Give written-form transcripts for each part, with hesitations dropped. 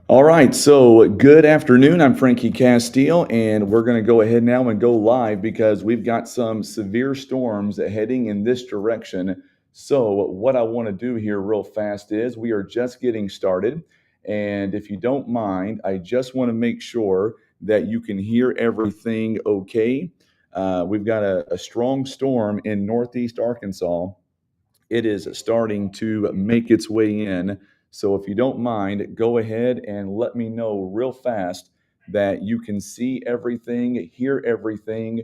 All right, so good afternoon. I'm Frankie Castile, and we're going to go ahead now and go live because we've got some severe storms heading in this direction. So, what I want to do here real fast is we are just getting started. And if you don't mind, I just want to make sure that you can hear everything okay. We've got a strong storm in northeast Arkansas. It is starting to make its way in. So if you don't mind, go ahead and let me know real fast that you can see everything, hear everything.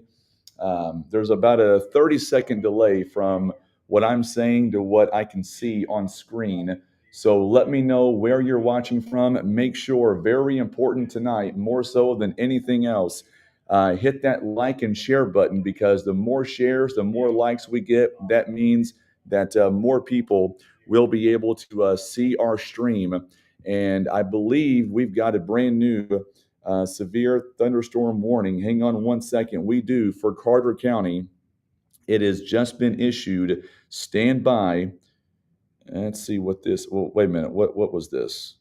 There's about a 30-second delay from what I'm saying to what I can see on screen. So let me know where you're watching from. Make sure, very important tonight, more so than anything else, hit that like and share button because the more shares, the more likes we get. That means that more people will be able to see our stream. And I believe we've got a brand new severe thunderstorm warning. Hang on one second. We do for Carter County. It has just been issued. Stand by. Let's see what this. Well, wait a minute. What was this?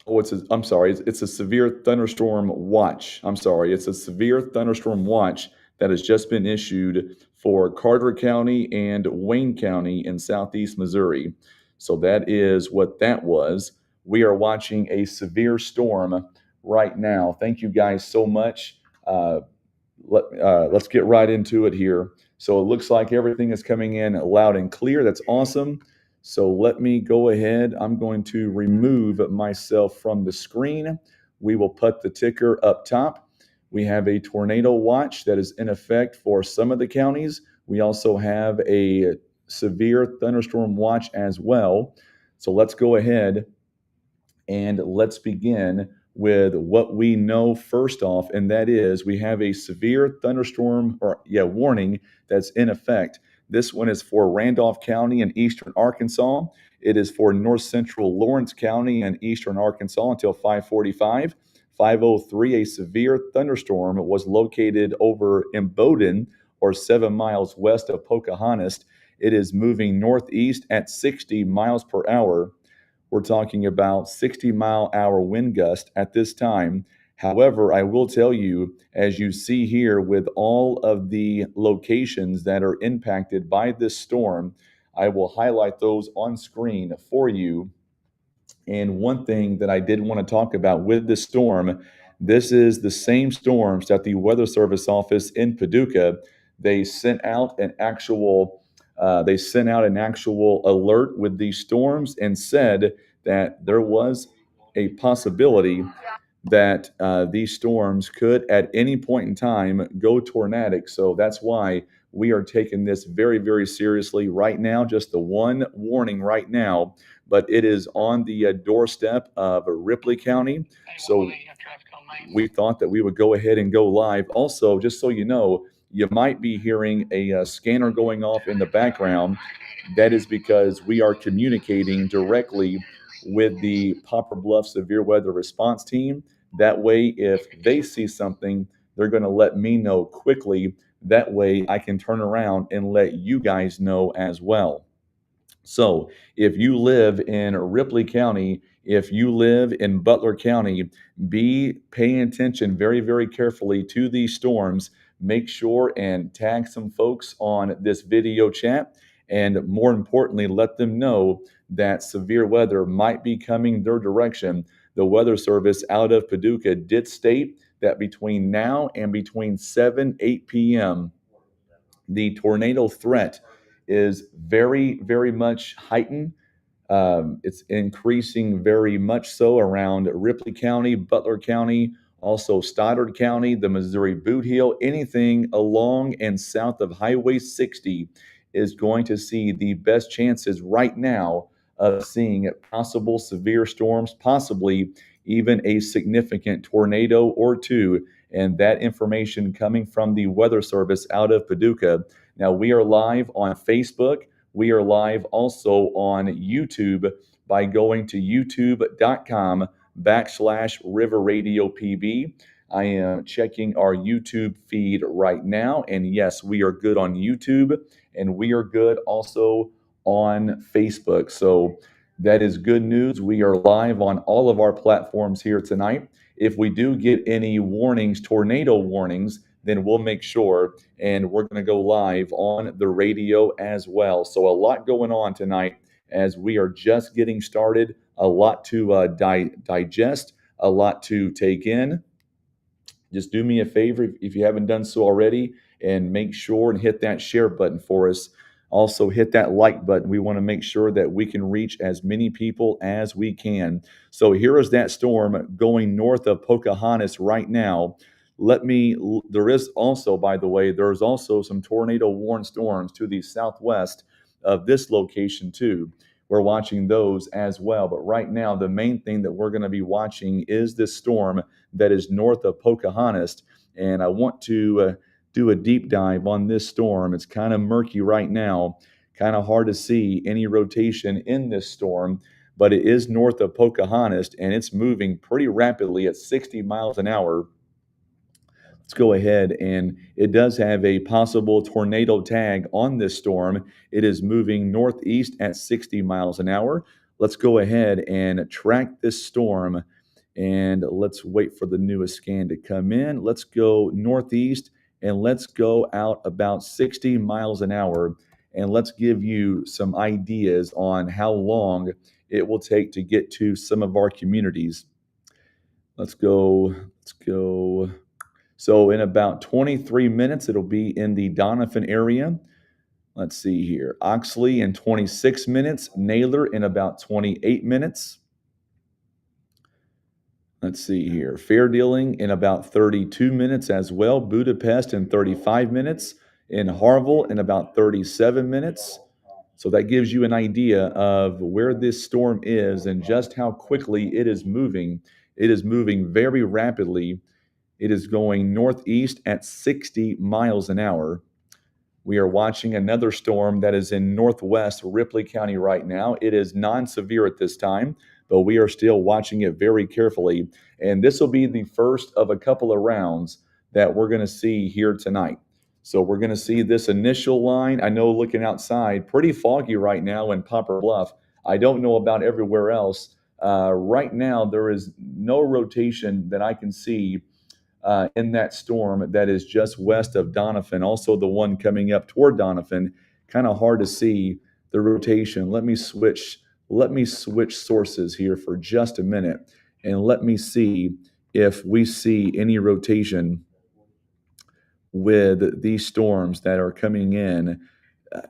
Oh, I'm sorry. It's a severe thunderstorm watch. I'm sorry. It's a severe thunderstorm watch that has just been issued for Carter County and Wayne County in southeast Missouri. So that is what that was. We are watching a severe storm right now. Thank you guys so much. Let's get right into it here. So it looks like everything is coming in loud and clear. That's awesome. So let me go ahead. I'm going to remove myself from the screen. We will put the ticker up top. We have a tornado watch that is in effect for some of the counties. We also have a severe thunderstorm watch as well. So let's go ahead and let's begin with what we know first off, and that is we have a severe thunderstorm warning that's in effect. This one is for Randolph County and eastern Arkansas. It is for north central Lawrence County and eastern Arkansas until 5:45. 5:03, a severe thunderstorm was located over Imboden, or 7 miles west of Pocahontas. It is moving northeast at 60 miles per hour. We're talking about 60-mile-hour wind gust at this time. However, I will tell you, as you see here with all of the locations that are impacted by this storm, I will highlight those on screen for you. And one thing that I did want to talk about with this storm, this is the same storms that the Weather Service office in Paducah, they sent out an actual alert with these storms and said that there was a possibility that these storms could at any point in time go tornadic. So that's why we are taking this very, very seriously right now. Just the one warning right now, but it is on the doorstep of Ripley County. So we thought that we would go ahead and go live. Also, just so you know, you might be hearing a scanner going off in the background. That is because we are communicating directly with the Poplar Bluff Severe Weather Response Team. That way, if they see something, they're going to let me know quickly. That way, I can turn around and let you guys know as well. So, if you live in Ripley County, if you live in Butler County, be paying attention very, very carefully to these storms. Make sure and tag some folks on this video chat. And more importantly, let them know that severe weather might be coming their direction. The Weather Service out of Paducah did state that between now and between 7, 8 p.m., the tornado threat is very, very much heightened. It's increasing very much so around Ripley County, Butler County, also Stoddard County, the Missouri Boot Heel. Anything along and south of Highway 60 is going to see the best chances right now of seeing possible severe storms, possibly even a significant tornado or two. And that information coming from the Weather Service out of Paducah. Now, we are live on Facebook. We are live also on YouTube by going to youtube.com/River Radio PB. I am checking our YouTube feed right now. And yes, we are good on YouTube and we are good also on Facebook. So That is good news. We are live on all of our platforms here tonight. If we do get any warnings, tornado warnings, then we'll make sure, and we're going to go live on the radio as well. So a lot going on tonight as we are just getting started, a lot to digest, a lot to take in. Just do me a favor if you haven't done so already, and make sure and hit that share button for us. Also, hit that like button. We want to make sure that we can reach as many people as we can. So, here is that storm going north of Pocahontas right now. There is also, by the way, there's also some tornado warned storms to the southwest of this location, too. We're watching those as well. But right now, the main thing that we're going to be watching is this storm that is north of Pocahontas. And I want to do a deep dive on this storm. It's kind of murky right now, kind of hard to see any rotation in this storm, but it is north of Pocahontas and it's moving pretty rapidly at 60 miles an hour. Let's go ahead, and it does have a possible tornado tag on this storm. It is moving northeast at 60 miles an hour. Let's go ahead and track this storm, and let's wait for the newest scan to come in. Let's go northeast and let's go out about 60 miles an hour, and let's give you some ideas on how long it will take to get to some of our communities. Let's go. So in about 23 minutes, it'll be in the Donovan area. Let's see here. Oxley in 26 minutes. Naylor in about 28 minutes. Let's see here. Fair dealing in about 32 minutes as well. Budapest in 35 minutes. In Harville in about 37 minutes. So that gives you an idea of where this storm is and just how quickly it is moving. It is moving very rapidly. It is going northeast at 60 miles an hour. We are watching another storm that is in northwest Ripley County right now. It is non-severe at this time, but we are still watching it very carefully. And this will be the first of a couple of rounds that we're going to see here tonight. So we're going to see this initial line. I know looking outside, pretty foggy right now in Poplar Bluff. I don't know about everywhere else. Right now, there is no rotation that I can see in that storm that is just west of Donovan. Also, the one coming up toward Donovan, kind of hard to see the rotation. Let me switch sources here for just a minute, and let me see if we see any rotation with these storms that are coming in.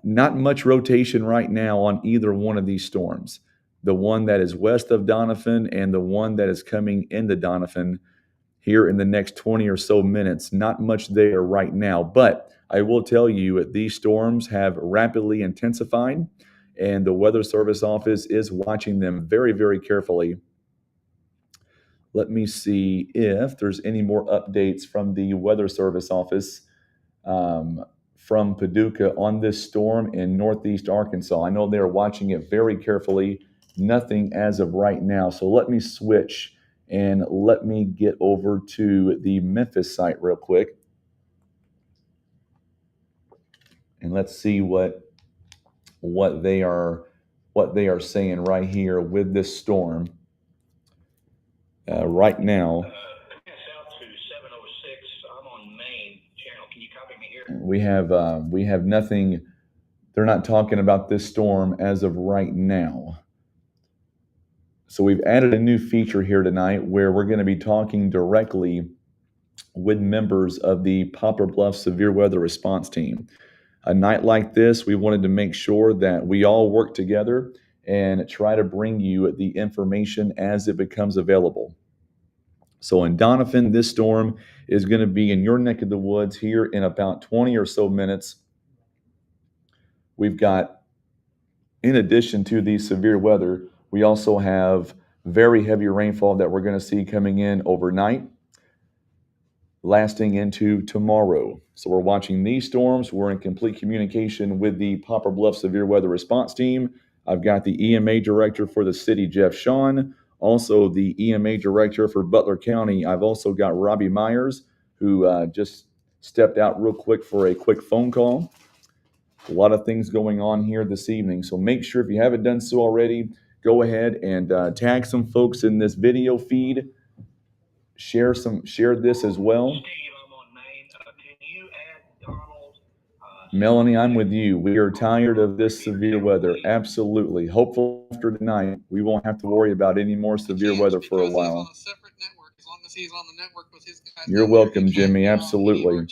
Not much rotation right now on either one of these storms. The one that is west of Donovan and the one that is coming into Donovan here in the next 20 or so minutes. Not much there right now, but I will tell you these storms have rapidly intensified, and the Weather Service office is watching them very, very carefully. Let me see if there's any more updates from the Weather Service office from Paducah on this storm in northeast Arkansas. I know they're watching it very carefully. Nothing as of right now. So let me switch and let me get over to the Memphis site real quick. And let's see what they are saying right here with this storm. Right now, we have nothing. They're not talking about this storm as of right now. So we've added a new feature here tonight where we're going to be talking directly with members of the Poplar Bluff Severe Weather Response Team. A night like this, we wanted to make sure that we all work together and try to bring you the information as it becomes available. So in Donovan, this storm is going to be in your neck of the woods here in about 20 or so minutes. We've got, in addition to the severe weather, we also have very heavy rainfall that we're going to see coming in overnight, lasting into tomorrow. So we're watching these storms. We're in complete communication with the Poplar Bluff Severe Weather Response Team. I've got the EMA Director for the city, Jeff Shawn. Also, the EMA Director for Butler County. I've also got Robbie Myers, who just stepped out real quick for a quick phone call. A lot of things going on here this evening. So make sure, if you haven't done so already, go ahead and tag some folks in this video feed. Share this as well. Melanie, I'm with you. We are tired of this severe weather. Absolutely. Hopefully, after tonight, we won't have to worry about any more severe weather for a while. You're welcome, Jimmy. Absolutely.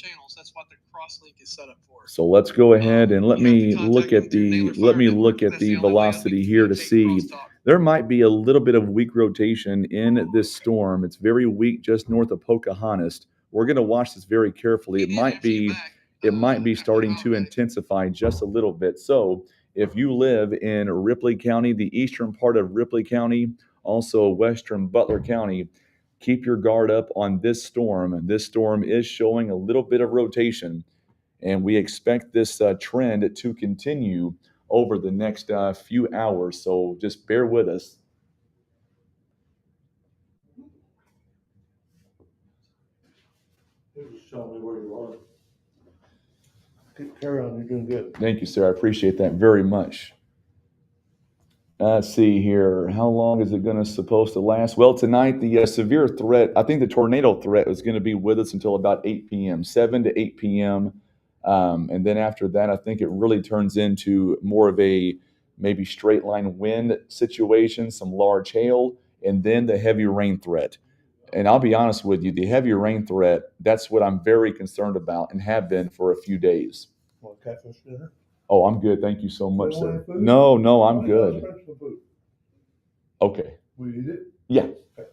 So let's go ahead and let me look at the velocity here to see. There might be a little bit of weak rotation in this storm. It's very weak just north of Pocahontas. We're going to watch this very carefully. It might be starting to intensify just a little bit. So if you live in Ripley County, the eastern part of Ripley County, also western Butler County, keep your guard up on this storm. This storm is showing a little bit of rotation, and we expect this trend to continue over the next few hours. So just bear with us. Just tell me where you are. Carry on, you're doing good. Thank you, sir. I appreciate that very much. Let's see here. How long is it going to supposed to last? Well, tonight the severe threat, I think the tornado threat is going to be with us until about 8 p.m., 7 to 8 p.m. And then after that, I think it really turns into more of a maybe straight line wind situation, some large hail, and then the heavy rain threat. And I'll be honest with you, the heavy rain threat, that's what I'm very concerned about and have been for a few days. Want catfish dinner? Oh, I'm good. Thank you so much, You don't sir. want food? No, I'm good. Special food. Okay. Will you eat it? Yeah. Okay.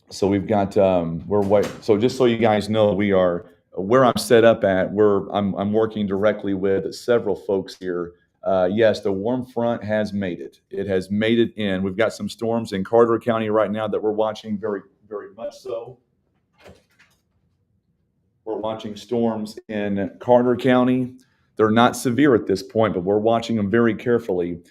So we've got we're white. So just so you guys know, we are where I'm set up at. I'm working directly with several folks here. Yes, the warm front has made it. It has made it in. We've got some storms in Carter County right now that we're watching very, very much so. We're watching storms in Carter County. They're not severe at this point, but we're watching them very carefully.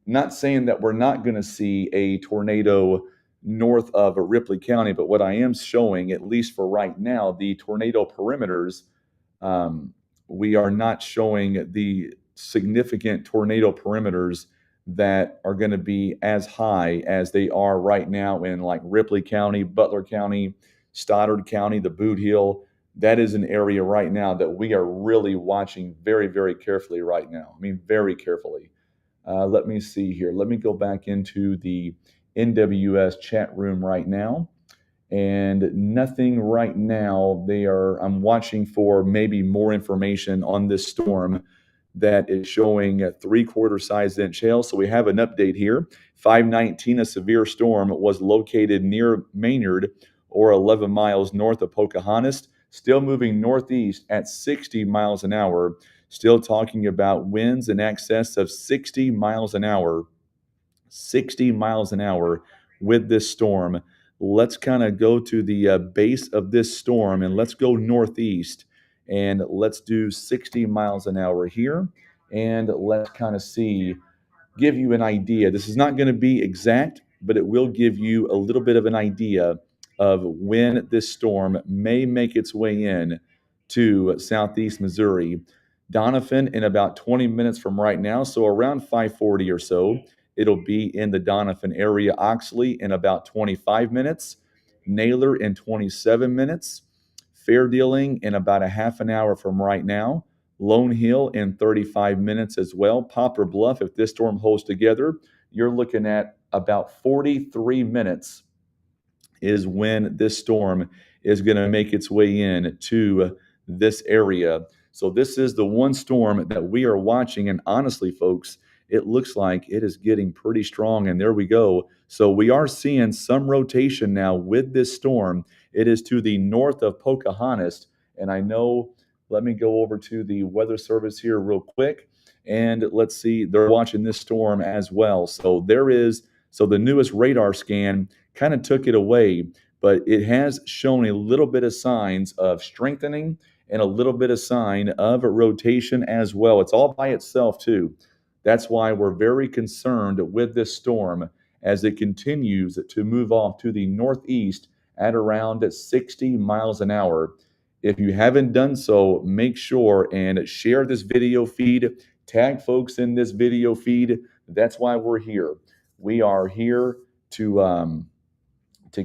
Not saying that we're not going to see a tornado north of Ripley County, but what I am showing, at least for right now, the tornado perimeters, we are not showing the significant tornado perimeters that are going to be as high as they are right now in like Ripley County, Butler County, Stoddard County, the Boot Heel. That is an area right now that we are really watching very, very carefully right now. I mean, very carefully. Let me see here. Let me go back into the NWS chat room right now. And nothing right now. I'm watching for maybe more information on this storm that is showing a 3/4 size inch hail. So we have an update here. 519, a severe storm, was located near Maynard or 11 miles north of Pocahontas, still moving northeast at 60 miles an hour, still talking about winds in excess of 60 miles an hour. 60 miles an hour with this storm. Let's kind of go to the base of this storm and let's go northeast and let's do 60 miles an hour here. And let's kind of give you an idea. This is not going to be exact, but it will give you a little bit of an idea of when this storm may make its way in to southeast Missouri. Donovan in about 20 minutes from right now, so around 5:40 or so, it'll be in the Donovan area. Oxley in about 25 minutes, Naylor in 27 minutes, Fair Dealing in about a half an hour from right now, Lone Hill in 35 minutes as well. Poplar Bluff, if this storm holds together, you're looking at about 43 minutes is when this storm is going to make its way in to this area. So this is the one storm that we are watching. And honestly, folks, it looks like it is getting pretty strong. And there we go. So we are seeing some rotation now with this storm. It is to the north of Pocahontas. And I know, let me go over to the weather service here real quick. And let's see, they're watching this storm as well. So the newest radar scan kind of took it away, but it has shown a little bit of signs of strengthening and a little bit of sign of rotation as well. It's all by itself too. That's why we're very concerned with this storm as it continues to move off to the northeast at around 60 miles an hour. If you haven't done so, make sure and share this video feed. tag folks in this video feed. That's why we're here. We are here to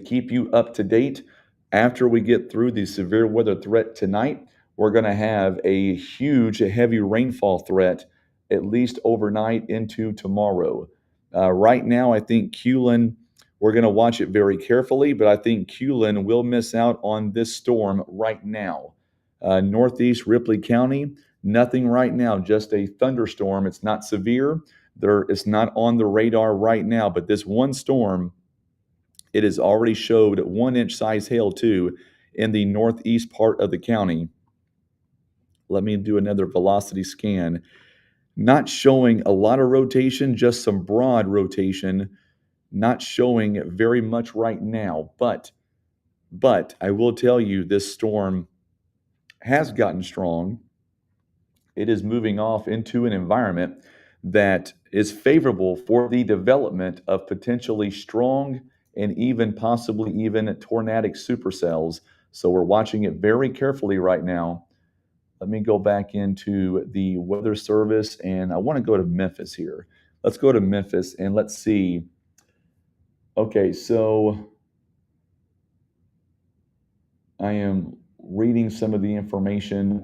keep you up to date. After we get through the severe weather threat tonight, we're going to have a huge heavy rainfall threat at least overnight into tomorrow. Right now, I think Culin, we're going to watch it very carefully, but I think Culin will miss out on this storm right now. Northeast Ripley County, nothing right now, just a thunderstorm. It's not severe. It's not on the radar right now, but this one storm, it has already showed 1-inch size hail too in the northeast part of the county. Let me do another velocity scan. Not showing a lot of rotation, just some broad rotation. Not showing very much right now, but I will tell you this storm has gotten strong. It is moving off into an environment that is favorable for the development of potentially strong and even possibly even tornadic supercells. So we're watching it very carefully right now. Let me go back into the Weather Service, and I want to go to Memphis here. Let's go to Memphis and let's see. Okay, so I am reading some of the information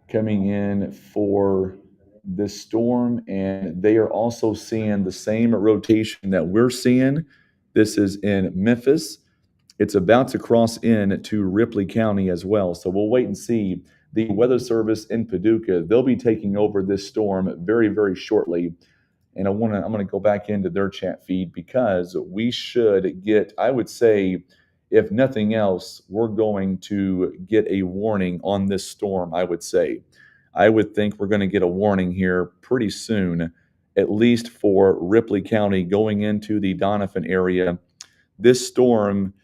coming in for this storm, and they are also seeing the same rotation that we're seeing. This is in Memphis. It's about to cross in to Ripley County as well. So we'll wait and see. The Weather Service in Paducah, they'll be taking over this storm very, very shortly. And I'm gonna go back into their chat feed because we should get, I would say, if nothing else, we're going to get a warning on this storm, I would say. I would think we're going to get a warning here pretty soon, at least for Ripley County going into the Donovan area. This storm,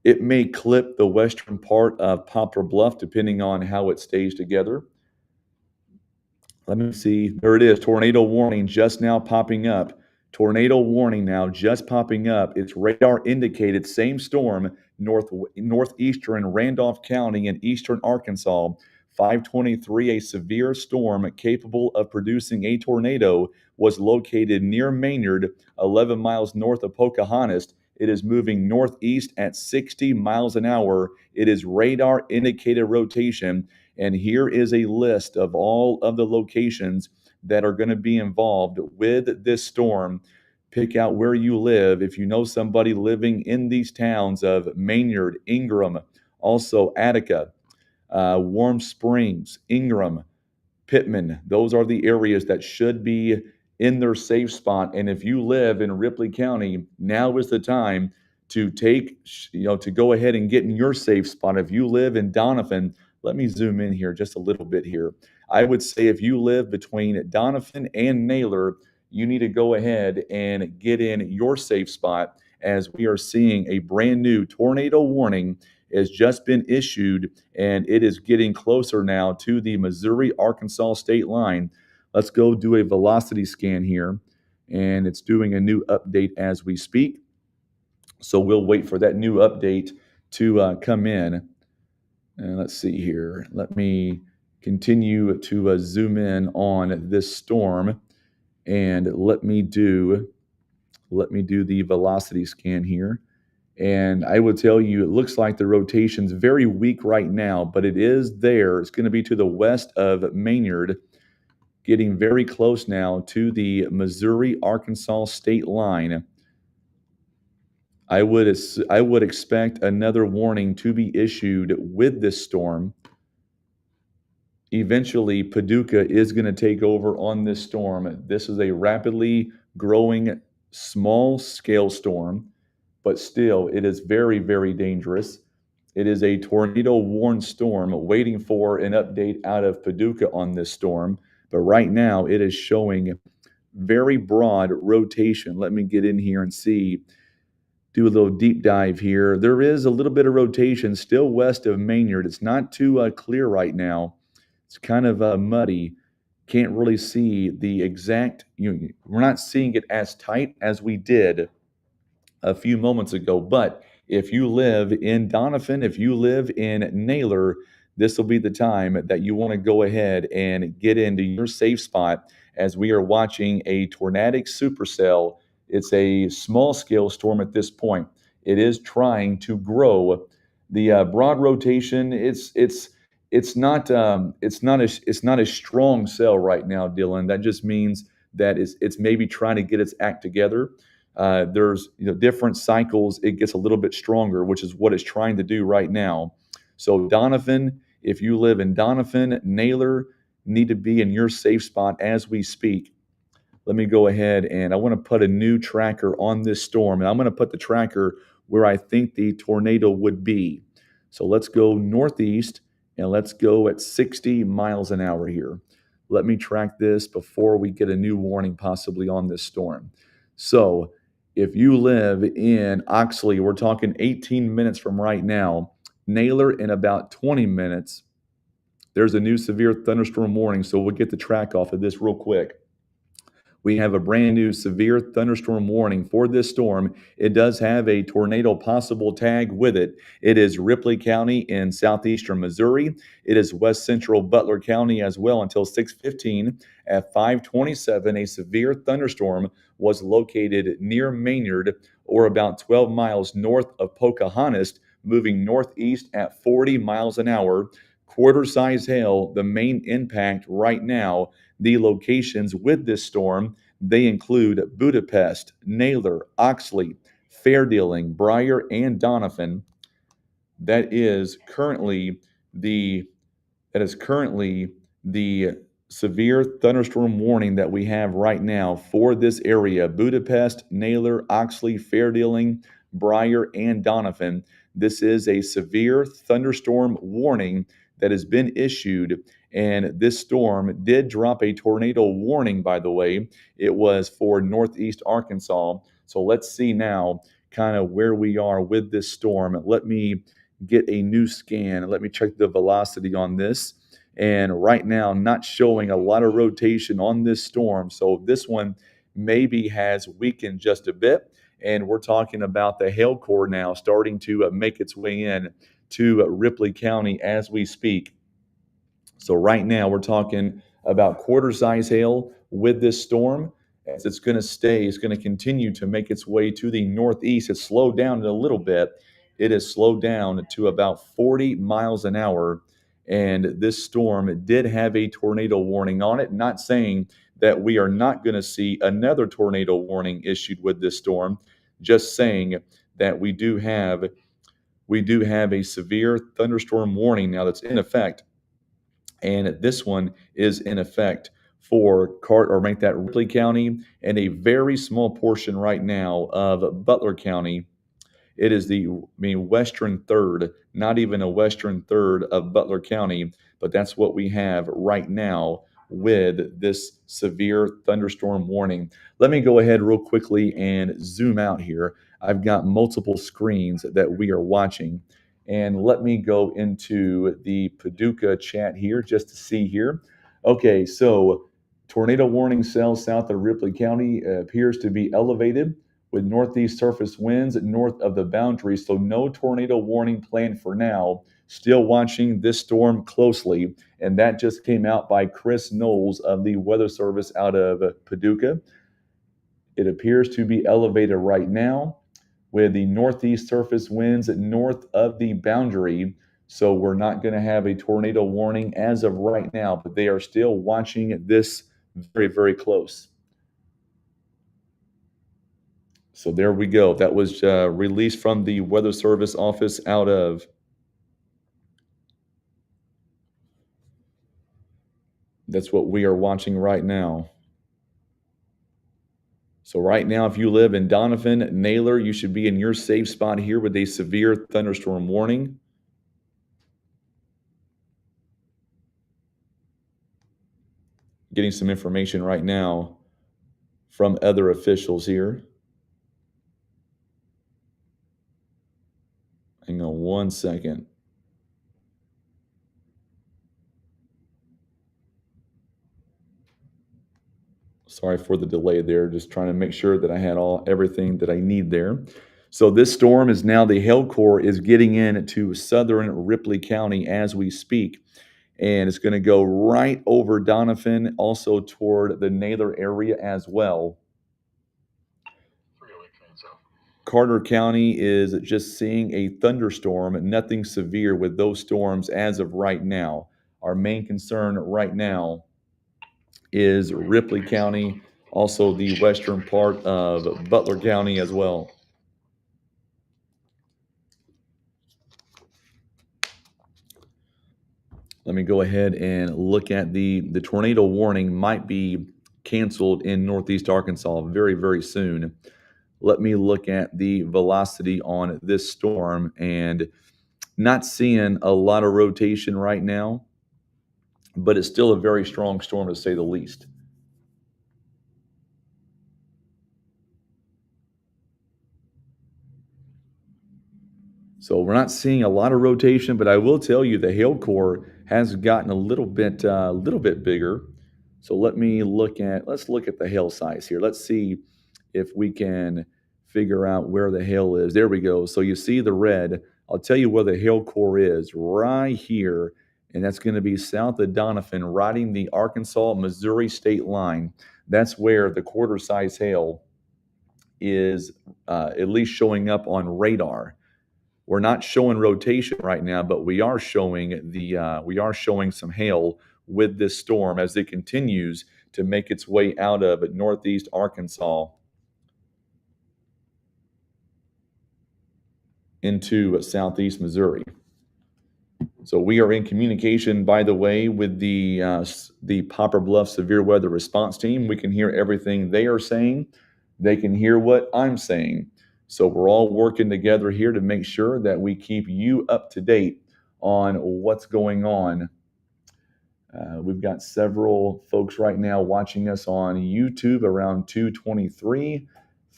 it may clip the western part of Poplar Bluff depending on how it stays together. Let me see. There it is. Tornado warning just now popping up. Tornado warning now just popping up. It's radar indicated. Same storm, northeastern Randolph County in eastern Arkansas. 523, a severe storm capable of producing a tornado, was located near Maynard, 11 miles north of Pocahontas. It is moving northeast at 60 miles an hour. It is radar indicated rotation. And here is a list of all of the locations that are going to be involved with this storm. Pick out where you live. If you know somebody living in these towns of Maynard, Ingram, also Attica, Warm Springs, Ingram, Pittman, those are the areas that should be in their safe spot. And if you live in Ripley County, now is the time to to go ahead and get in your safe spot. If you live in Donovan, let me zoom in here just a little bit here. I would say if you live between Donovan and Naylor, you need to go ahead and get in your safe spot as we are seeing a brand new tornado warning has just been issued, and it is getting closer now to the Missouri-Arkansas state line. Let's go do a velocity scan here, and it's doing a new update as we speak. So we'll wait for that new update to come in. And let's see here. Let me continue to zoom in on this storm, and let me do the velocity scan here. And I will tell you, it looks like the rotation's very weak right now, but it is there. It's going to be to the west of Maynard, getting very close now to the Missouri-Arkansas state line. I would expect another warning to be issued with this storm. Eventually, Paducah is going to take over on this storm. This is a rapidly growing small-scale storm, but still, it is very, very dangerous. It is a tornado-warned storm, waiting for an update out of Paducah on this storm. But right now, it is showing very broad rotation. Let me get in here and do a little deep dive here. There is a little bit of rotation still west of Maynard. It's not too clear right now. It's kind of muddy. Can't really see the exact, we're not seeing it as tight as we did a few moments ago. But if you live in Donovan, if you live in Naylor, this will be the time that you want to go ahead and get into your safe spot as we are watching a tornadic supercell. It's a small scale storm at this point. It is trying to grow. The broad rotation, it's not a strong cell right now, Dylan. That just means that it's maybe trying to get its act together. There's different cycles. It gets a little bit stronger, which is what it's trying to do right now. So Donovan, if you live in Donovan, Naylor, need to be in your safe spot as we speak. Let me go ahead and I want to put a new tracker on this storm, and I'm going to put the tracker where I think the tornado would be. So let's go northeast and let's go at 60 miles an hour here. Let me track this before we get a new warning possibly on this storm. So if you live in Oxley, we're talking 18 minutes from right now. Naylor in about 20 minutes. There's a new severe thunderstorm warning, so we'll get the track off of this real quick. We have a brand new severe thunderstorm warning for this storm. It does have a tornado possible tag with it. It is Ripley County in southeastern Missouri. It is west central Butler County as well until 6:15. At 5:27, a severe thunderstorm was located near Maynard, or about 12 miles north of Pocahontas, moving northeast at 40 miles an hour. Quarter size hail, the main impact right now. The locations with this storm, they include Budapest, Naylor, Oxley, Fairdealing, Briar, and Donovan. That is currently the that is currently the severe thunderstorm warning that we have right now for this area: Budapest, Naylor, Oxley, Fairdealing, Briar, and Donovan. This is a severe thunderstorm warning that has been issued, and this storm did drop a tornado warning, by the way. It was for northeast Arkansas. So let's see now kind of where we are with this storm. Let me get a new scan. Let me check the velocity on this. And right now, not showing a lot of rotation on this storm. So this one maybe has weakened just a bit. And we're talking about the hail core now starting to make its way in to Ripley County as we speak. So right now, we're talking about quarter size hail with this storm. As it's going to stay, it's going to continue to make its way to the northeast. It's slowed down a little bit. It has slowed down to about 40 miles an hour. And this storm did have a tornado warning on it. Not saying that we are not going to see another tornado warning issued with this storm, just saying that we do have a severe thunderstorm warning now that's in effect. And this one is in effect for make that Ripley County and a very small portion right now of Butler County. It is the western third, not even a western third of Butler County, but that's what we have right now with this severe thunderstorm warning. Let me go ahead real quickly and zoom out here. I've got multiple screens that we are watching. And let me go into the Paducah chat here just to see here. Okay, so tornado warning cell south of Ripley County appears to be elevated with northeast surface winds north of the boundary. So no tornado warning planned for now. Still watching this storm closely. And that just came out by Chris Knowles of the Weather Service out of Paducah. It appears to be elevated right now with the northeast surface winds north of the boundary. So we're not going to have a tornado warning as of right now, but they are still watching this very, very close. So there we go. That was released from the Weather Service office out of. That's what we are watching right now. So right now, if you live in Donovan, Naylor, you should be in your safe spot here with a severe thunderstorm warning. Getting some information right now from other officials here. Hang on one second. Sorry for the delay there. Just trying to make sure that I had everything that I need there. So this storm is now the hail core is getting into southern Ripley County as we speak. And it's going to go right over Donovan, also toward the Naylor area as well. Carter County is just seeing a thunderstorm, nothing severe with those storms as of right now. Our main concern right now is Ripley County, also the western part of Butler County as well. Let me go ahead and look at the tornado warning might be canceled in Northeast Arkansas very, very soon. Let me look at the velocity on this storm, and not seeing a lot of rotation right now, but it's still a very strong storm to say the least. So we're not seeing a lot of rotation, but I will tell you the hail core has gotten a little bit bigger. So let's look at the hail size here. Let's see if we can figure out where the hail is. There we go. So you see the red. I'll tell you where the hail core is right here, and that's going to be south of Donovan, riding the Arkansas-Missouri state line. That's where the quarter size hail is at least showing up on radar. We're not showing rotation right now, but we are showing some hail with this storm as it continues to make its way out of northeast Arkansas into southeast Missouri. So we are in communication, by the way, with the Poplar Bluff Severe Weather Response Team. We can hear everything they are saying. They can hear what I'm saying. So we're all working together here to make sure that we keep you up to date on what's going on. We've got several folks right now watching us on YouTube, around 223,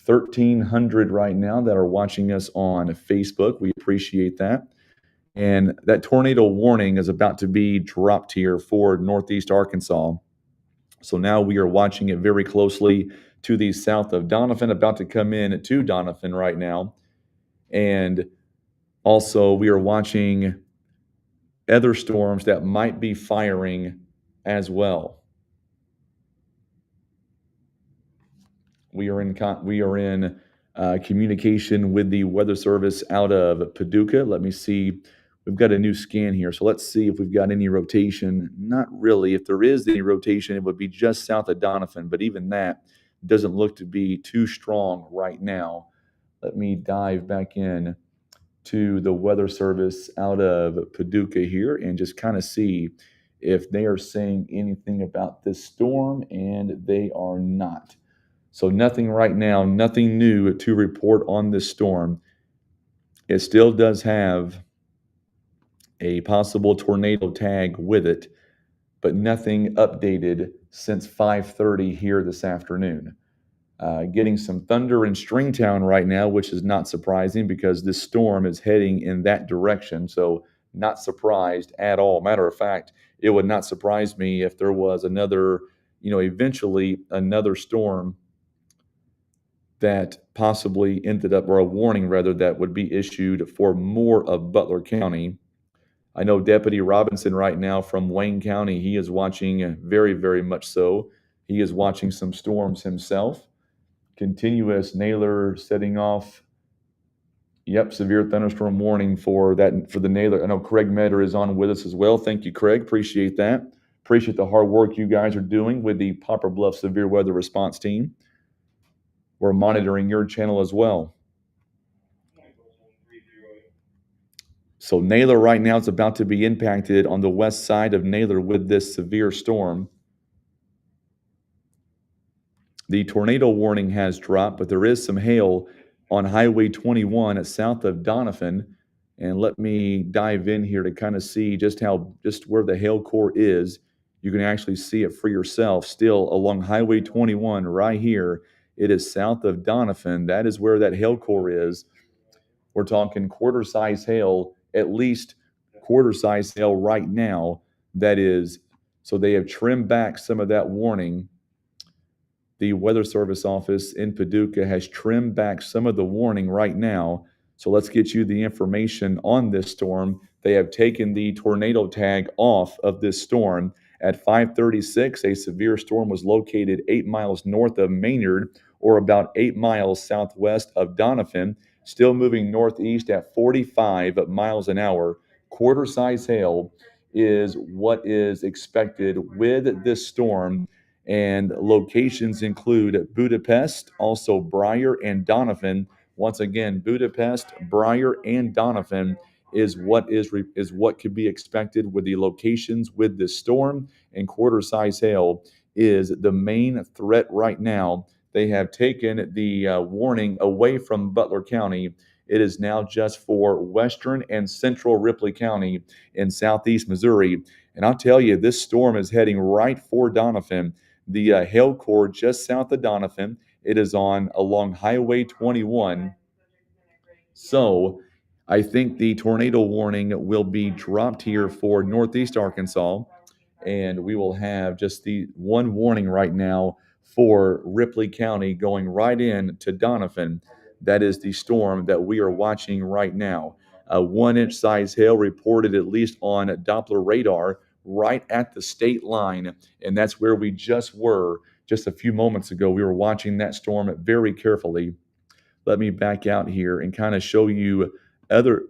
1,300 right now that are watching us on Facebook. We appreciate that. And that tornado warning is about to be dropped here for northeast Arkansas. So now we are watching it very closely to the south of Donovan, about to come in to Donovan right now. And also we are watching other storms that might be firing as well. We are in communication with the Weather Service out of Paducah. Let me see. We've got a new scan here, so let's see if we've got any rotation. Not really. If there is any rotation, it would be just south of Donovan, but even that doesn't look to be too strong right now. Let me dive back in to the Weather Service out of Paducah here and just kind of see if they are saying anything about this storm, and they are not. So nothing right now, nothing new to report on this storm. It still does have a possible tornado tag with it, but nothing updated since 5:30 here this afternoon. Getting some thunder in Stringtown right now, which is not surprising because this storm is heading in that direction. So not surprised at all. Matter of fact, it would not surprise me if there was eventually another storm that possibly ended up, or a warning rather, that would be issued for more of Butler County. I know Deputy Robinson right now from Wayne County, he is watching very, very much so. He is watching some storms himself. Continuous Naylor setting off. Yep, severe thunderstorm warning for the Naylor. I know Craig Metter is on with us as well. Thank you, Craig. Appreciate that. Appreciate the hard work you guys are doing with the Poplar Bluff Severe Weather Response Team. We're monitoring your channel as well. So Naylor right now is about to be impacted on the west side of Naylor with this severe storm. The tornado warning has dropped, but there is some hail on Highway 21 south of Donovan. And let me dive in here to kind of see just where the hail core is. You can actually see it for yourself still along Highway 21 right here. It is south of Donovan. That is where that hail core is. We're talking quarter-size hail, at least quarter-size hail right now. That is, so they have trimmed back some of that warning. the Weather Service office in Paducah has trimmed back some of the warning right now. So let's get you the information on this storm. They have taken the tornado tag off of this storm. At 5:36, a severe storm was located 8 miles north of Maynard, or about 8 miles southwest of Doniphan, still moving northeast at 45 miles an hour. Quarter-size hail is what is expected with this storm, and locations include Budapest, also Breyer and Doniphan. Once again, Budapest, Breyer, and Doniphan is what could be expected with the locations with this storm, and quarter-size hail is the main threat right now. They have taken the warning away from Butler County. It is now just for western and central Ripley County in southeast Missouri. And I'll tell you, this storm is heading right for Doniphan. The hail core just south of Doniphan. It is along Highway 21. So I think the tornado warning will be dropped here for northeast Arkansas, and we will have just the one warning right now for Ripley County going right in to Doniphan. That is the storm that we are watching right now. A 1 inch size hail reported at least on Doppler radar right at the state line, and that's where we just were just a few moments ago. We were watching that storm very carefully. Let me back out here and kind of show you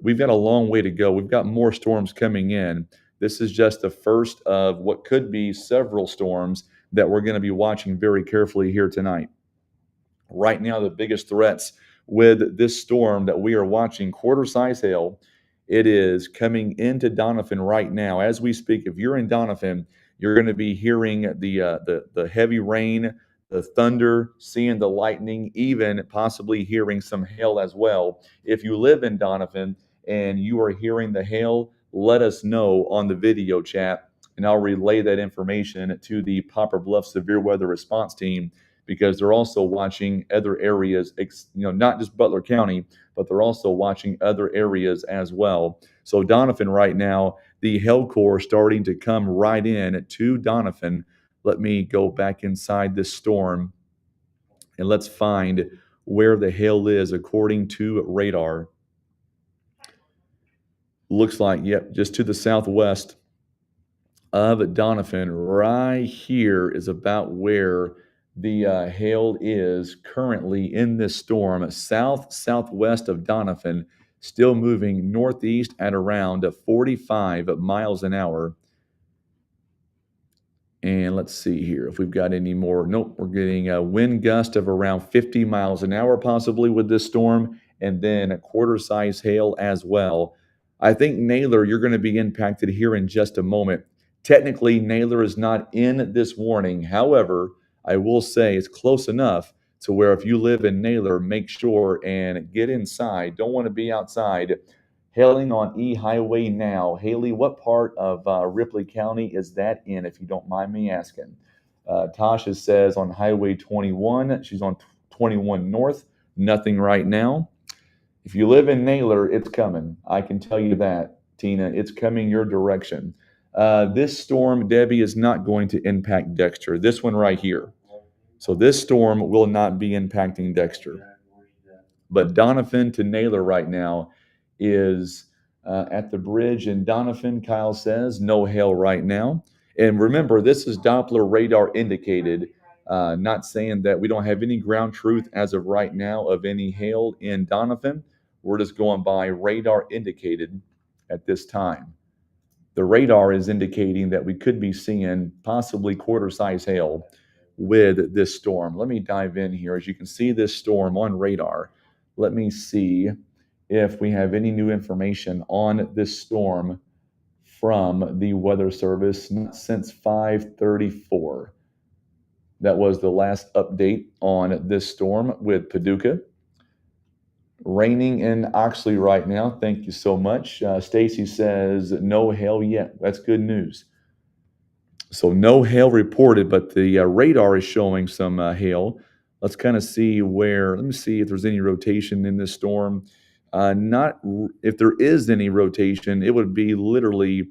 we've got a long way to go. We've got more storms coming in. This is just the first of what could be several storms that we're going to be watching very carefully here tonight. Right now, the biggest threats with this storm that we are watching, quarter-size hail, it is coming into Doniphan right now. As we speak, if you're in Doniphan, you're going to be hearing the heavy rain, the thunder, seeing the lightning, even possibly hearing some hail as well. If you live in Doniphan and you are hearing the hail, let us know on the video chat, and I'll relay that information to the Poplar Bluff Severe Weather Response Team, because they're also watching other areas, not just Butler County, but they're also watching other areas as well. So Doniphan right now, the hail core starting to come right in to Doniphan. Let me go back inside this storm and let's find where the hail is according to radar. Looks like, yep, just to the southwest of Doniphan. Right here is about where the hail is currently in this storm, southwest of Doniphan, still moving northeast at around 45 miles an hour. And let's see here if we've got any more. Nope, we're getting a wind gust of around 50 miles an hour possibly with this storm, and then a quarter-size hail as well. I think Naylor, you're going to be impacted here in just a moment. Technically, Naylor is not in this warning. However, I will say it's close enough to where if you live in Naylor, make sure and get inside. Don't want to be outside. Hailing on E Highway now. Haley, what part of Ripley County is that in, if you don't mind me asking? Tasha says on Highway 21. She's on 21 North. Nothing right now. If you live in Naylor, it's coming. I can tell you that, Tina. It's coming your direction. This storm, Debbie, is not going to impact Dexter. This one right here. So this storm will not be impacting Dexter. But Doniphan to Naylor right now is at the bridge in Doniphan. Kyle says no hail right now. And remember, this is Doppler radar indicated, not saying that we don't have any ground truth as of right now of any hail in Doniphan. We're just going by radar indicated at this time. The radar is indicating that we could be seeing possibly quarter-size hail with this storm. Let me dive in here. As you can see this storm on radar, let me see if we have any new information on this storm from the Weather Service since 5:34. That was the last update on this storm with Paducah. Raining in Oxley right now. Thank you so much. Stacy says no hail yet. That's good news. So no hail reported, but the radar is showing some hail. Let's kind of see let me see if there's any rotation in this storm. If there is any rotation, it would be literally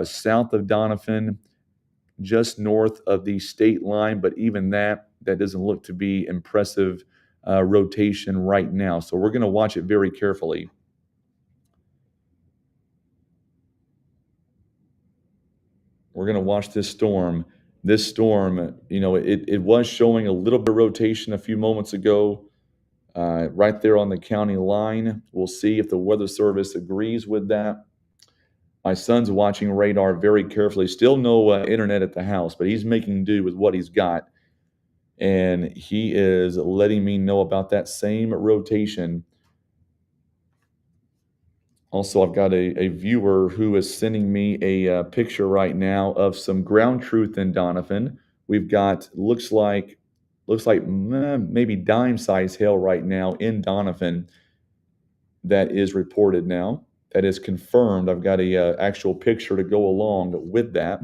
south of Doniphan, just north of the state line, but even that, That doesn't look to be impressive rotation right now. So we're going to watch it very carefully. We're going to watch this storm. This storm, it was showing a little bit of rotation a few moments ago, right there on the county line. We'll see if the Weather Service agrees with that. My son's watching radar very carefully. Still no internet at the house, but he's making do with what he's got. And he is letting me know about that same rotation. Also, I've got a viewer who is sending me a picture right now of some ground truth in Donovan. We've got looks like maybe dime size hail right now in Donovan that is reported now. That is confirmed. I've got a actual picture to go along with that.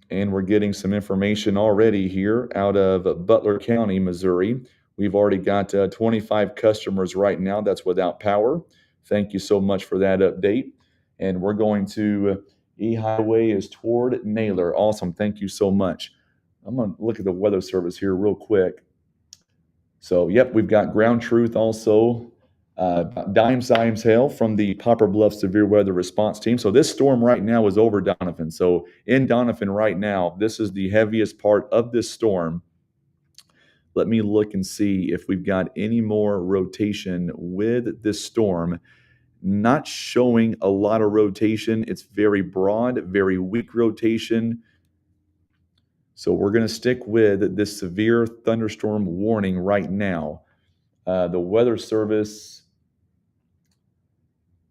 And we're getting some information already here out of Butler County, Missouri. We've already got 25 customers right now that's without power. Thank you so much for that update. And we're going to E-Highway is toward Naylor. Awesome. Thank you so much. I'm going to look at the weather service here real quick. So, yep, we've got ground truth also. Dime Simes hail from the Poplar Bluff Severe Weather Response Team. So this storm right now is over Donovan. So in Donovan right now, this is the heaviest part of this storm. Let me look and see if we've got any more rotation with this storm. Not showing a lot of rotation. It's very broad, very weak rotation. So we're going to stick with this severe thunderstorm warning right now. The Weather Service,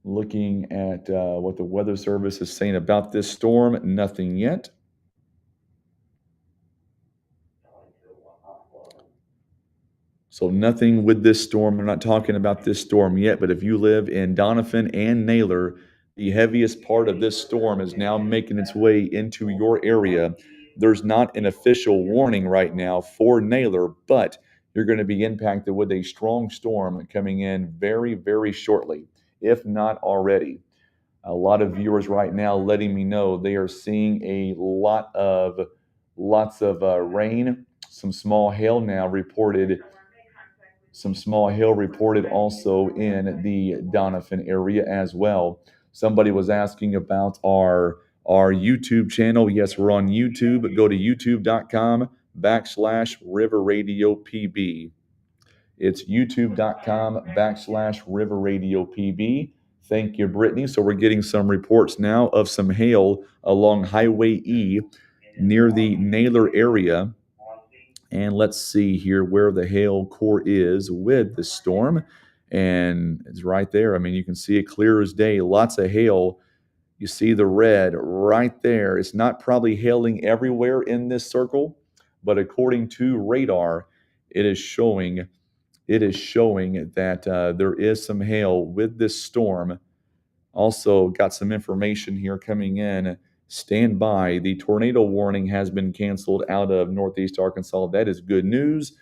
looking at what the Weather Service is saying about this storm, nothing yet. So nothing with this storm. I'm not talking about this storm yet, but if you live in Donovan and Naylor, the heaviest part of this storm is now making its way into your area. There's not an official warning right now for Naylor, but you're going to be impacted with a strong storm coming in very, very shortly, if not already. A lot of viewers right now letting me know they are seeing lots of rain, some small hail now reported. Some small hail reported also in the Donovan area as well. Somebody was asking about our YouTube channel. Yes, we're on YouTube. Go to youtube.com/River Radio PB. It's youtube.com/River Radio PB. Thank you, Brittany. So we're getting some reports now of some hail along Highway E near the Naylor area. And let's see here where the hail core is with the storm. And it's right there. I mean, you can see it clear as day. Lots of hail. You see the red right there. It's not probably hailing everywhere in this circle, but according to radar, it is showing that there is some hail with this storm. Also got some information here coming in. Stand by. The tornado warning has been canceled out of Northeast Arkansas. That is good news.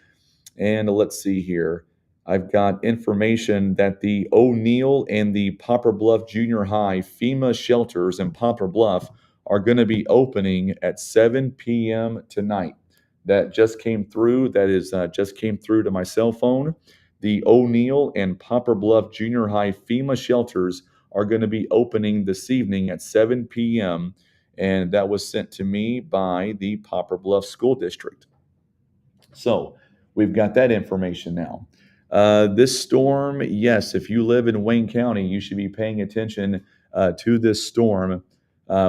And let's see here. I've got information that the O'Neill and the Poplar Bluff Junior High FEMA shelters in Poplar Bluff are going to be opening at 7 p.m. tonight. That just came through. That is just came through to my cell phone. The O'Neill and Poplar Bluff Junior High FEMA shelters are going to be opening this evening at 7 p.m. And that was sent to me by the Poplar Bluff School District. So we've got that information now. This storm, yes, if you live in Wayne County, you should be paying attention to this storm.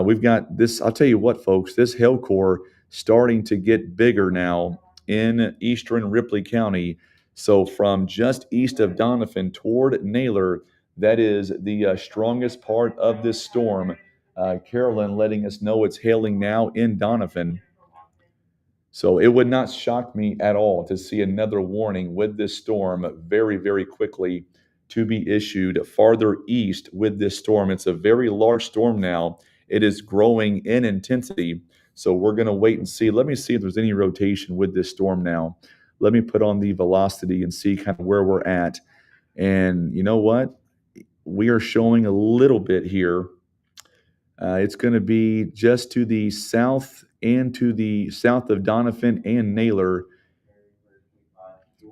We've got this, I'll tell you what, folks, this hail core starting to get bigger now in eastern Ripley County. So from just east of Donovan toward Naylor, that is the strongest part of this storm. Carolyn letting us know it's hailing now in Donovan. So it would not shock me at all to see another warning with this storm very, very quickly to be issued farther east with this storm. It's a very large storm now. It is growing in intensity. So we're going to wait and see. Let me see if there's any rotation with this storm now. Let me put on the velocity and see kind of where we're at. And you know what? We are showing a little bit here. It's going to be just to the south and to the south of Donovan and Naylor.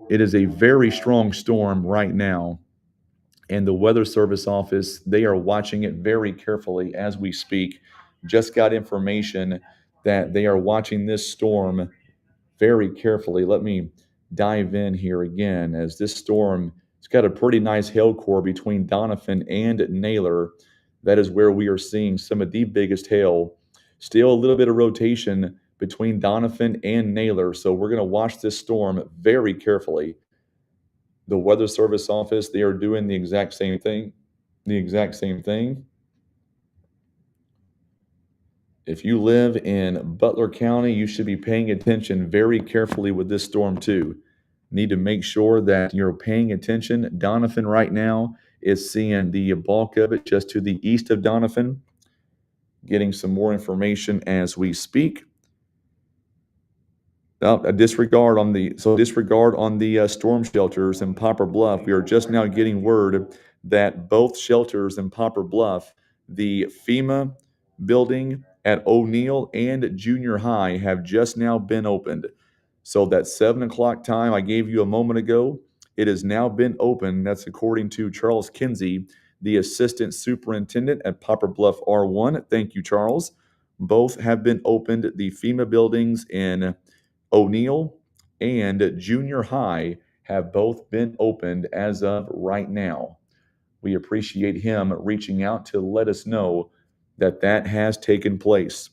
It is a very strong storm right now. And the Weather Service office, they are watching it very carefully as we speak. Just got information that they are watching this storm very carefully. Let me dive in here again as this storm, it's got a pretty nice hail core between Donovan and Naylor. That is where we are seeing some of the biggest hail. Still a little bit of rotation between Donovan and Naylor. So we're going to watch this storm very carefully. The Weather Service office, they are doing the exact same thing. The exact same thing. If you live in Butler County, you should be paying attention very carefully with this storm too. Need to make sure that you're paying attention. Donovan right now is seeing the bulk of it just to the east of Donovan. Getting some more information as we speak. Disregard on the storm shelters in Poplar Bluff. We are just now getting word that both shelters in Poplar Bluff, the FEMA building at O'Neill and Junior High, have just now been opened. So that 7 o'clock time I gave you a moment ago, it has now been opened. That's according to Charles Kinsey, the assistant superintendent at Poplar Bluff R1. Thank you, Charles. Both have been opened. The FEMA buildings in O'Neill and Junior High have both been opened as of right now. We appreciate him reaching out to let us know that that has taken place.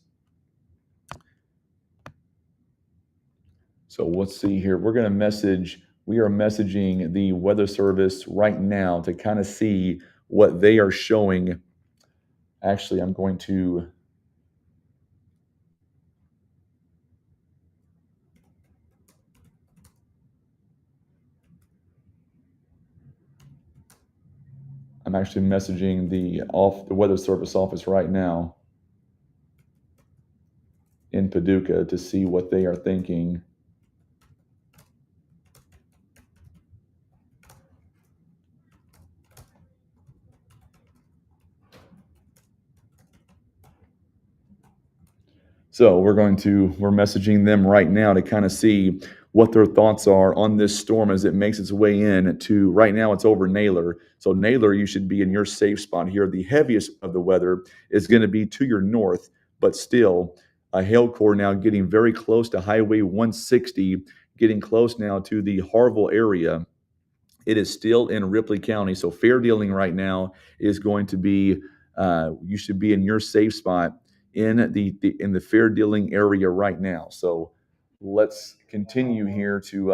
So let's see here. We are messaging the Weather Service right now to kind of see what they are showing. Actually, I'm actually messaging the Weather Service office right now in Paducah to see what they are thinking. So we're messaging them right now to kind of see what their thoughts are on this storm as it makes its way in to, right now it's over Naylor. So Naylor, you should be in your safe spot here. The heaviest of the weather is going to be to your north, but still a hail core now getting very close to Highway 160, getting close now to the Harville area. It is still in Ripley County. So fair dealing right now is going to be, you should be in your safe spot in the fair dealing area right now. So let's continue here to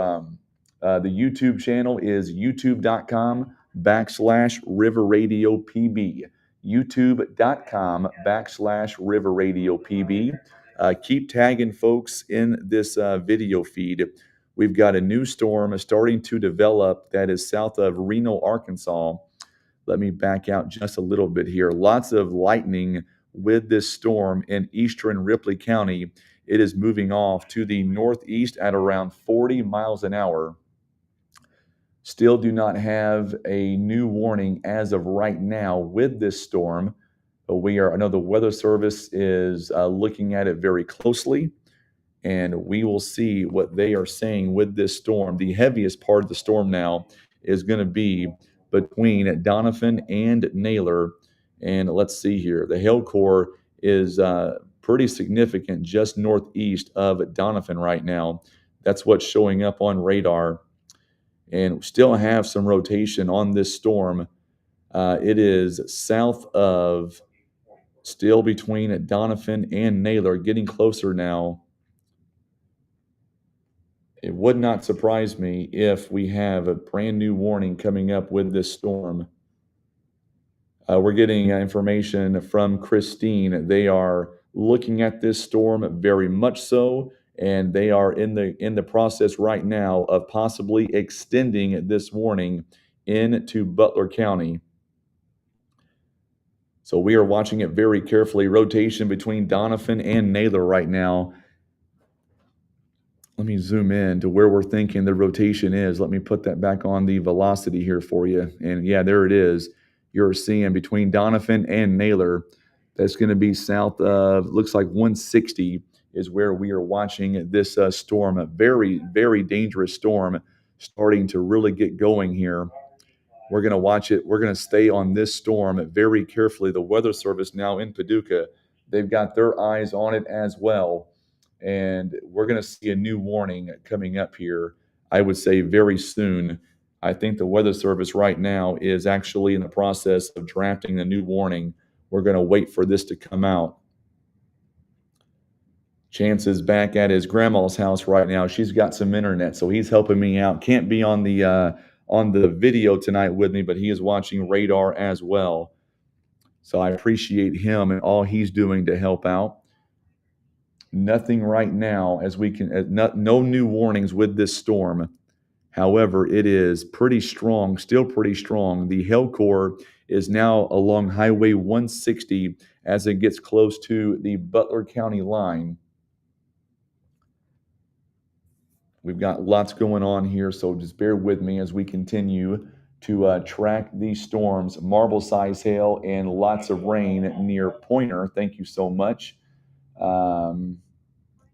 the YouTube channel is youtube.com/River Radio PB. youtube.com/River Radio PB. Keep tagging folks in this video feed. We've got a new storm starting to develop that is south of Reno, Arkansas. Let me back out just a little bit here. Lots of lightning with this storm in eastern Ripley County. It is moving off to the northeast at around 40 miles an hour. Still do not have a new warning as of right now with this storm. But I know the Weather Service is looking at it very closely, and we will see what they are saying with this storm. The heaviest part of the storm now is going to be between Donovan and Naylor. And let's see here. The hail core is pretty significant just northeast of Donovan right now. That's what's showing up on radar. And still have some rotation on this storm. It is south of, still between Donovan and Naylor, getting closer now. It would not surprise me if we have a brand new warning coming up with this storm. We're getting information from Christine. They are looking at this storm very much so, and they are in the process right now of possibly extending this warning into Butler County. So we are watching it very carefully. Rotation between Donovan and Naylor right now. Let me zoom in to where we're thinking the rotation is. Let me put that back on the velocity here for you. And yeah, there it is. You're seeing between Donovan and Naylor, that's going to be south of, looks like 160 is where we are watching this storm, a very, very dangerous storm, starting to really get going here. We're going to watch it. We're going to stay on this storm very carefully. The Weather Service now in Paducah, they've got their eyes on it as well. And we're going to see a new warning coming up here, I would say very soon. I think the Weather Service right now is actually in the process of drafting the new warning. We're going to wait for this to come out. Chance is back at his grandma's house right now. She's got some internet, so he's helping me out. Can't be on the video tonight with me, but he is watching radar as well. So I appreciate him and all he's doing to help out. Nothing right now, as we can, no new warnings with this storm. However, it is pretty strong, still pretty strong. The hail core is now along Highway 160 as it gets close to the Butler County line. We've got lots going on here, so just bear with me as we continue to track these storms. Marble size hail and lots of rain near Pointer. Thank you so much.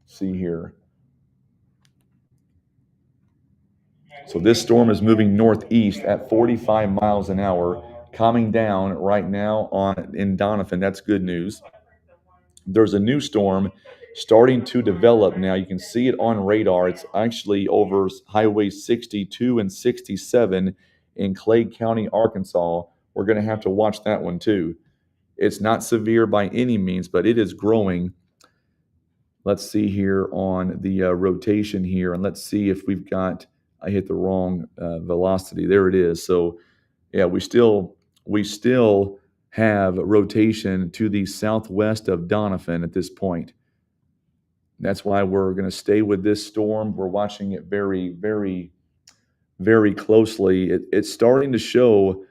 See here. So this storm is moving northeast at 45 miles an hour, calming down right now in Donovan. That's good news. There's a new storm starting to develop now. You can see it on radar. It's actually over Highway 62 and 67 in Clay County, Arkansas. We're going to have to watch that one too. It's not severe by any means, but it is growing. Let's see here on the rotation here, and let's see if we've got, I hit the wrong velocity. There it is. So yeah, we still have rotation to the southwest of Donovan at this point. That's why we're going to stay with this storm. We're watching it very, very, very closely. It's starting to show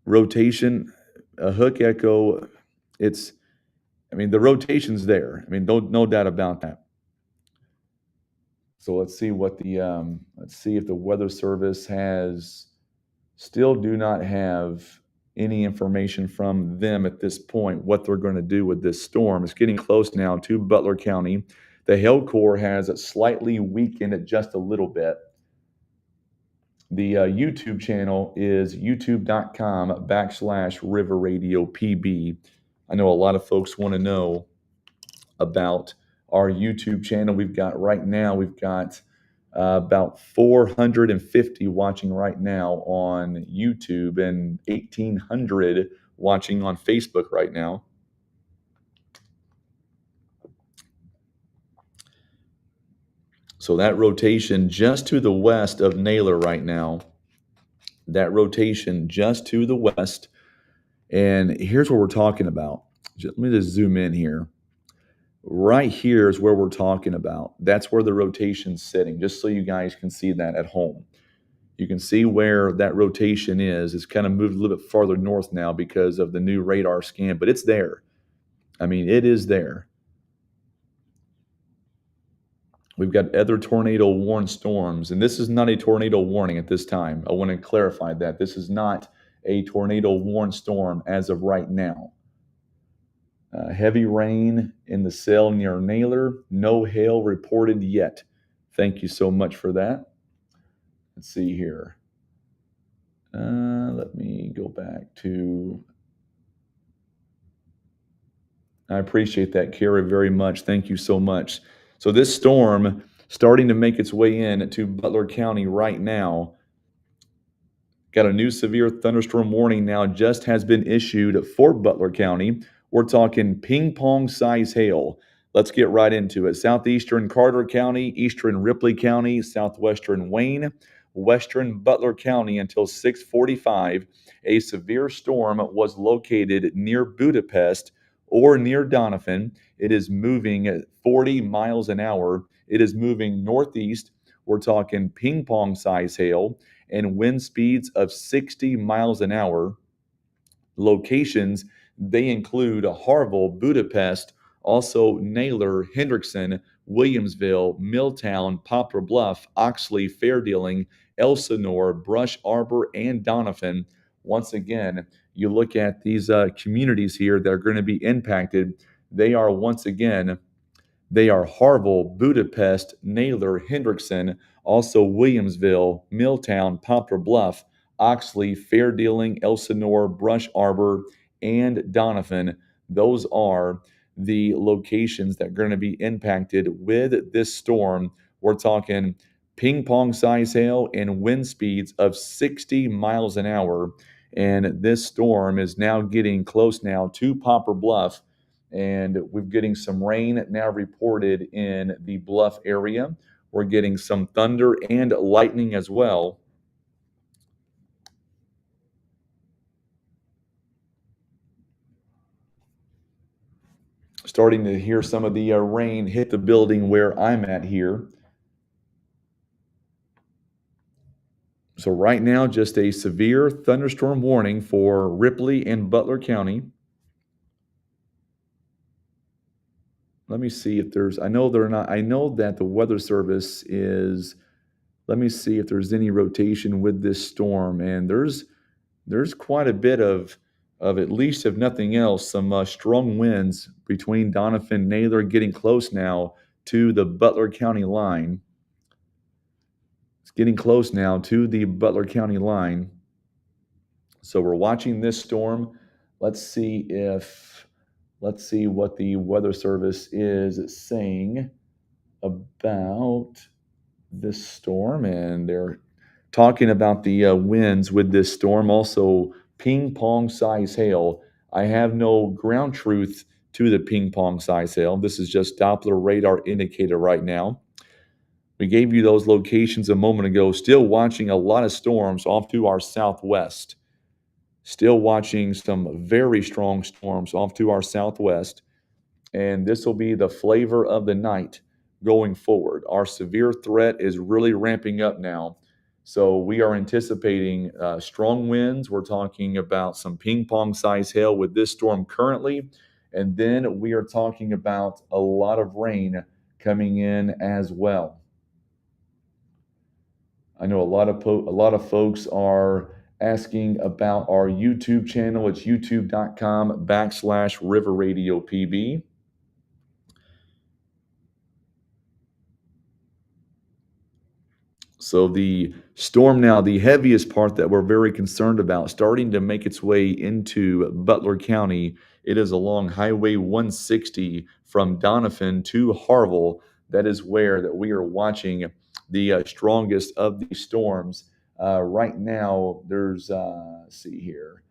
rotation, a hook echo. The rotation's there. No doubt about that. So let's see if the Weather Service still do not have any information from them at this point, what they're going to do with this storm. It's getting close now to Butler County. The hail core has slightly weakened it just a little bit. The YouTube channel is youtube.com/River Radio PB. I know a lot of folks want to know about our YouTube channel. We've got about 450 watching right now on YouTube and 1,800 watching on Facebook right now. So that rotation just to the west of Naylor right now, that rotation just to the west. And here's what we're talking about. Let me just zoom in here. Right here is where we're talking about. That's where the rotation's sitting, just so you guys can see that at home. You can see where that rotation is. It's kind of moved a little bit farther north now because of the new radar scan, but it's there. It is there. We've got other tornado warned storms, and this is not a tornado warning at this time. I want to clarify that. This is not a tornado warned storm as of right now. Heavy rain in the cell near Naylor. No hail reported yet. Thank you so much for that. Let's see here. Let me go back to... I appreciate that, Kara, very much. Thank you so much. So this storm starting to make its way in to Butler County right now. Got a new severe thunderstorm warning now just has been issued for Butler County. We're talking ping pong size hail. Let's get right into it. Southeastern Carter County, eastern Ripley County, southwestern Wayne, western Butler County until 6:45. A severe storm was located near Budapest or near Donovan. It is moving at 40 miles an hour. It is moving northeast. We're talking ping pong size hail and wind speeds of 60 miles an hour. Locations, they include Harville, Budapest, also Naylor, Hendrickson, Williamsville, Milltown, Poplar Bluff, Oxley, Fairdealing, Elsinore, Brush Arbor, and Donovan. Once again, you look at these communities here that are going to be impacted. They are once again They are Harville, Budapest, Naylor, Hendrickson, also Williamsville, Milltown, Poplar Bluff, Oxley, Fair Dealing, Elsinore, Brush Arbor, and Donovan. Those are the locations that are going to be impacted with this storm. We're talking ping pong size hail and wind speeds of 60 miles an hour. And this storm is now getting close now to Poplar Bluff. And we're getting some rain now reported in the Bluff area. We're getting some thunder and lightning as well. Starting to hear some of the rain hit the building where I'm at here. So right now, just a severe thunderstorm warning for Ripley and Butler County. Let me see if there's, I know they're not, I know that the Weather Service is, let me see if there's any rotation with this storm. And there's quite a bit of at least if nothing else, some strong winds between Donovan and Naylor getting close now to the Butler County line. It's getting close now to the Butler County line. So we're watching this storm. Let's see what the Weather Service is saying about this storm, and they're talking about the winds with this storm. Also, ping pong size hail. I have no ground truth to the ping pong size hail. This is just Doppler radar indicator right now. We gave you those locations a moment ago. Still watching a lot of storms off to our southwest. Still watching some very strong storms off to our southwest. And this will be the flavor of the night going forward. Our severe threat is really ramping up now. So we are anticipating strong winds. We're talking about some ping pong size hail with this storm currently. And then we are talking about a lot of rain coming in as well. I know a lot of folks are asking about our YouTube channel. It's youtube.com/River Radio PB. So the storm now, the heaviest part that we're very concerned about, starting to make its way into Butler County. It is along Highway 160 from Donovan to Harville. That is where that we are watching the strongest of these storms. Right now, there's let's see here,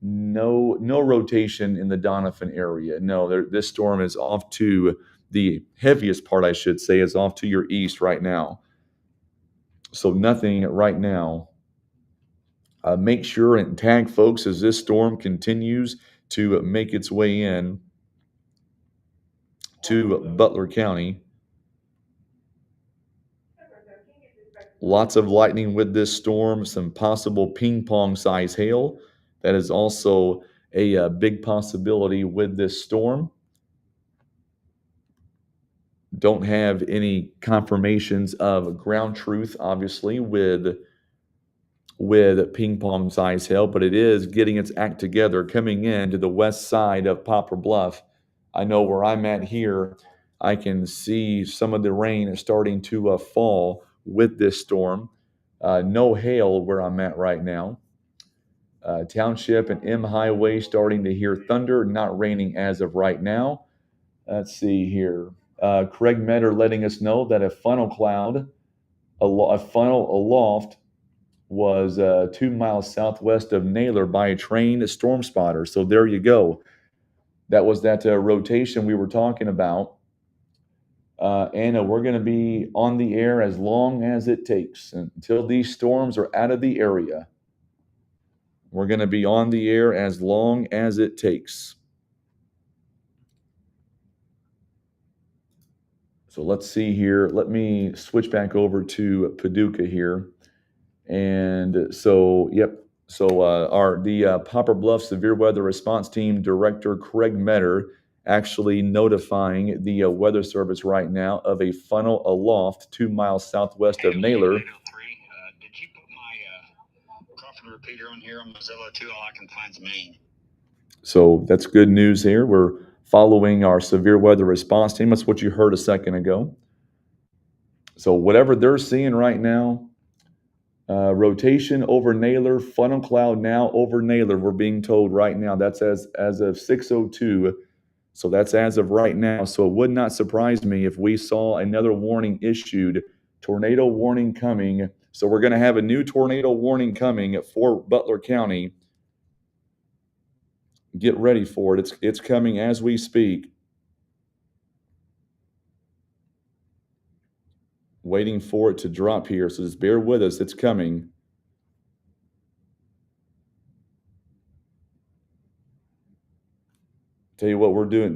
no rotation in the Donovan area. No, this storm is off to the heaviest part, I should say, is off to your east right now. So nothing right now. Make sure and tag folks as this storm continues to make its way in to Butler County. Lots of lightning with this storm, some possible ping pong size hail. That is also a big possibility with this storm. Don't have any confirmations of ground truth, obviously, with ping pong size hail, but it is getting its act together coming in to the west side of Poplar Bluff. I know where I'm at here, I can see some of the rain is starting to fall with this storm. No hail where I'm at right now. Township and M Highway starting to hear thunder, not raining as of right now. Let's see here. Craig Metter letting us know that a funnel cloud, a funnel aloft was 2 miles southwest of Naylor by a trained storm spotter. So there you go. That was that rotation we were talking about. Anna, we're going to be on the air as long as it takes until these storms are out of the area. We're going to be on the air as long as it takes. So let's see here. Let me switch back over to Paducah here. And so, yep. So the Poplar Bluff Severe Weather Response Team Director Craig Metter actually notifying the Weather Service right now of a funnel aloft 2 miles southwest of Naylor. Did you put my Crawford repeater on here on Mozilla too? All I can find is Maine. So that's good news here. We're following our severe weather response team. That's what you heard a second ago. So whatever they're seeing right now, rotation over Naylor, funnel cloud now over Naylor. We're being told right now that's as of 6:02. So that's as of right now. So it would not surprise me if we saw another warning issued, tornado warning coming. So we're going to have a new tornado warning coming for Butler County. Get ready for it. It's coming as we speak. Waiting for it to drop here. So just bear with us. It's coming. Tell you what we're doing.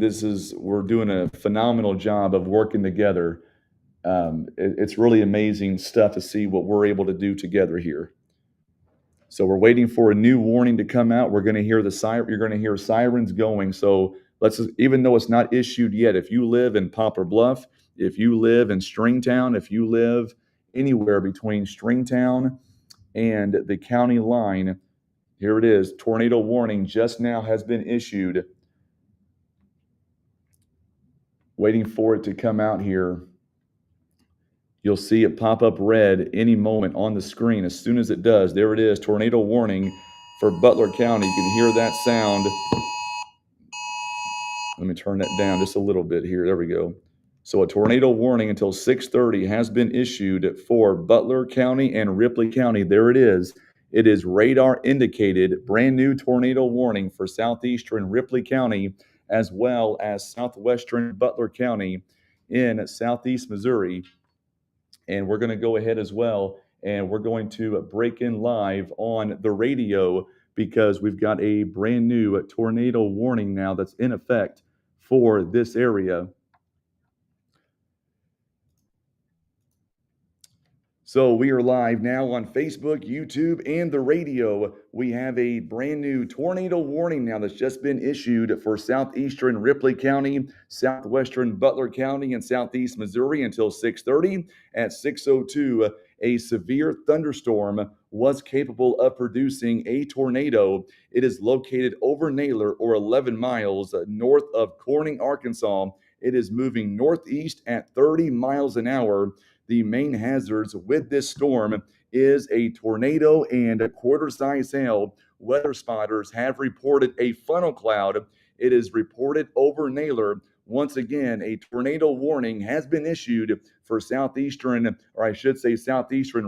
We're doing a phenomenal job of working together. It's really amazing stuff to see what we're able to do together here. So we're waiting for a new warning to come out. We're going to hear the siren. You're going to hear sirens going. So even though it's not issued yet, if you live in Poplar Bluff, if you live in Stringtown, if you live anywhere between Stringtown and the county line, here it is. Tornado warning just now has been issued. Waiting for it to come out here. You'll see it pop up red any moment on the screen. As soon as it does, there it is, tornado warning for Butler County. You can hear that sound. Let me turn that down just a little bit here. There we go. So a tornado warning until 6:30 has been issued for Butler County and Ripley County. There it is. It is radar indicated brand new tornado warning for southeastern Ripley County as well as southwestern Butler County in southeast Missouri. And we're going to go ahead as well, and we're going to break in live on the radio because we've got a brand new tornado warning now that's in effect for this area. So we are live now on Facebook, YouTube, and the radio. We have a brand new tornado warning now that's just been issued for southeastern Ripley County, southwestern Butler County, and southeast Missouri until 6:30. At 6:02, a severe thunderstorm was capable of producing a tornado. It is located over Naylor, or 11 miles north of Corning, Arkansas. It is moving northeast at 30 miles an hour. The main hazards with this storm is a tornado and a quarter-size hail. Weather spotters have reported a funnel cloud. It is reported over Naylor. Once again, a tornado warning has been issued for southeastern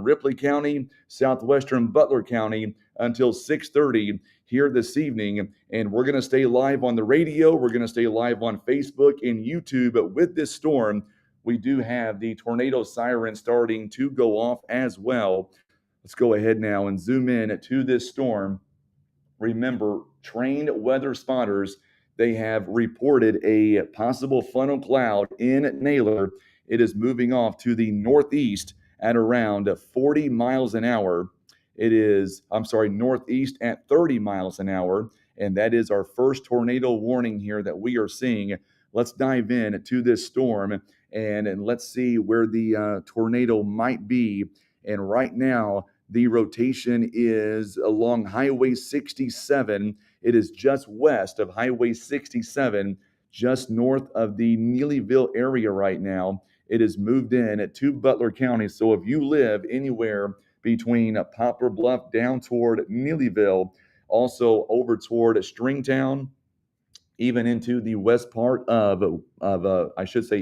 Ripley County, southwestern Butler County until 6:30 here this evening. And we're going to stay live on the radio. We're going to stay live on Facebook and YouTube with this storm. We do have the tornado siren starting to go off as well. Let's go ahead now and zoom in to this storm. Remember, trained weather spotters, they have reported a possible funnel cloud in Naylor. It is moving off to the northeast at around 40 miles an hour. Northeast at 30 miles an hour. And that is our first tornado warning here that we are seeing. Let's dive in to this storm and let's see where the tornado might be. And right now, the rotation is along Highway 67. It is just west of Highway 67, just north of the Neelyville area right now. It has moved in to Butler County. So if you live anywhere between Poplar Bluff down toward Neelyville, also over toward Stringtown, even into the west part of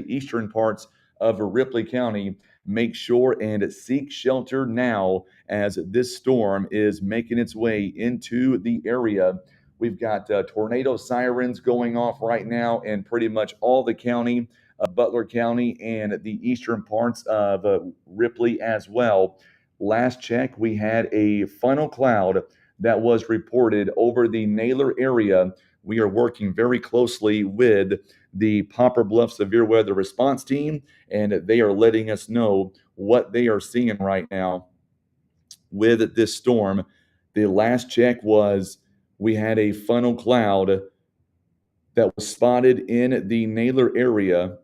eastern parts of Ripley County, make sure and seek shelter now as this storm is making its way into the area. We've got tornado sirens going off right now in pretty much all the county, Butler County, and the eastern parts of Ripley as well. Last check, we had a funnel cloud that was reported over the Naylor area. We are working very closely with the Poplar Bluff Severe Weather Response Team, and they are letting us know what they are seeing right now with this storm. The last check was we had a funnel cloud that was spotted in the Naylor area.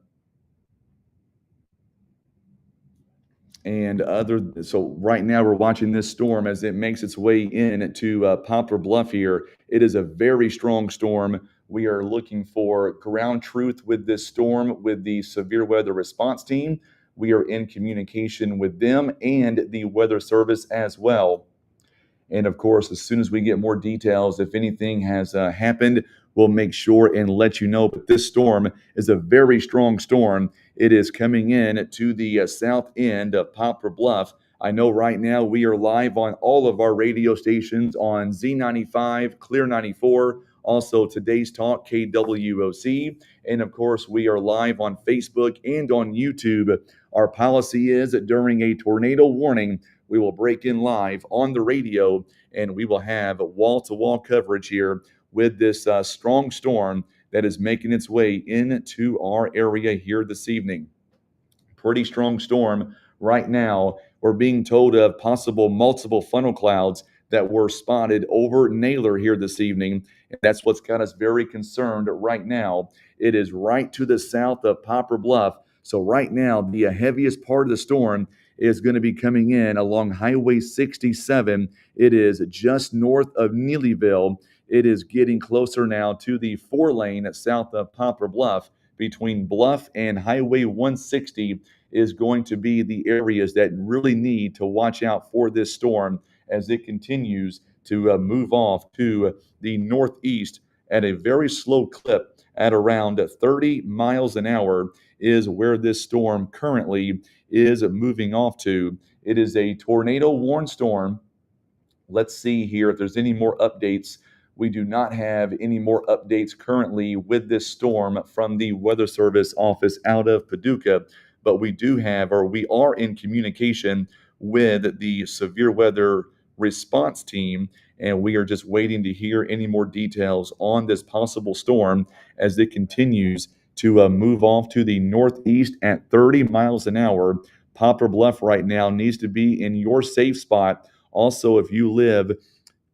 So right now we're watching this storm as it makes its way in to Poplar Bluff here. It is a very strong storm. We are looking for ground truth with this storm with the severe weather response team. We are in communication with them and the Weather Service as well. And of course, as soon as we get more details, if anything has happened, we'll make sure and let you know. But this storm is a very strong storm. It is coming in to the south end of Poplar Bluff. I know right now we are live on all of our radio stations on Z95, Clear 94, also Today's Talk, KWOC. And of course, we are live on Facebook and on YouTube. Our policy is that during a tornado warning, we will break in live on the radio, and we will have wall-to-wall coverage here with this strong storm that is making its way into our area here this evening. Pretty strong storm right now. We're being told of possible multiple funnel clouds that were spotted over Naylor here this evening. And that's what's got us very concerned right now. It is right to the south of Poplar Bluff. So right now, the heaviest part of the storm is going to be coming in along Highway 67. It is just north of Neelyville. It is getting closer now to the 4-lane south of Poplar Bluff. Between Bluff and Highway 160 is going to be the areas that really need to watch out for this storm as it continues to move off to the northeast at a very slow clip at around 30 miles an hour is where this storm currently is moving off to. It is a tornado warned storm. Let's see here if there's any more updates. We do not have any more updates currently with this storm from the Weather Service office out of Paducah, but we do have, or we are in communication with the severe weather response team, and we are just waiting to hear any more details on this possible storm as it continues to move off to the northeast at 30 miles an hour. Poplar Bluff right now needs to be in your safe spot. Also, if you live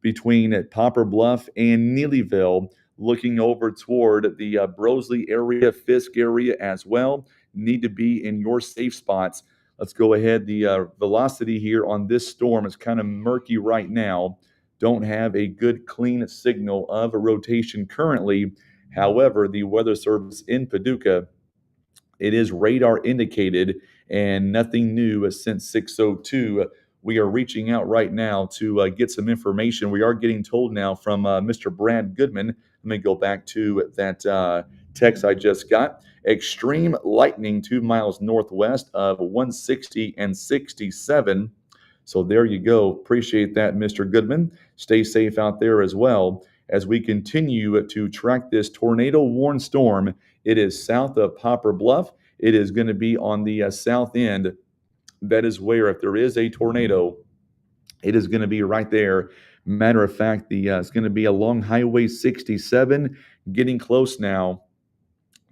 between Poplar Bluff and Neelyville, looking over toward the Brosley area, Fisk area as well, need to be in your safe spots. Let's go ahead. The velocity here on this storm is kind of murky right now. Don't have a good clean signal of a rotation currently. However, the Weather Service in Paducah, it is radar indicated and nothing new since 6:02. We are reaching out right now to get some information. We are getting told now from Mr. Brad Goodman. Let me go back to that text I just got. Extreme lightning 2 miles northwest of 160 and 67. So there you go. Appreciate that, Mr. Goodman. Stay safe out there as well. As we continue to track this tornado warned storm, it is south of Poplar Bluff. It is going to be on the south end. That is where, if there is a tornado, it is going to be right there. Matter of fact, it's going to be along Highway 67, getting close now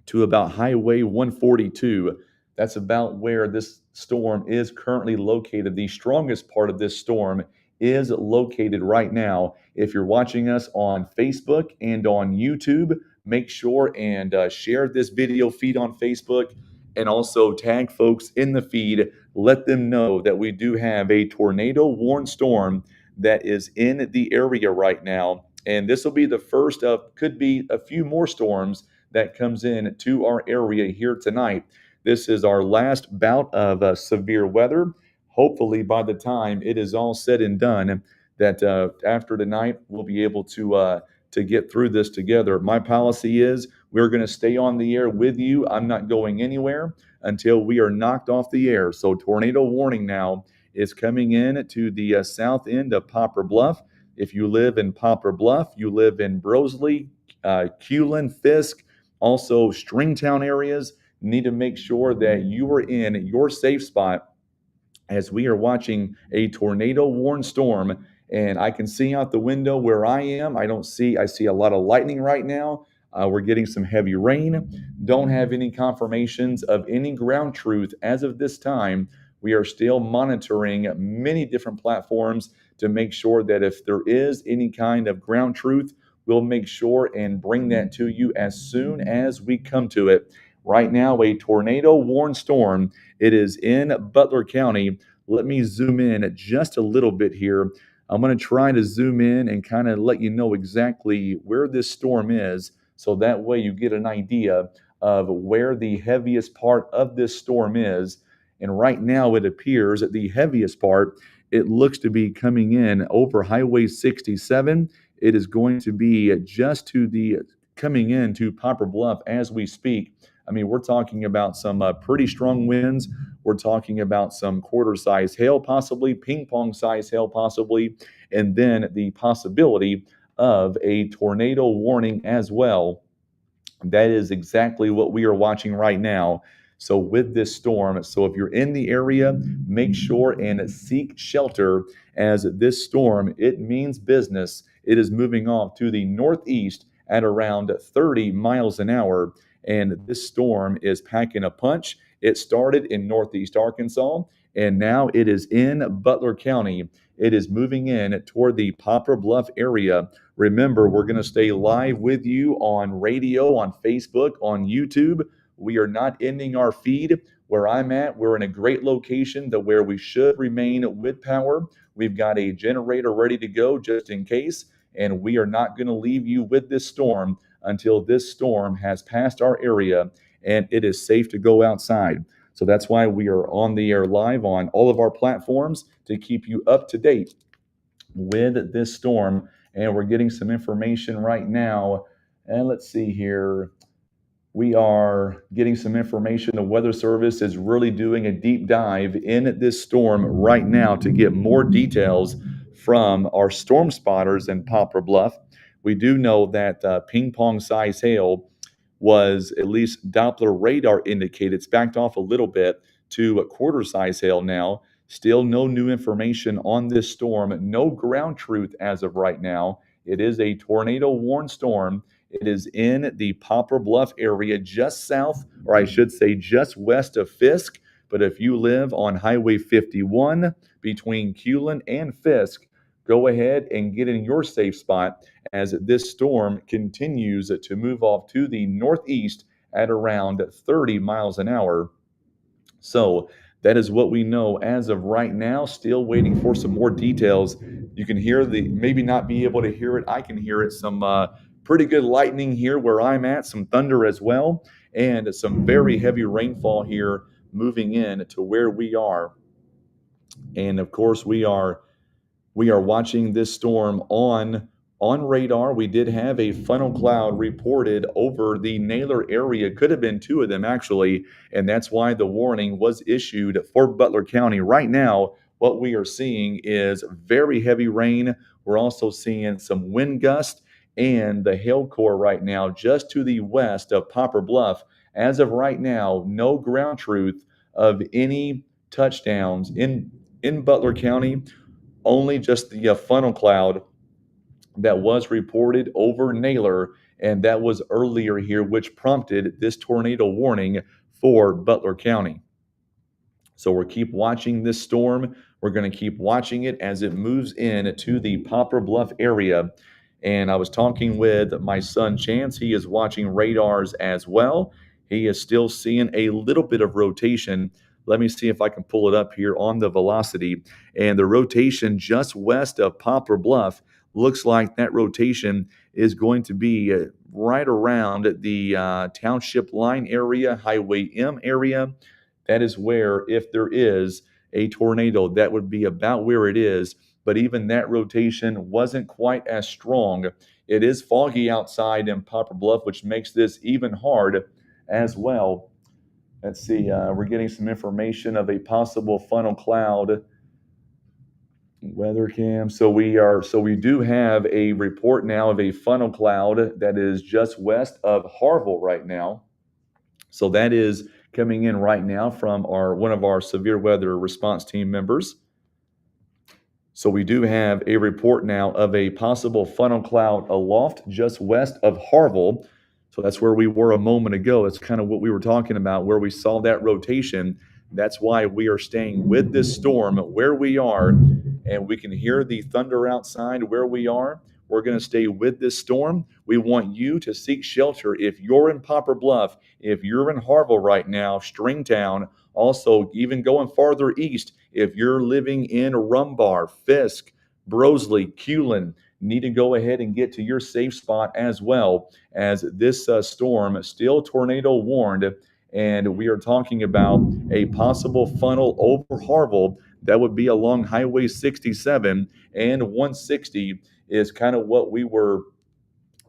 to about Highway 142. That's about where this storm is currently located. The strongest part of this storm is located right now. If you're watching us on Facebook and on YouTube, make sure and share this video feed on Facebook and also tag folks in the feed. Let them know that we do have a tornado warned storm that is in the area right now. And this will be the first of, could be a few more storms that comes in to our area here tonight. This is our last bout of severe weather. Hopefully, by the time it is all said and done, that after tonight we'll be able to get through this together. My policy is we're going to stay on the air with you. I'm not going anywhere until we are knocked off the air. So, tornado warning now is coming in to the south end of Poplar Bluff. If you live in Poplar Bluff, you live in Brosley, Culin, Fisk, also Stringtown areas, need to make sure that you are in your safe spot as we are watching a tornado warned storm. And I can see out the window where I am. I see a lot of lightning right now. We're getting some heavy rain. Don't have any confirmations of any ground truth as of this time. We are still monitoring many different platforms to make sure that if there is any kind of ground truth, we'll make sure and bring that to you as soon as we come to it. Right now, a tornado warned storm. It is in Butler County. Let me zoom in just a little bit here. I'm going to try to zoom in and kind of let you know exactly where this storm is. So that way you get an idea of where the heaviest part of this storm is. And right now it appears that the heaviest part, it looks to be coming in over Highway 67. It is going to be just to the coming into Poplar Bluff as we speak. I mean, we're talking about some pretty strong winds. We're talking about some quarter-size hail, possibly ping pong-size hail, possibly, and then the possibility of a tornado warning as well. That is exactly what we are watching right now. So with this storm, so if you're in the area, make sure and seek shelter, as this storm, it means business. It is moving off to the northeast at around 30 miles an hour, and this storm is packing a punch. It started in northeast Arkansas, and now it is in Butler County. It is moving in toward the Poplar Bluff area. Remember, we're going to stay live with you on radio, on Facebook, on YouTube. We are not ending our feed. Where I'm at, we're in a great location where we should remain with power. We've got a generator ready to go just in case, and we are not going to leave you with this storm until this storm has passed our area and it is safe to go outside. So that's why we are on the air live on all of our platforms to keep you up to date with this storm. And we're getting some information right now. And let's see here. We are getting some information. The Weather Service is really doing a deep dive in this storm right now to get more details from our storm spotters in Poplar Bluff. We do know that ping pong size hail was, at least Doppler radar indicated, it's backed off a little bit to a quarter size hail now. Still no new information on this storm, no ground truth as of right now. It is a tornado warned storm. It is in the Poplar Bluff area, just south, or I should say just west of Fisk. But if you live on Highway 51 between Culin and Fisk, go ahead and get in your safe spot as this storm continues to move off to the northeast at around 30 miles an hour. So that is what we know as of right now. Still waiting for some more details. You can hear maybe not be able to hear it. I can hear it. Some pretty good lightning here where I'm at, some thunder as well, and some very heavy rainfall here moving in to where we are. And of course, we are watching this storm on radar. We did have a funnel cloud reported over the Naylor area. Could have been two of them actually, and that's why the warning was issued for Butler County. Right now, what we are seeing is very heavy rain. We're also seeing some wind gust and the hail core right now just to the west of Poplar Bluff. As of right now, no ground truth of any touchdowns in Butler County. Only just the funnel cloud that was reported over Naylor, and that was earlier here, which prompted this tornado warning for Butler County. So we'll keep watching this storm. We're going to keep watching it as it moves in to the Poplar Bluff area. And I was talking with my son Chance. He is watching radars as well. He is still seeing a little bit of rotation. Let me see if I can pull it up here on the velocity. And the rotation just west of Poplar Bluff looks like that rotation is going to be right around the township line area, Highway M area. That is where, if there is a tornado, that would be about where it is. But even that rotation wasn't quite as strong. It is foggy outside in Poplar Bluff, which makes this even hard as well. Let's see, we're getting some information of a possible funnel cloud. Weather cam. So we do have a report now of a funnel cloud that is just west of Harville right now. So that is coming in right now from one of our severe weather response team members. So we do have a report now of a possible funnel cloud aloft just west of Harville. So that's where we were a moment ago. That's kind of what we were talking about, where we saw that rotation. That's why we are staying with this storm where we are, and we can hear the thunder outside where we are. We're going to stay with this storm. We want you to seek shelter. If you're in Poplar Bluff, if you're in Harville right now, Stringtown, also even going farther east, if you're living in Rumbar, Fisk, Brosley, Culin, need to go ahead and get to your safe spot as well, as this storm still tornado warned. And we are talking about a possible funnel over Harville that would be along Highway 67 and 160 is kind of what we were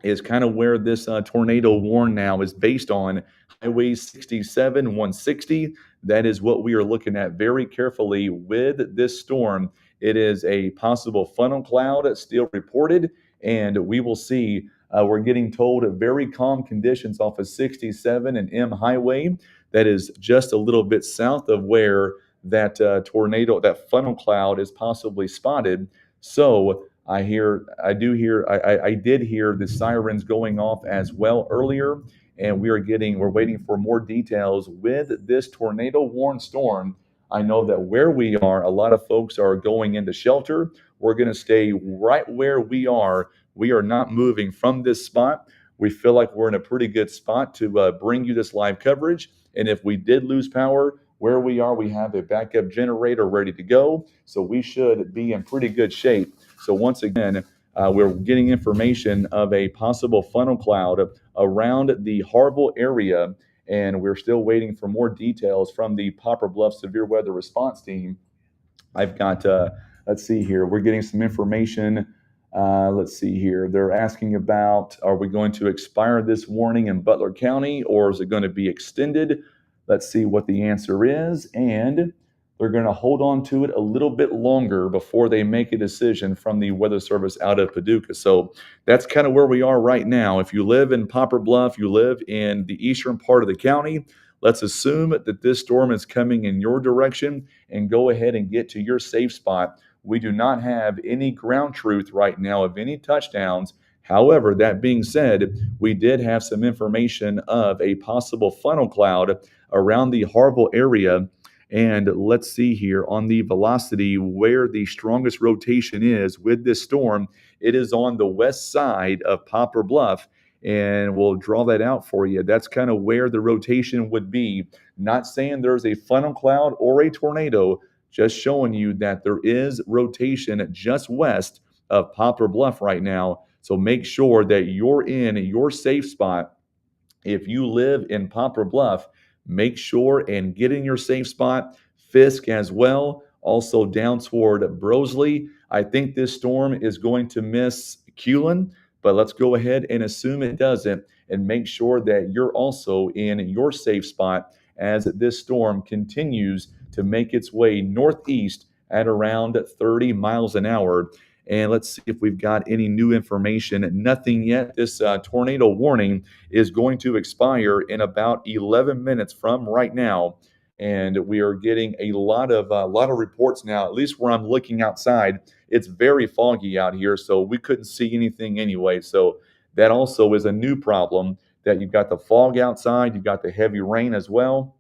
is kind of where this tornado warn now is based on. Highway 67, 160. That is what we are looking at very carefully with this storm. It is a possible funnel cloud still reported, and we will see. We're getting told very calm conditions off of 67 and M Highway. That is just a little bit south of where that that funnel cloud is possibly spotted. So I did hear the sirens going off as well earlier, and we're waiting for more details with this tornado warned storm. I know that where we are, a lot of folks are going into shelter. We're going to stay right where we are. We are not moving from this spot. We feel like we're in a pretty good spot to bring you this live coverage. And if we did lose power, where we are, we have a backup generator ready to go. So we should be in pretty good shape. So once again, we're getting information of a possible funnel cloud around the Harville area, and we're still waiting for more details from the Poplar Bluff Severe Weather Response Team. I've got, let's see here, we're getting some information. Let's see here. They're asking about, are we going to expire this warning in Butler County, or is it going to be extended? Let's see what the answer is. And they're going to hold on to it a little bit longer before they make a decision from the Weather Service out of Paducah. So that's kind of where we are right now. If you live in Poplar Bluff, you live in the eastern part of the county, let's assume that this storm is coming in your direction and go ahead and get to your safe spot. We do not have any ground truth right now of any touchdowns. However, that being said, we did have some information of a possible funnel cloud around the Harville area. And let's see here on the velocity where the strongest rotation is with this storm. It is on the west side of Poplar Bluff, and we'll draw that out for you. That's kind of where the rotation would be. Not saying there's a funnel cloud or a tornado, just showing you that there is rotation just west of Poplar Bluff right now. So make sure that you're in your safe spot. If you live in Poplar Bluff, make sure and get in your safe spot. Fisk as well, also down toward Brosley. I think this storm is going to miss Culin, but let's go ahead and assume it doesn't and make sure that you're also in your safe spot as this storm continues to make its way northeast at around 30 miles an hour. And let's see if we've got any new information. Nothing yet. This tornado warning is going to expire in about 11 minutes from right now. And we are getting a lot of reports now, at least where I'm looking outside. It's very foggy out here, so we couldn't see anything anyway. So that also is a new problem, that you've got the fog outside, you've got the heavy rain as well.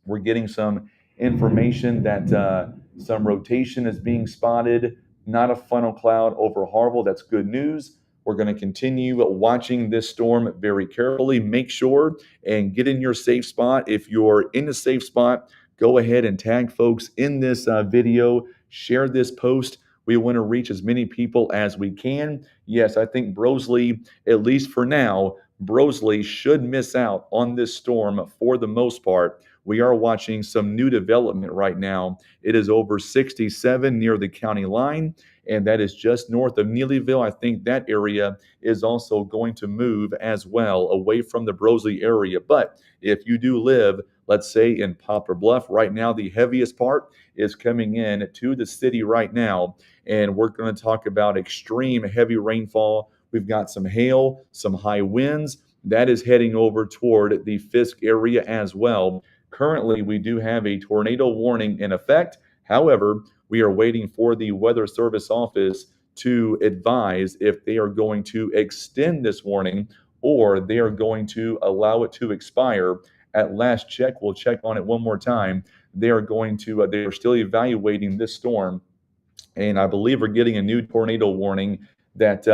We're getting some information that some rotation is being spotted, not a funnel cloud over Harville. That's good news. We're going to continue watching this storm very carefully. Make sure and get in your safe spot. If you're in a safe spot, go ahead and tag folks in this video. Share this post. We want to reach as many people as we can. Yes, I think Brosley, at least for now, Brosley should miss out on this storm for the most part. We are watching some new development right now. It is over 67 near the county line, and that is just north of Neelyville. I think that area is also going to move as well away from the Brosley area. But if you do live, let's say in Poplar Bluff, right now the heaviest part is coming in to the city right now, and we're going to talk about extreme heavy rainfall. We've got some hail, some high winds. That is heading over toward the Fisk area as well. Currently, we do have a tornado warning in effect. However, we are waiting for the Weather Service office to advise if they are going to extend this warning or they are going to allow it to expire. At last check, we'll check on it one more time. They are still evaluating this storm, and I believe we're getting a new tornado warning that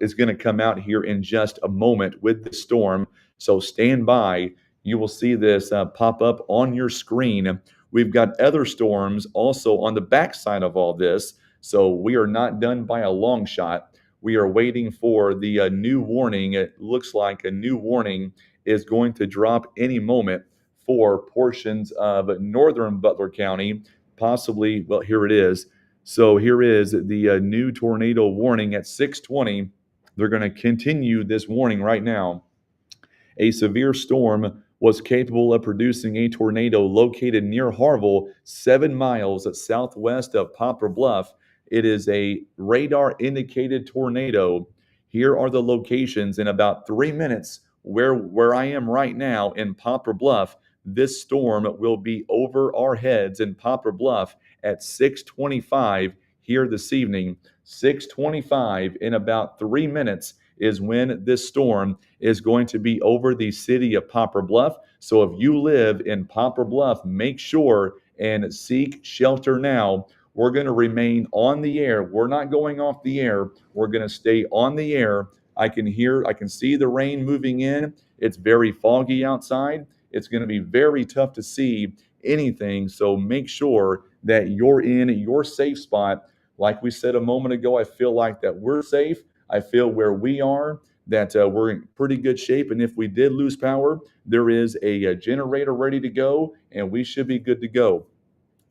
is going to come out here in just a moment with the storm. So stand by. You will see this pop up on your screen. We've got other storms also on the backside of all this, so we are not done by a long shot. we are waiting for the new warning. It looks like a new warning is going to drop any moment for portions of northern Butler County, possibly. Well, here it is. So here is the new tornado warning at 6:20. They're going to continue this warning right now. A severe storm was capable of producing a tornado located near Harville, 7 miles southwest of Poplar Bluff. It is a radar indicated tornado. Here are the locations in about 3 minutes where I am right now in Poplar Bluff. This storm will be over our heads in Poplar Bluff at 6:25 here this evening. 6:25 in about 3 minutes is when this storm is going to be over the city of Poplar Bluff. So if you live in Poplar Bluff, make sure and seek shelter now. We're going to remain on the air. We're not going off the air. We're going to stay on the air. I can see the rain moving in. It's very foggy outside. It's going to be very tough to see anything. So make sure that you're in your safe spot. Like we said a moment ago, I feel like that we're safe. I feel where we are that we're in pretty good shape. And if we did lose power, there is a generator ready to go, and we should be good to go.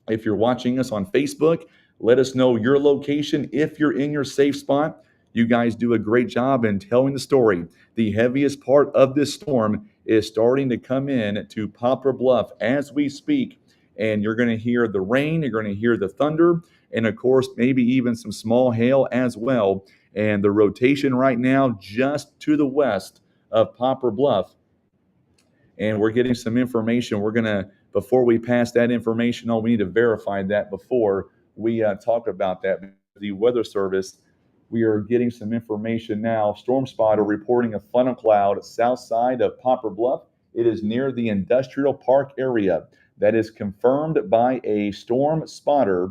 If you're watching us on Facebook, let us know your location if you're in your safe spot. You guys do a great job in telling the story. The heaviest part of this storm is starting to come in to Poplar Bluff as we speak. And you're going to hear the rain, you're going to hear the thunder, and of course, maybe even some small hail as well. And the rotation right now, just to the west of Poplar Bluff, and we're getting some information. We're going to, before we pass that information on, we need to verify that before we talk about that. The Weather Service, we are getting some information now. Storm Spotter reporting a funnel cloud south side of Poplar Bluff. It is near the Industrial Park area. That is confirmed by a storm spotter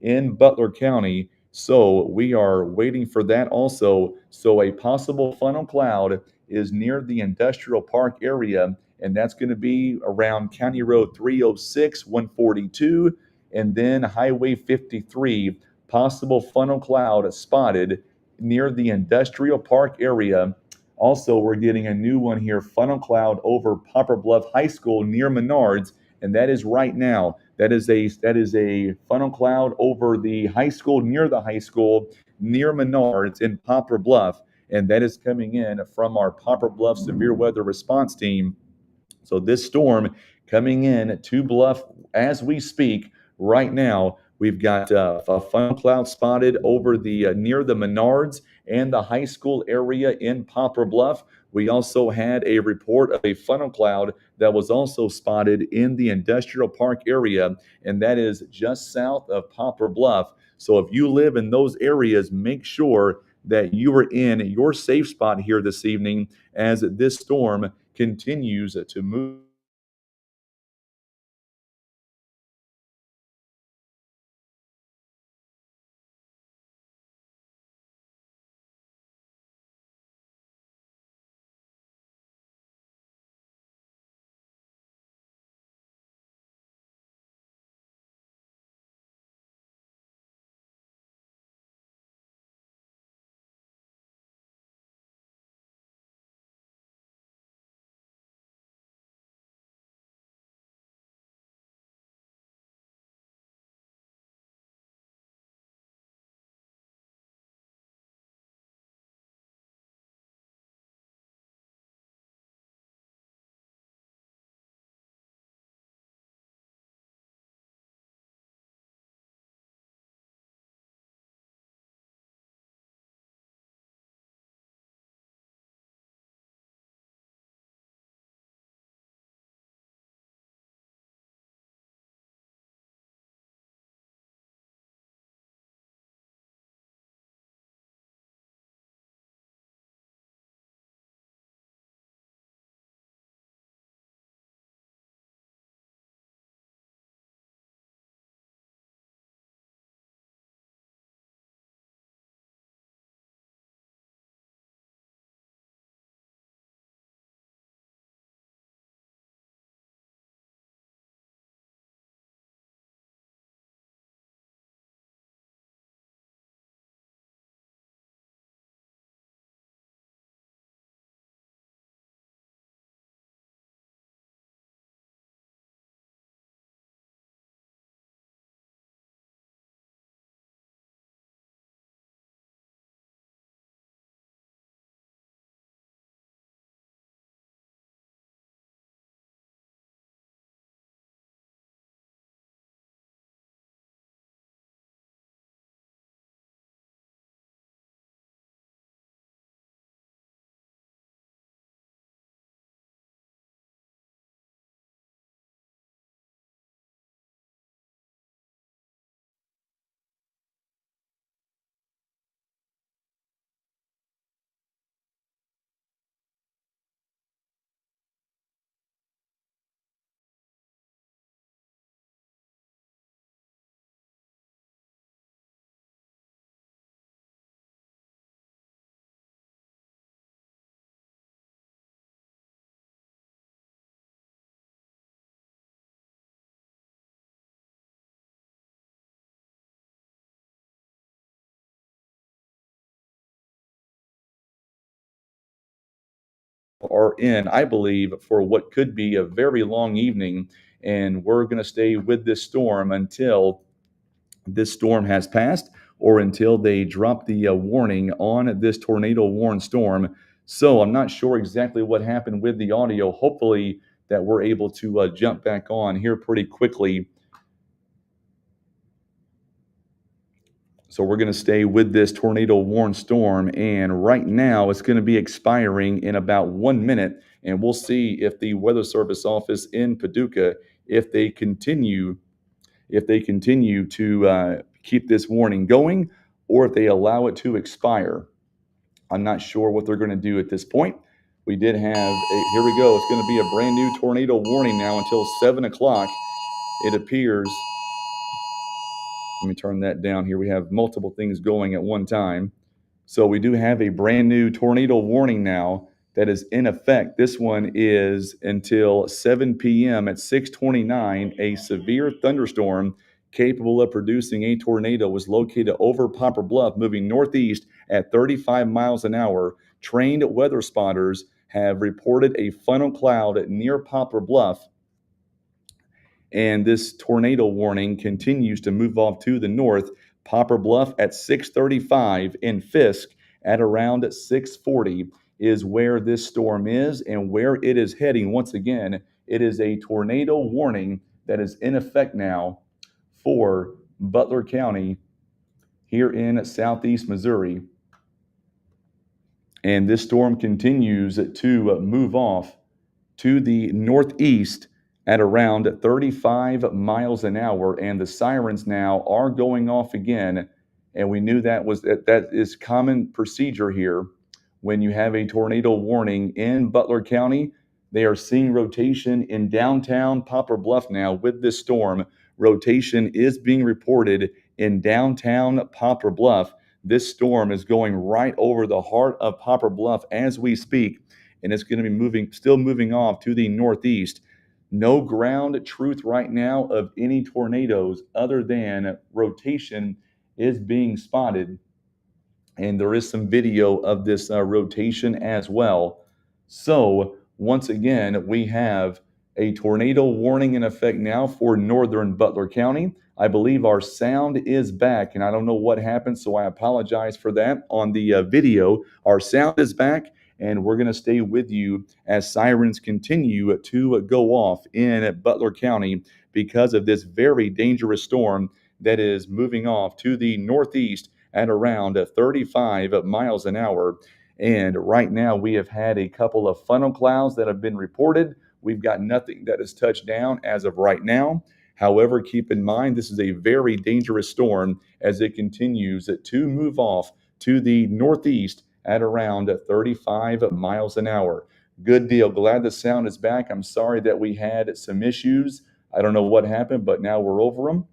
in Butler County. So we are waiting for that also. So a possible funnel cloud is near the Industrial Park area, and that's going to be around County Road 306, 142, and then Highway 53. Possible funnel cloud spotted near the Industrial Park area. Also, we're getting a new one here, funnel cloud over Poplar Bluff High School near Menards, and that is right now. That is a funnel cloud over the high school, near the high school, near Menards in Poplar Bluff, and that is coming in from our Poplar Bluff Severe Weather Response Team. So this storm coming in to Bluff as we speak right now. We've got a funnel cloud spotted over the near the Menards and the high school area in Poplar Bluff. We also had a report of a funnel cloud that was also spotted in the industrial park area, and that is just south of Poplar Bluff. So if you live in those areas, make sure that you are in your safe spot here this evening as this storm continues to move are in, I believe, for what could be a very long evening. And we're going to stay with this storm until this storm has passed or until they drop the warning on this tornado warned storm. So I'm not sure exactly what happened with the audio. Hopefully that we're able to jump back on here pretty quickly. So we're going to stay with this tornado warned storm, and right now it's going to be expiring in about 1 minute, and we'll see if the Weather Service office in Paducah, if they continue to keep this warning going, or if they allow it to expire. I'm not sure what they're going to do at this point. We did have here we go. It's going to be a brand new tornado warning now until 7 o'clock. It appears. Let me turn that down here. We have multiple things going at one time. So we do have a brand new tornado warning now that is in effect. This one is until 7 p.m. at 6:29. A severe thunderstorm capable of producing a tornado was located over Poplar Bluff, moving northeast at 35 miles an hour. Trained weather spotters have reported a funnel cloud near Poplar Bluff, and this tornado warning continues to move off to the north. Poplar Bluff at 6:35 and Fisk at around 6:40 is where this storm is and where it is heading. Once again, it is a tornado warning that is in effect now for Butler County here in southeast Missouri. And this storm continues to move off to the northeast at around 35 miles an hour, and the sirens now are going off again. And we knew that is common procedure here when you have a tornado warning in Butler County. They are seeing rotation in downtown Poplar Bluff now with this storm. Rotation is being reported in downtown Poplar Bluff. This storm is going right over the heart of Poplar Bluff as we speak, and it's going to be still moving off to the northeast. No ground truth right now of any tornadoes other than rotation is being spotted, and there is some video of this rotation as well. So once again, we have a tornado warning in effect now for northern Butler County. I believe our sound is back, and I don't know what happened, so I apologize for that on the video. Our sound is back, and we're going to stay with you as sirens continue to go off in Butler County because of this very dangerous storm that is moving off to the northeast at around 35 miles an hour. And right now we have had a couple of funnel clouds that have been reported. We've got nothing that has touched down as of right now. However, keep in mind, this is a very dangerous storm as it continues to move off to the northeast at around 35 miles an hour. Good deal. Glad the sound is back. I'm sorry that we had some issues. I don't know what happened, but now we're over them.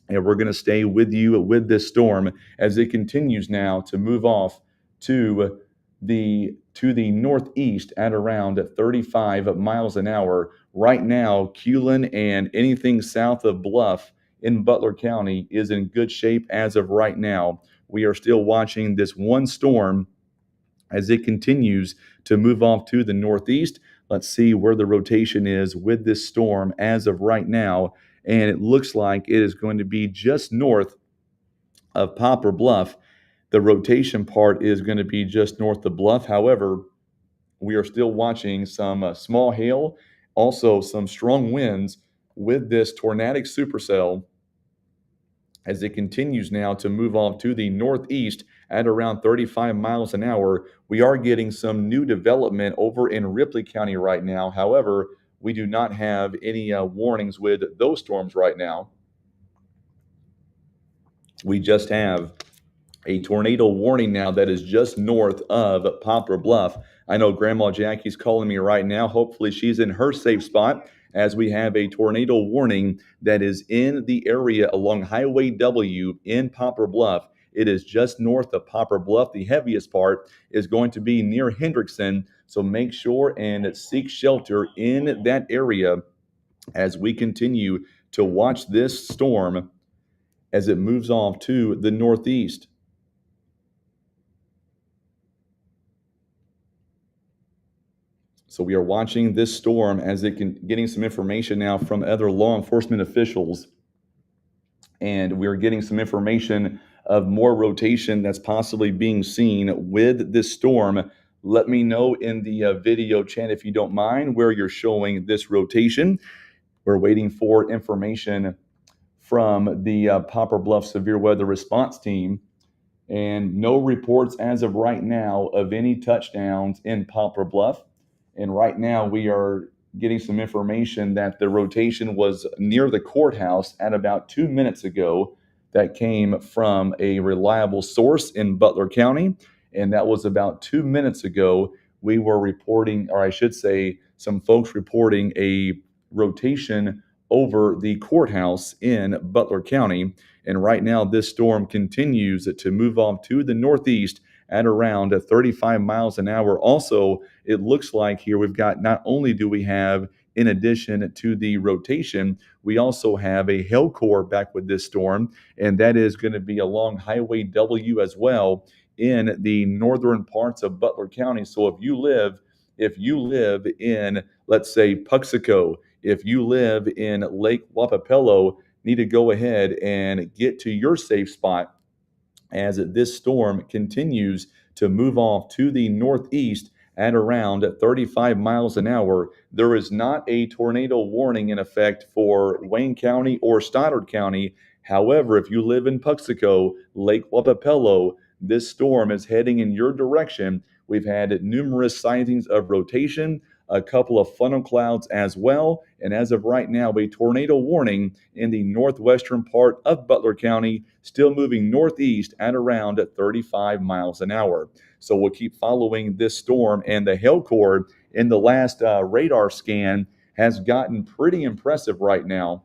And we're going to stay with you with this storm as it continues now to move off to the northeast at around 35 miles an hour. Right now, Culin and anything south of Bluff in Butler County is in good shape as of right now. We are still watching this one storm as it continues to move off to the northeast. Let's see where the rotation is with this storm as of right now. And it looks like it is going to be just north of Poplar Bluff. The rotation part is going to be just north of Bluff. However, we are still watching some small hail, also some strong winds with this tornadic supercell as it continues now to move off to the northeast at around 35 miles an hour. We are getting some new development over in Ripley County right now. However, we do not have any warnings with those storms right now. We just have a tornado warning now that is just north of Poplar Bluff. I know Grandma Jackie's calling me right now. Hopefully she's in her safe spot as we have a tornado warning that is in the area along Highway W in Poplar Bluff. It is just north of Poplar Bluff. The heaviest part is going to be near Hendrickson, so make sure and seek shelter in that area as we continue to watch this storm as it moves off to the northeast. So we are watching this storm as getting some information now from other law enforcement officials, and we're getting some information of more rotation that's possibly being seen with this storm. Let me know in the video chat, if you don't mind, where you're showing this rotation. We're waiting for information from the Poplar Bluff Severe Weather Response Team, and no reports as of right now of any touchdowns in Poplar Bluff. And right now we are getting some information that the rotation was near the courthouse at about 2 minutes ago. That came from a reliable source in Butler County, and that was about 2 minutes ago. We were reporting, or I should say, some folks reporting a rotation over the courthouse in Butler County. And right now, this storm continues to move off to the northeast at around 35 miles an hour. Also, it looks like here we've got, not only do we have, in addition to the rotation, we also have a hail core back with this storm, and that is going to be along Highway W as well in the northern parts of Butler County. So if you live in, let's say, Puxico, if you live in Lake Wapapello, need to go ahead and get to your safe spot as this storm continues to move off to the northeast at around 35 miles an hour. There is not a tornado warning in effect for Wayne County or Stoddard County. However, if you live in Puxico, Lake Wapapello, this storm is heading in your direction. We've had numerous sightings of rotation, a couple of funnel clouds as well, and as of right now, a tornado warning in the northwestern part of Butler County, still moving northeast at around 35 miles an hour. So we'll keep following this storm, and the hail core in the last radar scan has gotten pretty impressive right now.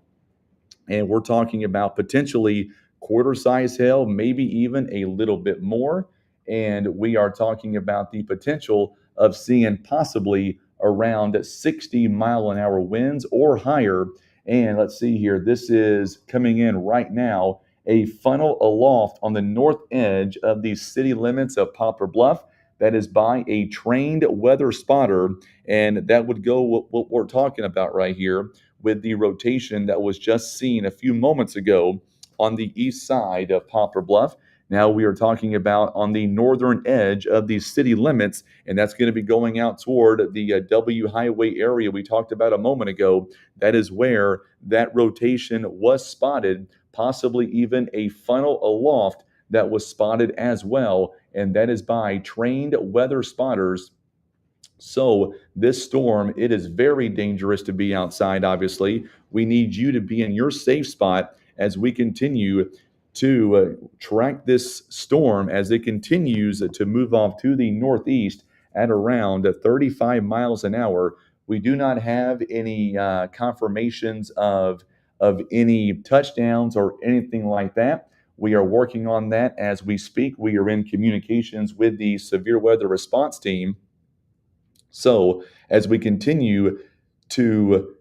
And we're talking about potentially quarter-size hail, maybe even a little bit more. And we are talking about the potential of seeing possibly around 60-mile-an-hour winds or higher. And let's see here, this is coming in right now, a funnel aloft on the north edge of the city limits of Poplar Bluff. That is by a trained weather spotter, and that would go what we're talking about right here with the rotation that was just seen a few moments ago on the east side of Poplar Bluff. Now we are talking about on the northern edge of the city limits, and that's going to be going out toward the W Highway area we talked about a moment ago. That is where that rotation was spotted, possibly even a funnel aloft that was spotted as well, and that is by trained weather spotters. So this storm, it is very dangerous to be outside, obviously. We need you to be in your safe spot as we continue to track this storm as it continues to move off to the northeast at around 35 miles an hour. We do not have any confirmations of any touchdowns or anything like that. We are working on that as we speak. We are in communications with the severe weather response team. So as we continue to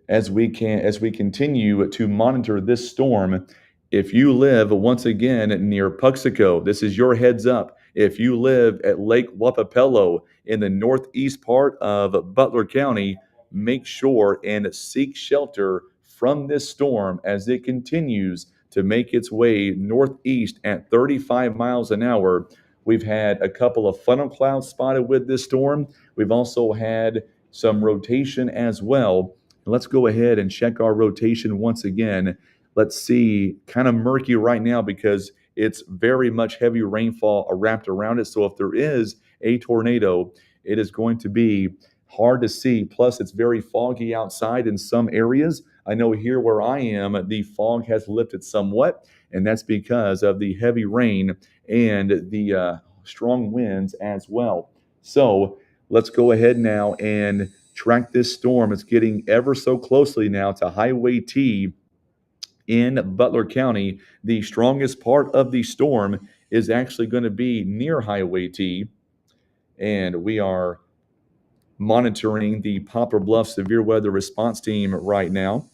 monitor this storm, if you live once again near Puxico, this is your heads up. If you live at Lake Wapapello in the northeast part of Butler County, make sure and seek shelter from this storm as it continues to make its way northeast at 35 miles an hour. We've had a couple of funnel clouds spotted with this storm. We've also had some rotation as well. Let's go ahead and check our rotation once again. Let's see, kind of murky right now because it's very much heavy rainfall wrapped around it. So if there is a tornado, it is going to be hard to see. Plus, it's very foggy outside in some areas. I know here where I am, the fog has lifted somewhat, and that's because of the heavy rain and the strong winds as well. So let's go ahead now and track this storm. It's getting ever so closely now to Highway T in Butler County. The strongest part of the storm is actually going to be near Highway T, and we are monitoring the Poplar Bluff Severe Weather Response Team right now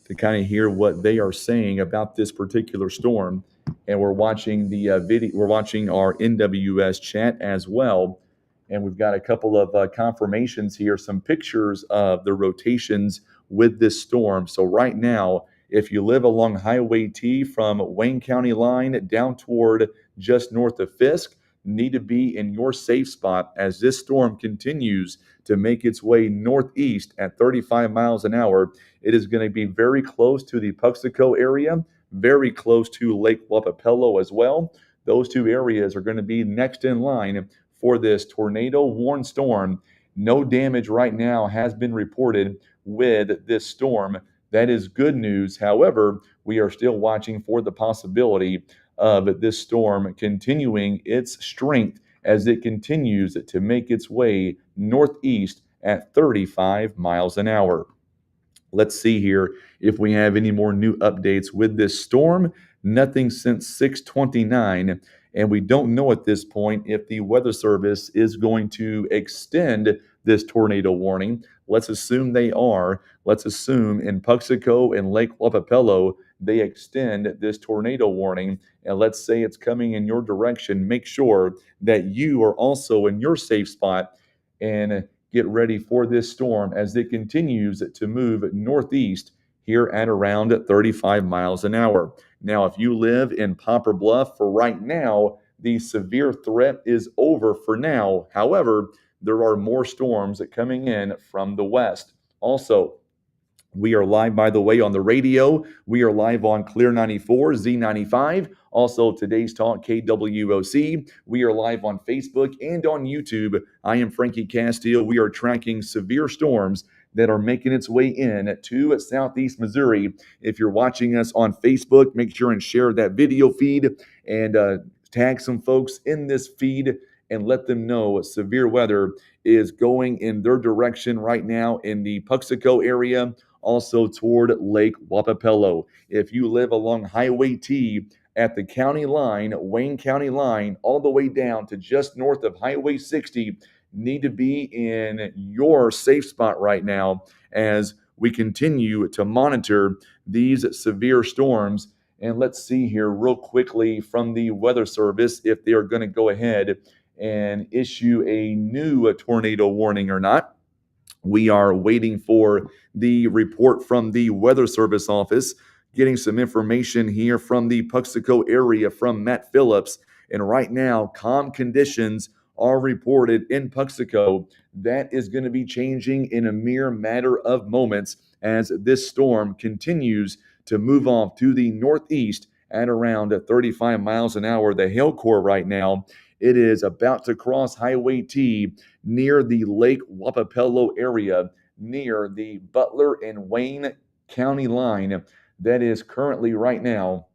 to kind of hear what they are saying about this particular storm. And we're watching the video. We're watching our NWS chat as well. And we've got a couple of confirmations here, some pictures of the rotations with this storm. So right now, if you live along Highway T from Wayne County line down toward just north of Fisk, need to be in your safe spot as this storm continues to make its way northeast at 35 miles an hour. It is going to be very close to the Puxico area, very close to Lake Wapapello as well. Those two areas are going to be next in line for this tornado warn storm. No damage right now has been reported with this storm. That is good news. However, we are still watching for the possibility of this storm continuing its strength as it continues to make its way northeast at 35 miles an hour. Let's see here if we have any more new updates with this storm. Nothing since 6:29, and we don't know at this point if the Weather Service is going to extend this tornado warning. Let's assume they are. Let's assume in Puxico and Lake Wapapello they extend this tornado warning, and let's say it's coming in your direction. Make sure that you are also in your safe spot and get ready for this storm as it continues to move northeast here at around 35 miles an hour. Now, if you live in Poplar Bluff, for right now, the severe threat is over for now. However, there are more storms coming in from the west. Also, we are live, by the way, on the radio. We are live on Clear 94, Z95, also Today's Talk, KWOC. We are live on Facebook and on YouTube. I am Frankie Castile. We are tracking severe storms that are making its way in to southeast Missouri. If you're watching us on Facebook, make sure and share that video feed and tag some folks in this feed and let them know severe weather is going in their direction right now in the Puxico area, also toward Lake Wapapello. If you live along Highway T at the county line, Wayne County line, all the way down to just north of Highway 60, need to be in your safe spot right now as we continue to monitor these severe storms. And let's see here real quickly from the Weather Service if they are going to go ahead and issue a new tornado warning or not. We are waiting for the report from the Weather Service office, getting some information here from the Puxico area from Matt Phillips. And right now, calm conditions are reported in Puxico. That is going to be changing in a mere matter of moments as this storm continues to move off to the northeast at around 35 miles an hour. The hail core right now, it is about to cross Highway T near the Lake Wapapello area, near the Butler and Wayne County line. That is currently right now,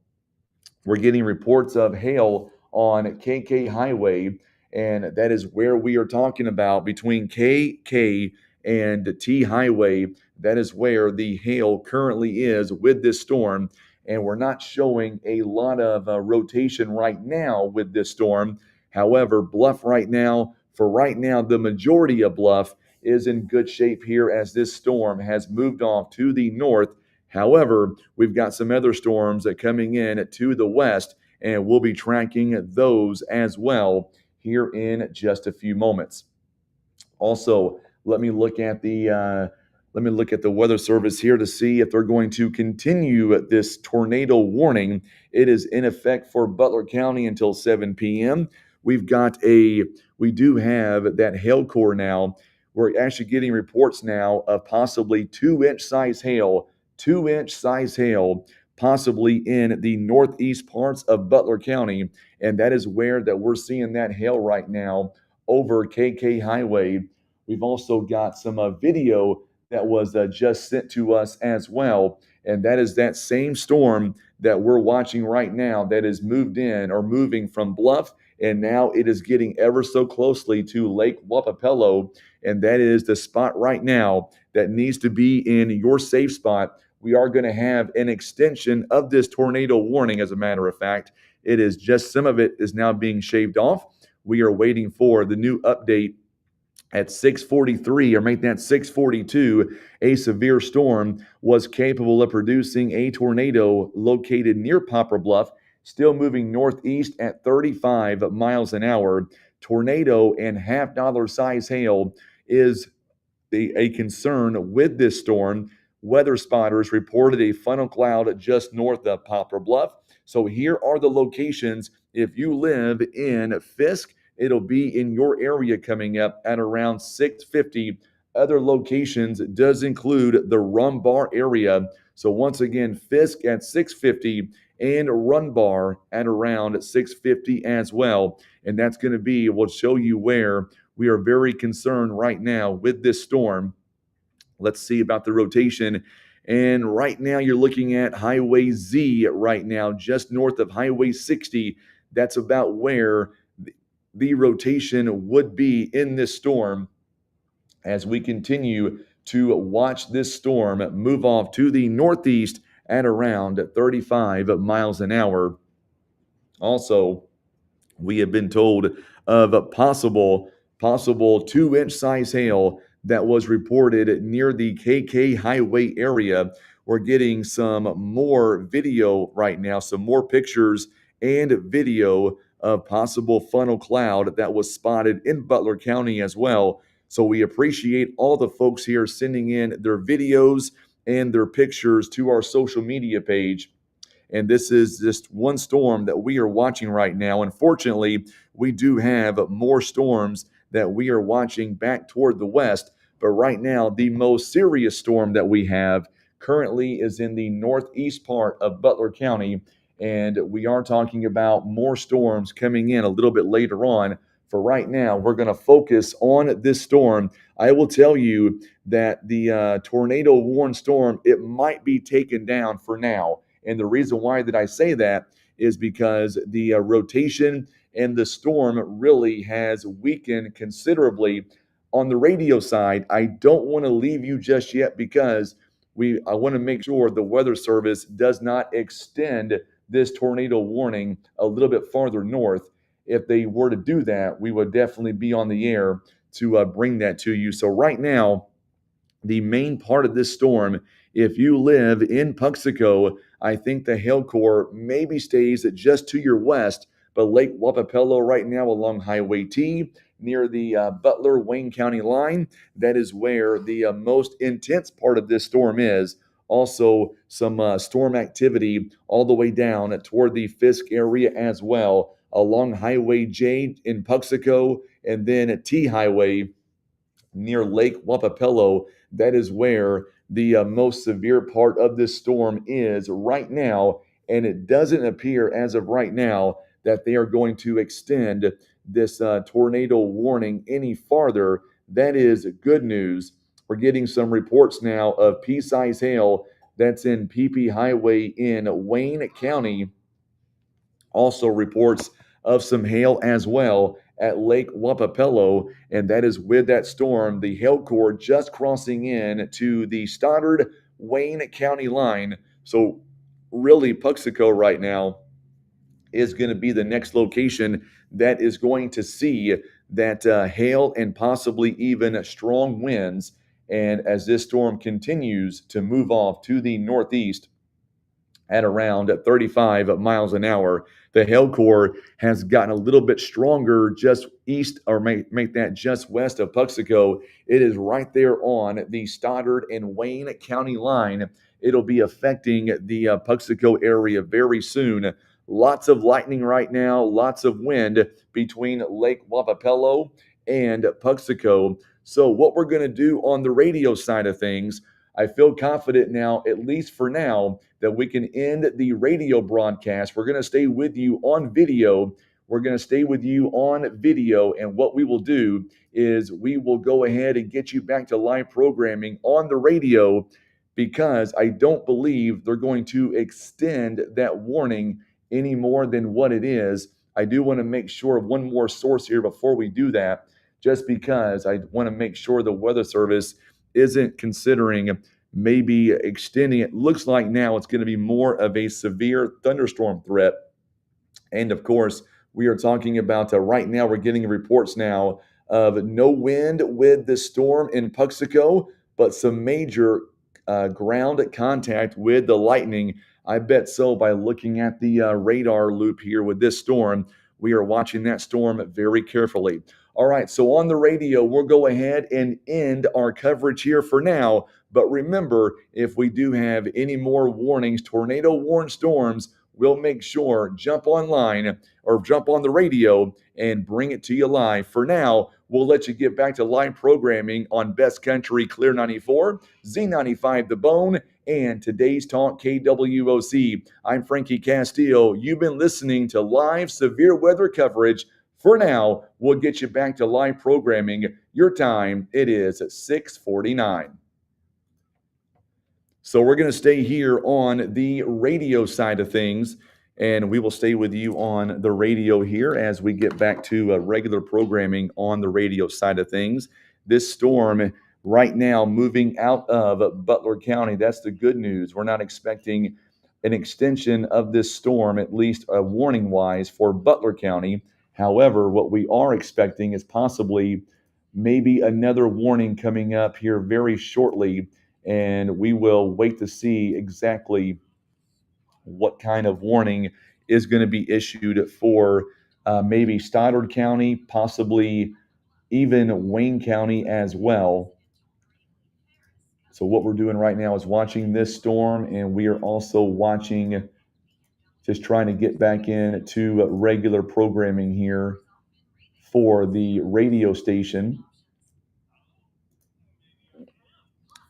we're getting reports of hail on KK Highway, and that is where we are talking about between KK and T Highway. That is where the hail currently is with this storm, and we're not showing a lot of rotation right now with this storm. However, Bluff right now, the majority of Bluff is in good shape here as this storm has moved off to the north. However, we've got some other storms that coming in to the west, and we'll be tracking those as well here in just a few moments. Also, let me look at the Weather Service here to see if they're going to continue this tornado warning. It is in effect for Butler County until 7 p.m. We do have that hail core now. We're actually getting reports now of possibly 2-inch size hail, possibly in the northeast parts of Butler County. And that is where that we're seeing that hail right now over KK Highway. We've also got some video that was just sent to us as well. And that is that same storm that we're watching right now that is moved in or moving from Bluff. And now it is getting ever so closely to Lake Wapapello. And that is the spot right now that needs to be in your safe spot. We are going to have an extension of this tornado warning. As a matter of fact, it is just some of it is now being shaved off. We are waiting for the new update at 6:43, or make that 6:42. A severe storm was capable of producing a tornado located near Poplar Bluff, still moving northeast at 35 miles an hour. tornado and half-dollar size hail is a concern with this storm. Weather spotters reported a funnel cloud just north of Poplar Bluff. So here are the locations. If you live in Fisk, it'll be in your area coming up at around 6:50. Other locations does include the Rumbar area. So once again, Fisk at 6:50 and Runbar at around 6:50 as well. And that's going to be, we'll show you where we are very concerned right now with this storm. Let's see about the rotation. And right now, you're looking at Highway Z right now, just north of Highway 60. That's about where the rotation would be in this storm as we continue to watch this storm move off to the northeast at around 35 miles an hour. Also, we have been told of possible 2-inch size hail that was reported near the KK Highway area. We're getting some more video right now, some more pictures and video of possible funnel cloud that was spotted in Butler County as well. So we appreciate all the folks here sending in their videos and their pictures to our social media page. And this is just one storm that we are watching right now. Unfortunately, we do have more storms that we are watching back toward the west. But right now, the most serious storm that we have currently is in the northeast part of Butler County. And we are talking about more storms coming in a little bit later on. For right now, we're going to focus on this storm. I will tell you that the tornado warned storm, it might be taken down for now. And the reason why that I say that is because the rotation and the storm really has weakened considerably. On the radio side, I don't want to leave you just yet because I want to make sure the Weather Service does not extend this tornado warning a little bit farther north. If they were to do that, we would definitely be on the air to bring that to you. So right now, the main part of this storm, if you live in Puxico, I think the hail core maybe stays just to your west, but Lake Wapapello right now along Highway T near the Butler-Wayne County line, that is where the most intense part of this storm is. Also, some storm activity all the way down toward the Fisk area as well, along Highway J in Puxico, and then T Highway near Lake Wapapello. That is where the most severe part of this storm is right now. And it doesn't appear as of right now that they are going to extend this tornado warning any farther. That is good news. We're getting some reports now of pea-size hail that's in PP Highway in Wayne County. Also reports of some hail as well at Lake Wapapello, and that is with that storm, the hail core just crossing in to the Stoddard Wayne County line. So really, Puxico right now is going to be the next location that is going to see that hail and possibly even strong winds. And as this storm continues to move off to the northeast, at around 35 miles an hour. The hail core has gotten a little bit stronger just east, or make that just west of Puxico. It is right there on the Stoddard and Wayne County line. It'll be affecting the Puxico area very soon. Lots of lightning right now, lots of wind between Lake Wapapello and Puxico. So what we're going to do on the radio side of things, I feel confident now, at least for now, that we can end the radio broadcast. We're going to stay with you on video. And what we will do is we will go ahead and get you back to live programming on the radio, because I don't believe they're going to extend that warning any more than what it is. I do want to make sure of one more source here before we do that, just because I want to make sure the Weather Service isn't considering maybe extending it. Looks like now it's going to be more of a severe thunderstorm threat. And of course, we are talking about right now, we're getting reports now of no wind with the storm in Puxico, but some major ground contact with the lightning. I bet so by looking at the radar loop here with this storm. we are watching that storm very carefully. All right, so on the radio, we'll go ahead and end our coverage here for now. But remember, if we do have any more warnings, tornado warned storms, we'll make sure jump online or jump on the radio and bring it to you live. For now, we'll let you get back to live programming on Best Country Clear 94, Z95 The Bone, and today's Talk KWOC. I'm Frankie Castillo. You've been listening to live severe weather coverage. For now, we'll get you back to live programming. Your time, it is 6:49. So we're going to stay here on the radio side of things, and we will stay with you on the radio here as we get back to regular programming on the radio side of things. This storm right now moving out of Butler County. That's the good news. We're not expecting an extension of this storm, at least warning-wise, for Butler County. However, what we are expecting is possibly maybe another warning coming up here very shortly, and we will wait to see exactly what kind of warning is going to be issued for maybe Stoddard County, possibly even Wayne County as well. So what we're doing right now is watching this storm, and we are also watching, just trying to get back into regular programming here for the radio station.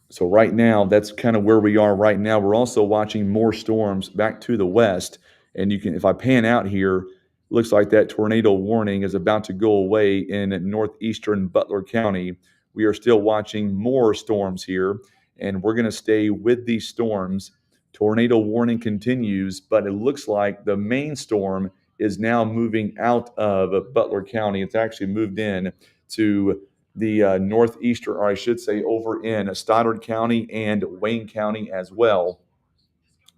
So right now, that's kind of where we are right now. We're also watching more storms back to the west. And you can, if I pan out here, looks like that tornado warning is about to go away in northeastern Butler County. We are still watching more storms here, and we're going to stay with these storms. Tornado warning continues, but it looks like the main storm is now moving out of Butler County. It's actually moved in to the northeastern, or I should say over in Stoddard County and Wayne County as well.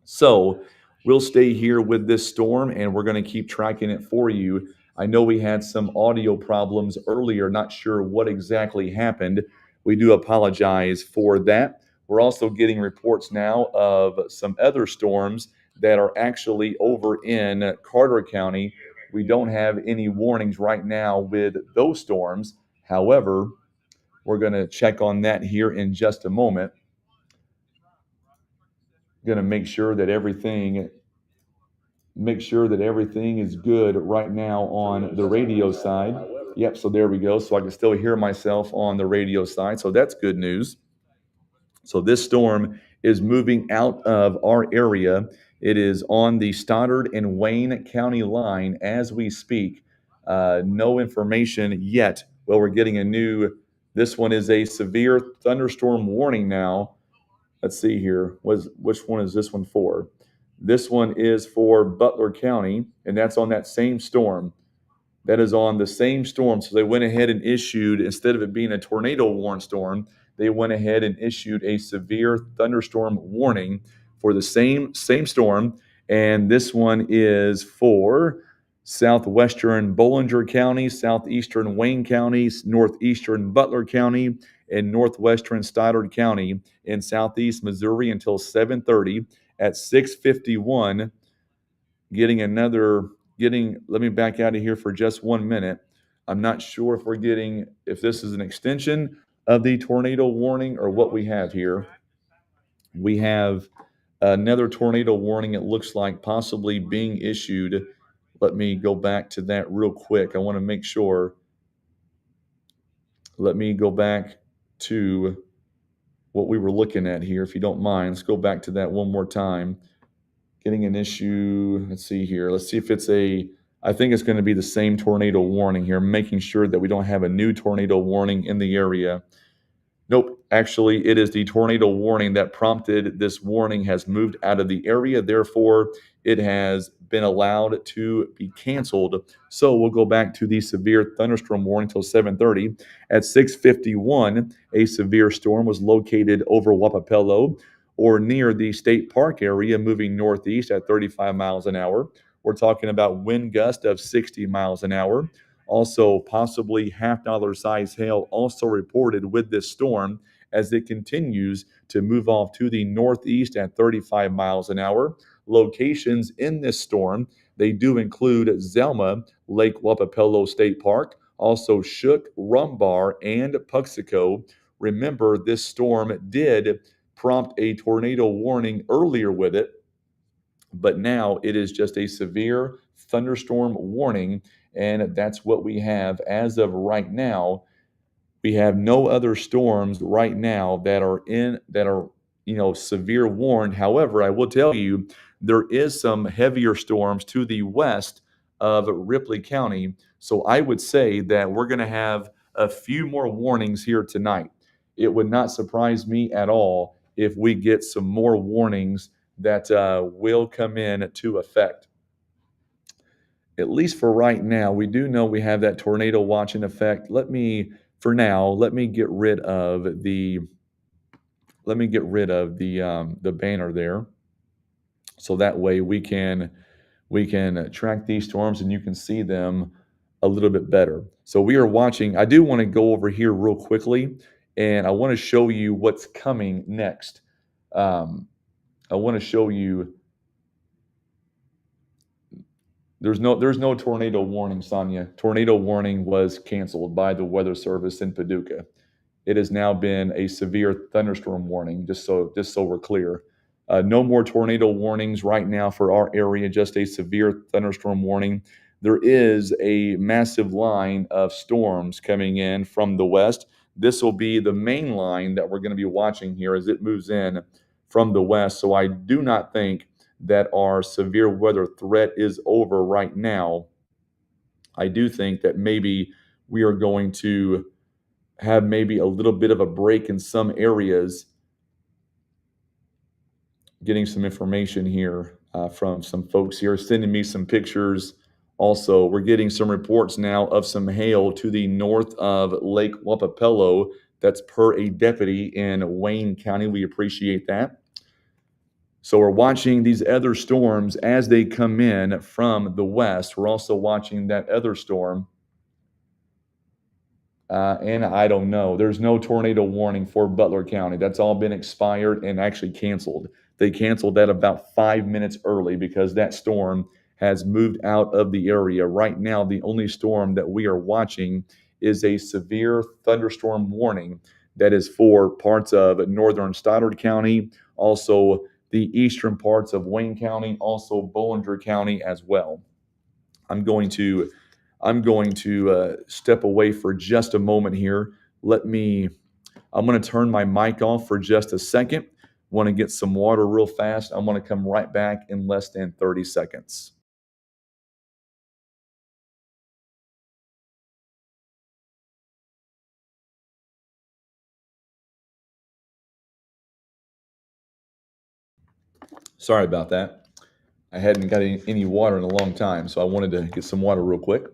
So we'll stay here with this storm, and we're going to keep tracking it for you. I know we had some audio problems earlier, not sure what exactly happened. We do apologize for that. We're also getting reports now of some other storms that are actually over in Carter County. We don't have any warnings right now with those storms. However, we're going to check on that here in just a moment. Going to make sure that everything is good right now on the radio side. Yep, so there we go. So I can still hear myself on the radio side. So that's good news. So this storm is moving out of our area. It is on the Stoddard and Wayne County line as we speak. No information yet. Well, we're getting this one is a severe thunderstorm warning now. Let's see here. Which one is this one for? This one is for Butler County, and that's on that same storm. That is on the same storm. So they went ahead and issued, instead of it being a tornado warned storm, they went ahead and issued a severe thunderstorm warning for the same storm. And this one is for southwestern Bollinger County, southeastern Wayne County, northeastern Butler County, and northwestern Stoddard County in southeast Missouri until 7:30. At 6:51, let me back out of here for just 1 minute. I'm not sure if this is an extension of the tornado warning or what we have here. We have another tornado warning, it looks like, possibly being issued. Let me go back to that real quick. I want to make sure. Let me go back to what we were looking at here, if you don't mind. Let's go back to that one more time. Getting an issue. Let's see here. Let's see if I think it's going to be the same tornado warning here, making sure that we don't have a new tornado warning in the area. Nope. Actually, it is the tornado warning that prompted this warning has moved out of the area. Therefore, it has been allowed to be canceled. So we'll go back to the severe thunderstorm warning until 7:30. At 6:51, a severe storm was located over Wapapello or near the state park area, moving northeast at 35 miles an hour. We're talking about wind gust of 60 miles an hour. Also, possibly $half size hail also reported with this storm as it continues to move off to the northeast at 35 miles an hour. Locations in this storm, they do include Zelma, Lake Wapapello State Park, also Shook, Rumbar, and Puxico. Remember, this storm did prompt a tornado warning earlier with it, but now it is just a severe thunderstorm warning, and that's what we have as of right now. We have no other storms right now that are severe warned. However, I will tell you there is some heavier storms to the west of Ripley County. So I would say that we're going to have a few more warnings here tonight. It would not surprise me at all if we get some more warnings that will come in to effect. At least for right now, we do know we have that tornado watch in effect. Let me get rid of the banner there, so that way we can track these storms and you can see them a little bit better. So we are watching. I do want to go over here real quickly, and I want to show you what's coming next. I want to show you. There's no tornado warning, Sonia. Tornado warning was canceled by the Weather Service in Paducah. It has now been a severe thunderstorm warning, just so we're clear. No more tornado warnings right now for our area, just a severe thunderstorm warning. There is a massive line of storms coming in from the west. This will be the main line that we're going to be watching here as it moves in from the west. So I do not think that our severe weather threat is over right now. I do think that maybe we are going to have maybe a little bit of a break in some areas. Getting some information here from some folks here, sending me some pictures. Also, we're getting some reports now of some hail to the north of Lake Wapapello. That's per a deputy in Wayne County. We appreciate that. So we're watching these other storms as they come in from the west. We're also watching that other storm. And I don't know. There's no tornado warning for Butler County. That's all been expired and actually canceled. They canceled that about 5 minutes early because that storm has moved out of the area. Right now, the only storm that we are watching is a severe thunderstorm warning that is for parts of northern Stoddard County, also the eastern parts of Wayne County, also Bollinger County as well. I'm going to step away for just a moment here. I'm going to turn my mic off for just a second. Want to get some water real fast. I'm going to come right back in less than 30 seconds. Sorry about that. I hadn't got any water in a long time, so I wanted to get some water real quick.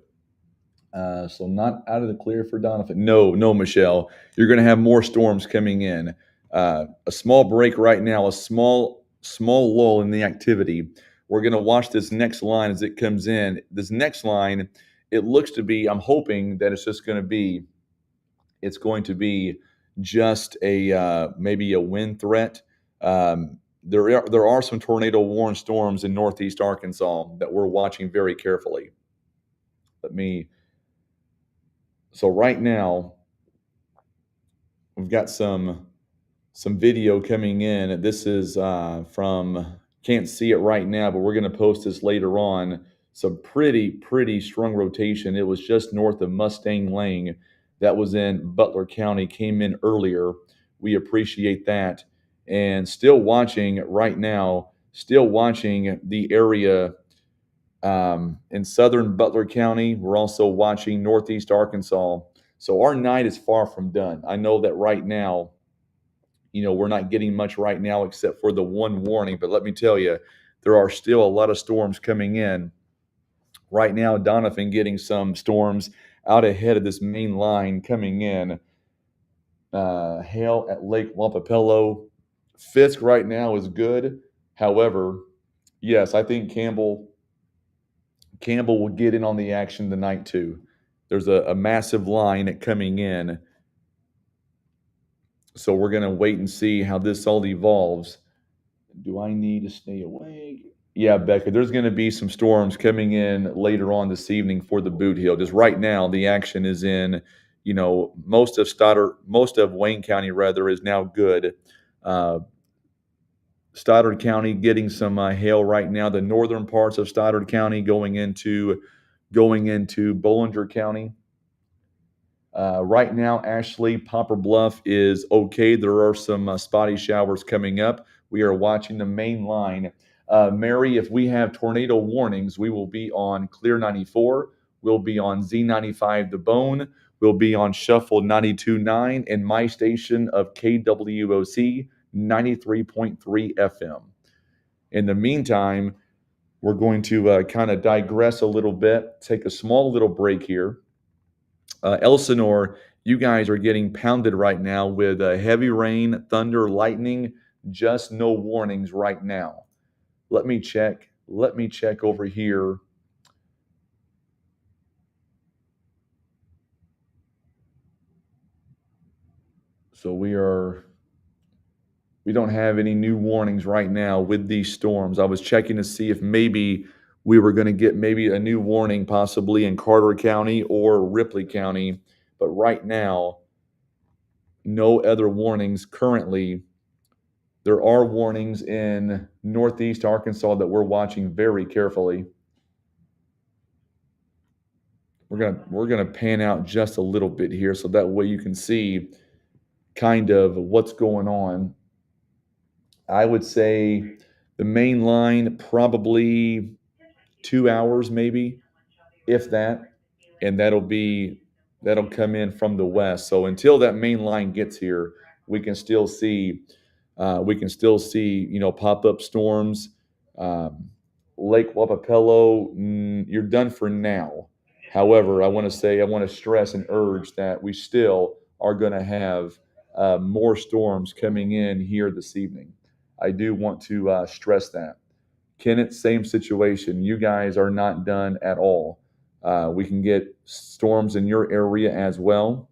So not out of the clear for Donovan. No, Michelle. You're going to have more storms coming in. A small break right now, a small lull in the activity. We're going to watch this next line as it comes in. This next line, it looks to be. I'm hoping that it's going to be just a maybe a wind threat. There are some tornado warned storms in northeast Arkansas that we're watching very carefully. So right now, we've got some video coming in. This is can't see it right now, but we're going to post this later on. Some pretty strong rotation. It was just north of Mustang Lane. That was in Butler County, came in earlier. We appreciate that. And still watching right now, the area in southern Butler County. We're also watching northeast Arkansas. So our night is far from done. I know that right now, we're not getting much right now except for the one warning. But let me tell you, there are still a lot of storms coming in. Right now, Donovan getting some storms out ahead of this main line coming in. Hail at Lake Wampapello. Fisk right now is good. However, yes, I think Campbell will get in on the action tonight too. There's a massive line coming in. So we're going to wait and see how this all evolves. Do I need to stay awake? Yeah, Becca, there's going to be some storms coming in later on this evening for the Boot Heel. Just right now, the action is in, most of Wayne County rather is now good. Uh, Stoddard County getting some hail right now. The northern parts of Stoddard County going into Bollinger County. Right now, Ashley, Popper Bluff is okay. There are some spotty showers coming up. We are watching the main line. Mary, if we have tornado warnings, we will be on Clear 94. We'll be on Z95 The Bone. We'll be on Shuffle 92.9 and my station of KWOC 93.3 FM. In the meantime, we're going to kind of digress a little bit, take a small little break here. Elsinore, you guys are getting pounded right now with heavy rain, thunder, lightning, just no warnings right now. Let me check over here. So we don't have any new warnings right now with these storms. I was checking to see if maybe we were going to get maybe a new warning possibly in Carter County or Ripley County, but right now, no other warnings currently. There are warnings in northeast Arkansas that we're watching very carefully. We're gonna pan out just a little bit here so that way you can see kind of what's going on. I would say the main line probably 2 hours maybe, if that, and that'll come in from the west. So until that main line gets here, we can still see pop-up storms. Um, Lake Wapapello, you're done for now. However, I want to stress and urge that we still are going to have more storms coming in here this evening. I do want to stress that. Kennett, same situation. You guys are not done at all. We can get storms in your area as well.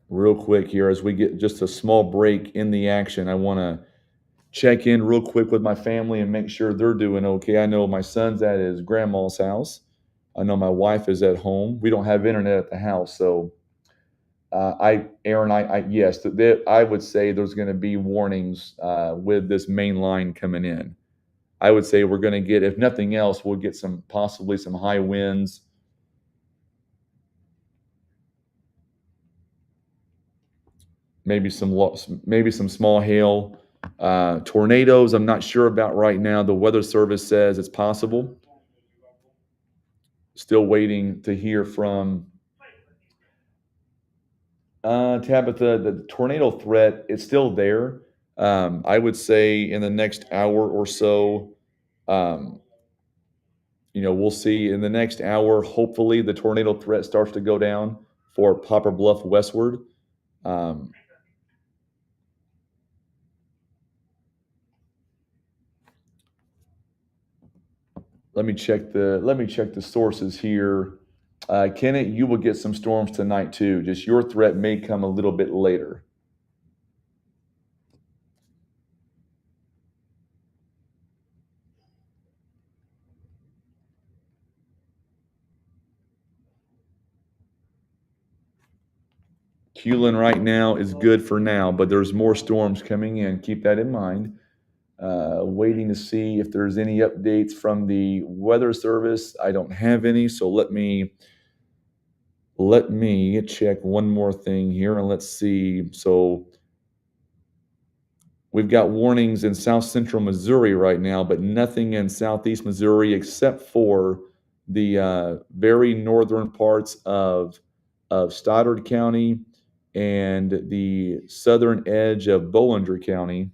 Real quick here, as we get just a small break in the action, I want to check in real quick with my family and make sure they're doing okay. I know my son's at his grandma's house. I know my wife is at home. We don't have internet at the house, so yes, I would say there's going to be warnings with this main line coming in. I would say we're going to get, if nothing else, we'll get possibly some high winds. Maybe some small hail. Tornadoes, I'm not sure about right now. The Weather Service says it's possible. Still waiting to hear from Tabitha. The tornado threat is still there. I would say in the next hour or so, we'll see in the next hour. Hopefully, the tornado threat starts to go down for Popper Bluff westward. Let me check the sources here. Kenneth, you will get some storms tonight too. Just your threat may come a little bit later. Hewlin right now is good for now, but there's more storms coming in. Keep that in mind. Waiting to see if there's any updates from the Weather Service. I don't have any, so let me check one more thing here and let's see. So we've got warnings in south central Missouri right now, but nothing in southeast Missouri except for the very northern parts of Stoddard County and the southern edge of Bollinger County.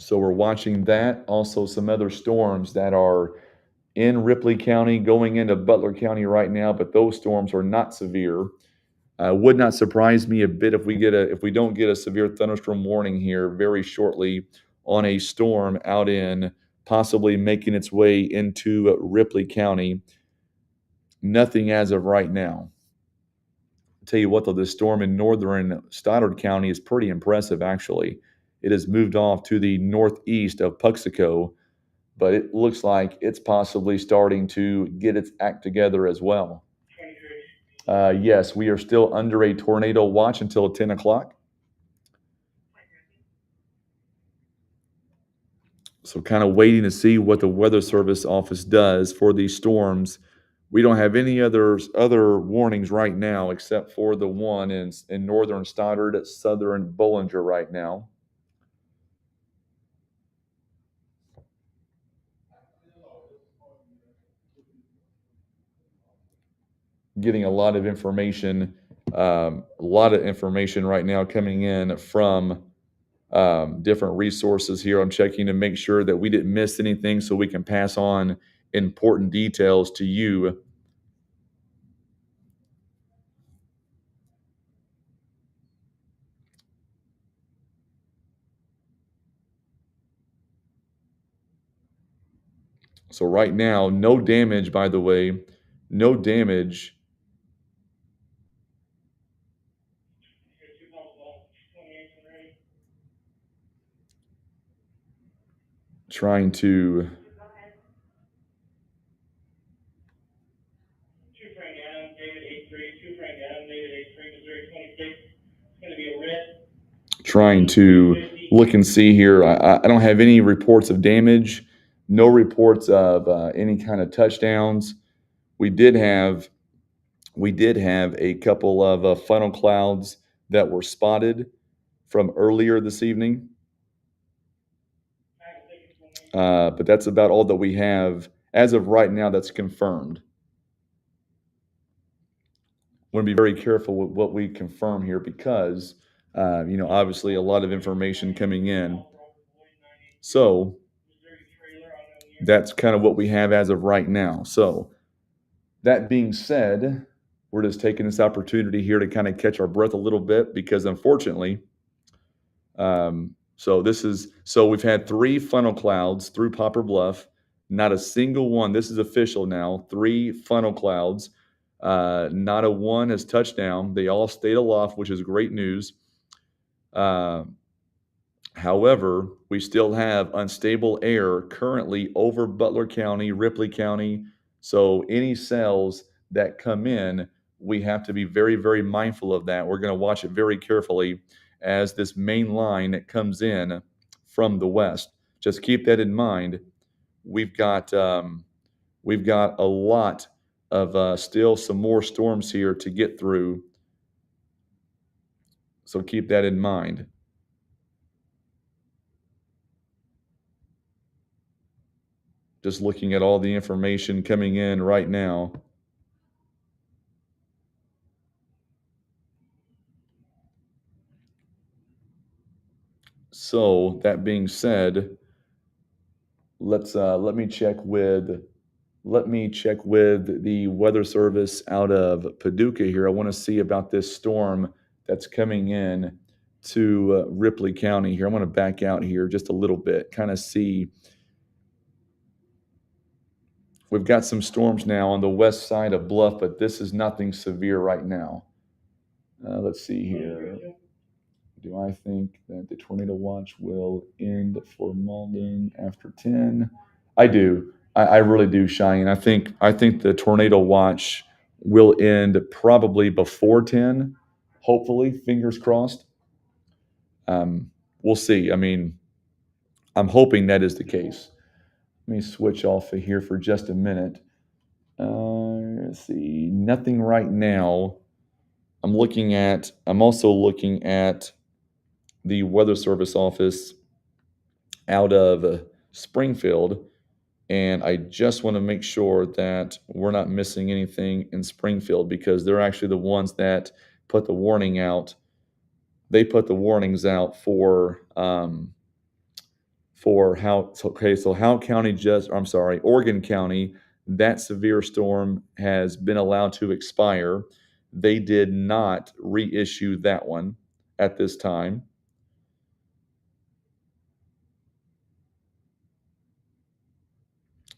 So we're watching that. Also, some other storms that are in Ripley County going into Butler County right now, but those storms are not severe. Would not surprise me a bit if we don't get a severe thunderstorm warning here very shortly on a storm out in possibly making its way into Ripley County. Nothing as of right now. Tell you what, though, this storm in northern Stoddard County is pretty impressive, actually. It has moved off to the northeast of Puxico, but it looks like it's possibly starting to get its act together as well. Yes, we are still under a tornado watch until 10 o'clock. So kind of waiting to see what the Weather Service office does for these storms. We don't have any other warnings right now except for the one in northern Stoddard, southern Bollinger right now. Getting a lot of information right now coming in from different resources here. I'm checking to make sure that we didn't miss anything so we can pass on important details to you. So right now, no damage, by the way, no damage. Trying to trying to look and see here. I don't have any reports of damage, no reports of any kind of touchdowns. We did have a couple of funnel clouds that were spotted from earlier this evening. But that's about all that we have as of right now that's confirmed. Want to be very careful with what we confirm here because, obviously a lot of information coming in. So that's kind of what we have as of right now. So that being said, we're just taking this opportunity here to kind of catch our breath a little bit because unfortunately, so we've had 3 funnel clouds through Poplar Bluff. Not a single one. This is official now. 3 funnel clouds. Not a one has touched down. They all stayed aloft, which is great news. However, we still have unstable air currently over Butler County, Ripley County. So any cells that come in, we have to be very, very mindful of that. We're going to watch it very carefully as this main line that comes in from the west. Just keep that in mind. We've got a lot of still some more storms here to get through. So keep that in mind. Just looking at all the information coming in right now. So that being said, let me check with the weather service out of Paducah here. I want to see about this storm that's coming in to Ripley County here. I want to back out here just a little bit, kind of see. We've got some storms now on the west side of Bluff, but this is nothing severe right now. Let's see here. Do I think that the tornado watch will end for Malden after 10? I do. I really do, Cheyenne. I think the tornado watch will end probably before 10. Hopefully, fingers crossed. We'll see. I mean, I'm hoping that is the case. Let me switch off of here for just a minute. Let's see. Nothing right now. I'm also looking at the Weather Service office out of Springfield, and I just want to make sure that we're not missing anything in Springfield because they're actually the ones that put the warning out. They put the warnings out for Oregon County, that severe storm has been allowed to expire. They did not reissue that one at this time.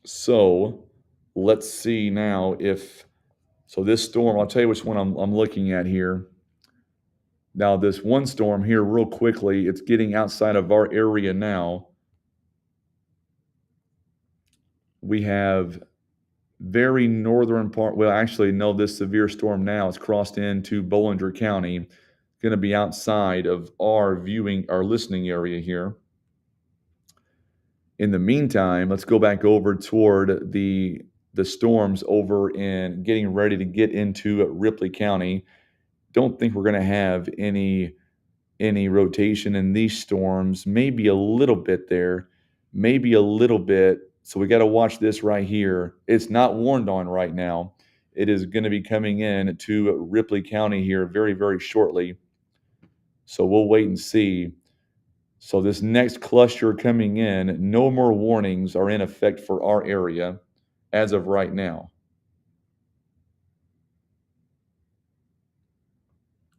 So let's see now if So this storm, I'll tell you which one I'm looking at here. Now, this one storm here, real quickly, it's getting outside of our area now. We have very northern part. Well, actually, no, this severe storm now has crossed into Bollinger County. Going to be outside of our listening area here. In the meantime, let's go back over toward the storms over in getting ready to get into Ripley County. Don't think we're going to have any rotation in these storms. Maybe a little bit there, maybe a little bit. So we got to watch this right here. It's not warned on right now. It is going to be coming in to Ripley County here very, very shortly. So we'll wait and see. So this next cluster coming in, no more warnings are in effect for our area as of right now.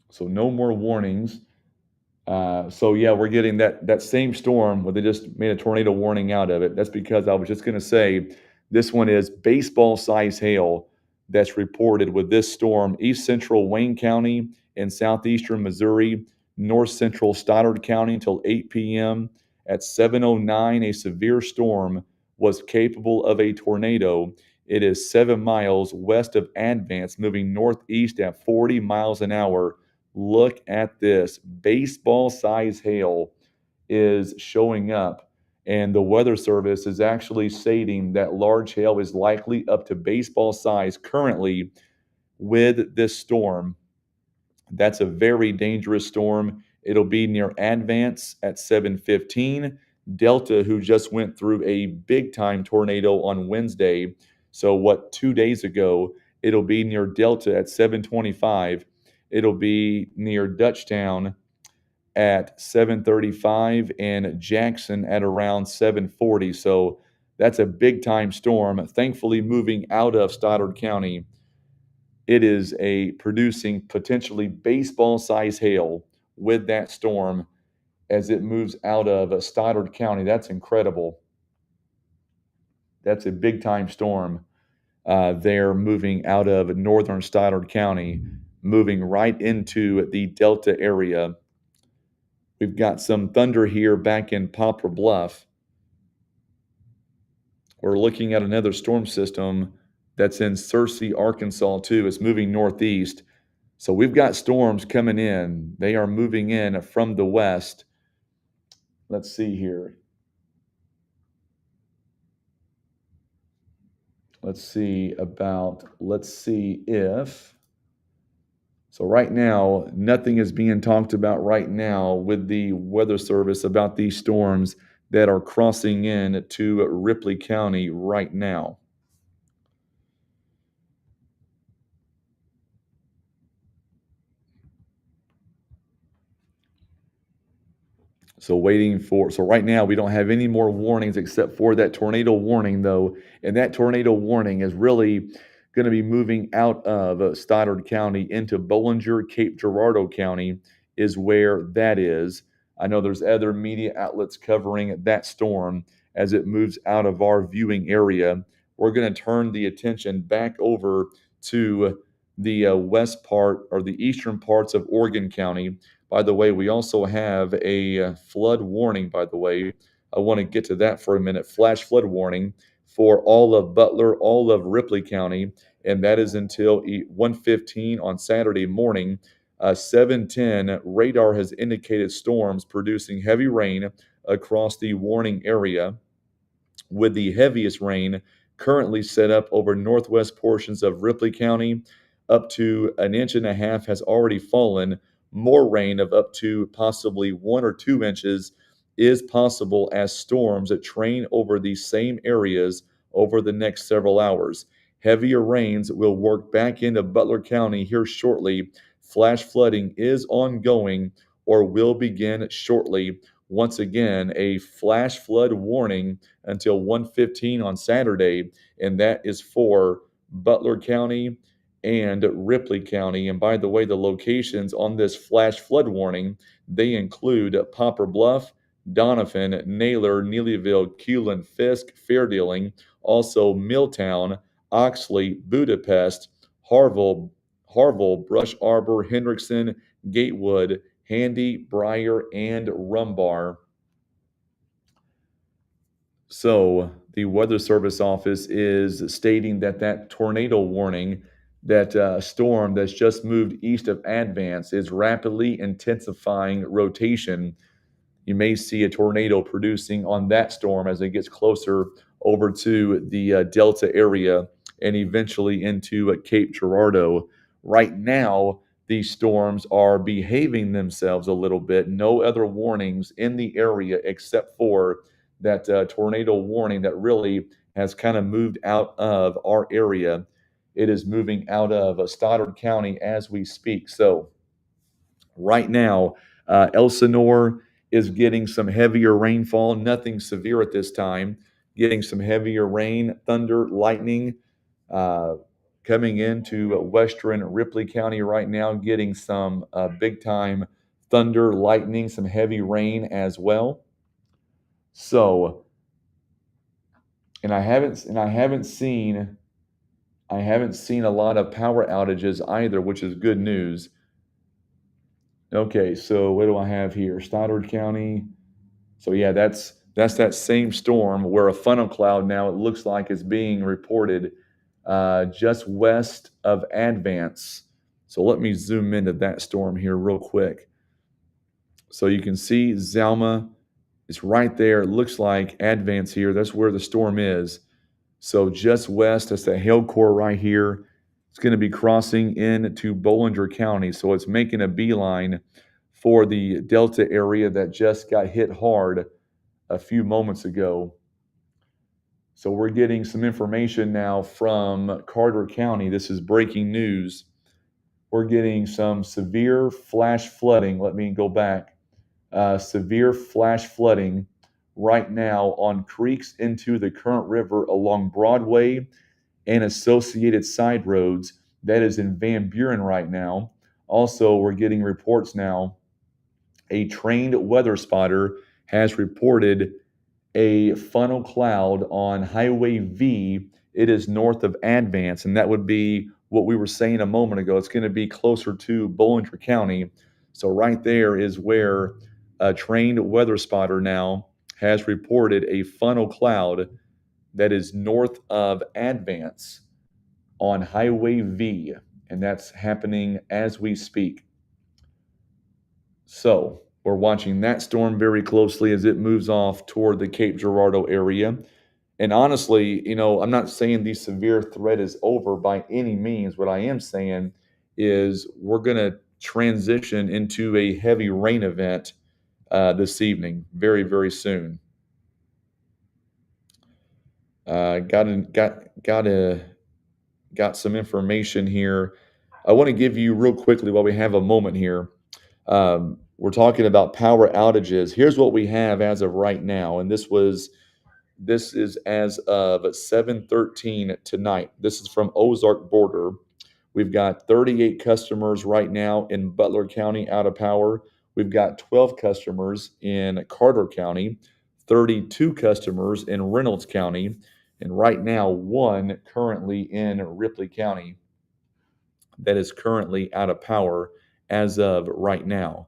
So no more warnings. So yeah, we're getting that same storm where they just made a tornado warning out of it. That's because I was just going to say this one is baseball size hail that's reported with this storm. East central Wayne County and southeastern Missouri, north central Stoddard County until 8 p.m. At 7:09, a severe storm was capable of a tornado. It is 7 miles west of Advance, moving northeast at 40 miles an hour. Look at this. Baseball size hail is showing up, and the Weather Service is actually stating that large hail is likely up to baseball size currently with this storm. That's a very dangerous storm. It'll be near Advance at 7:15. Delta, who just went through a big time tornado on Wednesday. So, 2 days ago, it'll be near Delta at 7:25. It'll be near Dutchtown at 7:35 and Jackson at around 7:40. So, that's a big time storm. Thankfully, moving out of Stoddard County, it is a producing potentially baseball size hail with that storm as it moves out of Stoddard County. That's incredible. That's a big time storm. They're moving out of northern Stoddard County, moving right into the Delta area. We've got some thunder here back in Poplar Bluff. We're looking at another storm system that's in Searcy, Arkansas, too. It's moving northeast. So we've got storms coming in. They are moving in from the west. Let's see here. Let's see if. So right now, nothing is being talked about right now with the Weather Service about these storms that are crossing in to Ripley County right now. So right now we don't have any more warnings except for that tornado warning though. And that tornado warning is really going to be moving out of Stoddard County into Bollinger, Cape Girardeau County is where that is. I know there's other media outlets covering that storm as it moves out of our viewing area. We're going to turn the attention back over to the west part or the eastern parts of Oregon County. By the way, we also have a flood warning, by the way. I want to get to that for a minute. Flash flood warning for all of Butler, all of Ripley County, and that is until 1:15 on Saturday morning. 7:10, radar has indicated storms producing heavy rain across the warning area, with the heaviest rain currently set up over northwest portions of Ripley County. Up to 1.5 inches has already fallen. More rain of up to possibly 1 or 2 inches is possible as storms that train over these same areas over the next several hours. Heavier rains will work back into Butler County here shortly. Flash flooding is ongoing or will begin shortly. Once again, a flash flood warning until 1:15 on Saturday, and that is for Butler County and Ripley County. And by the way, the locations on this flash flood warning, they include Poplar Bluff, Donovan, Naylor, Neelyville, Kewlin, Fisk, Fairdealing, also Milltown, Oxley, Budapest, Harville, Brush Arbor, Hendrickson, Gatewood, Handy, Briar, and Rumbar. So the Weather Service office is stating that that tornado warning, that storm that's just moved east of Advance, is rapidly intensifying rotation. You may see a tornado producing on that storm as it gets closer over to the Delta area and eventually into Cape Girardeau. Right now, these storms are behaving themselves a little bit. No other warnings in the area except for that tornado warning that really has kind of moved out of our area. It is moving out of Stoddard County as we speak. So, right now, Elsinore is getting some heavier rainfall, nothing severe at this time, getting some heavier rain, thunder, lightning, uh, coming into western Ripley County right now, getting some big time thunder, lightning, some heavy rain as well. So, and I haven't seen a lot of power outages either, which is good news. Okay, so what do I have here? Stoddard County. So yeah, that's that same storm where a funnel cloud now it looks like is being reported just west of Advance. So let me zoom into that storm here real quick. So you can see Zalma is right there. It looks like Advance here. That's where the storm is. So just west, that's the hail core right here. It's going to be crossing into Bollinger County. So it's making a beeline for the Delta area that just got hit hard a few moments ago. So we're getting some information now from Carter County. This is breaking news. We're getting some severe flash flooding. Let me go back. Severe flash flooding right now on creeks into the Current River along Broadway and associated side roads. That is in Van Buren right now. Also, we're getting reports now. A trained weather spotter has reported a funnel cloud on Highway V. It is north of Advance, and that would be what we were saying a moment ago. It's going to be closer to Bollinger County. So right there is where a trained weather spotter now has reported a funnel cloud that is north of Advance on Highway V, and that's happening as we speak. So we're watching that storm very closely as it moves off toward the Cape Girardeau area. And honestly, I'm not saying the severe threat is over by any means. What I am saying is we're going to transition into a heavy rain event this evening, very, very soon. Got some information here. I want to give you real quickly while we have a moment here. We're talking about power outages. Here's what we have as of right now, and this is as of 7:13 tonight. This is from Ozark Border. We've got 38 customers right now in Butler County out of power. We've got 12 customers in Carter County, 32 customers in Reynolds County, and right now one currently in Ripley County that is currently out of power as of right now.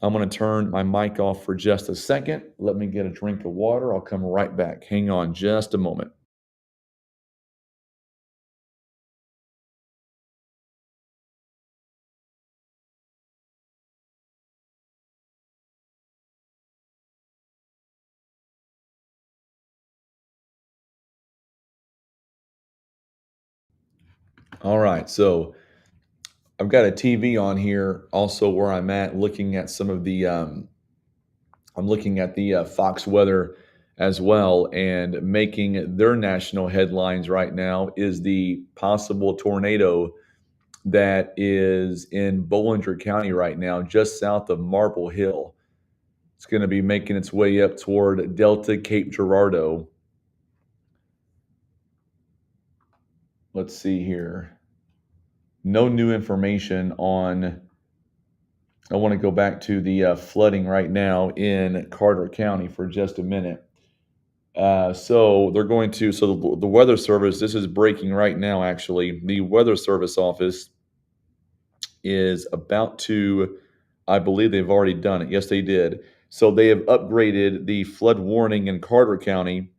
I'm going to turn my mic off for just a second. Let me get a drink of water. I'll come right back. Hang on just a moment. All right, so I've got a TV on here also where I'm at looking at some of the I'm looking at the Fox weather as well, and making their national headlines right now is the possible tornado that is in Bollinger County right now, just south of Marble Hill. It's going to be making its way up toward Delta, Cape Girardeau. Let's see here. No new information on. I want to go back to the flooding right now in Carter County for just a minute. So they're going to, so the Weather Service, this is breaking right now, actually. The Weather Service office is about to, I believe they've already done it. Yes, they did. So they have upgraded the flood warning in Carter County.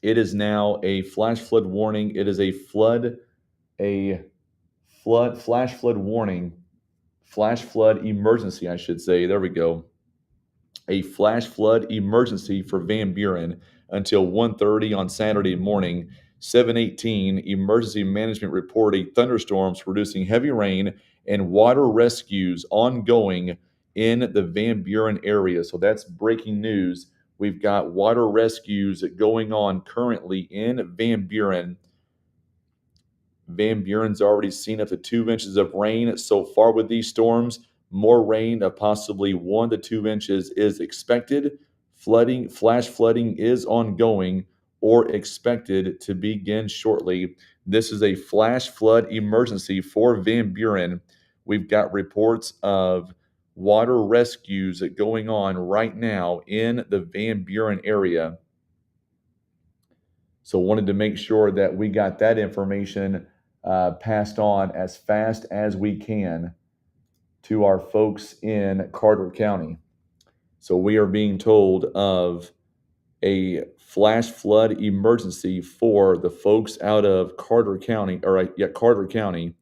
It is now a flash flood warning. It is a flash flood warning, flash flood emergency, I should say. There we go. A flash flood emergency for Van Buren until 1:30 on Saturday morning. 7:18 emergency management reporting thunderstorms producing heavy rain and water rescues ongoing in the Van Buren area. So that's breaking news. We've got water rescues going on currently in Van Buren. Van Buren's already seen up to 2 inches of rain so far with these storms. More rain of possibly 1 to 2 inches is expected. Flooding, flash flooding is ongoing or expected to begin shortly. This is a flash flood emergency for Van Buren. We've got reports of water rescues going on right now in the Van Buren area. So wanted to make sure that we got that information passed on as fast as we can to our folks in Carter County. So we are being told of a flash flood emergency for the folks out of Carter County, Carter County.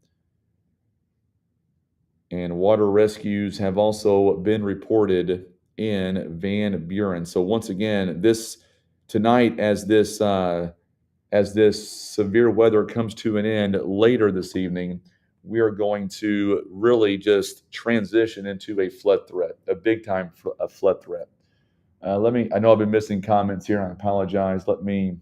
And water rescues have also been reported in Van Buren. So once again, this tonight, as this severe weather comes to an end later this evening, we are going to really just transition into a flood threat, a big time flood threat. I know I've been missing comments here, and I apologize. Let me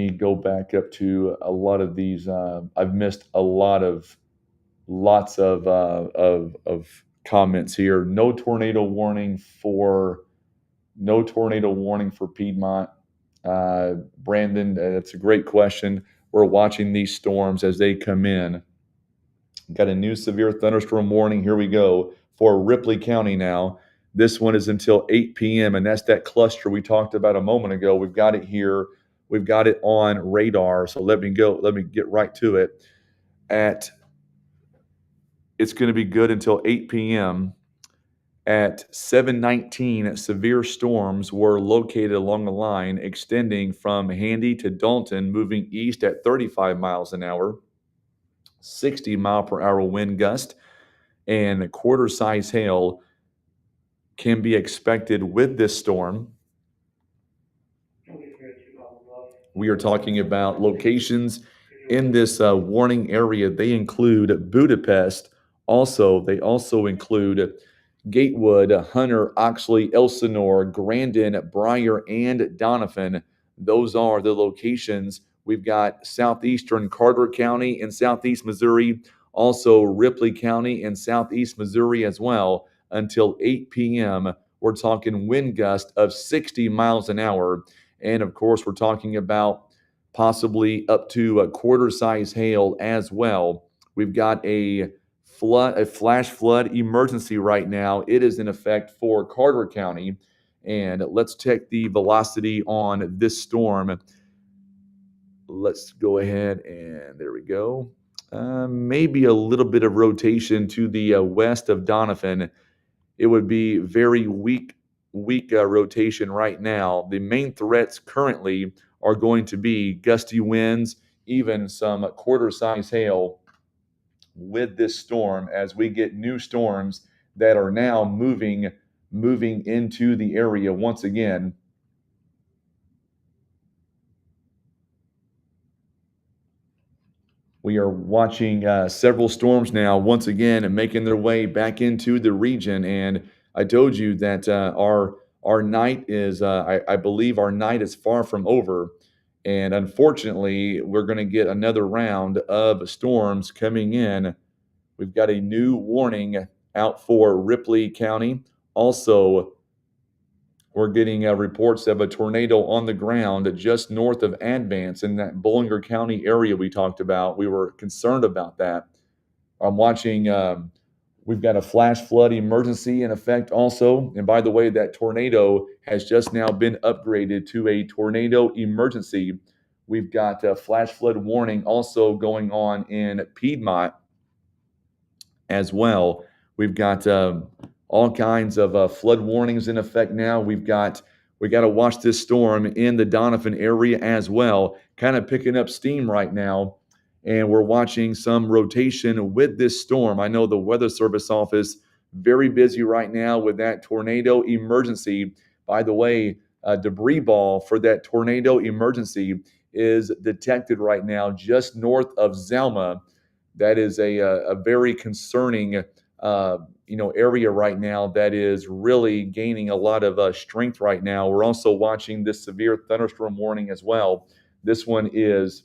go back up to a lot of these. I've missed lots of comments here. No tornado warning for Piedmont. Brandon, that's a great question. We're watching these storms as they come in. Got a new severe thunderstorm warning. Here we go for Ripley County now. This one is until 8 p.m., and that's that cluster we talked about a moment ago. We've got it here. We've got it on radar. So let me get right to it. It's going to be good until 8 p.m. At 7:19, severe storms were located along the line extending from Handy to Dalton, moving east at 35 miles an hour, 60-mile-per-hour wind gust, and quarter-size hail can be expected with this storm. We are talking about locations in this warning area. They include Budapest. They also include Gatewood, Hunter, Oxley, Elsinore, Grandin, Briar, and Donovan. Those are the locations. We've got southeastern Carter County in southeast Missouri, also Ripley County in southeast Missouri as well. Until 8 p.m., we're talking wind gust of 60 miles an hour. And of course, we're talking about possibly up to a quarter-size hail as well. We've got a flash flood emergency right now. It is in effect for Carter County. And let's check the velocity on this storm. Let's go ahead and there we go. Maybe a little bit of rotation to the west of Donovan. It would be very weak rotation right now. The main threats currently are going to be gusty winds, even some quarter-size hail with this storm as we get new storms that are now moving into the area once again. We are watching several storms now once again and making their way back into the region. And I told you that our night is I believe our night is far from over. And unfortunately, we're going to get another round of storms coming in. We've got a new warning out for Ripley County. Also, we're getting reports of a tornado on the ground just north of Advance in that Bollinger County area we talked about. We were concerned about that. I'm watching We've got a flash flood emergency in effect also. And by the way, that tornado has just now been upgraded to a tornado emergency. We've got a flash flood warning also going on in Piedmont as well. We've got all kinds of flood warnings in effect now. We got to watch this storm in the Donovan area as well, kind of picking up steam right now. And we're watching some rotation with this storm. I know the Weather Service office very busy right now with that tornado emergency. By the way, a debris ball for that tornado emergency is detected right now just north of Zelma. That is a very concerning area right now that is really gaining a lot of strength right now. We're also watching this severe thunderstorm warning as well. This one is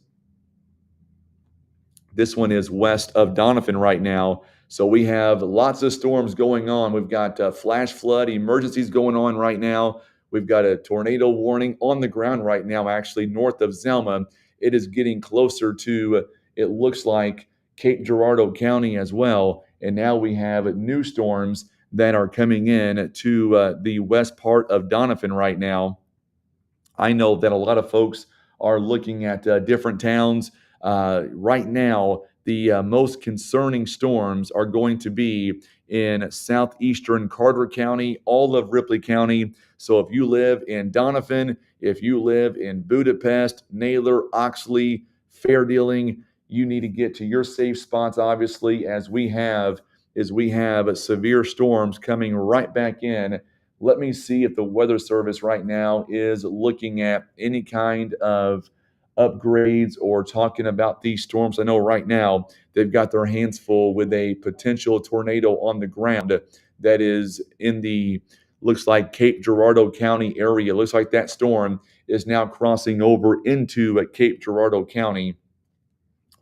west of Donovan right now. So we have lots of storms going on. We've got flash flood emergencies going on right now. We've got a tornado warning on the ground right now, actually north of Zelma. It is getting closer to, it looks like, Cape Girardeau County as well. And now we have new storms that are coming in to the west part of Donovan right now. I know that a lot of folks are looking at different towns. Right now, the most concerning storms are going to be in southeastern Carter County, all of Ripley County. So if you live in Donovan, if you live in Budapest, Naylor, Oxley, Fair Dealing, you need to get to your safe spots, obviously, as we have severe storms coming right back in. Let me see if the Weather Service right now is looking at any kind of upgrades or talking about these storms. I know right now they've got their hands full with a potential tornado on the ground that is in the, looks like, Cape Girardeau County area. Looks like that storm is now crossing over into Cape Girardeau County.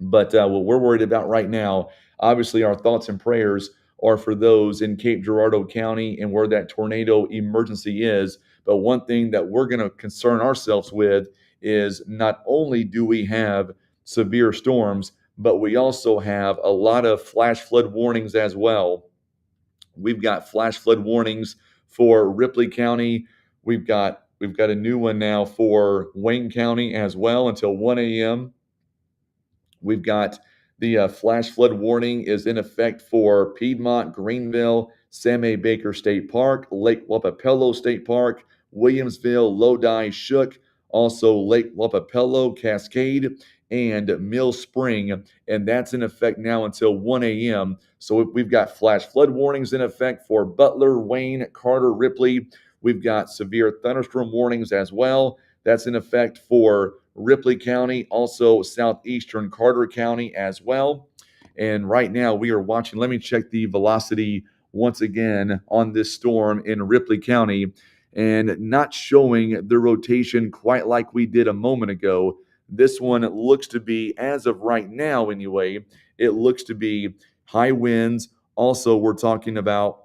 But what we're worried about right now, obviously, our thoughts and prayers are for those in Cape Girardeau County and where that tornado emergency is. But one thing that we're going to concern ourselves with is not only do we have severe storms, but we also have a lot of flash flood warnings as well. We've got flash flood warnings for Ripley County. We've got a new one now for Wayne County as well until 1 a.m. We've got the flash flood warning is in effect for Piedmont, Greenville, Sam A. Baker State Park, Lake Wapapello State Park, Williamsville, Lodi, Shook, also Lake Wapapello, Cascade, and Mill Spring. And that's in effect now until 1 a.m. So we've got flash flood warnings in effect for Butler, Wayne, Carter, Ripley. We've got severe thunderstorm warnings as well. That's in effect for Ripley County, also southeastern Carter County as well. And right now we are watching, let me check the velocity once again on this storm in Ripley County, and not showing the rotation quite like we did a moment ago. This one looks to be, as of right now anyway, it looks to be high winds. Also, we're talking about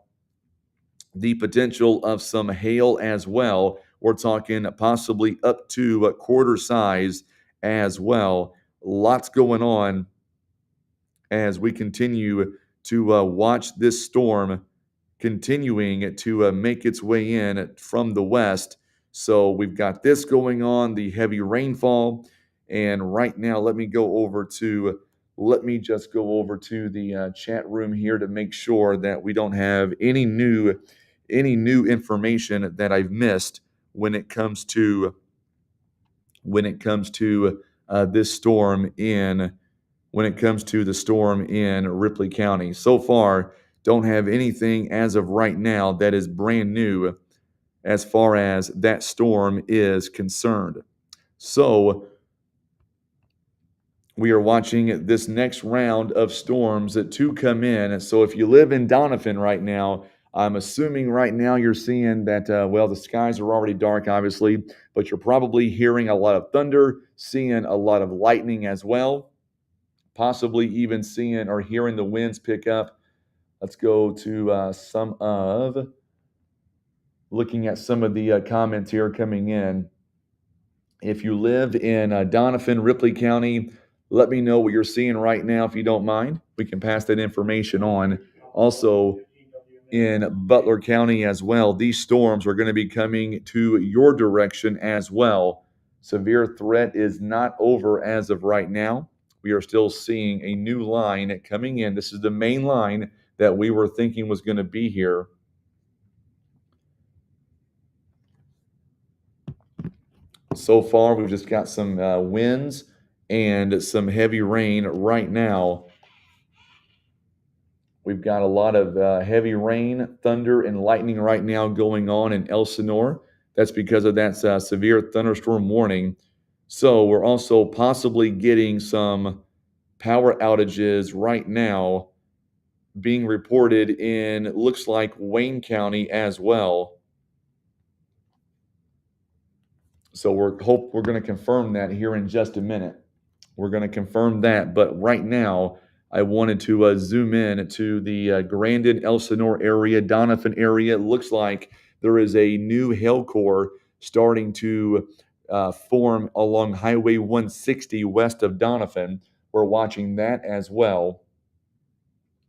the potential of some hail as well. We're talking possibly up to a quarter size as well. Lots going on as we continue to watch this storm continuing to make its way in from the west. So we've got this going on, the heavy rainfall. And right now, let me just go over to the chat room here to make sure that we don't have any new information that I've missed when it comes to this storm in the storm in Ripley County. So far, don't have anything as of right now that is brand new as far as that storm is concerned. So we are watching this next round of storms to come in. So if you live in Donovan right now, I'm assuming right now you're seeing that, the skies are already dark, obviously, but you're probably hearing a lot of thunder, seeing a lot of lightning as well, possibly even seeing or hearing the winds pick up. Let's go to looking at some of the comments here coming in. If you live in Donovan, Ripley County, let me know what you're seeing right now if you don't mind. We can pass that information on Also, in Butler County as well, these storms are going to be coming to your direction as well. Severe threat is not over as of right now. We are still seeing a new line coming in. This is the main line that we were thinking was going to be here. So far, we've just got some winds and some heavy rain right now. We've got a lot of heavy rain, thunder, and lightning right now going on in Elsinore. That's because of that severe thunderstorm warning. So we're also possibly getting some power outages right now being reported in, looks like, Wayne County as well. So we're going to confirm that here in just a minute. We're going to confirm that, but right now I wanted to zoom in to the Grandin, Elsinore area, Doniphan area. It looks like there is a new hail core starting to form along Highway 160 west of Doniphan. We're watching that as well.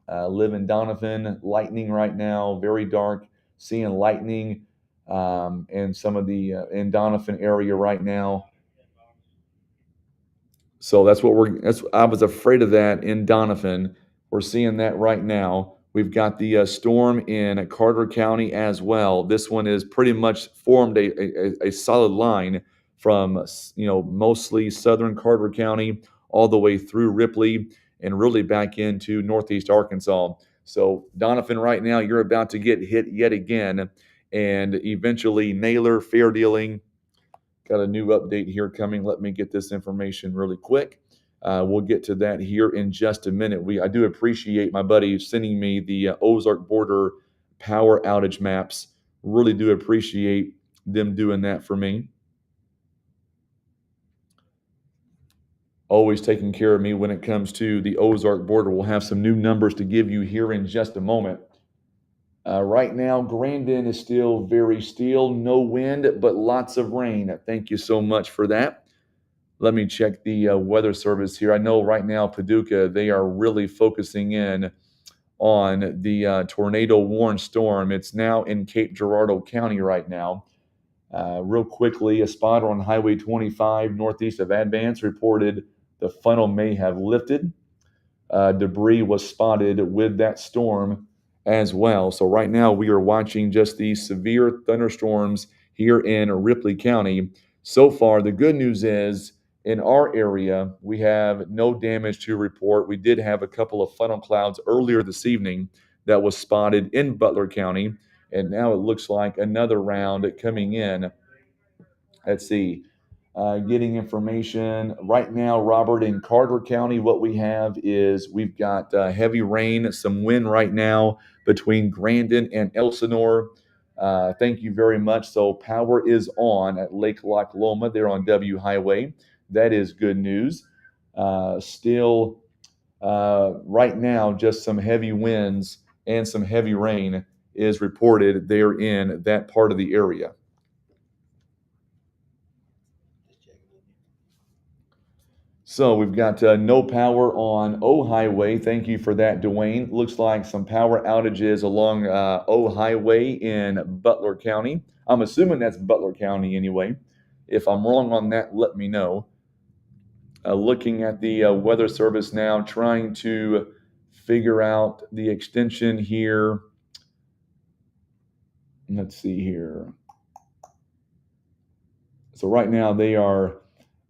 Live in Doniphan, lightning right now, very dark, seeing lightning and some of the in Doniphan area right now. So I was afraid of that in Doniphan. We're seeing that right now. We've got the storm in Carter County as well. This one is pretty much formed a solid line from, mostly southern Carter County all the way through Ripley and really back into northeast Arkansas. So Doniphan right now, you're about to get hit yet again, and eventually Naylor, Fair Dealing. Got a new update here coming. Let me get this information really quick. We'll get to that here in just a minute. I do appreciate my buddy sending me the Ozark border power outage maps. Really do appreciate them doing that for me. Always taking care of me when it comes to the Ozark border. We'll have some new numbers to give you here in just a moment. Right now, Grandin is still very still, no wind, but lots of rain. Thank you so much for that. Let me check the weather service here. I know right now, Paducah, they are really focusing in on the tornado warned storm. It's now in Cape Girardeau County right now. Real quickly, a spotter on Highway 25 northeast of Advance reported the funnel may have lifted. Debris was spotted with that storm as well. So right now we are watching just these severe thunderstorms here in Ripley County. So far, the good news is in our area, we have no damage to report. We did have a couple of funnel clouds earlier this evening that was spotted in Butler County, and now it looks like another round coming in. Let's see. Getting information right now, Robert, in Carter County, what we have is we've got heavy rain, some wind right now between Grandin and Elsinore. Thank you very much. So power is on at Lake Loch Loma there on W Highway. That is good news. Still, right now, just some heavy winds and some heavy rain is reported there in that part of the area. So we've got no power on O Highway. Thank you for that, Dwayne. Looks like some power outages along O Highway in Butler County. I'm assuming that's Butler County anyway. If I'm wrong on that, let me know. Looking at the weather service now, trying to figure out the extension here. Let's see here. So right now they are...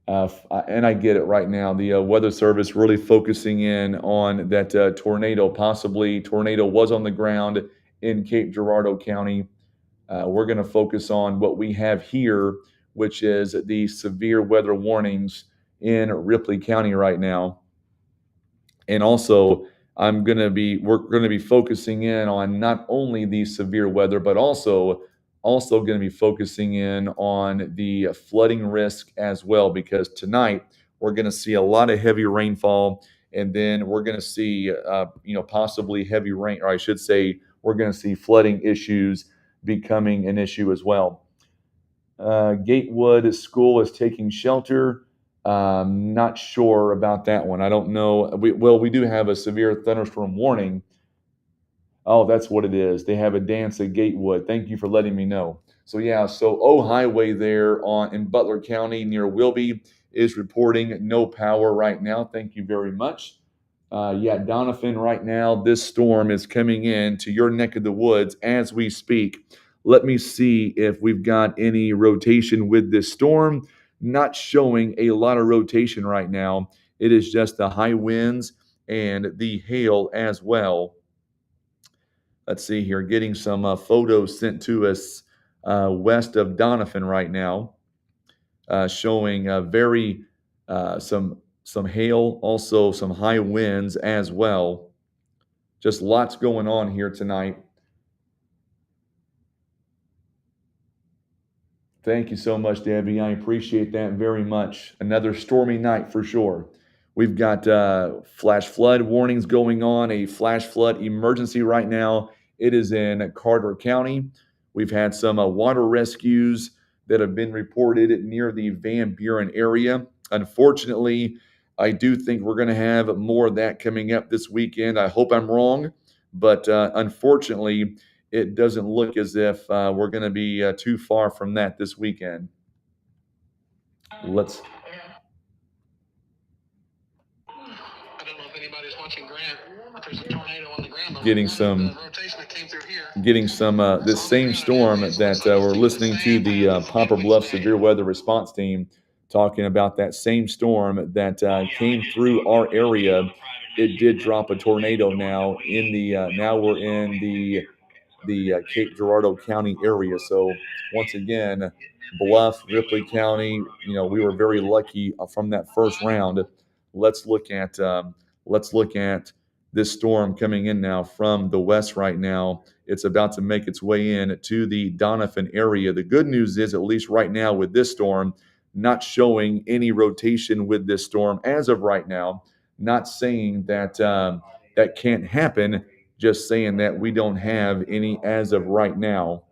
and I get it right now. The weather service really focusing in on that tornado. Possibly tornado was on the ground in Cape Girardeau County. We're going to focus on what we have here, which is the severe weather warnings in Ripley County right now. And also, we're going to be focusing in on not only the severe weather, but also going to be focusing in on the flooding risk as well, because tonight we're going to see a lot of heavy rainfall, and then we're going to see, possibly heavy rain, or I should say, we're going to see flooding issues becoming an issue as well. Gatewood School is taking shelter. Not sure about that one. I don't know. We do have a severe thunderstorm warning Oh, that's what it is. They have a dance at Gatewood. Thank you for letting me know. So yeah, so O Highway there on in Butler County near Wilby is reporting no power right now. Thank you very much. Yeah, Donovan, right now, this storm is coming in to your neck of the woods as we speak. Let me see if we've got any rotation with this storm. Not showing a lot of rotation right now. It is just the high winds and the hail as well. Let's see here, getting some photos sent to us west of Donovan right now, showing very some hail, also some high winds as well. Just lots going on here tonight. Thank you so much, Debbie. I appreciate that very much. Another stormy night for sure. We've got flash flood warnings going on, a flash flood emergency right now. It is in Carter County. We've had some water rescues that have been reported near the Van Buren area. Unfortunately, I do think we're going to have more of that coming up this weekend. I hope I'm wrong, but unfortunately, it doesn't look as if we're going to be too far from that this weekend. Let's. I don't know if anybody's watching Grant. There's a tornado on the ground. Getting some rotation that came through here. Getting some this same storm that we're listening to the Popper Bluff Severe Weather Response Team talking about that same storm that came through our area. It did drop a tornado now in the now we're in the Cape Girardeau County area. So once again, Bluff, Ripley County, we were very lucky from that first round. Let's look at this storm coming in now from the west right now. It's about to make its way in to the Donovan area. The good news is, at least right now with this storm, not showing any rotation with this storm as of right now. Not saying that that can't happen, just saying that we don't have any as of right now.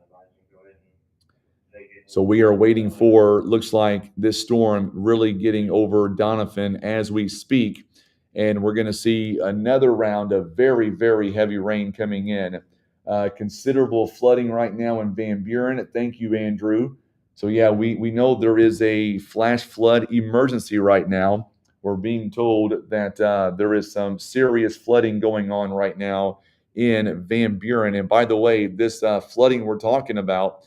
So we are waiting for, looks like, this storm really getting over Donovan as we speak. And we're going to see another round of very, very heavy rain coming in. Considerable flooding right now in Van Buren. Thank you, Andrew. So yeah, we know there is a flash flood emergency right now. We're being told that there is some serious flooding going on right now in Van Buren. And by the way, this flooding we're talking about,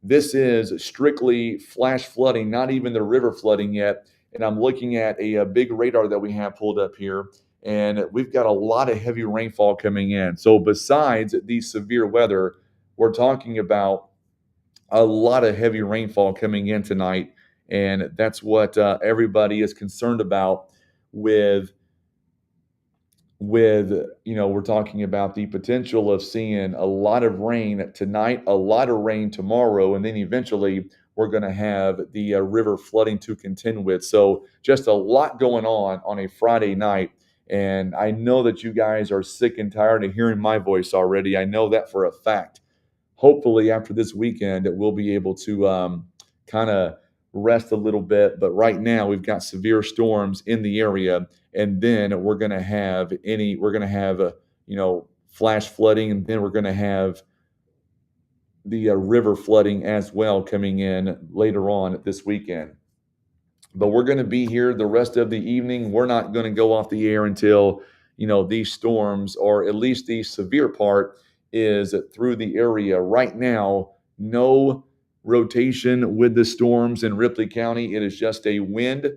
this is strictly flash flooding, not even the river flooding yet. And I'm looking at a big radar that we have pulled up here, and we've got a lot of heavy rainfall coming in. So besides the severe weather, we're talking about a lot of heavy rainfall coming in tonight, and that's what everybody is concerned about with we're talking about the potential of seeing a lot of rain tonight, a lot of rain tomorrow, and then eventually we're going to have the river flooding to contend with. So just a lot going on a Friday night. And I know that you guys are sick and tired of hearing my voice already. I know that for a fact. Hopefully after this weekend, we'll be able to kind of rest a little bit. But right now we've got severe storms in the area, and then we're going to have flash flooding, and then we're going to have the river flooding as well coming in later on this weekend. But we're going to be here the rest of the evening. We're not going to go off the air until these storms, or at least the severe part, is through the area. Right now, no rotation with the storms in Ripley County. It is just a wind.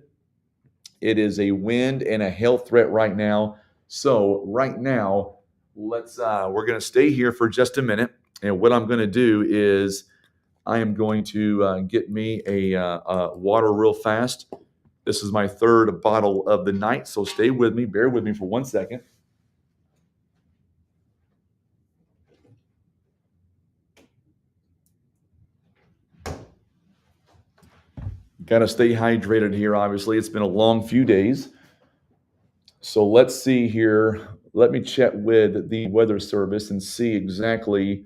It is a wind and a hail threat right now. So right now, we're going to stay here for just a minute. And what I'm going to do is I am going to get me a water real fast. This is my third bottle of the night, so stay with me. Bear with me for 1 second. Got to stay hydrated here, obviously. It's been a long few days. So let's see here. Let me check with the Weather Service and see exactly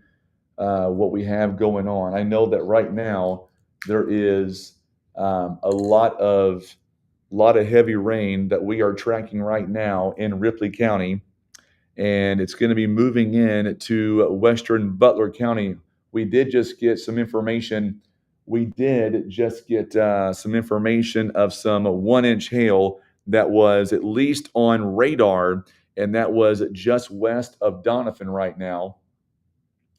what we have going on. I know that right now there is a lot of heavy rain that we are tracking right now in Ripley County. and it's going to be moving in to western Butler County. We did just get some information. We did just get some information of some 1-inch hail that was at least on radar, and that was just west of Donovan right now.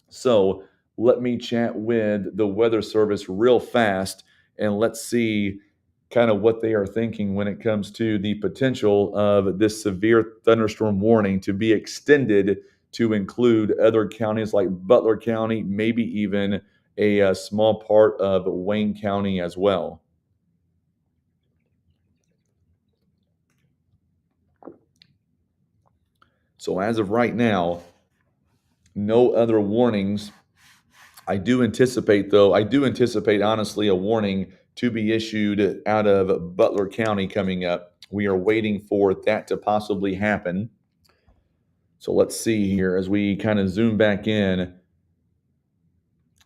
So let me chat with the Weather Service real fast and let's see kind of what they are thinking when it comes to the potential of this severe thunderstorm warning to be extended to include other counties like Butler County, maybe even a small part of Wayne County as well. So as of right now, no other warnings. I do anticipate honestly a warning to be issued out of Butler County coming up. We are waiting for that to possibly happen. So let's see here as we kind of zoom back in.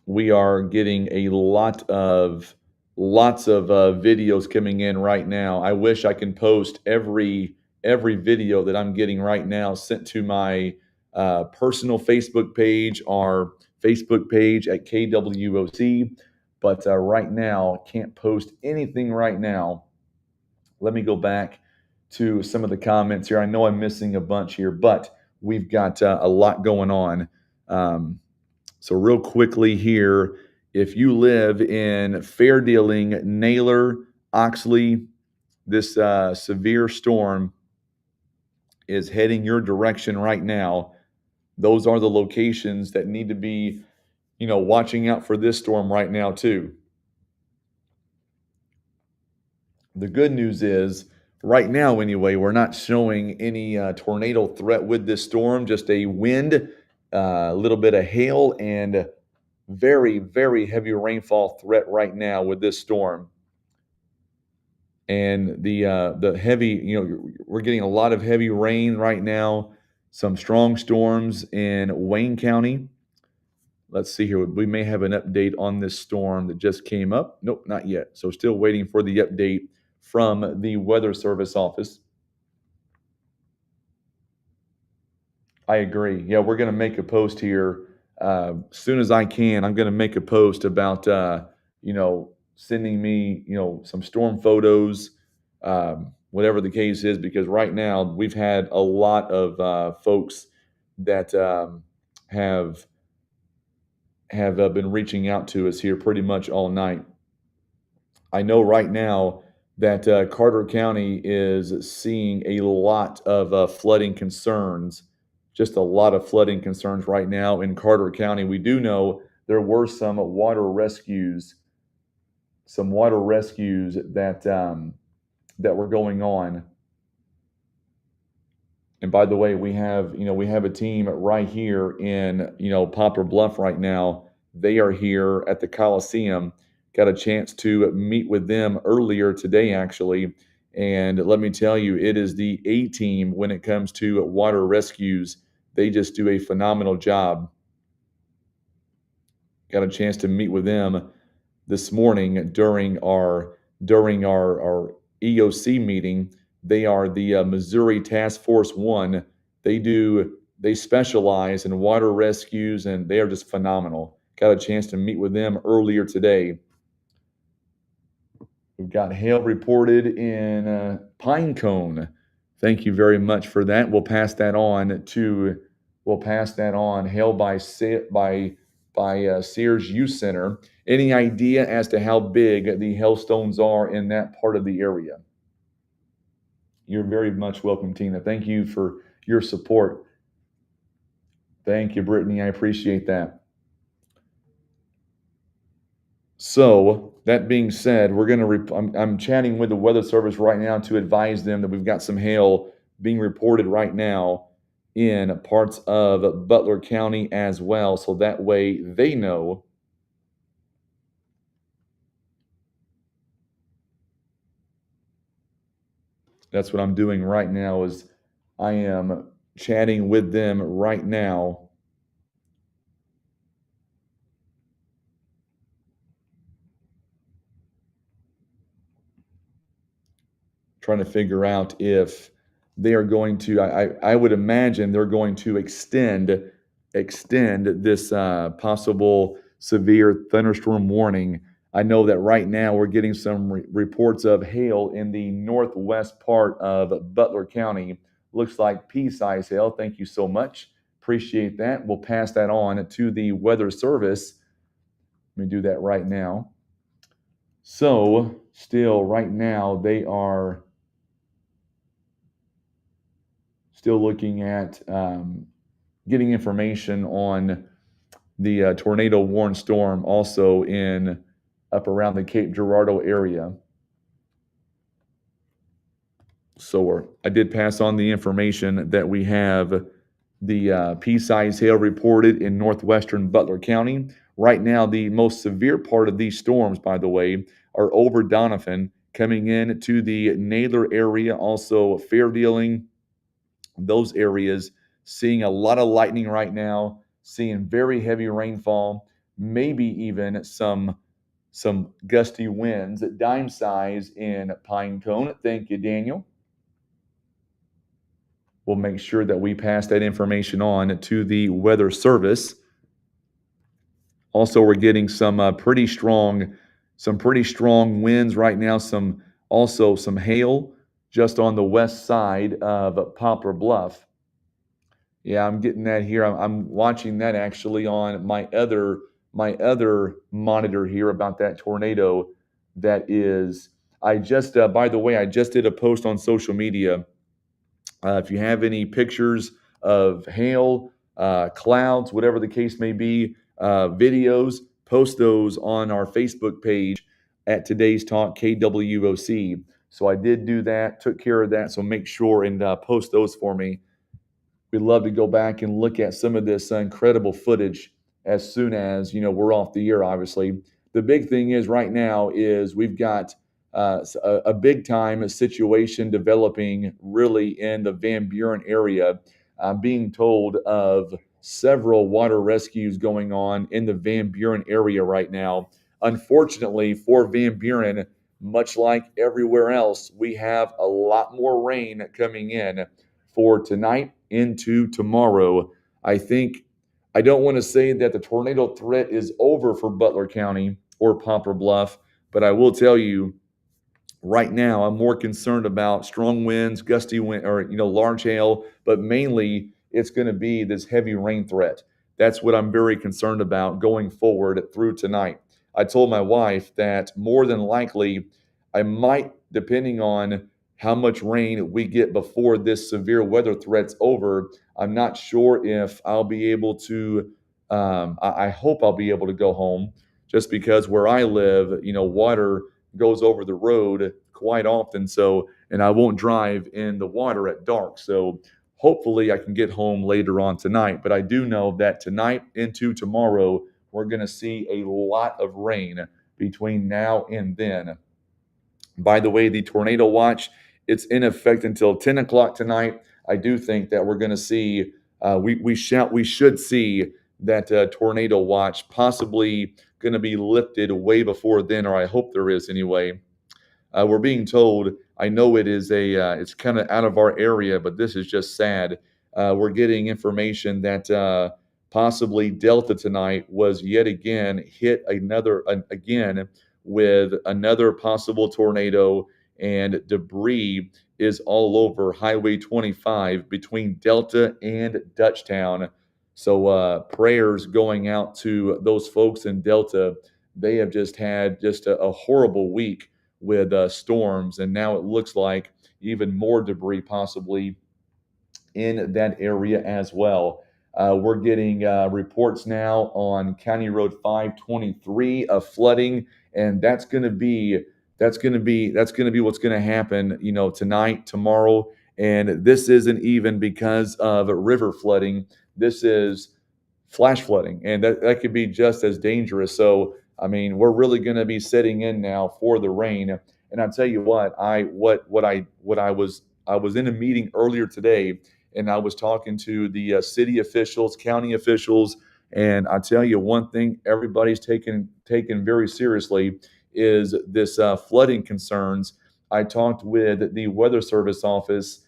We are getting a lots of videos coming in right now. I wish I can post every video that I'm getting right now sent to my personal Facebook page, our Facebook page at KWOC, but right now can't post anything right now. Let me go back to some of the comments here. I know I'm missing a bunch here, but we've got a lot going on. So real quickly here, if you live in fair dealing, Naylor, Oxley, this severe storm is heading your direction right now. Those are the locations that need to be, watching out for this storm right now too. The good news is, right now anyway, we're not showing any tornado threat with this storm, just a wind, a little bit of hail, and very, very heavy rainfall threat right now with this storm. And the heavy, we're getting a lot of heavy rain right now, some strong storms in Wayne County. Let's see here. We may have an update on this storm that just came up. Nope, not yet. So still waiting for the update from the Weather Service office. I agree. Yeah, we're going to make a post here as soon as I can. I'm going to make a post about, sending me, some storm photos, whatever the case is, because right now we've had a lot of folks that have been reaching out to us here pretty much all night. I know right now that Carter County is seeing a lot of flooding concerns, just a lot of flooding concerns right now in Carter County. We do know there were some water rescues that were going on. And by the way, we have a team right here in Poplar Bluff right now. They are here at the Coliseum. Got a chance to meet with them earlier today, actually. And let me tell you, it is the A team when it comes to water rescues. They just do a phenomenal job. Got a chance to meet with them this morning during our EOC meeting. They are the Missouri Task Force 1. They specialize in water rescues, and they are just phenomenal. Got a chance to meet with them earlier today. We've got hail reported in Pinecone. Thank you very much for that. We'll pass that on. Hail by Sears Youth Center. Any idea as to how big the hailstones are in that part of the area? You're very much welcome, Tina. Thank you for your support. Thank you, Brittany. I appreciate that. So that being said, I'm chatting with the Weather Service right now to advise them that we've got some hail being reported right now in parts of Butler County as well. So that way they know. That's what I'm doing right now is I am chatting with them right now. Trying to figure out if they are going to, I would imagine they're going to extend this possible severe thunderstorm warning. I know that right now we're getting some reports of hail in the northwest part of Butler County. Looks like pea-sized hail. Thank you so much. Appreciate that. We'll pass that on to the Weather Service. Let me do that right now. So, still, right now, they are still looking at getting information on the tornado warned storm also in up around the Cape Girardeau area. So I did pass on the information that we have the pea-sized hail reported in northwestern Butler County. Right now, the most severe part of these storms, by the way, are over Donovan, coming in to the Naylor area, also Fairdealing, those areas, seeing a lot of lightning right now, seeing very heavy rainfall, maybe even some gusty winds at dime size in Pinecone. Thank you, Daniel. We'll make sure that we pass that information on to the Weather Service. Also, we're getting some pretty strong winds right now. Some hail just on the west side of Poplar Bluff. Yeah, I'm getting that here. I'm watching that actually on my other monitor here about that tornado. That is, I just by the way, I just did a post on social media. If you have any pictures of hail, clouds, whatever the case may be, videos, post those on our Facebook page at Today's Talk KWOC. So I did do that, took care of that. So make sure and post those for me. We'd love to go back and look at some of this incredible footage as soon as we're off the air. Obviously, the big thing is right now is we've got a big time situation developing really in the Van Buren area. I'm being told of several water rescues going on in the Van Buren area right now. Unfortunately for Van Buren, much like everywhere else, we have a lot more rain coming in for tonight into tomorrow. I don't want to say that the tornado threat is over for Butler County or Poplar Bluff, but I will tell you right now I'm more concerned about strong winds, gusty wind, or large hail, but mainly it's going to be this heavy rain threat. That's what I'm very concerned about going forward through tonight. I told my wife that more than likely I might, depending on how much rain we get before this severe weather threat's over, I'm not sure if I'll be able to. I hope I'll be able to go home, just because where I live, water goes over the road quite often. So, and I won't drive in the water at dark. So, hopefully, I can get home later on tonight. But I do know that tonight into tomorrow, we're going to see a lot of rain between now and then. By the way, the tornado watch, it's in effect until 10 o'clock tonight. I do think that we're going to see, we should see that tornado watch possibly going to be lifted way before then, or I hope there is anyway. We're being told, I know it's kind of out of our area, but this is just sad. We're getting information that possibly Delta tonight was yet again hit again with another possible tornado, and debris is all over Highway 25 between Delta and Dutchtown. So prayers going out to those folks in Delta. They have just had a horrible week with storms, and now it looks like even more debris possibly in that area as well. We're getting reports now on County Road 523 of flooding, and that's going to be what's going to happen, tonight, tomorrow, and this isn't even because of river flooding. This is flash flooding, and that could be just as dangerous. So, I mean, we're really going to be sitting in now for the rain. And I'll tell you what, I was in a meeting earlier today, and I was talking to the city officials, county officials, and I tell you one thing, everybody's taken very seriously is this flooding concerns. I talked with the Weather Service office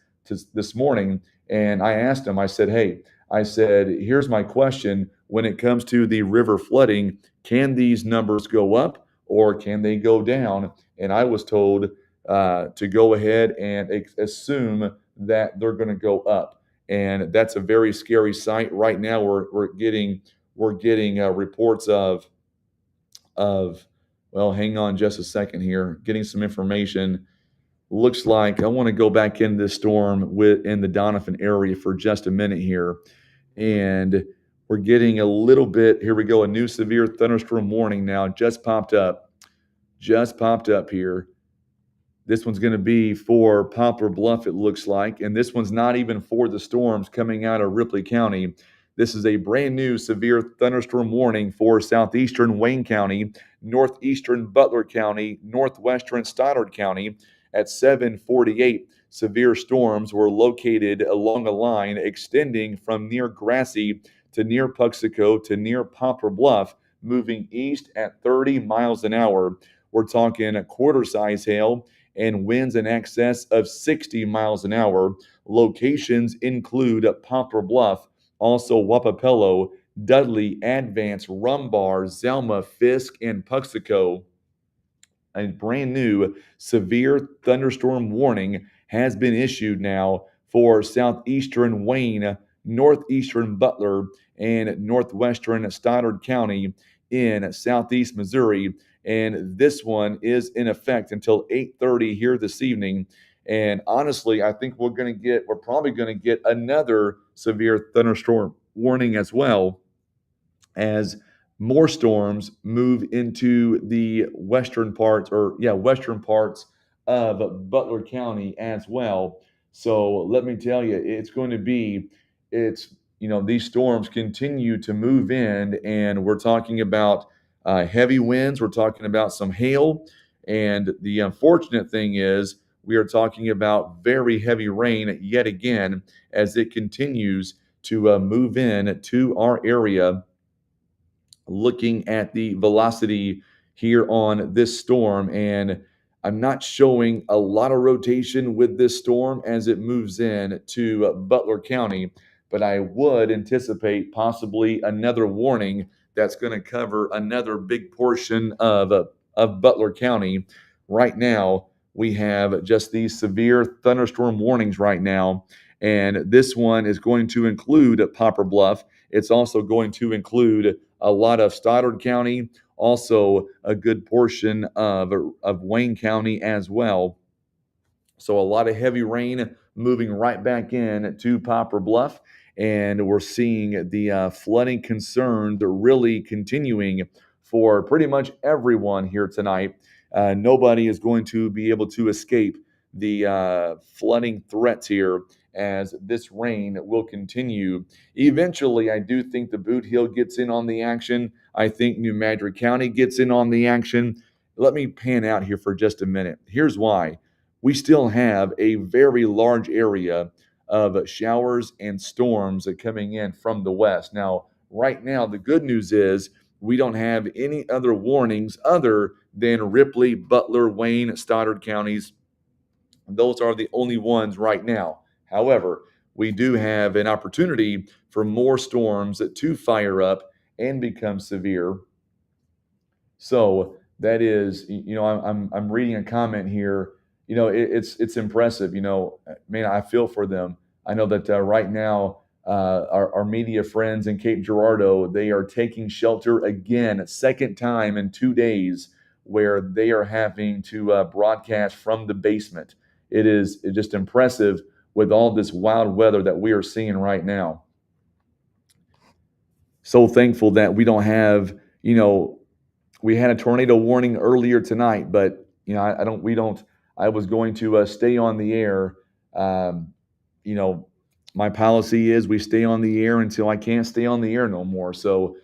this morning, and I asked him. I said, "Hey," I said, "here's my question. When it comes to the river flooding, can these numbers go up or can they go down?" And I was told to go ahead and assume that they're going to go up, and that's a very scary sight. Right now, we're getting reports of well, hang on just a second here, getting some information. Looks like I want to go back in this storm in the Donovan area for just a minute here, and we're getting a little bit. Here we go. A new severe thunderstorm warning now just popped up here. This one's going to be for Poplar Bluff, it looks like. And this one's not even for the storms coming out of Ripley County. This is a brand new severe thunderstorm warning for southeastern Wayne County, northeastern Butler County, northwestern Stoddard County. At 7:48, severe storms were located along a line extending from near Grassy to near Puxico to near Poplar Bluff, moving east at 30 miles an hour. We're talking quarter-size hail and winds in excess of 60 miles an hour. Locations include Poplar Bluff, also Wapapello, Dudley, Advance, Rumbar, Zelma, Fisk, and Puxico. A brand new severe thunderstorm warning has been issued now for southeastern Wayne, northeastern Butler, and northwestern Stoddard County in southeast Missouri. And this one is in effect until 8:30 here this evening. And honestly, I think we're probably going to get another severe thunderstorm warning as well, as more storms move into the western parts of Butler County as well. So let me tell you, it's these storms continue to move in, and we're talking about heavy winds. We're talking about some hail, and the unfortunate thing is we are talking about very heavy rain yet again as it continues to move in to our area. Looking at the velocity here on this storm, and I'm not showing a lot of rotation with this storm as it moves in to Butler County, but I would anticipate possibly another warning that's going to cover another big portion of Butler County. Right now, we have just these severe thunderstorm warnings right now, and this one is going to include Poplar Bluff. It's also going to include a lot of Stoddard County, also a good portion of Wayne County as well. So a lot of heavy rain moving right back in to Poplar Bluff, and we're seeing the flooding concern really continuing for pretty much everyone here tonight. Nobody is going to be able to escape the flooding threats here as this rain will continue. Eventually, I do think the Boot Heel gets in on the action. I think New Madrid County gets in on the action. Let me pan out here for just a minute. Here's why. We still have a very large area of showers and storms coming in from the west. Now, right now, the good news is we don't have any other warnings other than Ripley, Butler, Wayne, Stoddard counties. Those are the only ones right now. However, we do have an opportunity for more storms to fire up and become severe. So that is, I'm reading a comment here. It's impressive. Man, I feel for them. I know that right now, our media friends in Cape Girardeau, they are taking shelter again, second time in 2 days, where they are having to broadcast from the basement. It is just impressive with all this wild weather that we are seeing right now. So thankful that we don't have, we had a tornado warning earlier tonight, but I don't. We don't. I was going to stay on the air. Um, you know, my policy is we stay on the air until I can't stay on the air no more. So,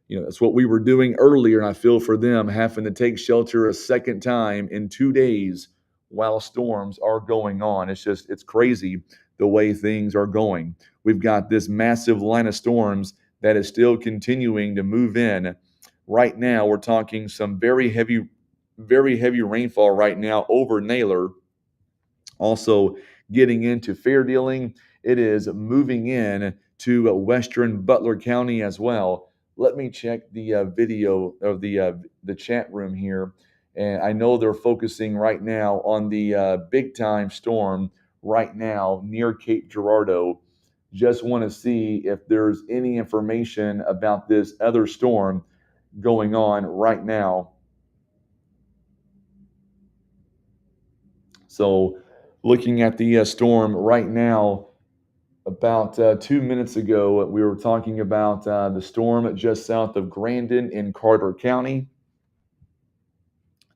that's what we were doing earlier, and I feel for them having to take shelter a second time in 2 days while storms are going on. It's crazy the way things are going. We've got this massive line of storms that is still continuing to move in. Right now, we're talking some very heavy rainfall right now over Naylor. Also, getting into fair dealing. It is moving in to western Butler County as well. Let me check the video of the chat room here, and I know they're focusing right now on the big time storm right now near Cape Girardeau. Just want to see if there's any information about this other storm going on right now. So, looking at the storm right now, about 2 minutes ago, we were talking about the storm just south of Grandin in Carter County.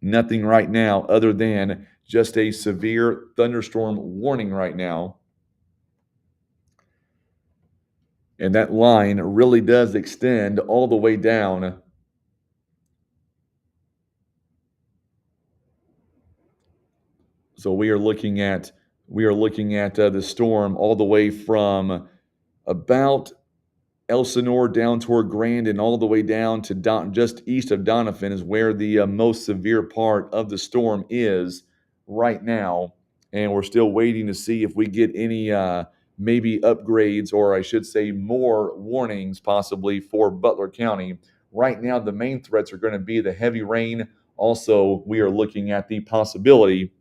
Nothing right now other than just a severe thunderstorm warning right now. And that line really does extend all the way down. So we are looking at the storm all the way from about Elsinore down toward Grand and all the way down to just east of Doniphan is where the most severe part of the storm is right now. And we're still waiting to see if we get any maybe upgrades, or I should say more warnings possibly for Butler County. Right now, the main threats are going to be the heavy rain. Also, we are looking at the possibility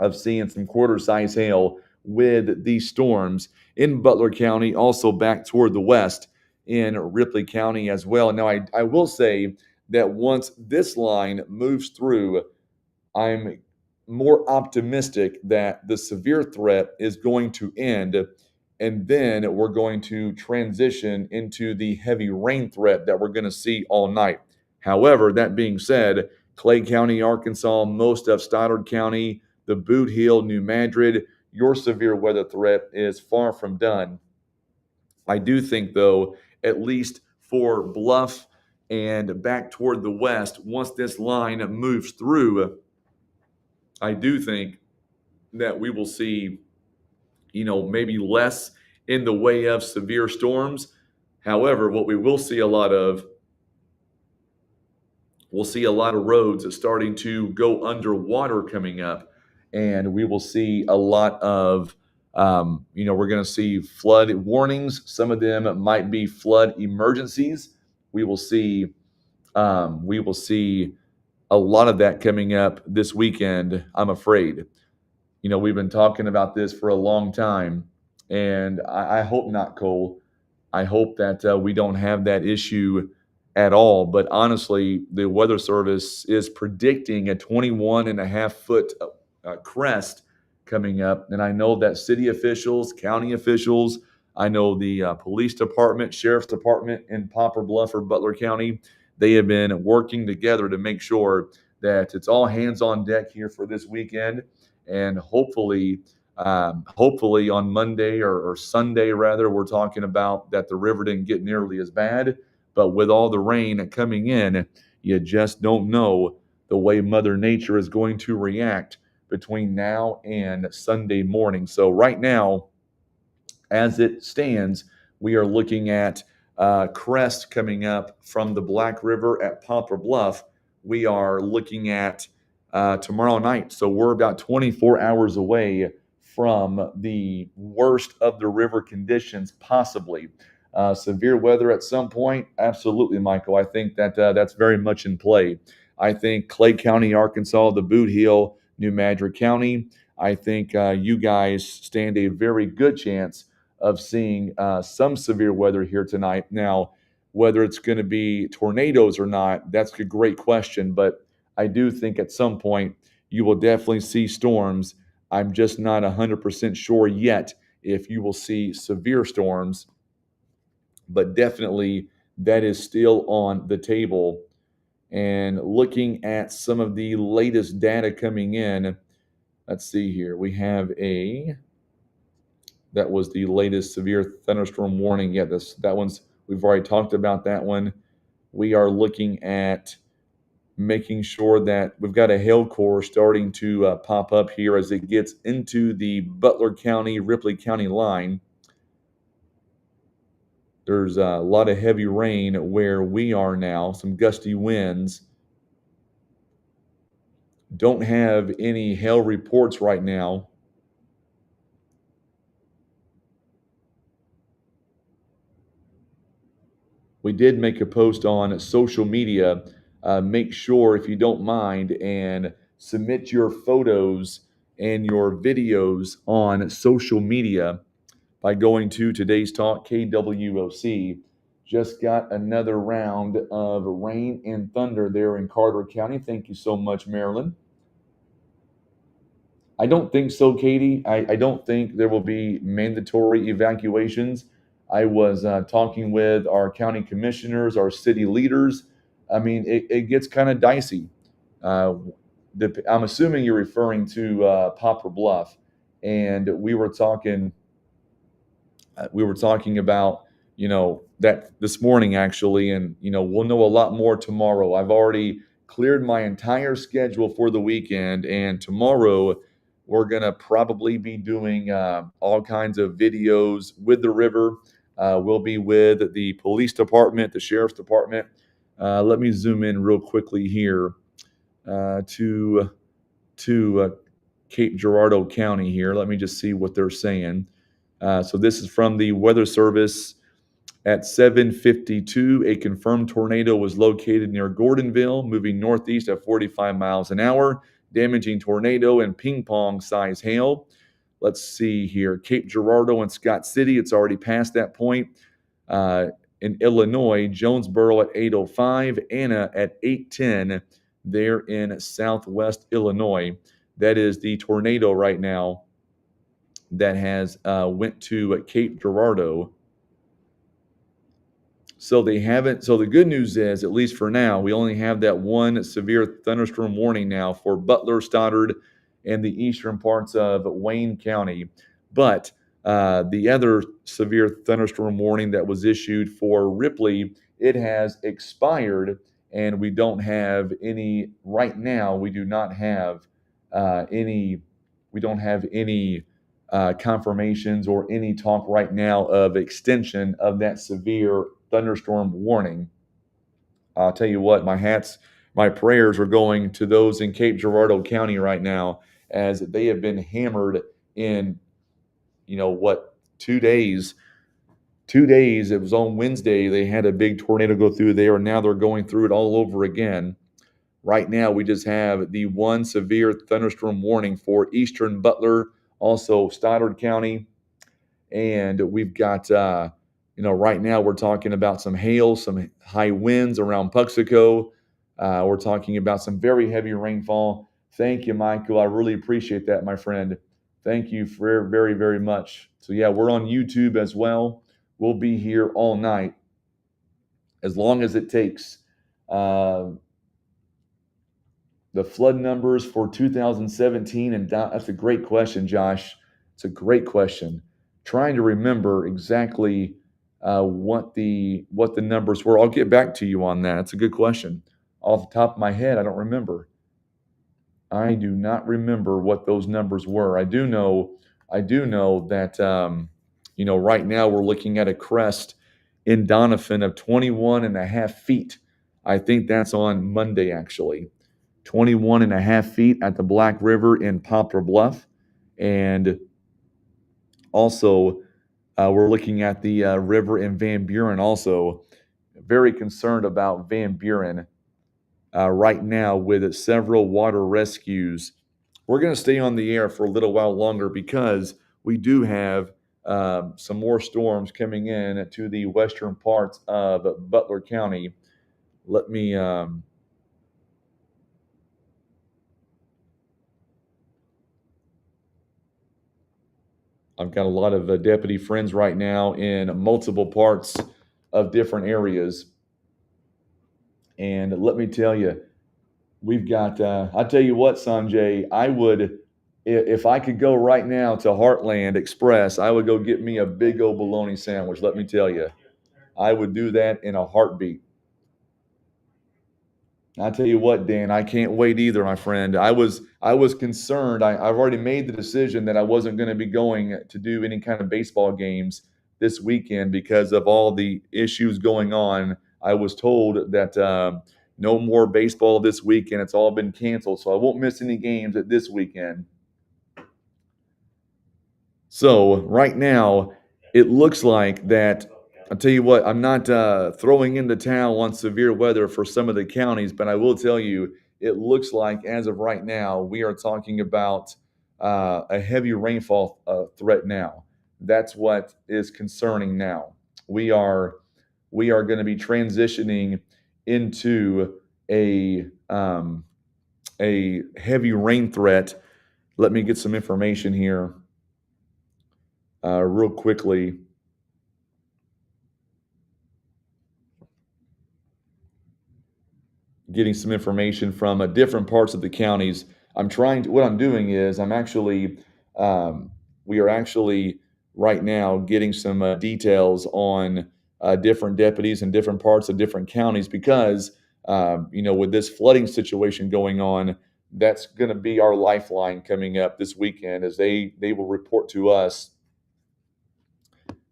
of seeing some quarter-size hail with these storms in Butler County, also back toward the west in Ripley County as well. Now, I will say that once this line moves through, I'm more optimistic that the severe threat is going to end, and then we're going to transition into the heavy rain threat that we're going to see all night. However, that being said, Clay County, Arkansas, most of Stoddard County, the Boot Heel, New Madrid, your severe weather threat is far from done. I do think, though, at least for Bluff and back toward the west, once this line moves through, I do think that we will see, maybe less in the way of severe storms. However, what we will see a lot of, we'll see a lot of roads starting to go underwater coming up, and we will see a lot of, we're going to see flood warnings. Some of them might be flood emergencies. We will see, we will see a lot of that coming up this weekend, I'm afraid. We've been talking about this for a long time, and I hope not, Cole. I hope that we don't have that issue at all. But honestly, the Weather Service is predicting a 21.5 foot crest coming up. And I know that city officials, county officials, I know the police department, sheriff's department in Poplar Bluff or Butler County, they have been working together to make sure that it's all hands on deck here for this weekend. And hopefully on Monday or Sunday, rather, we're talking about that the river didn't get nearly as bad. But with all the rain coming in, you just don't know the way Mother Nature is going to react between now and Sunday morning. So right now, as it stands, we are looking at crest coming up from the Black River at Poplar Bluff. We are looking at tomorrow night. So we're about 24 hours away from the worst of the river conditions, possibly. Severe weather at some point? Absolutely, Michael. I think that that's very much in play. I think Clay County, Arkansas, the Boot Heel, New Madrid County, I think you guys stand a very good chance of seeing some severe weather here tonight. Now, whether it's going to be tornadoes or not, that's a great question. But I do think at some point you will definitely see storms. I'm just not 100% sure yet if you will see severe storms, but definitely that is still on the table. And looking at some of the latest data coming in, let's see here. That was the latest severe thunderstorm warning. Yeah, that one's, we've already talked about that one. We are looking at making sure that we've got a hail core starting to pop up here as it gets into the Butler County, Ripley County line. There's a lot of heavy rain where we are now, some gusty winds. Don't have any hail reports right now. we did make a post on social media. Make sure, if you don't mind, and submit your photos and your videos on social media by going to today's talk, KWOC. Just got another round of rain and thunder there in Carter County. Thank you so much, Marilyn. I don't think so, Katie. I don't think there will be mandatory evacuations. I was talking with our county commissioners, our city leaders. I mean, it gets kind of dicey. Uh, I'm assuming you're referring to Poplar Bluff, and we were talking about that this morning actually, and we'll know a lot more tomorrow. I've already cleared my entire schedule for the weekend, and tomorrow we're gonna probably be doing all kinds of videos with the river. We'll be with the police department, the sheriff's department. Let me zoom in real quickly here to Cape Girardeau County here. Let me just see what they're saying. So this is from the Weather Service. At 7:52, a confirmed tornado was located near Gordonville, moving northeast at 45 miles an hour, damaging tornado and ping pong size hail. Let's see here. Cape Girardeau and Scott City, it's already past that point. In Illinois, Jonesboro at 8:05, Anna at 8:10, there in southwest Illinois. That is the tornado right now that has went to Cape Girardeau. So they haven't. So the good news is, at least for now, we only have that one severe thunderstorm warning now for Butler, Stoddard, and the eastern parts of Wayne County. But the other severe thunderstorm warning that was issued for Ripley, it has expired, and we don't have any right now. We do not have any. We don't have any confirmations or any talk right now of extension of that severe thunderstorm warning. I'll tell you what, my prayers are going to those in Cape Girardeau County right now, as they have been hammered in, 2 days. 2 days. It was on Wednesday. They had a big tornado go through there, and now they're going through it all over again. Right now, we just have the one severe thunderstorm warning for eastern Butler, also Stoddard County, and we've got right now we're talking about some hail, some high winds around Puxico. We're talking about some very heavy rainfall. Thank you, Michael. I really appreciate that, my friend. Thank you for very, very much. So yeah, we're on YouTube as well. We'll be here all night, as long as it takes. The flood numbers for 2017, and that's a great question, Josh. It's a great question. Trying to remember exactly what the numbers were. I'll get back to you on that. It's a good question. Off the top of my head, I don't remember. I do not remember what those numbers were. I do know that right now we're looking at a crest in Doniphan of 21 and a half feet. I think that's on Monday, actually. 21 and a half feet at the Black River in Poplar Bluff. And also, we're looking at the river in Van Buren also. Very concerned about Van Buren right now with several water rescues. We're going to stay on the air for a little while longer because we do have some more storms coming in to the western parts of Butler County. Let me... I've got a lot of deputy friends right now in multiple parts of different areas. And let me tell you, we've got, I'll tell you what, Sanjay, if I could go right now to Heartland Express, I would go get me a big old bologna sandwich. Let me tell you, I would do that in a heartbeat. I tell you what, Dan, I can't wait either, my friend. I was concerned. I've already made the decision that I wasn't going to be going to do any kind of baseball games this weekend because of all the issues going on. I was told that no more baseball this weekend. It's all been canceled, so I won't miss any games at this weekend. So right now, it looks like that I'll tell you what, I'm not throwing in the towel on severe weather for some of the counties, but I will tell you, it looks like as of right now, we are talking about a heavy rainfall threat now. That's what is concerning now. We are we are going to be transitioning into a heavy rain threat. Let me get some information here real quickly. Getting some information from different parts of the counties. What I'm doing is um, we are actually right now getting some details on different deputies in different parts of different counties because, with this flooding situation going on, that's going to be our lifeline coming up this weekend as they will report to us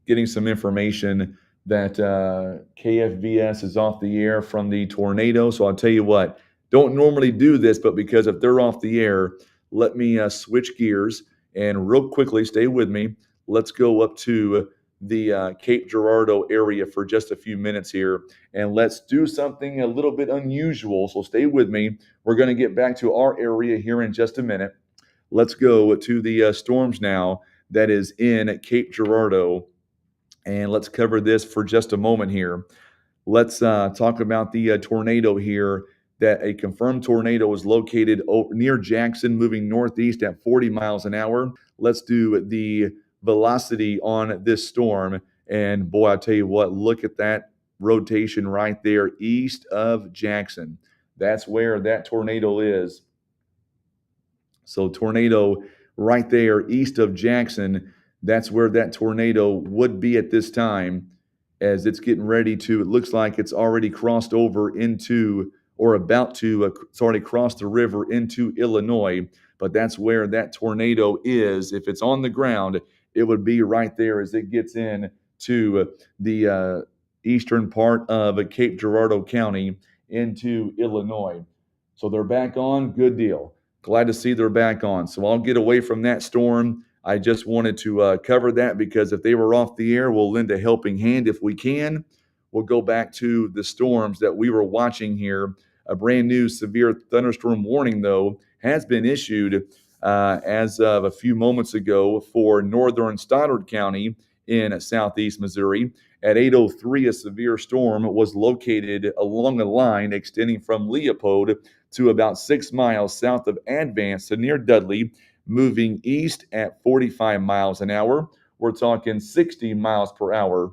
getting some information that KFVS is off the air from the tornado. So I'll tell you what, don't normally do this, but because if they're off the air, let me switch gears and real quickly stay with me. Let's go up to the Cape Girardeau area for just a few minutes here, and let's do something a little bit unusual. So stay with me. We're going to get back to our area here in just a minute. Let's go to the storms now that is in Cape Girardeau. And let's cover this for just a moment here. Let's talk about the tornado here. That a confirmed tornado is located near Jackson, moving northeast at 40 miles an hour. Let's do the velocity on this storm. And boy, I tell you what, look at that rotation right there east of Jackson. That's where that tornado is. So, tornado right there east of Jackson, that's where that tornado would be at this time as it's getting ready to. It looks like it's already crossed over into, or about to, it's already crossed the river into Illinois, but that's where that tornado is. If it's on the ground, it would be right there as it gets in to the eastern part of Cape Girardeau County into Illinois. So they're back on, good deal. Glad to see they're back on. So I'll get away from that storm. I just wanted to cover that because if they were off the air, we'll lend a helping hand if we can. We'll go back to the storms that we were watching here. A brand new severe thunderstorm warning, though, has been issued as of a few moments ago for northern Stoddard County in southeast Missouri. At 8:03, a severe storm was located along a line extending from Leopold to about 6 miles south of Advance to near Dudley, moving east at 45 miles an hour. We're talking 60 miles per hour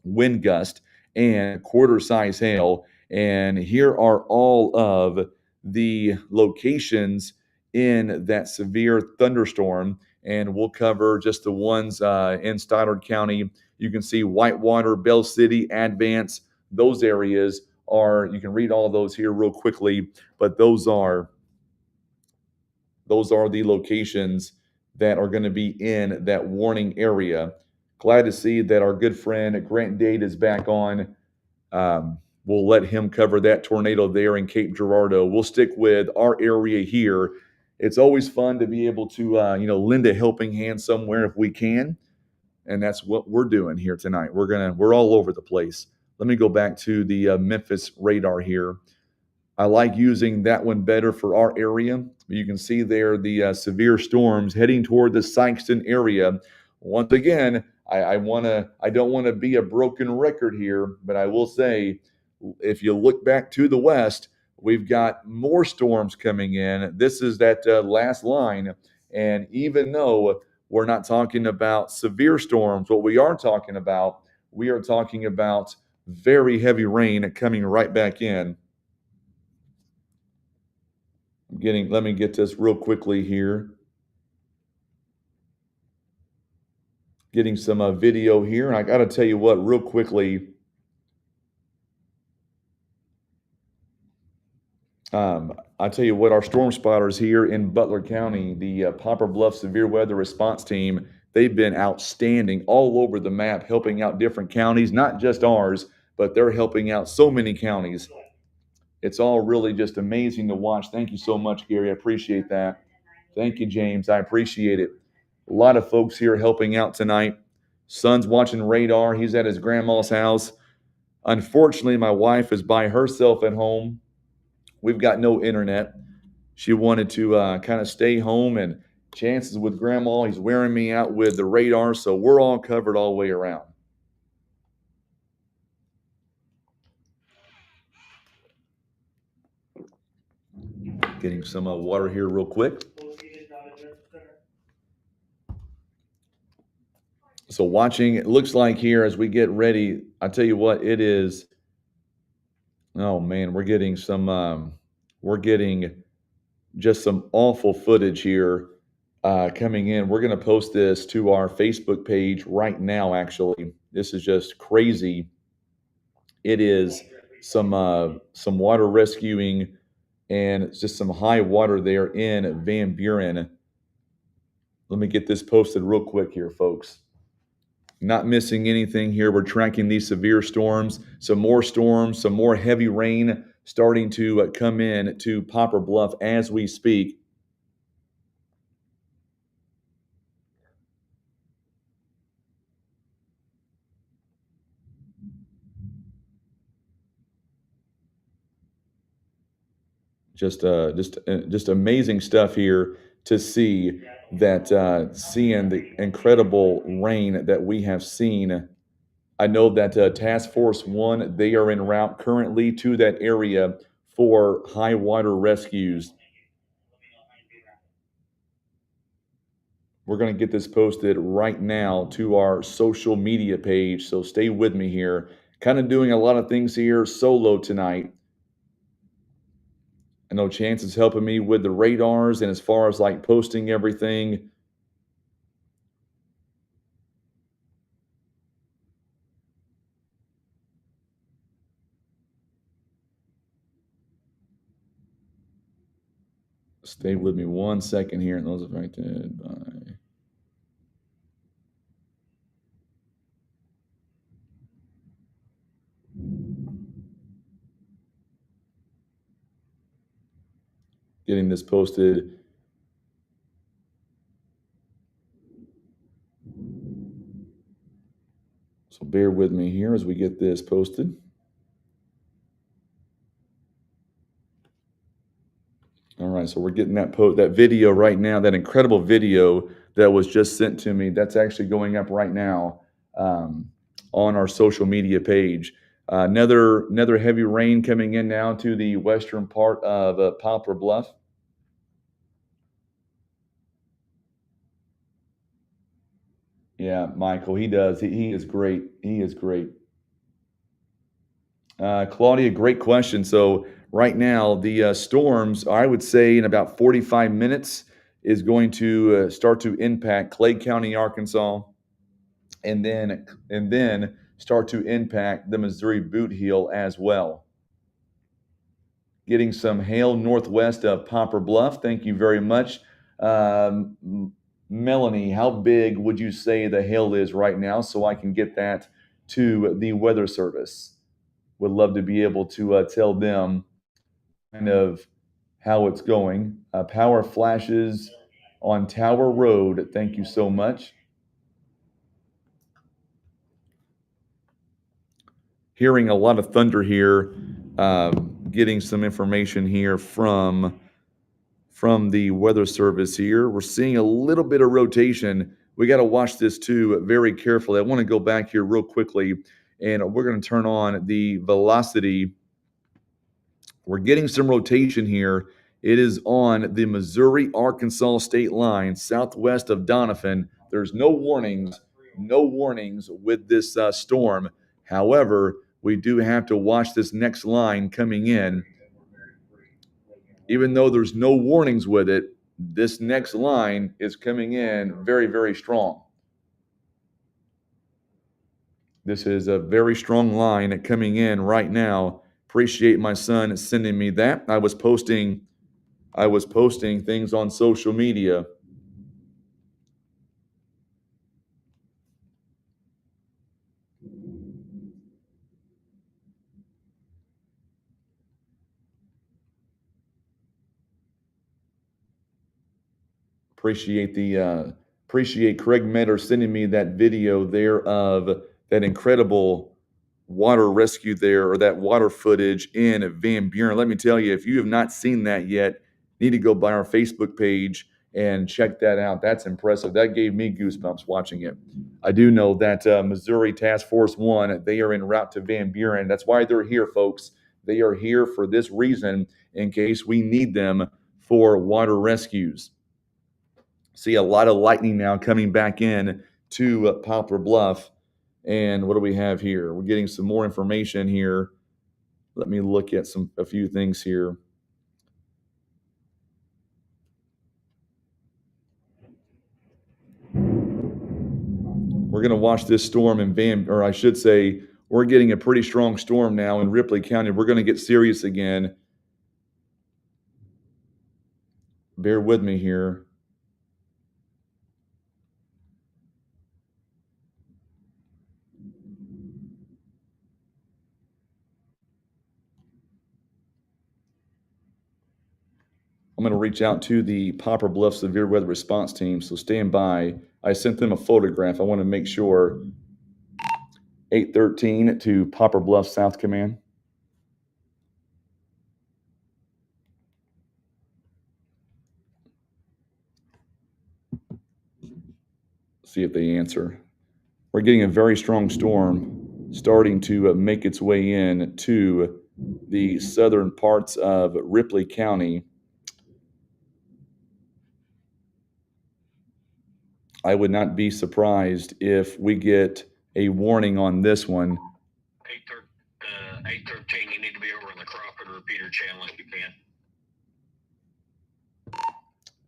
wind gust and quarter size hail. And here are all of the locations in that severe thunderstorm. And we'll cover just the ones in Stoddard County. You can see Whitewater, Bell City, Advance. Those areas are, you can read all those here real quickly, but those are the locations that are going to be in that warning area. Glad to see that our good friend Grant Dade is back on. We'll let him cover that tornado there in Cape Girardeau. We'll stick with our area here. It's always fun to be able to, lend a helping hand somewhere if we can, and that's what we're doing here tonight. We're all over the place. Let me go back to the Memphis radar here. I like using that one better for our area. You can see there the severe storms heading toward the Sykeston area. Once again, I don't want to be a broken record here, but I will say, if you look back to the west, we've got more storms coming in. This is that last line, and even though we're not talking about severe storms, what we are talking about very heavy rain coming right back in. Let me get this real quickly here. Getting some video here. And I got to tell you what, real quickly, I tell you what, our storm spotters here in Butler County, the Poplar Bluff Severe Weather Response Team, they've been outstanding all over the map, helping out different counties, not just ours, but they're helping out so many counties. It's all really just amazing to watch. Thank you so much, Gary. I appreciate that. Thank you, James. I appreciate it. A lot of folks here helping out tonight. Son's watching radar. He's at his grandma's house. Unfortunately, my wife is by herself at home. We've got no internet. She wanted to kind of stay home, and chances with grandma, he's wearing me out with the radar, so we're all covered all the way around. Getting some water here real quick. So watching, it looks like here as we get ready, I tell you what, it is, oh man, we're getting just some awful footage here coming in. We're going to post this to our Facebook page right now, actually. This is just crazy. It is some water rescuing and it's just some high water there in Van Buren. Let me get this posted real quick here, folks. Not missing anything here. We're tracking these severe storms, some more heavy rain starting to come in to Poplar Bluff as we speak. Just amazing stuff here to see that seeing the incredible rain that we have seen. I know that Task Force One, they are en route currently to that area for high water rescues. We're going to get this posted right now to our social media page, so stay with me here. Kind of doing a lot of things here solo tonight. I know Chance is helping me with the radars and as far as like posting everything. Stay with me 1 second here. And those affected by getting this posted. So bear with me here as we get this posted. All right, so we're getting that video right now, that incredible video that was just sent to me. That's actually going up right now on our social media page. Another heavy rain coming in now to the western part of Poplar Bluff. Yeah, Michael, he does. He is great. He is great. Claudia, great question. So right now, the storms, I would say in about 45 minutes, is going to start to impact Clay County, Arkansas, and then start to impact the Missouri Boot Heel as well. Getting some hail northwest of Poplar Bluff. Thank you very much. Melanie, how big would you say the hail is right now so I can get that to the Weather Service? Would love to be able to tell them kind of how it's going. Power flashes on Tower Road. Thank you so much. Hearing a lot of thunder here. Getting some information here from the Weather Service here. We're seeing a little bit of rotation. We got to watch this too very carefully. I want to go back here real quickly, and we're going to turn on the velocity. We're getting some rotation here. It is on the Missouri-Arkansas state line, southwest of Doniphan. There's no warnings with this storm. However, we do have to watch this next line coming in. Even though there's no warnings with it, this next line is coming in very, very strong. This is a very strong line coming in right now. Appreciate my son sending me that. I was posting things on social media. Appreciate Appreciate Craig Metter sending me that video there of that incredible water rescue there, or that water footage in Van Buren. Let me tell you, if you have not seen that yet, need to go by our Facebook page and check that out. That's impressive. That gave me goosebumps watching it. I do know that Missouri Task Force 1, they are en route to Van Buren. That's why they're here, folks. They are here for this reason, in case we need them for water rescues. See a lot of lightning now coming back in to Poplar Bluff. And what do we have here? We're getting some more information here. Let me look at a few things here. We're going to watch this storm in or I should say, we're getting a pretty strong storm now in Ripley County. We're going to get serious again. Bear with me here. I'm going to reach out to the Poplar Bluff Severe Weather Response Team, so stand by. I sent them a photograph. I want to make sure. 813 to Poplar Bluff South Command. See if they answer. We're getting a very strong storm starting to make its way in to the southern parts of Ripley County. I would not be surprised if we get a warning on this one. 813, you need to be over in the Crawford repeater channel if you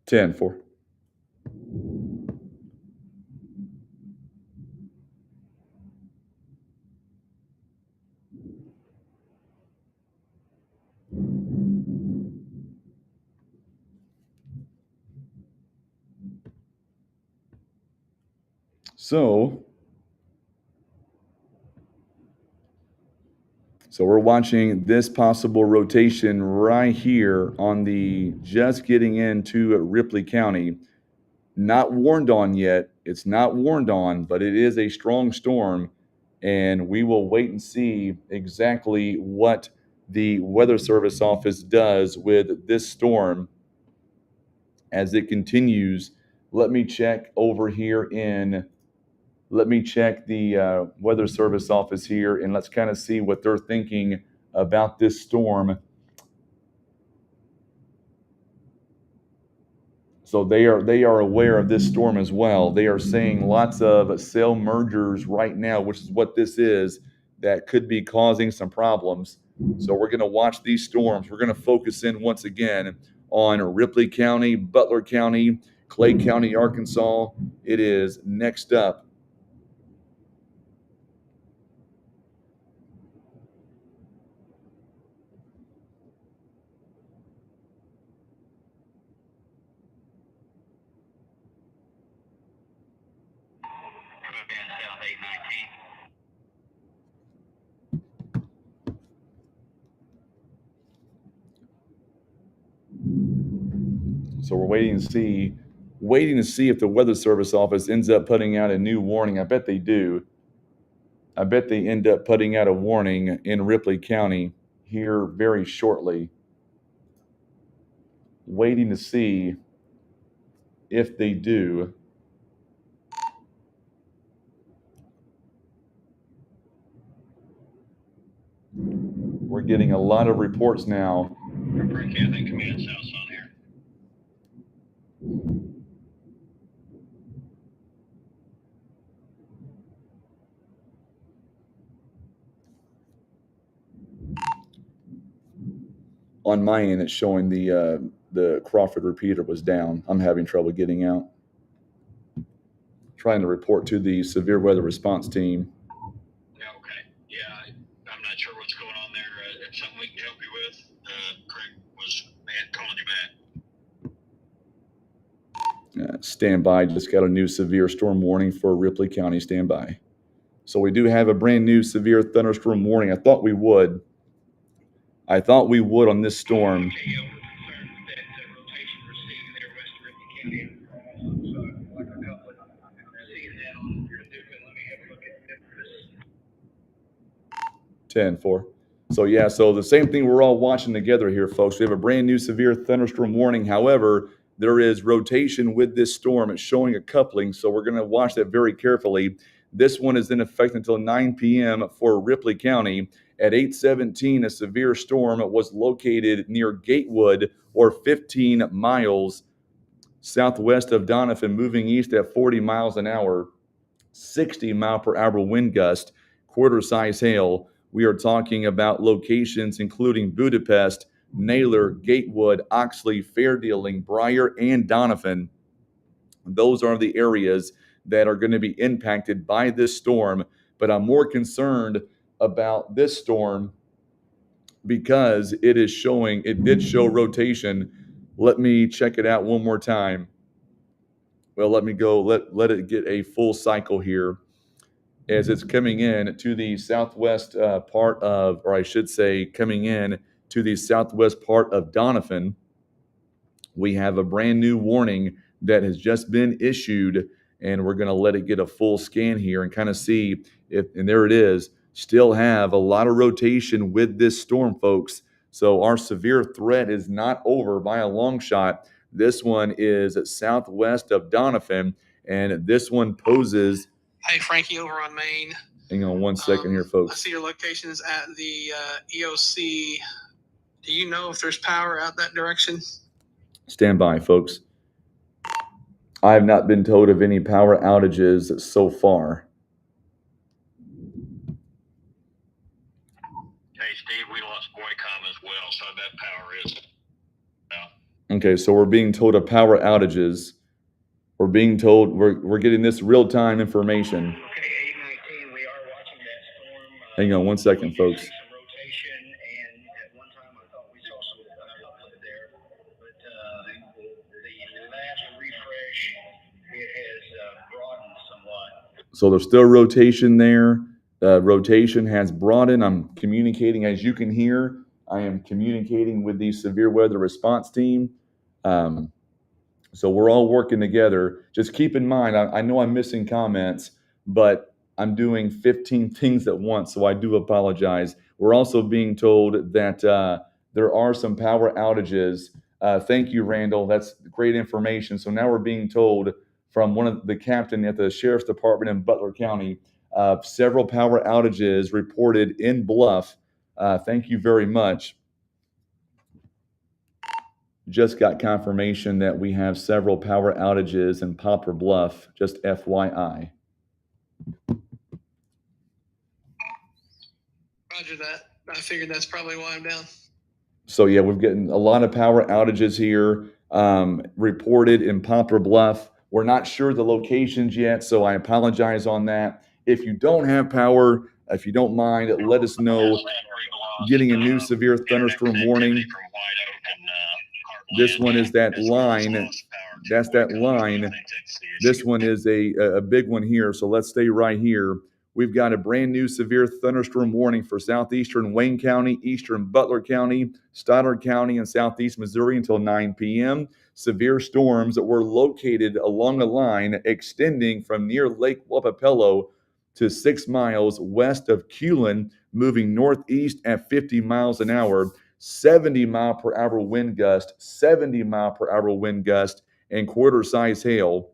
can. 10-4. So we're watching this possible rotation right here on the just getting into Ripley County. Not warned on yet. It's not warned on, but it is a strong storm, and we will wait and see exactly what the Weather Service office does with this storm as it continues. Let me check the Weather Service office here, and let's kind of see what they're thinking about this storm. So they are aware of this storm as well. They are saying lots of cell mergers right now, which is what this is, that could be causing some problems. So we're going to watch these storms. We're going to focus in once again on Ripley County, Butler County, Clay County, Arkansas. It is next up. So we're waiting to see if the Weather Service office ends up putting out a new warning. I bet they do. I bet they end up putting out a warning in Ripley County here very shortly. Waiting to see if they do. We're getting a lot of reports now. Broadcasting command south on here. On my end, it's showing the Crawford repeater was down. I'm having trouble getting out. Trying to report to the severe weather response team. Yeah, okay. Yeah, I'm not sure what's going on there. If something we can help you with, Craig was calling you back. Stand by. Just got a new severe storm warning for Ripley County. Stand by. So we do have a brand new severe thunderstorm warning. I thought we would on this storm. Okay, yeah, we're concerned with that rotation we're seeing there west of Ripley County. Like a couple of 10-4. So yeah, so the same thing we're all watching together here, folks. We have a brand new severe thunderstorm warning. However, there is rotation with this storm. It's showing a coupling, so we're going to watch that very carefully. This one is in effect until 9 p.m. for Ripley County. At 8:17, a severe storm was located near Gatewood, or 15 miles southwest of Doniphan, moving east at 40 miles an hour, 60-mile-per-hour wind gust, quarter-size hail. We are talking about locations including Budapest, Naylor, Gatewood, Oxley, Fairdealing, Briar, and Doniphan. Those are the areas that are going to be impacted by this storm. But I'm more concerned about this storm because it did show rotation. Let me check it out one more time. Well, let me go, let it get a full cycle here as it's coming in to the southwest part of, or I should say, coming in to the southwest part of Doniphan. We have a brand new warning that has just been issued, and we're going to let it get a full scan here and kind of see if, and there it is, still have a lot of rotation with this storm, folks. So our severe threat is not over by a long shot. This one is southwest of Doniphan, and this one poses. Hey, Frankie, over on Main. Hang on one second here, folks. I see your locations at the EOC. Do you know if there's power out that direction? Stand by, folks. I have not been told of any power outages so far. Hey, Steve, we lost Boycom as well, so that power is out. Okay, so we're being told of power outages. We're being told we're getting this real-time information. Okay, 8:19, we are watching that storm. Hang on one second, folks. Some rotation, and at one time I thought we saw some output there, but the last refresh, it has broadened somewhat. So there's still rotation there. Rotation has broadened. I'm communicating, as you can hear, I am communicating with the severe weather response team. So we're all working together. Just keep in mind, I know I'm missing comments, but I'm doing 15 things at once, so I do apologize. We're also being told that there are some power outages. Thank you, Randall. That's great information. So now we're being told from one of the captain at the Sheriff's Department in Butler County, several power outages reported in Bluff. Thank you very much. Just got confirmation that we have several power outages in Poplar Bluff, just FYI. Roger that. I figured that's probably why I'm down. So yeah, we're getting a lot of power outages here reported in Poplar Bluff. We're not sure the locations yet, so I apologize on that. If you don't have power, if you don't mind, let us know. Getting a new severe thunderstorm warning. This one is that line. That's that line. This one is a big one here, so let's stay right here. We've got a brand new severe thunderstorm warning for southeastern Wayne County, eastern Butler County, Stoddard County, and southeast Missouri until 9 p.m. Severe storms were located along a line extending from near Lake Wapapello to 6 miles west of Culin, moving northeast at 50 miles an hour, 70-mile-per-hour wind gust, 70-mile-per-hour wind gust, and quarter-size hail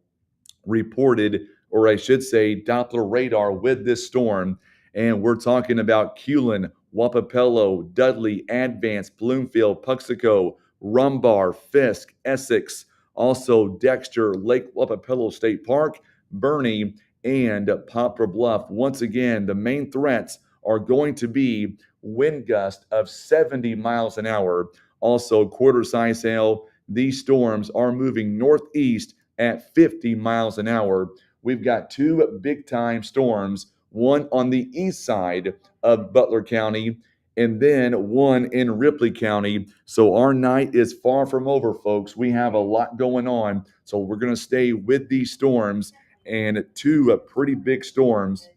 reported, or I should say Doppler radar with this storm. And we're talking about Culin, Wapapello, Dudley, Advance, Bloomfield, Puxico, Rumbar, Fisk, Essex, also Dexter, Lake Wapapello State Park, Bernie, and Poplar Bluff. Once again, the main threats are going to be wind gust of 70 miles an hour. Also, quarter-size hail. These storms are moving northeast at 50 miles an hour. We've got two big-time storms, one on the east side of Butler County and then one in Ripley County. So our night is far from over, folks. We have a lot going on. So we're going to stay with these storms, and two pretty big storms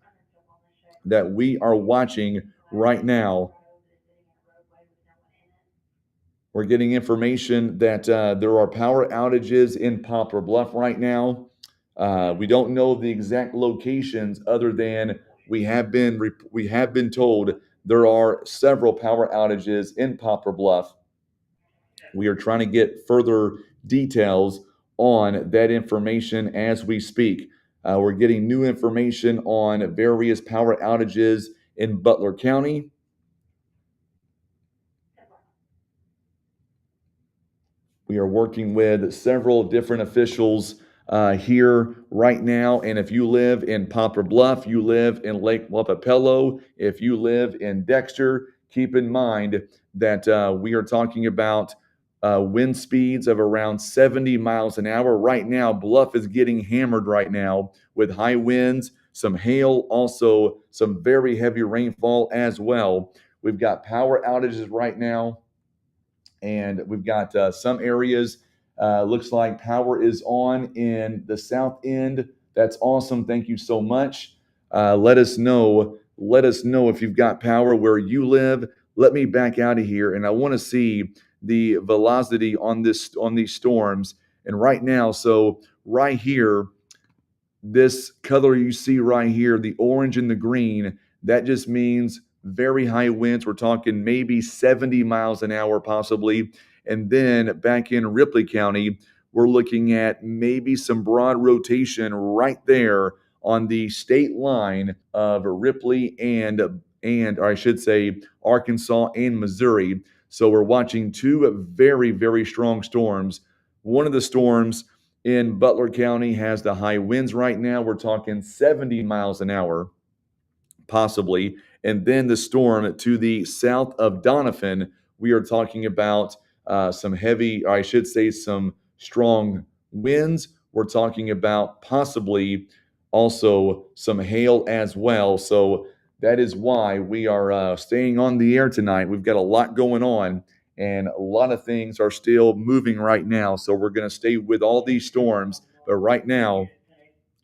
that we are watching right now. We're getting information that there are power outages in Poplar Bluff right now. We don't know the exact locations, other than we have been told there are several power outages in Poplar Bluff. We are trying to get further details on that information as we speak. We're getting new information on various power outages in Butler County. We are working with several different officials here right now. And if you live in Poplar Bluff, you live in Lake Wappapello, if you live in Dexter, keep in mind that we are talking about wind speeds of around 70 miles an hour. Right now, Bluff is getting hammered right now with high winds, some hail, also some very heavy rainfall as well. We've got power outages right now, and we've got some areas. Looks like power is on in the south end. That's awesome. Thank you so much. Let us know. Let us know if you've got power where you live. Let me back out of here, and I want to see the velocity on these storms. And right now, so right here, this color you see right here, the orange and the green, that just means very high winds. We're talking maybe 70 miles an hour, possibly. And then back in Ripley County, we're looking at maybe some broad rotation right there on the state line of Ripley or I should say Arkansas and Missouri. So we're watching two very, very strong storms. One of the storms in Butler County has the high winds right now. We're talking 70 miles an hour, possibly. And then the storm to the south of Doniphan, we are talking about some heavy, or I should say, some strong winds. We're talking about possibly also some hail as well. So that is why we are staying on the air tonight. We've got a lot going on, and a lot of things are still moving right now. So we're going to stay with all these storms. But right now,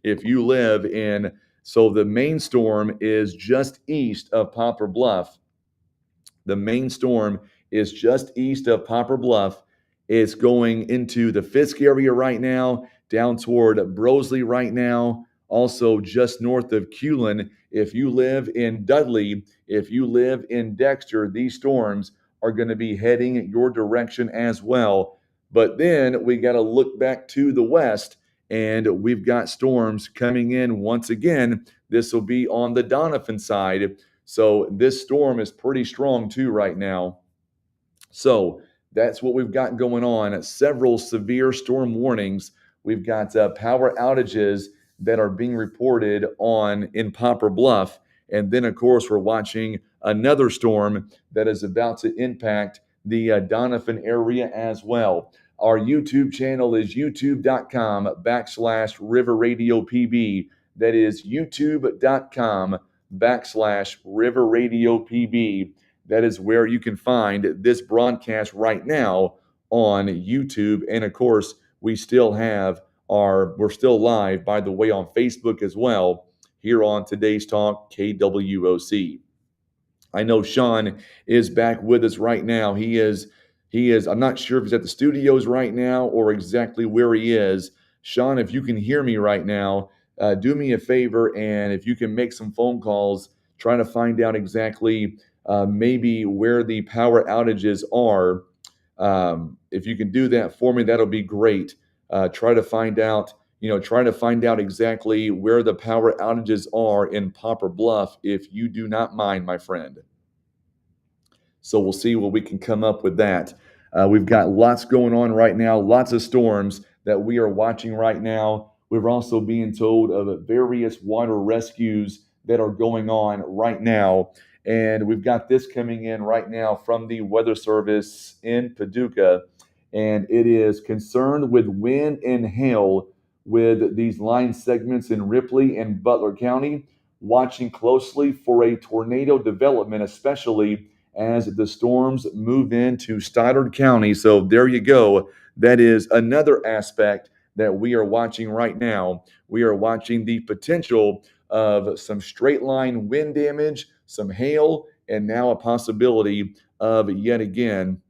if you live in, so the main storm is just east of Poplar Bluff. The main storm is just east of Poplar Bluff. It's going into the Fisk area right now, down toward Brosley right now, also just north of Culin. If you live in Dudley, if you live in Dexter, these storms are going to be heading your direction as well. But then we got to look back to the west, and we've got storms coming in once again. This will be on the Doniphan side. So this storm is pretty strong too right now. So that's what we've got going on. Several severe storm warnings. We've got power outages that are being reported on in Poplar Bluff. And then, of course, we're watching another storm that is about to impact the Doniphan area as well. Our YouTube channel is youtube.com/River Radio PB. That is youtube.com/River Radio PB. That is where you can find this broadcast right now on YouTube. And of course, we're still live, by the way, on Facebook as well, here on Today's Talk, KWOC. I know Sean is back with us right now. He is, I'm not sure if he's at the studios right now or exactly where he is. Sean, if you can hear me right now, do me a favor, and if you can make some phone calls, try to find out exactly maybe where the power outages are. If you can do that for me, that'll be great. Try to find out exactly where the power outages are in Poplar Bluff, if you do not mind, my friend. So we'll see what we can come up with that. We've got lots going on right now, lots of storms that we are watching right now. We're also being told of various water rescues that are going on right now. And we've got this coming in right now from the Weather Service in Paducah. And it is concerned with wind and hail with these line segments in Ripley and Butler County. Watching closely for a tornado development, especially as the storms move into Stoddard County. So there you go. That is another aspect that we are watching right now. We are watching the potential of some straight line wind damage, some hail, and now a possibility of yet again.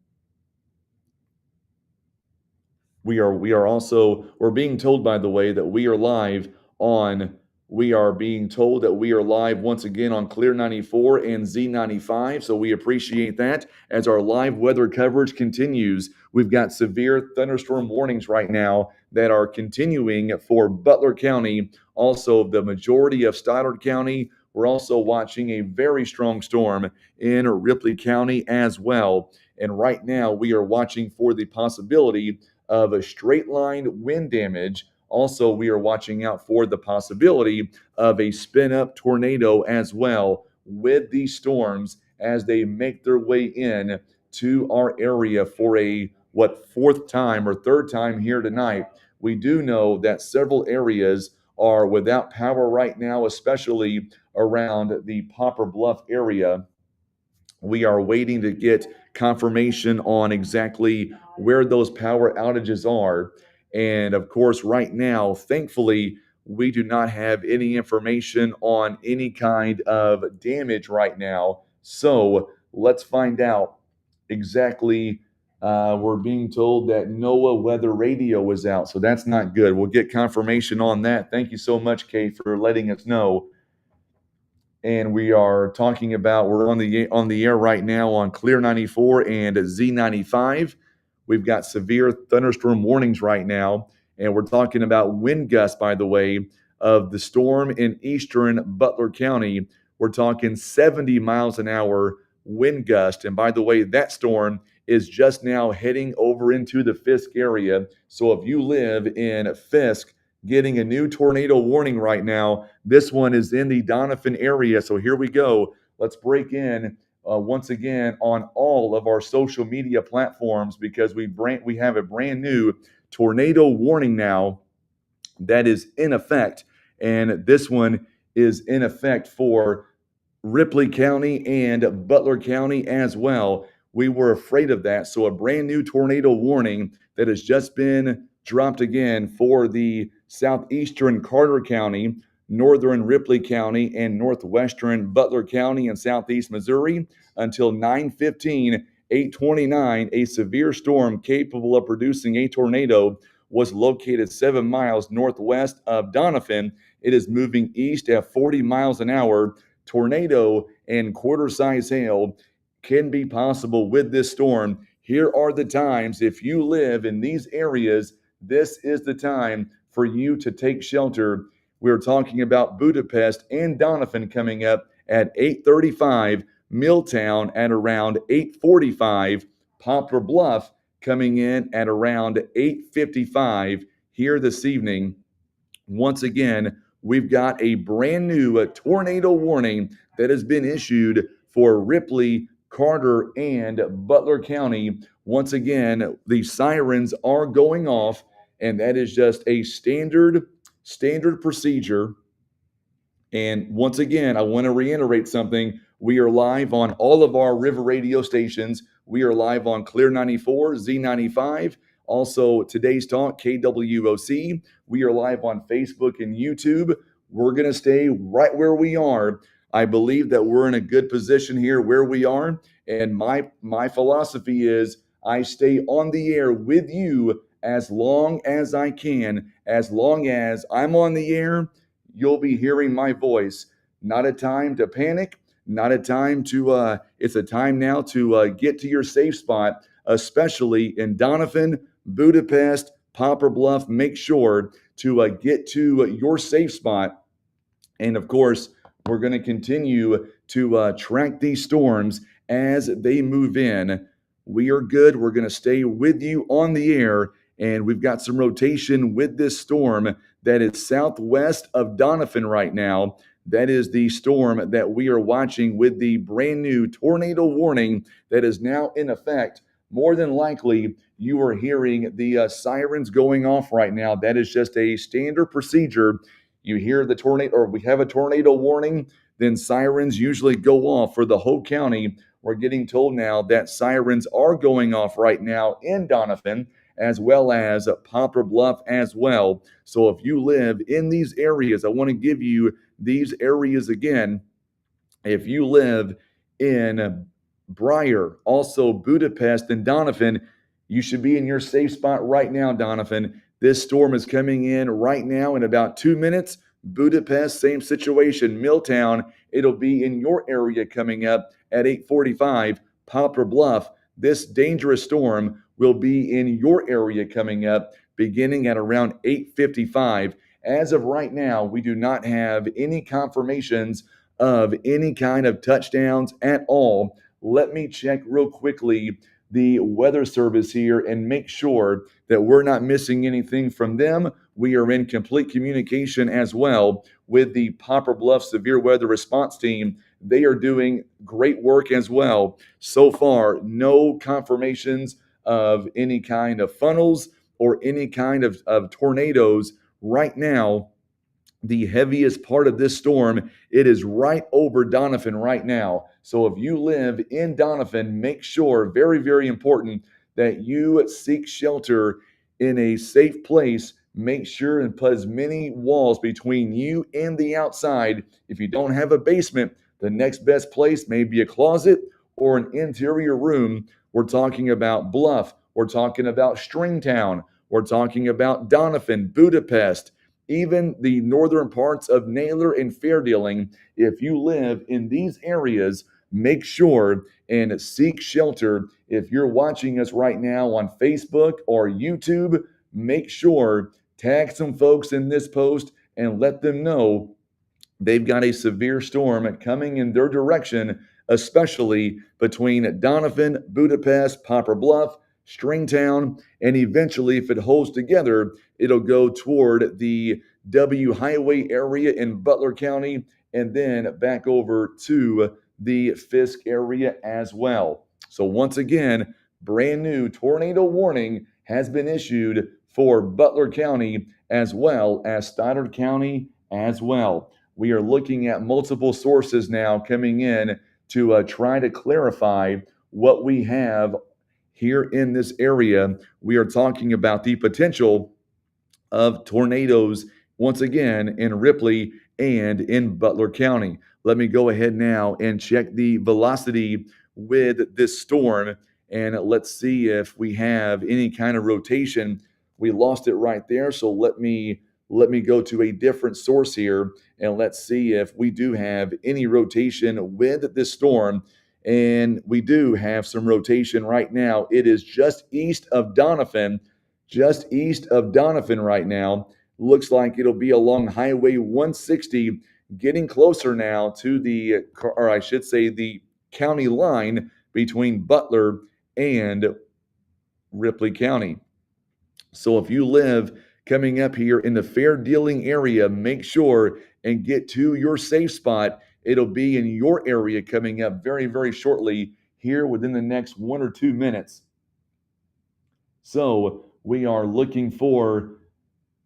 We're being told, by the way, that we are live on We are being told that we are live once again on Clear 94 and Z95, so we appreciate that as our live weather coverage continues. We've got severe thunderstorm warnings right now that are continuing for Butler County, also the majority of Stoddard County. We're also watching a very strong storm in Ripley County as well. And right now, we are watching for the possibility of a straight line wind damage. Also, we are watching out for the possibility of a spin up tornado as well with these storms as they make their way in to our area for a fourth time or third time here tonight. We do know that several areas are without power right now, especially around the Popper Bluff area. We are waiting to get confirmation on exactly where those power outages are. And of course, right now, thankfully, we do not have any information on any kind of damage right now. So let's find out exactly. We're being told that NOAA weather radio is out. So that's not good. We'll get confirmation on that. Thank you so much, Kate, for letting us know. And we are talking about, we're on the air right now on Clear 94 and Z95. We've got severe thunderstorm warnings right now, and we're talking about wind gusts, by the way, of the storm in eastern Butler County. We're talking 70 miles an hour wind gust. And by the way, that storm is just now heading over into the Fisk area. So if you live in Fisk, getting a new tornado warning right now. This one is in the Donovan area. So here we go. Let's break in once again on all of our social media platforms because we have a brand new tornado warning now that is in effect. And this one is in effect for Ripley County and Butler County as well. We were afraid of that. So a brand new tornado warning that has just been dropped again for the southeastern Carter County, northern Ripley County, and northwestern Butler County and southeast Missouri until 9:15, 8:29. A severe storm capable of producing a tornado was located 7 miles northwest of Donovan. It is moving east at 40 miles an hour. Tornado and quarter-size hail can be possible with this storm. Here are the times. If you live in these areas, this is the time for you to take shelter. We're talking about Budapest and Donovan coming up at 8:35, Milltown at around 8:45, Poplar Bluff coming in at around 8:55 here this evening. Once again, we've got a brand new tornado warning that has been issued for Ripley, Carter, and Butler County. Once again, the sirens are going off, and that is just a standard procedure. And once again, I want to reiterate something. We are live on all of our river radio stations. We are live on Clear 94, Z95, also Today's Talk, KWOC. We are live on Facebook and YouTube. We're going to stay right where we are. I believe that we're in a good position here where we are. And my philosophy is I stay on the air with you as long as I can. As long as I'm on the air, you'll be hearing my voice. Not a time to panic. Not a time to, it's a time now to get to your safe spot, especially in Donovan, Budapest, Poplar Bluff. Make sure to get to your safe spot. And of course, we're going to continue to track these storms as they move in. We are good. We're going to stay with you on the air. And we've got some rotation with this storm that is southwest of Donovan right now. That is the storm that we are watching with the brand new tornado warning that is now in effect. More than likely, you are hearing the sirens going off right now. That is just a standard procedure. You hear the tornado, or we have a tornado warning, then sirens usually go off for the whole county. We're getting told now that sirens are going off right now in Donovan, as well as Poplar Bluff as well. So if you live in these areas, I want to give you these areas again. If you live in Briar, also Budapest and Donovan, you should be in your safe spot right now, Donovan. This storm is coming in right now in about 2 minutes. Budapest, same situation. Milltown, it'll be in your area coming up at 8:45. Poplar Bluff, this dangerous storm will be in your area coming up beginning at around 8:55. As of right now, we do not have any confirmations of any kind of touchdowns at all. Let me check real quickly the weather service here and make sure that we're not missing anything from them. We are in complete communication as well with the Poplar Bluff Severe Weather Response Team. They are doing great work as well. So far, no confirmations of any kind of funnels or any kind of tornadoes right now. The heaviest part of this storm, it is right over Donovan right now. So if you live in Donovan, make sure, very, very important, that you seek shelter in a safe place. Make sure and put as many walls between you and the outside. If you don't have a basement, the next best place may be a closet or an interior room. We're talking about Bluff. We're talking about Stringtown. We're talking about Donovan, Budapest, even the northern parts of Naylor and Fair Dealing. If you live in these areas, make sure and seek shelter. If you're watching us right now on Facebook or YouTube, make sure, tag some folks in this post and let them know they've got a severe storm coming in their direction, especially between Donovan, Budapest, Poplar Bluff, Stringtown, and eventually, if it holds together, it'll go toward the W Highway area in Butler County and then back over to the Fisk area as well. So once again, brand new tornado warning has been issued for Butler County as well as Stoddard County as well. We are looking at multiple sources now coming in to try to clarify what we have here in this area. We are talking about the potential of tornadoes once again in Ripley and in Butler County. Let me go ahead now and check the velocity with this storm, and let's see if we have any kind of rotation. We lost it right there, so let me go to a different source here and let's see if we do have any rotation with this storm. And we do have some rotation right now. It is just east of Donovan right now. Looks like it'll be along Highway 160, getting closer now to the county line between Butler and Ripley County. So if you live coming up here in the Fair Dealing area, make sure and get to your safe spot. It'll be in your area coming up very, very shortly here within the next 1 or 2 minutes. So we are looking for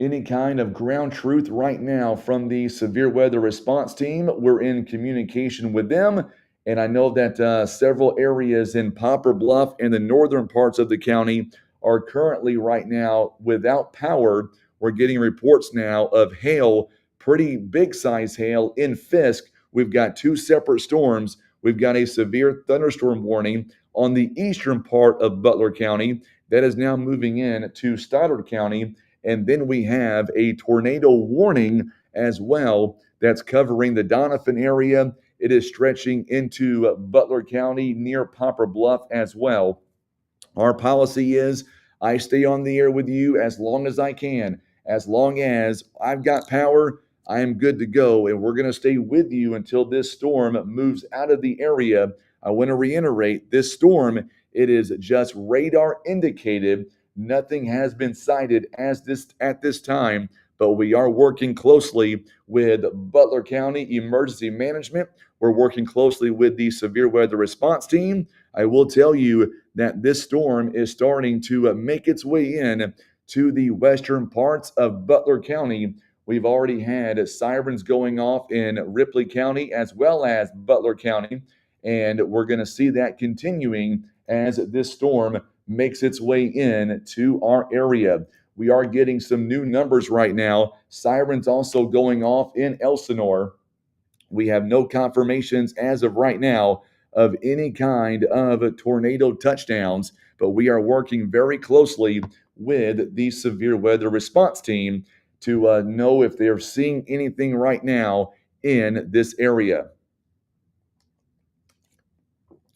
any kind of ground truth right now from the Severe Weather Response Team. We're in communication with them, and I know that several areas in Poplar Bluff and the northern parts of the county are currently right now without power. We're getting reports now of hail, pretty big size hail in Fisk. We've got 2 separate storms. We've got a severe thunderstorm warning on the eastern part of Butler County that is now moving in to Stoddard County. And then we have a tornado warning as well that's covering the Donovan area. It is stretching into Butler County near Poplar Bluff as well. Our policy is I stay on the air with you as long as I can. As long as I've got power, I am good to go. And we're going to stay with you until this storm moves out of the area. I want to reiterate, this storm, it is just radar indicated. Nothing has been cited at this time, but we are working closely with Butler County Emergency Management. We're working closely with the Severe Weather Response Team. I will tell you that this storm is starting to make its way in to the western parts of Butler County. We've already had sirens going off in Ripley County as well as Butler County, and we're going to see that continuing as this storm makes its way in to our area. We are getting some new numbers right now. Sirens also going off in Elsinore. We have no confirmations as of right now of any kind of tornado touchdowns, but we are working very closely with the Severe Weather Response Team to know if they're seeing anything right now in this area.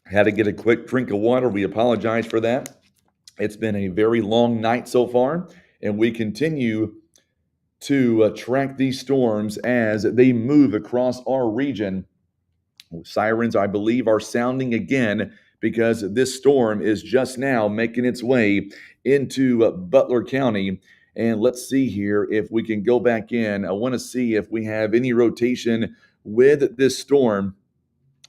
Had to get a quick drink of water. We apologize for that. It's been a very long night so far, and we continue to track these storms as they move across our region. Sirens, I believe, are sounding again because this storm is just now making its way into Butler County. And let's see here if we can go back in. I want to see if we have any rotation with this storm.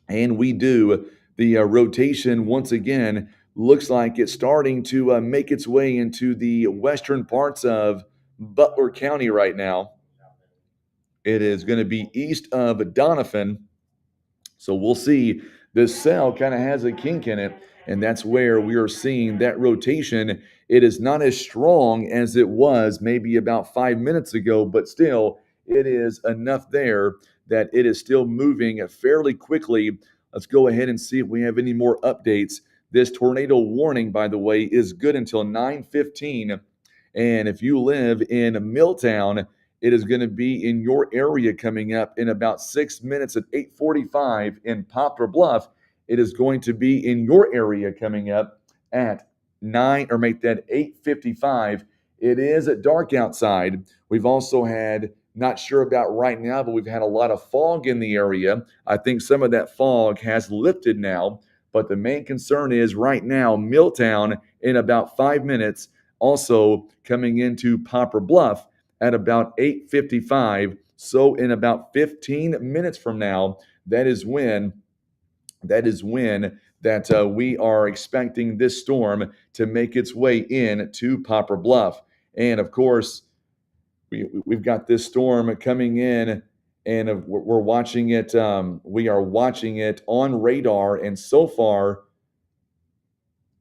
And we do. The rotation, once again, looks like it's starting to make its way into the western parts of Butler County right now. It is going to be east of Donovan. So we'll see. This cell kind of has a kink in it, and that's where we are seeing that rotation. It is not as strong as it was maybe about 5 minutes ago, but still, it is enough there that it is still moving fairly quickly. Let's go ahead and see if we have any more updates. This tornado warning, by the way, is good until 9:15. And if you live in Milltown, it is going to be in your area coming up in about 6 minutes at 8:45 in Poplar Bluff. It is going to be in your area coming up at 9 or make that 8:55. It is dark outside. We've also had, not sure about right now, but we've had a lot of fog in the area. I think some of that fog has lifted now, but the main concern is right now, Milltown in about 5 minutes, also coming into Poplar Bluff at about 8:55. So in about 15 minutes from now, that is when we are expecting this storm to make its way in to Poplar Bluff. And of course, we've got this storm coming in, and we're watching it. We are watching it on radar, and so far,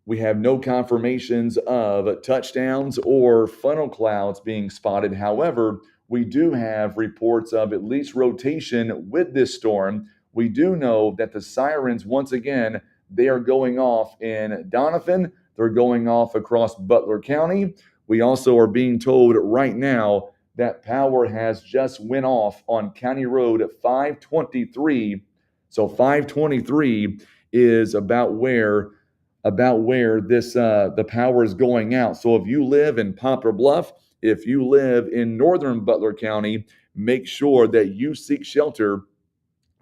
we have no confirmations of touchdowns or funnel clouds being spotted. However, we do have reports of at least rotation with this storm. We do know that the sirens, once again, they are going off in Donovan. They're going off across Butler County. We also are being told right now that power has just went off on County Road 523. So 523 is about where this the power is going out. So if you live in Poplar Bluff, if you live in northern Butler County, make sure that you seek shelter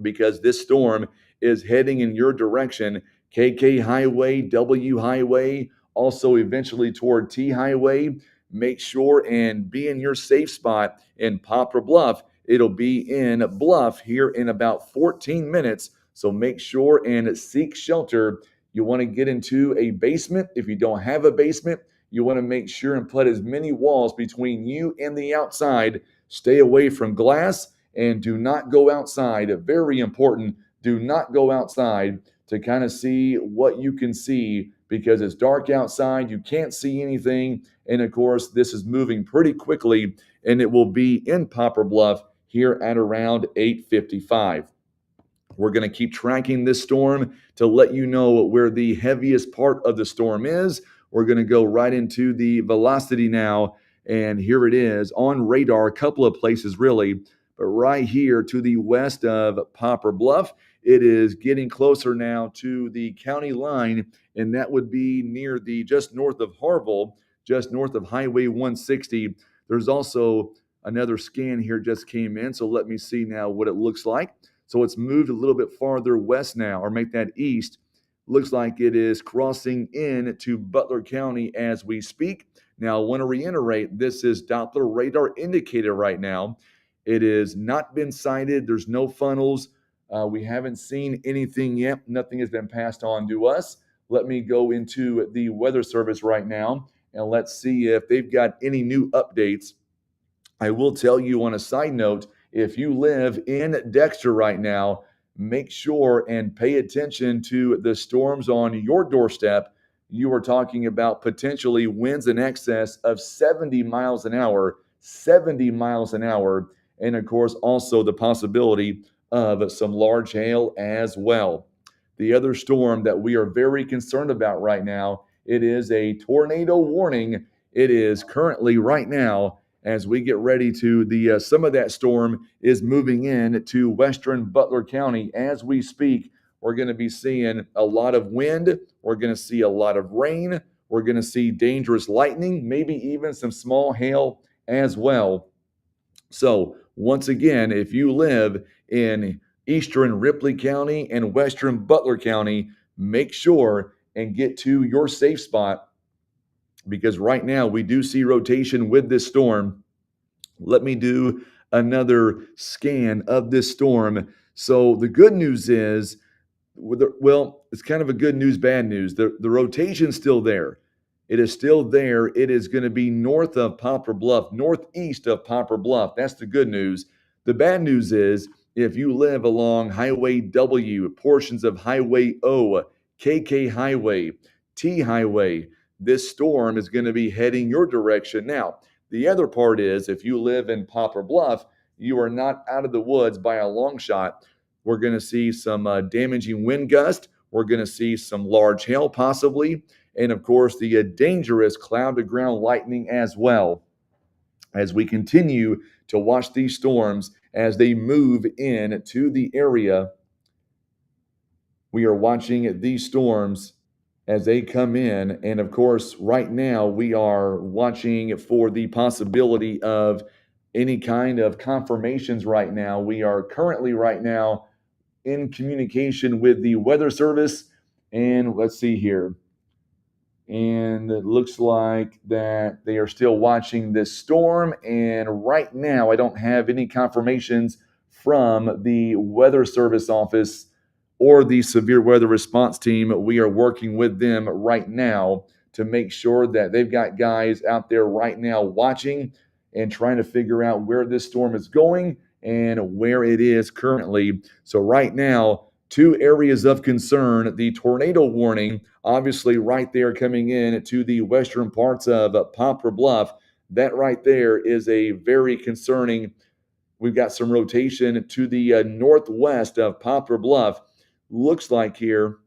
because this storm is heading in your direction. KK Highway, W Highway, also eventually toward T Highway. Make sure and be in your safe spot in Poplar Bluff. It'll be in Bluff here in about 14 minutes. So make sure and seek shelter. You want to get into a basement. If you don't have a basement, you want to make sure and put as many walls between you and the outside. Stay away from glass and do not go outside. Very important. Do not go outside to kind of see what you can see because it's dark outside. You can't see anything. And of course, this is moving pretty quickly, and it will be in Poplar Bluff here at around 8:55. We're going to keep tracking this storm to let you know where the heaviest part of the storm is. We're going to go right into the velocity now. And here it is on radar, a couple of places really, but right here to the west of Poplar Bluff. It is getting closer now to the county line, and that would be near the just north of Harville, just north of Highway 160. There's also another scan here just came in, so let me see now what it looks like. So it's moved a little bit farther west now, or make that east. Looks like it is crossing in to Butler County as we speak. Now, I want to reiterate, this is Doppler radar indicated right now. It has not been sighted. There's no funnels. We haven't seen anything yet. Nothing has been passed on to us. Let me go into the weather service right now, and let's see if they've got any new updates. I will tell you on a side note, if you live in Dexter right now, make sure and pay attention to the storms on your doorstep. You are talking about potentially winds in excess of 70 miles an hour, 70 miles an hour, and of course also the possibility of some large hail as well. The other storm that we are very concerned about right now, it is a tornado warning. It is currently right now as we get ready to some of that storm is moving in to western Butler County as we speak. We're going to be seeing a lot of wind. We're going to see a lot of rain. We're going to see dangerous lightning, maybe even some small hail as well. So once again, if you live in eastern Ripley County and western Butler County, make sure and get to your safe spot, because right now we do see rotation with this storm. Let me do another scan of this storm. So the good news is, well, it's kind of a good news, bad news. The rotation's still there. It is still there. It is going to be north of Poplar Bluff, northeast of Poplar Bluff. That's the good news. The bad news is, if you live along Highway W, portions of Highway O, KK Highway, T Highway, this storm is going to be heading your direction. Now, the other part is, if you live in Poplar Bluff, you are not out of the woods by a long shot. We're going to see some damaging wind gust. We're going to see some large hail possibly. And of course, the dangerous cloud to ground lightning as well. As we continue to watch these storms as they move in to the area, we are watching these storms as they come in. And of course, right now we are watching for the possibility of any kind of confirmations right now. We are currently right now in communication with the Weather Service, and let's see here. And it looks like that they are still watching this storm. And right now, I don't have any confirmations from the Weather Service office or the severe weather response team. We are working with them right now to make sure that they've got guys out there right now watching and trying to figure out where this storm is going and where it is currently. So right now, two areas of concern: the tornado warning, obviously right there coming in to the western parts of Poplar Bluff. That right there is a very concerning. We've got some rotation to the northwest of Poplar Bluff. Looks like here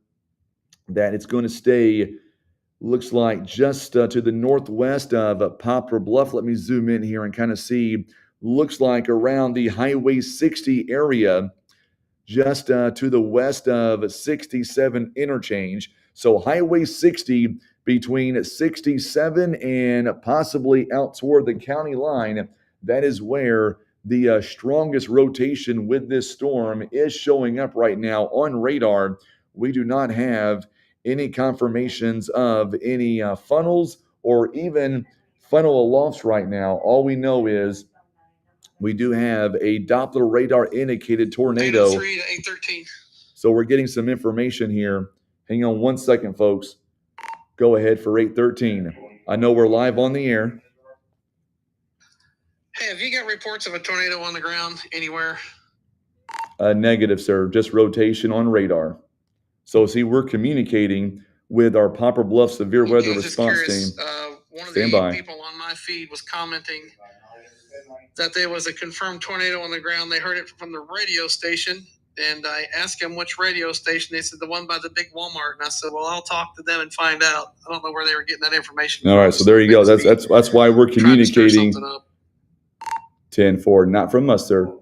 that it's going to stay, looks like just to the northwest of Poplar Bluff. Let me zoom in here and kind of see. Looks like around the Highway 60 area, just to the west of 67 interchange. So Highway 60 between 67 and possibly out toward the county line, that is where the strongest rotation with this storm is showing up right now on radar. We do not have any confirmations of any funnels or even funnel alofts right now. All we know is we do have a Doppler radar indicated tornado. 803 to 813. So we're getting some information here. Hang on one second, folks. Go ahead for 813. I know we're live on the air. Hey, have you got reports of a tornado on the ground anywhere? Negative, sir. Just rotation on radar. So see, we're communicating with our Poplar Bluff Severe Weather Response Team. One of Stand the by. people on my feed was commenting that there was a confirmed tornado on the ground. They heard it from the radio station, and I asked them which radio station. They said the one by the big Walmart, and I said, "Well, I'll talk to them and find out." I don't know where they were getting that information. All right, so there you go. That's why we're communicating. 10-4, not from us, sir.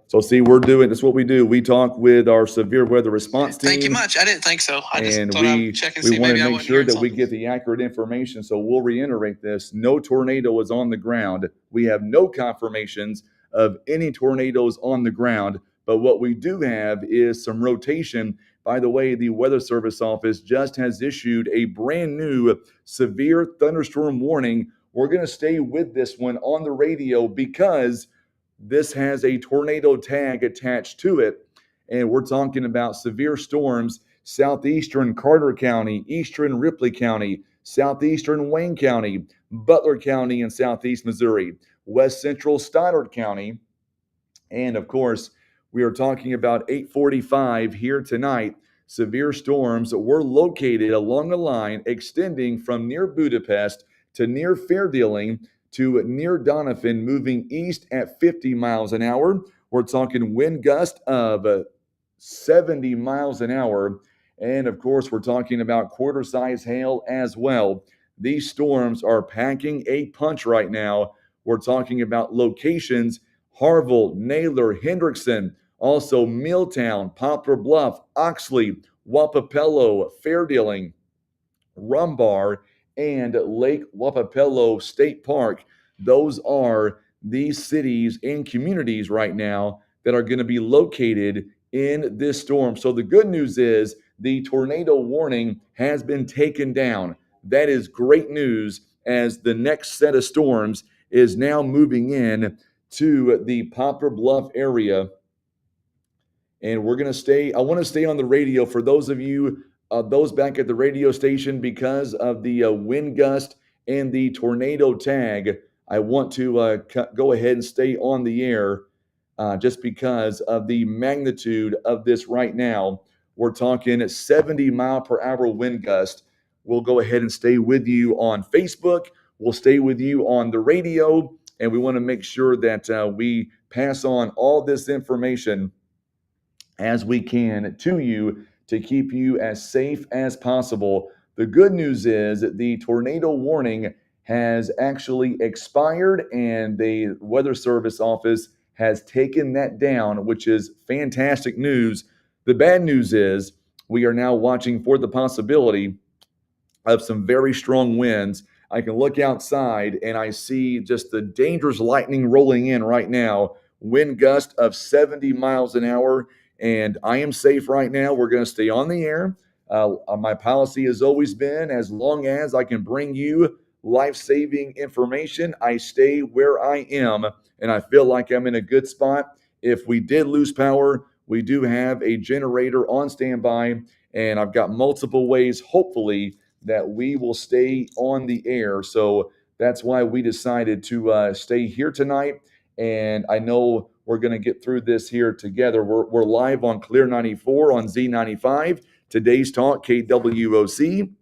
So see, we're doing, that's what we do. We talk with our severe weather response team. Thank you much. I didn't think so. I just and thought I'd check and we see. want Maybe to I make wasn't sure hearing that we something. get the accurate information. So we'll reiterate this. No tornado is on the ground. We have no confirmations of any tornadoes on the ground. But what we do have is some rotation. By the way, the Weather Service office just has issued a brand new severe thunderstorm warning. We're going to stay with this one on the radio because this has a tornado tag attached to it. And we're talking about severe storms, southeastern Carter County, eastern Ripley County, southeastern Wayne County, Butler County in southeast Missouri, west central Stoddard County. And of course, we are talking about 8:45 here tonight. Severe storms were located along a line extending from near Budapest to near Fairdealing to near Doniphan, moving east at 50 miles an hour. We're talking wind gust of 70 miles an hour. And of course, we're talking about quarter-size hail as well. These storms are packing a punch right now. We're talking about locations: Harville, Naylor, Hendrickson, also Milltown, Poplar Bluff, Oxley, Wapapello, Fairdealing, Rumbar, and Lake Wapapello State Park. Those are these cities and communities right now that are going to be located in this storm. So the good news is the tornado warning has been taken down. That is great news, as the next set of storms is now moving in to the Poplar Bluff area. And we're going to stay, I want to stay on the radio for those of you, those back at the radio station, because of the wind gust and the tornado tag. I want to go ahead and stay on the air just because of the magnitude of this right now. We're talking 70 mile per hour wind gust. We'll go ahead and stay with you on Facebook. We'll stay with you on the radio, and we want to make sure that we pass on all this information as we can to you to keep you as safe as possible. The good news is that the tornado warning has actually expired, and the Weather Service office has taken that down, which is fantastic news. The bad news is we are now watching for the possibility of some very strong winds. I can look outside and I see just the dangerous lightning rolling in right now. Wind gust of 70 miles an hour, and I am safe right now. We're going to stay on the air. My policy has always been, as long as I can bring you life-saving information, I stay where I am, and I feel like I'm in a good spot. If we did lose power, we do have a generator on standby, and I've got multiple ways, hopefully, that we will stay on the air. So that's why we decided to stay here tonight. And I know we're going to get through this here together. We're live on Clear 94 on Z95, Today's Talk, KWOC.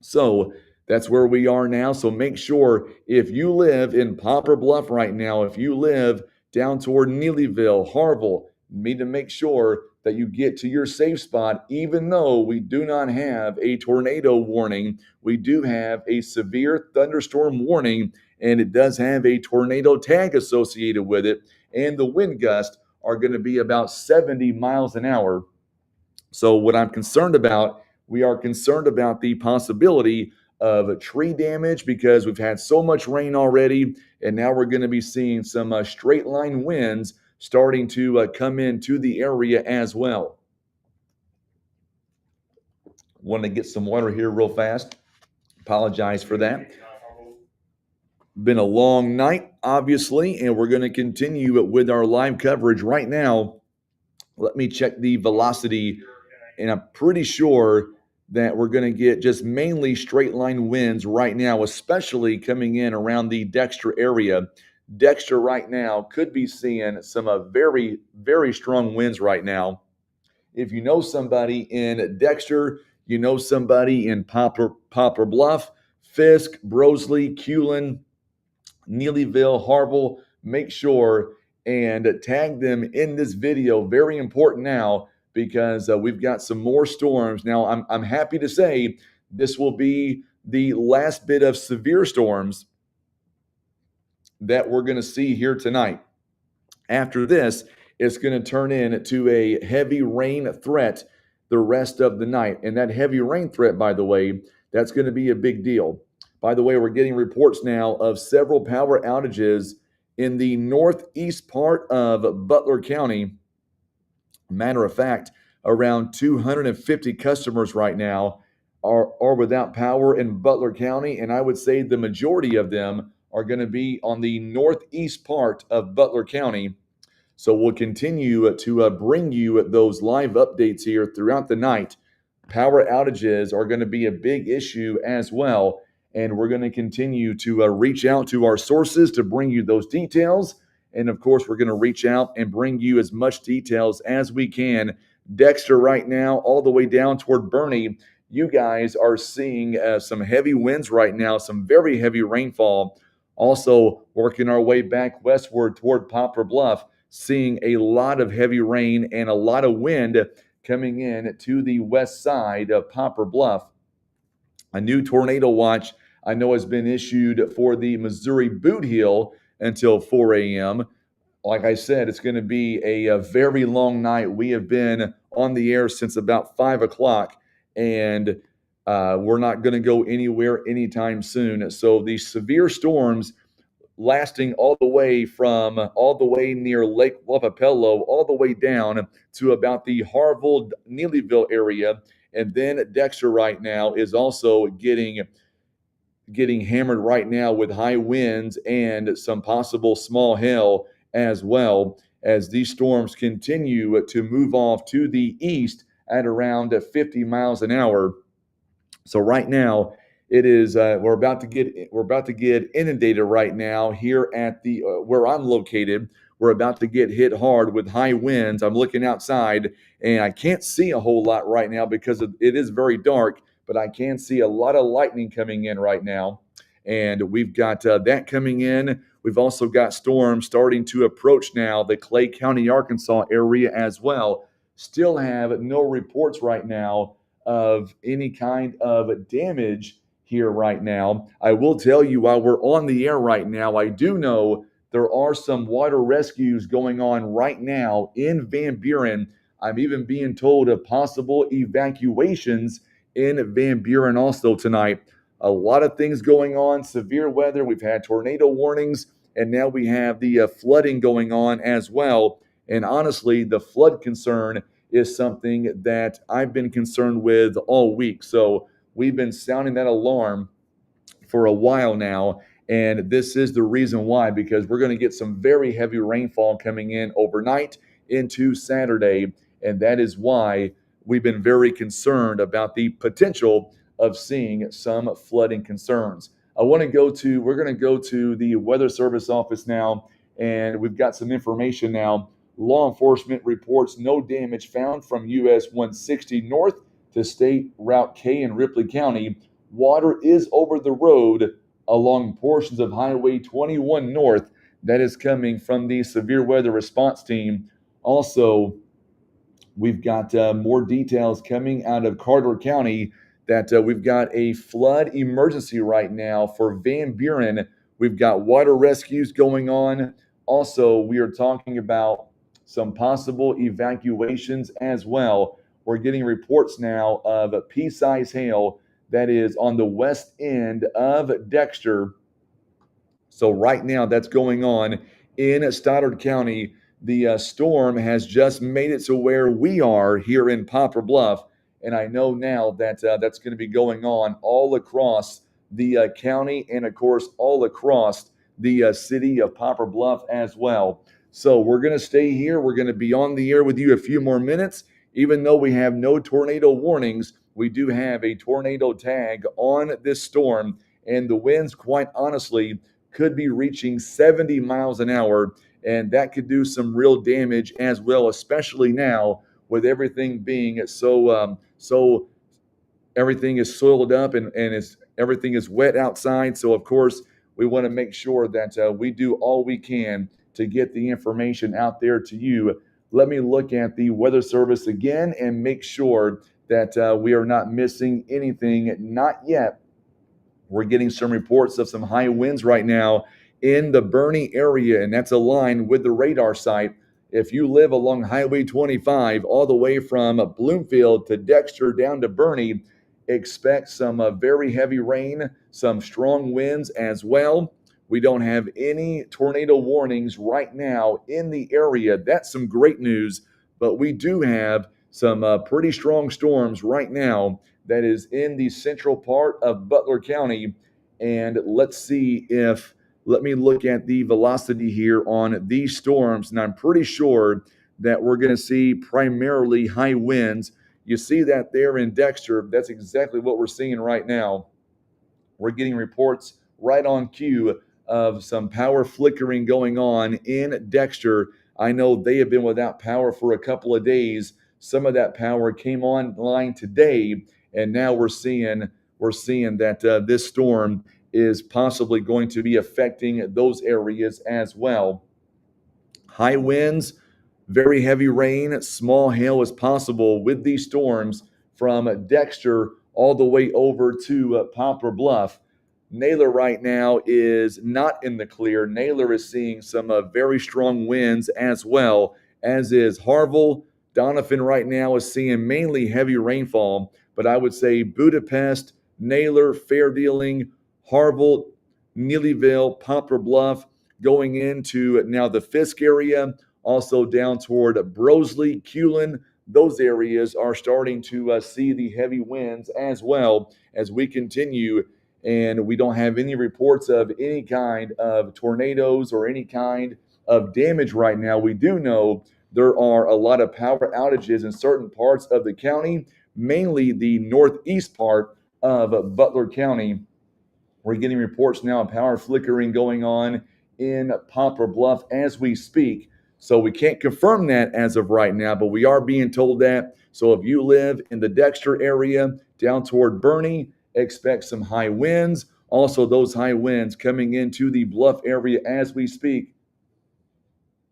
So that's where we are now. So make sure, if you live in Poplar Bluff right now, if you live down toward Neelyville, Harville, need to make sure that you get to your safe spot. Even though we do not have a tornado warning, we do have a severe thunderstorm warning, and it does have a tornado tag associated with it, and the wind gusts are going to be about 70 miles an hour. So what I'm concerned about, we are concerned about the possibility of tree damage, because we've had so much rain already, and now we're going to be seeing some straight line winds starting to come into the area as well. Want to get some water here real fast. Apologize for that. Been a long night, obviously, and we're going to continue with our live coverage right now. Let me check the velocity, and I'm pretty sure that we're going to get just mainly straight line winds right now, especially coming in around the Dexter area. Dexter right now could be seeing some very, very strong winds right now. If you know somebody in Dexter, you know somebody in Poplar Bluff, Fisk, Brosley, Culin, Neelyville, Harville, make sure and tag them in this video. Very important now, because we've got some more storms. Now, I'm happy to say this will be the last bit of severe storms that we're going to see here tonight. After this, it's going to turn into a heavy rain threat the rest of the night. And that heavy rain threat, by the way, that's going to be a big deal. By the way, we're getting reports now of several power outages in the northeast part of Butler County. Matter of fact, around 250 customers right now are without power in Butler County, and I would say the majority of them are going to be on the northeast part of Butler County. So we'll continue to bring you those live updates here throughout the night. Power outages are going to be a big issue as well, and we're going to continue to reach out to our sources to bring you those details. And of course, we're going to reach out and bring you as much details as we can. Dexter right now, all the way down toward Bernie, you guys are seeing some heavy winds right now, some very heavy rainfall. Also working our way back westward toward Poplar Bluff, seeing a lot of heavy rain and a lot of wind coming in to the west side of Poplar Bluff. A new tornado watch, I know has been issued for the Missouri Boot Heel until 4 a.m. Like I said, it's going to be a very long night. We have been on the air since about 5 o'clock, and we're not going to go anywhere anytime soon. So these severe storms lasting all the way near Lake Wappapello, all the way down to about the Harville, Neelyville area. And then Dexter right now is also getting hammered right now with high winds and some possible small hail as well, as these storms continue to move off to the east at around 50 miles an hour. So right now, it is we're about to get inundated right now here at the where I'm located. We're about to get hit hard with high winds. I'm looking outside and I can't see a whole lot right now because it is very dark, but I can see a lot of lightning coming in right now. And we've got that coming in. We've also got storms starting to approach now the Clay County, Arkansas area as well. Still have no reports right now of any kind of damage here right now. I will tell you, while we're on the air right now, I do know there are some water rescues going on right now in Van Buren. I'm even being told of possible evacuations in Van Buren also tonight. A lot of things going on, severe weather. We've had tornado warnings, and now we have the flooding going on as well. And honestly, the flood concern is something that I've been concerned with all week. So we've been sounding that alarm for a while now. And this is the reason why, because we're going to get some very heavy rainfall coming in overnight into Saturday. And that is why we've been very concerned about the potential of seeing some flooding concerns. We're going to go to the Weather Service office now, and we've got some information now. Law enforcement reports no damage found from US 160 north to State Route K in Ripley County. Water is over the road along portions of Highway 21 north. That is coming from the severe weather response team. Also, we've got more details coming out of Carter County that we've got a flood emergency right now for Van Buren. We've got water rescues going on. Also, we are talking about some possible evacuations as well. We're getting reports now of a pea-sized hail that is on the west end of Dexter. So right now that's going on in Stoddard County. The storm has just made it to where we are here in Poplar Bluff. And I know now that that's going to be going on all across the county and, of course, all across the city of Poplar Bluff as well. So we're going to stay here. We're going to be on the air with you a few more minutes. Even though we have no tornado warnings, we do have a tornado tag on this storm. And the winds, quite honestly, could be reaching 70 miles an hour. And that could do some real damage as well, especially now with everything being so everything is soiled up and everything is wet outside. So, of course, we want to make sure that we do all we can to get the information out there to you. Let me look at the Weather Service again and make sure that we are not missing anything. Not yet. We're getting some reports of some high winds right now in the Bernie area, and that's aligned with the radar site. If you live along Highway 25 all the way from Bloomfield to Dexter down to Bernie, expect some very heavy rain, some strong winds as well. We don't have any tornado warnings right now in the area. That's some great news, but we do have some pretty strong storms right now that is in the central part of Butler County. And let me look at the velocity here on these storms, and I'm pretty sure that we're going to see primarily high winds. You see that there in Dexter. That's exactly what we're seeing right now. We're getting reports right on cue of some power flickering going on in Dexter. I know they have been without power for a couple of days. Some of that power came online today, and now we're seeing that this storm is possibly going to be affecting those areas as well. High winds, very heavy rain, small hail is possible with these storms from Dexter all the way over to Poplar Bluff. Naylor right now is not in the clear. Naylor is seeing some very strong winds as well, as is Harville. Donovan right now is seeing mainly heavy rainfall, but I would say Budapest, Naylor, Fair Dealing, Harville, Neelyville, Poplar Bluff, going into now the Fisk area, also down toward Brosley, Culin. Those areas are starting to see the heavy winds as well as we continue. And we don't have any reports of any kind of tornadoes or any kind of damage right now. We do know there are a lot of power outages in certain parts of the county, mainly the northeast part of Butler County. We're getting reports now of power flickering going on in Poplar Bluff as we speak. So we can't confirm that as of right now, but we are being told that. So if you live in the Dexter area down toward Bernie, expect some high winds. Also, those high winds coming into the Bluff area as we speak.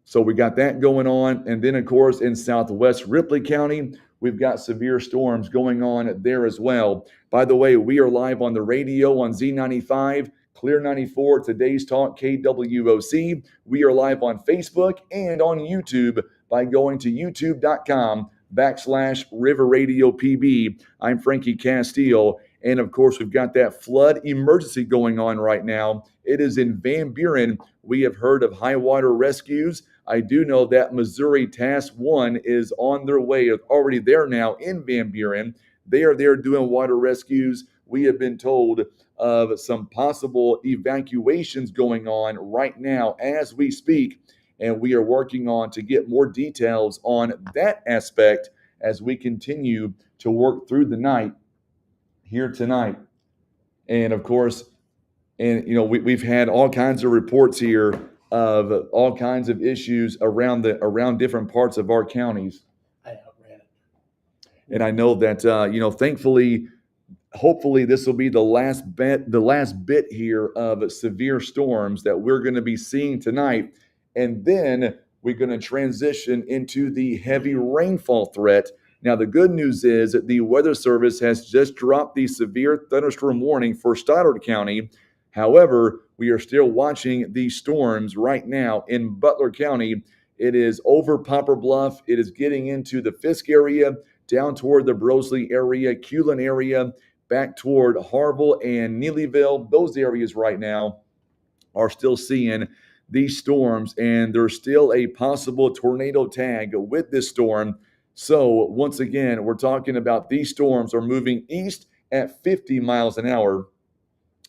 So we got that going on. And then, of course, in southwest Ripley County, we've got severe storms going on there as well. By the way, we are live on the radio on Z95, Clear 94, Today's Talk, KWOC. We are live on Facebook and on YouTube by going to youtube.com/River Radio PB. I'm Frankie Castile. And of course, we've got that flood emergency going on right now. It is in Van Buren. We have heard of high water rescues. I do know that Missouri Task 1 is on their way, already there now in Van Buren. They are there doing water rescues. We have been told of some possible evacuations going on right now as we speak, and we are working on to get more details on that aspect as we continue to work through the night here tonight. And of course, we've had all kinds of reports here of all kinds of issues around different parts of our counties. I outran it. And I know that thankfully, hopefully, this will be the last bit here of severe storms that we're going to be seeing tonight, and then we're going to transition into the heavy rainfall threat. Now, the good news is that the Weather Service has just dropped the severe thunderstorm warning for Stoddard County. However, we are still watching these storms right now in Butler County. It is over Poplar Bluff. It is getting into the Fisk area, down toward the Brosley area, Culin area, back toward Harville and Neelyville. Those areas right now are still seeing these storms, and there's still a possible tornado tag with this storm. So once again, we're talking about these storms are moving east at 50 miles an hour,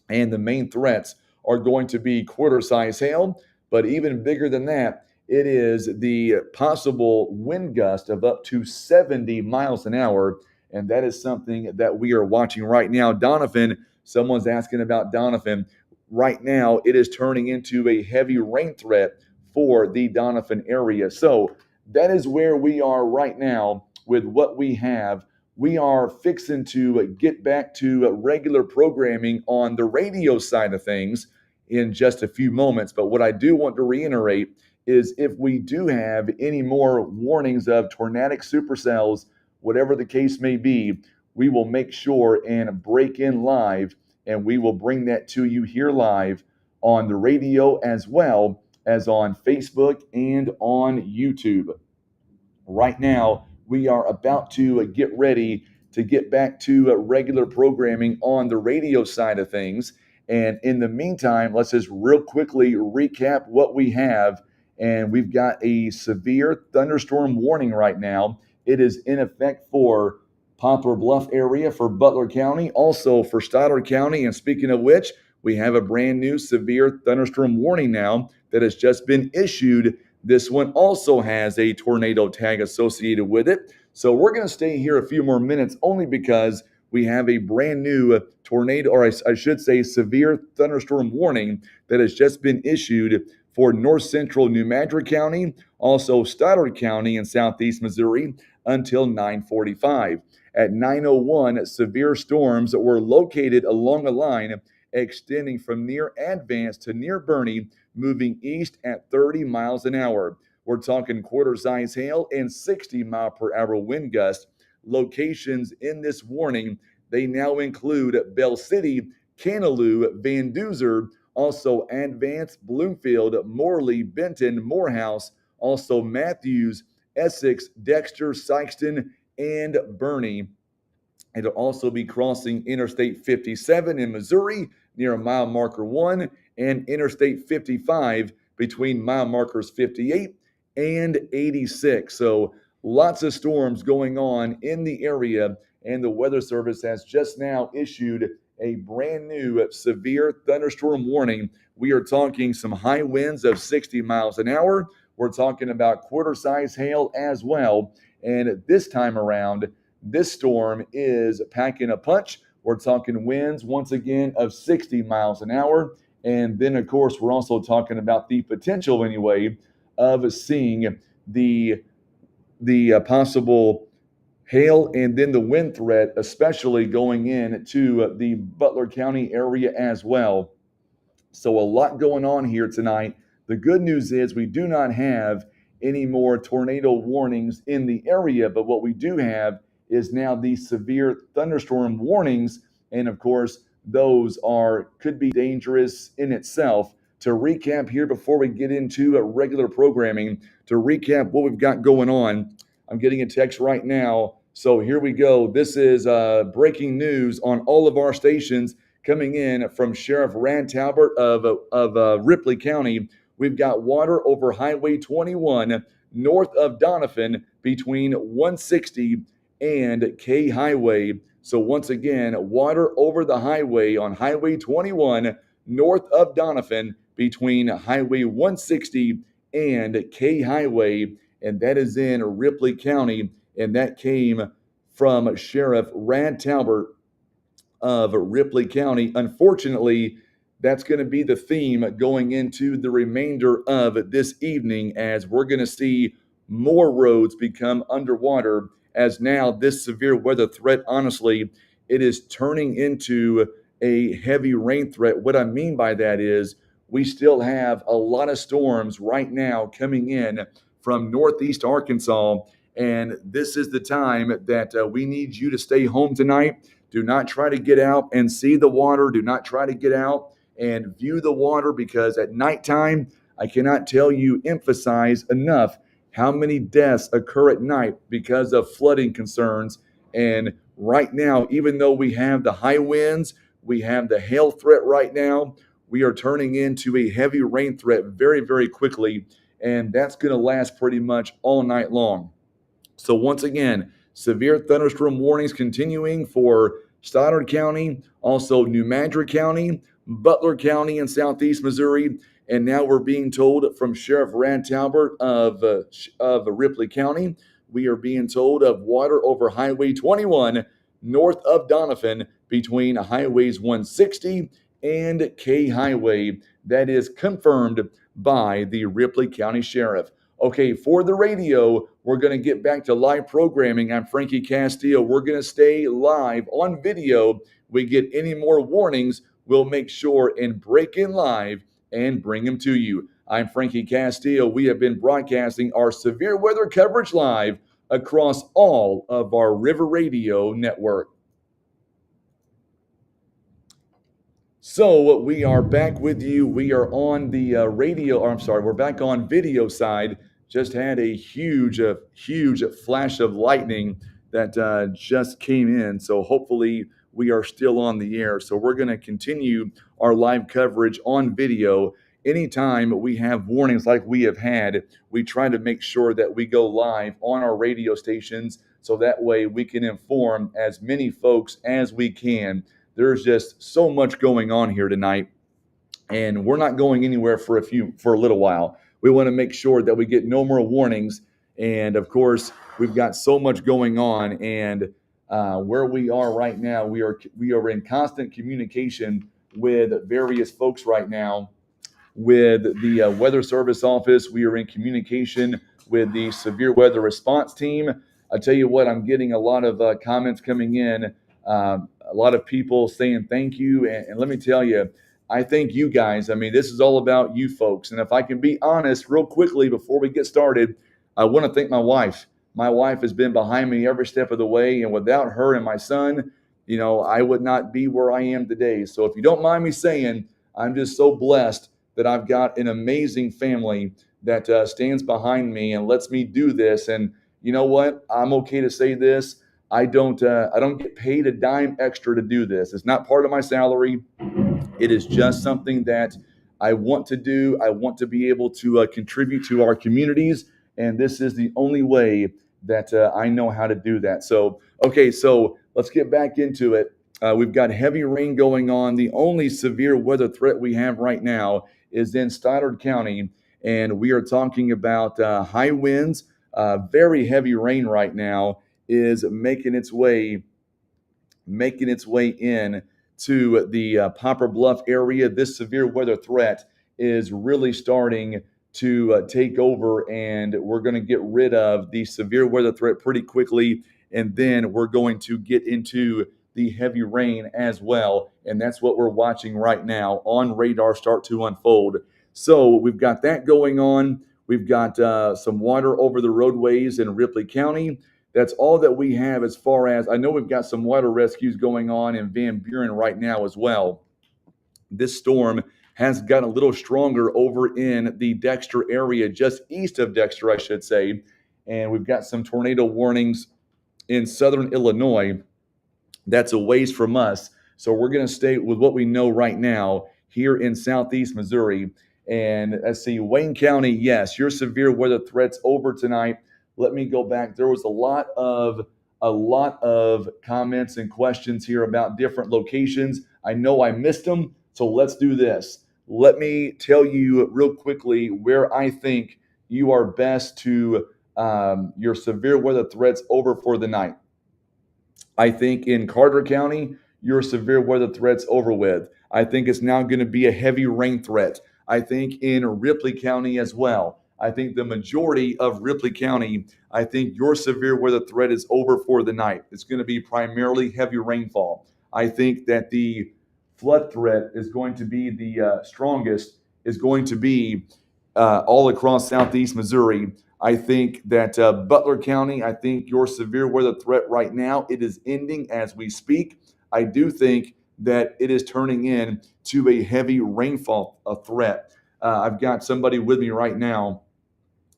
and the main threats are going to be quarter-size hail, but even bigger than that, it is the possible wind gust of up to 70 miles an hour, and that is something that we are watching right now. Donovan, someone's asking about Donovan. Right now, it is turning into a heavy rain threat for the Donovan area. So that is where we are right now with what we have. We are fixing to get back to regular programming on the radio side of things in just a few moments. But what I do want to reiterate is if we do have any more warnings of tornadic supercells, whatever the case may be, we will make sure and break in live, and we will bring that to you here live on the radio as well as on Facebook and on YouTube. Right now, we are about to get ready to get back to regular programming on the radio side of things. And in the meantime, let's just real quickly recap what we have. And we've got a severe thunderstorm warning right now. It is in effect for Poplar Bluff area, for Butler County, also for Stoddard County. And speaking of which, we have a brand new severe thunderstorm warning now that has just been issued. This one also has a tornado tag associated with it. So we're going to stay here a few more minutes only because we have a brand new tornado, or I should say severe thunderstorm warning that has just been issued for north central New Madrid County, also Stoddard County in southeast Missouri until 9:45. At 9:01, severe storms were located along a line extending from near Advance to near Bernie, moving east at 30 miles an hour. We're talking quarter-size hail and 60-mile-per-hour wind gusts. Locations in this warning, they now include Bell City, Canaloo, Van Duzer, also Advance, Bloomfield, Morley, Benton, Morehouse, also Matthews, Essex, Dexter, Sykeston, and Bernie. It'll also be crossing Interstate 57 in Missouri near mile marker 1 and Interstate 55 between mile markers 58 and 86. So lots of storms going on in the area, and the Weather Service has just now issued a brand new severe thunderstorm warning. We are talking some high winds of 60 miles an hour. We're talking about quarter-size hail as well. And this time around, this storm is packing a punch. We're talking winds once again of 60 miles an hour. And then, of course, we're also talking about the potential, anyway, of seeing the possible hail and then the wind threat, especially going into the Butler County area as well. So a lot going on here tonight. The good news is we do not have any more tornado warnings in the area, but what we do have is now these severe thunderstorm warnings, and of course those could be dangerous in itself. To recap here before we get into regular programming, to recap what we've got going on, I'm getting a text right now. So here we go. This is breaking news on all of our stations coming in from Sheriff Rand Talbert of Ripley County. We've got water over Highway 21 north of Donovan between 160 and K Highway. So once again, water over the highway on Highway 21 north of Donovan between Highway 160 and K Highway, and that is in Ripley County, and that came from Sheriff Rand Talbert of Ripley County. Unfortunately, that's going to be the theme going into the remainder of this evening, as we're going to see more roads become underwater, as now this severe weather threat, honestly, it is turning into a heavy rain threat. What I mean by that is we still have a lot of storms right now coming in from northeast Arkansas, and this is the time that we need you to stay home tonight. Do not try to get out and see the water. Do not try to get out and view the water, because at nighttime, I cannot emphasize enough how many deaths occur at night because of flooding concerns. And right now, even though we have the high winds, we have the hail threat right now, we are turning into a heavy rain threat very, very quickly. And that's going to last pretty much all night long. So once again, severe thunderstorm warnings continuing for Stoddard County, also New Madrid County, Butler County in southeast Missouri, and now we're being told from Sheriff Rand Talbert of Ripley County, we are being told of water over Highway 21 north of Donovan between Highways 160 and K Highway. That is confirmed by the Ripley County Sheriff. Okay, for the radio, we're going to get back to live programming. I'm Frankie Castillo. We're going to stay live on video. We get any more warnings, we'll make sure and break in live and bring them to you. I'm Frankie Castillo. We have been broadcasting our severe weather coverage live across all of our River Radio network. So we are back with you. We are on the we're back on video side. Just had a huge flash of lightning that just came in. So hopefully we are still on the air. So we're going to continue our live coverage on video. Anytime we have warnings like we have had, we try to make sure that we go live on our radio stations, so that way we can inform as many folks as we can. There's just so much going on here tonight, and we're not going anywhere for a little while. We want to make sure that we get no more warnings, and of course, we've got so much going on. And where we are right now, we are in constant communication with various folks right now. With the Weather Service office, we are in communication with the severe weather response team. I tell you what, I'm getting a lot of comments coming in. A lot of people saying thank you. And let me tell you, I thank you guys. I mean, this is all about you folks. And if I can be honest real quickly before we get started, I want to thank my wife. My wife has been behind me every step of the way. And without her and my son, I would not be where I am today. So if you don't mind me saying, I'm just so blessed that I've got an amazing family that stands behind me and lets me do this. And you know what? I'm okay to say this. I don't get paid a dime extra to do this. It's not part of my salary. It is just something that I want to do. I want to be able to contribute to our communities, and this is the only way that I know how to do that. So, okay, so let's get back into it. We've got heavy rain going on. The only severe weather threat we have right now is in Stoddard County, and we are talking about high winds. Very heavy rain right now is making its way in to the Poplar Bluff area. This severe weather threat is really starting to take over, and we're going to get rid of the severe weather threat pretty quickly. And then we're going to get into the heavy rain as well. And that's what we're watching right now on radar start to unfold. So we've got that going on. We've got some water over the roadways in Ripley County. That's all that we have as far as I know. We've got some water rescues going on in Van Buren right now as well. This storm has gotten a little stronger over in the Dexter area, just east of Dexter, I should say. And we've got some tornado warnings in southern Illinois. That's a ways from us. So we're going to stay with what we know right now here in southeast Missouri. And let's see, Wayne County, yes, your severe weather threats over tonight. Let me go back. There was a lot of comments and questions here about different locations. I know I missed them, so let's do this. Let me tell you real quickly where I think you are best to your severe weather threats over for the night. I think in Carter County, your severe weather threat's over with. I think it's now going to be a heavy rain threat. I think in Ripley County as well. I think the majority of Ripley County, I think your severe weather threat is over for the night. It's going to be primarily heavy rainfall. I think that the flood threat is going to be the strongest, is going to be all across southeast Missouri. I think that Butler County, I think your severe weather threat right now, it is ending as we speak. I do think that it is turning in to a heavy rainfall threat. I've got somebody with me right now.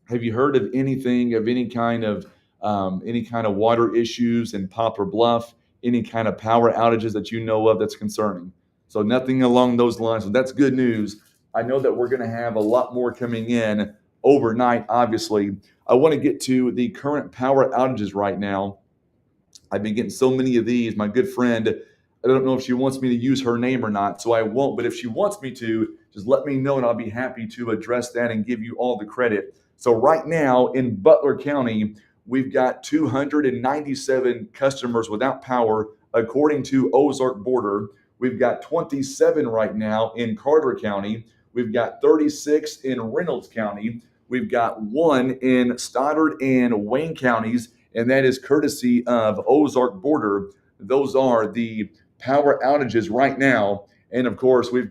Have you heard of anything of any kind of water issues in Poplar Bluff? Any kind of power outages that you know of that's concerning? So nothing along those lines. So that's good news. I know that we're going to have a lot more coming in overnight. Obviously, I want to get to the current power outages right now. I've been getting so many of these. My good friend, I don't know if she wants me to use her name or not, so I won't. But if she wants me to, just let me know and I'll be happy to address that and give you all the credit. So right now in Butler County, we've got 297 customers without power, according to Ozark Border. We've got 27 right now in Carter County. We've got 36 in Reynolds County. We've got 1 in Stoddard and Wayne counties, and that is courtesy of Ozark Border. Those are the power outages right now. And of course, we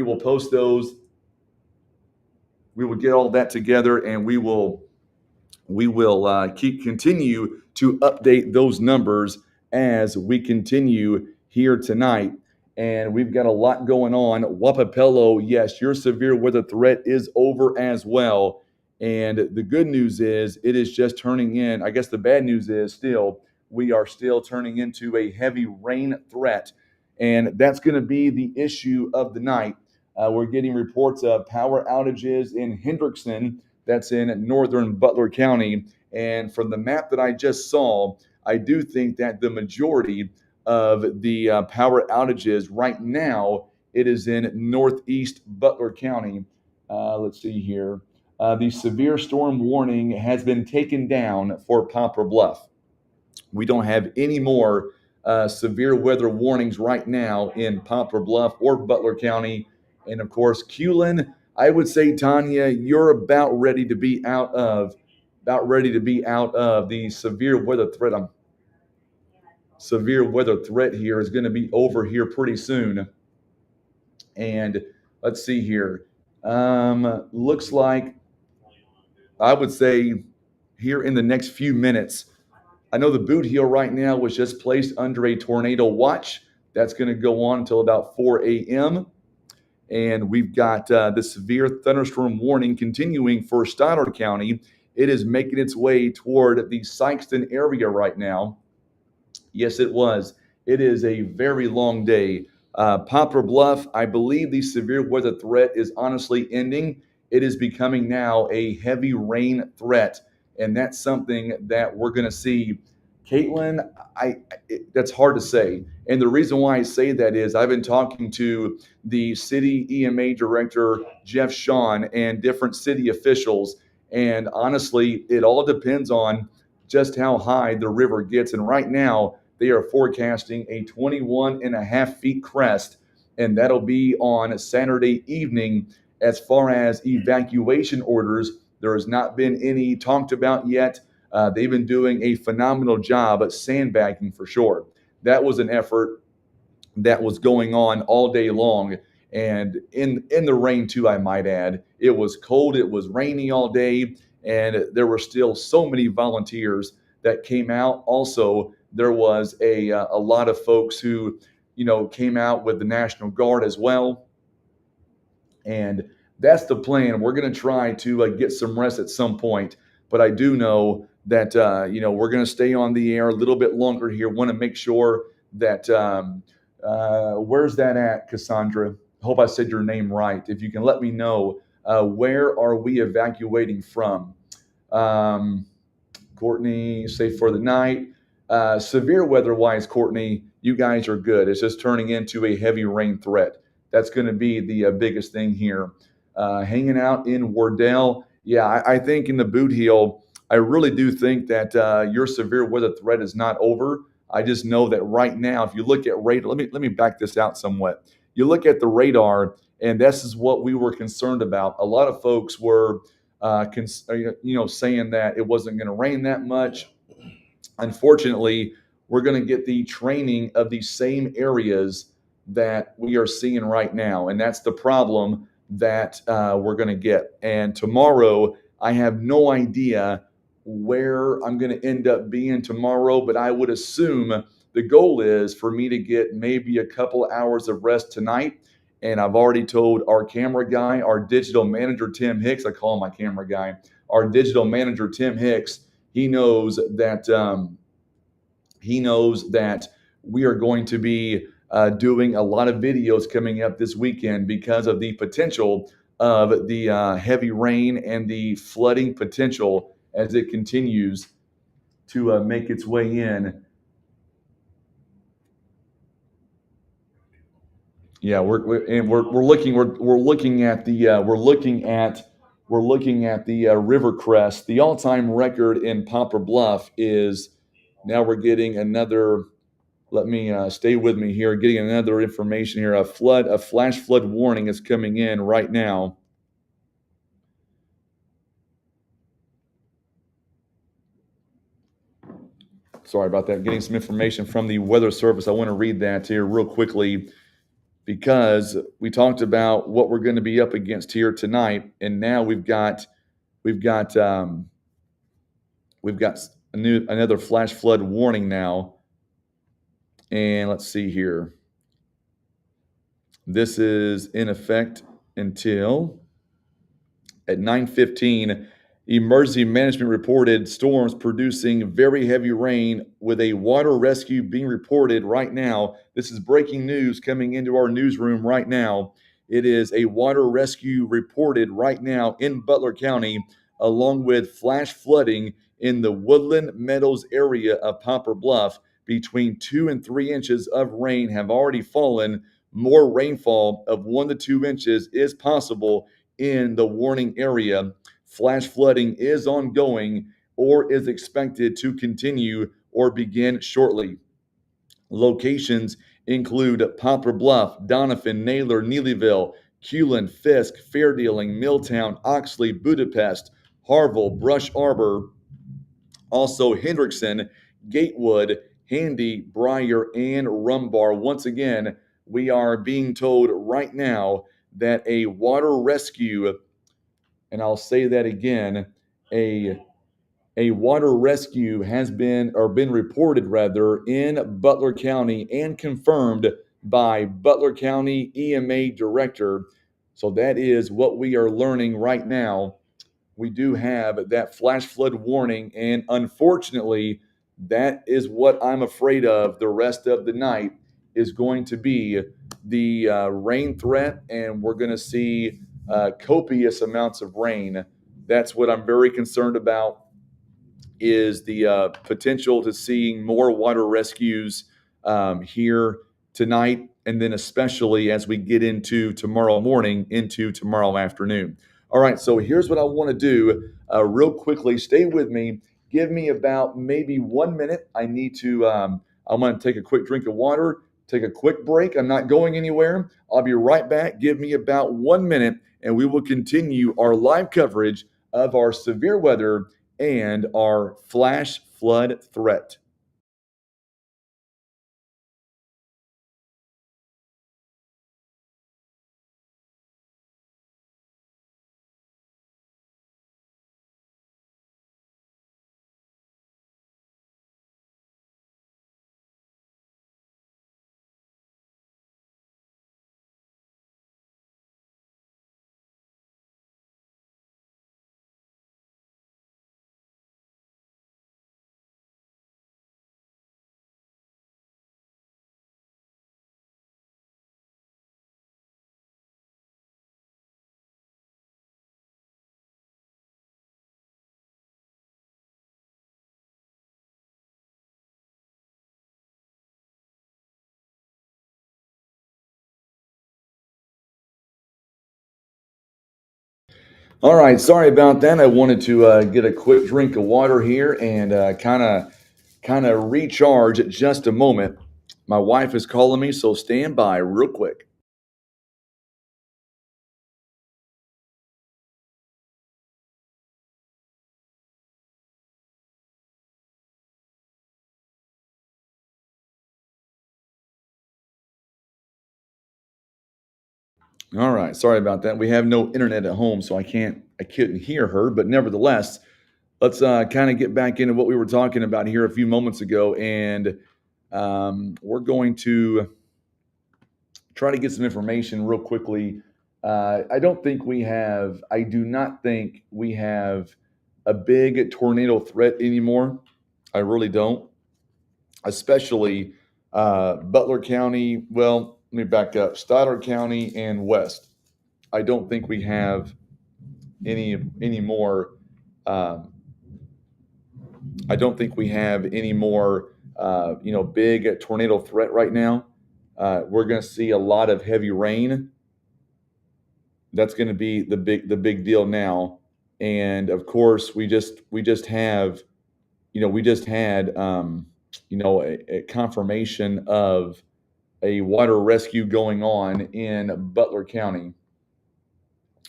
will post those. We will get all that together, and we will continue to update those numbers as we continue here tonight. And we've got a lot going on. Wapapello, yes, your severe weather threat is over as well. And the good news is it is just turning in. I guess the bad news is we are still turning into a heavy rain threat. And that's going to be the issue of the night. We're getting reports of power outages in Hendrickson, that's in northern Butler County. And from the map that I just saw, I do think that the majority of the power outages right now, it is in northeast Butler County. Let's see here. The severe storm warning has been taken down for Poplar Bluff. We don't have any more severe weather warnings right now in Poplar Bluff or Butler County. And of course, Culin, I would say, Tanya, you're about ready to be out of the severe weather threat. Severe weather threat here is going to be over here pretty soon. And let's see here. Looks like I would say here in the next few minutes, I know the Boot Heel right now was just placed under a tornado watch. That's going to go on until about 4 a.m. And we've got the severe thunderstorm warning continuing for Stoddard County. It is making its way toward the Sykeston area right now. Yes, it was. It is a very long day. Poplar Bluff, I believe the severe weather threat is honestly ending. It is becoming now a heavy rain threat, and that's something that we're going to see. Caitlin, that's hard to say. And the reason why I say that is I've been talking to the city EMA director, Jeff Shawn, and different city officials. And honestly, it all depends on just how high the river gets. And right now, they are forecasting a 21.5 feet crest, and that'll be on Saturday evening. As far as evacuation orders, there has not been any talked about yet. They've been doing a phenomenal job at sandbagging for sure. That was an effort that was going on all day long, and in the rain too, I might add. It was cold, it was rainy all day, and there were still so many volunteers that came out. Also, there was a lot of folks who came out with the National Guard as well, and that's the plan. We're going to try to get some rest at some point, but I do know that we're going to stay on the air a little bit longer here. Want to make sure that where's that at, Cassandra? Hope I said your name right. If you can let me know, where are we evacuating from? Courtney, safe for the night. Severe weather-wise, Courtney, you guys are good. It's just turning into a heavy rain threat. That's going to be the biggest thing here. Hanging out in Wardell. Yeah, I think in the Boot Heel, I really do think that your severe weather threat is not over. I just know that right now, if you look at radar, let me back this out somewhat. You look at the radar, and this is what we were concerned about. A lot of folks were, saying that it wasn't going to rain that much. Unfortunately, we're going to get the training of these same areas that we are seeing right now, and that's the problem that we're going to get. And tomorrow, I have no idea where I'm going to end up being tomorrow, but I would assume the goal is for me to get maybe a couple hours of rest tonight. And I've already told our camera guy, our digital manager, Tim Hicks, I call him my camera guy, our digital manager, Tim Hicks, he knows that we are going to be doing a lot of videos coming up this weekend because of the potential of the heavy rain and the flooding potential as it continues to make its way in. Yeah, we're looking at the river crest. The all-time record in Poplar Bluff is now we're getting another. Let me stay with me here. Getting another information here. A flash flood warning is coming in right now. Sorry about that. Getting some information from the Weather Service. I want to read that here real quickly because we talked about what we're going to be up against here tonight, and now we've got another flash flood warning now. And let's see here. This is in effect until at 9:15. Emergency management reported storms producing very heavy rain with a water rescue being reported right now. This is breaking news coming into our newsroom right now. It is a water rescue reported right now in Butler County, along with flash flooding in the Woodland Meadows area of Poplar Bluff. Between 2 and 3 inches of rain have already fallen. More rainfall of 1 to 2 inches is possible in the warning area. Flash flooding is ongoing or is expected to continue or begin shortly. Locations include Poplar Bluff, Doniphan, Naylor, Neelyville, Culen, Fisk, Fairdealing, Milltown, Oxley, Budapest, Harville, Brush Arbor, also Hendrickson, Gatewood, Handy, Briar, and Rumbar. Once again, we are being told right now that a water rescue, and I'll say that again, a a water rescue has been reported rather in Butler County and confirmed by Butler County EMA director. So that is what we are learning right now. We do have that flash flood warning, and unfortunately, that is what I'm afraid of the rest of the night is going to be the rain threat, and we're going to see copious amounts of rain. That's what I'm very concerned about, is the potential to seeing more water rescues here tonight, and then especially as we get into tomorrow morning, into tomorrow afternoon. All right, so here's what I want to do real quickly. Stay with me. Give me about maybe 1 minute. I'm going to take a quick drink of water, take a quick break. I'm not going anywhere. I'll be right back. Give me about 1 minute, and we will continue our live coverage of our severe weather and our flash flood threat. All right, sorry about that. I wanted to get a quick drink of water here and kind of recharge at just a moment. My wife is calling me, so stand by real quick. All right, sorry about that. We have no internet at home, so I couldn't hear her. But nevertheless, let's kind of get back into what we were talking about here a few moments ago, and we're going to try to get some information real quickly. I do not think we have a big tornado threat anymore. I really don't, especially Butler County. Well, let me back up. Stoddard County and West. I don't think we have any more. Um, I don't think we have any more. Big tornado threat right now. We're going to see a lot of heavy rain. That's going to be the big deal now. And of course, we just have we just had a confirmation of a water rescue going on in Butler County.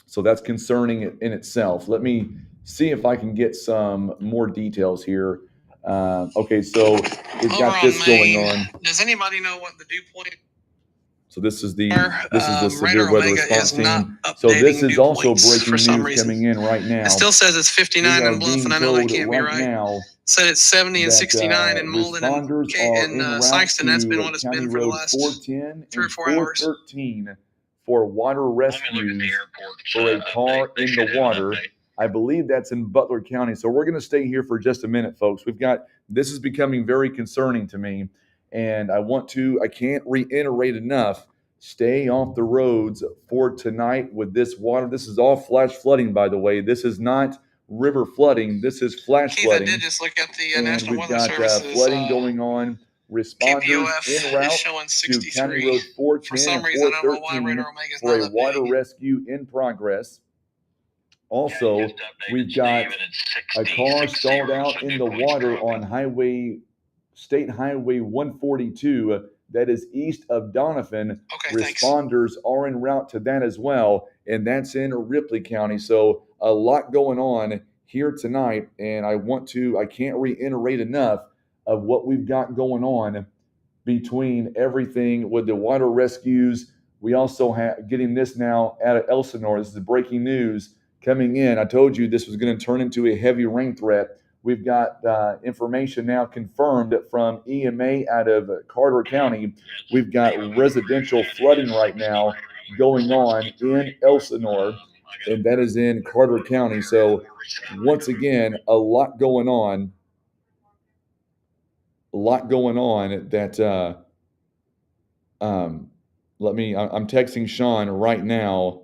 So that's concerning in itself. Let me see if I can get some more details here. Okay, so we've got this going on. Does anybody know what the dew point? So this is the Radar severe weather Omega response is not team. So this updating is dew also points breaking for some news reason. coming in right now. It still says it's 59 We are in Bluff, being and I know that told can't be right right. now Said it's 70 and that 69 in Malden and, responders are en route Sykeston. That's been to what it's County been for the Road last 410 3 or and 4 hours. 413 for water rescues for a car in the water. I believe that's in Butler County. So we're going to stay here for just a minute, folks. This is becoming very concerning to me, and I can't reiterate enough. Stay off the roads for tonight with this water. This is all flash flooding, by the way. This is not river flooding. This is flash Keith, flooding. I did just look at the And National we've Weather got Service's flooding going on. Responders KPOF en route is showing to County 63. Road For 410 some and reason, I don't know why 413 Radar Omega is for not a water updating. rescue in progress. Also, we've got a car stalled out in the water on State Highway 142 that is east of Donovan. Okay, thanks. Responders are en route to that as well, and that's in Ripley County. So a lot going on here tonight, and I can't reiterate enough of what we've got going on between everything with the water rescues. We also have getting this now out of Elsinore. This is breaking news coming in. I told you this was going to turn into a heavy rain threat. we've got information now confirmed from EMA out of Carter County. We've got residential flooding right now going on in Elsinore, and that is in Carter County. So once again, a lot going on that I'm texting Sean right now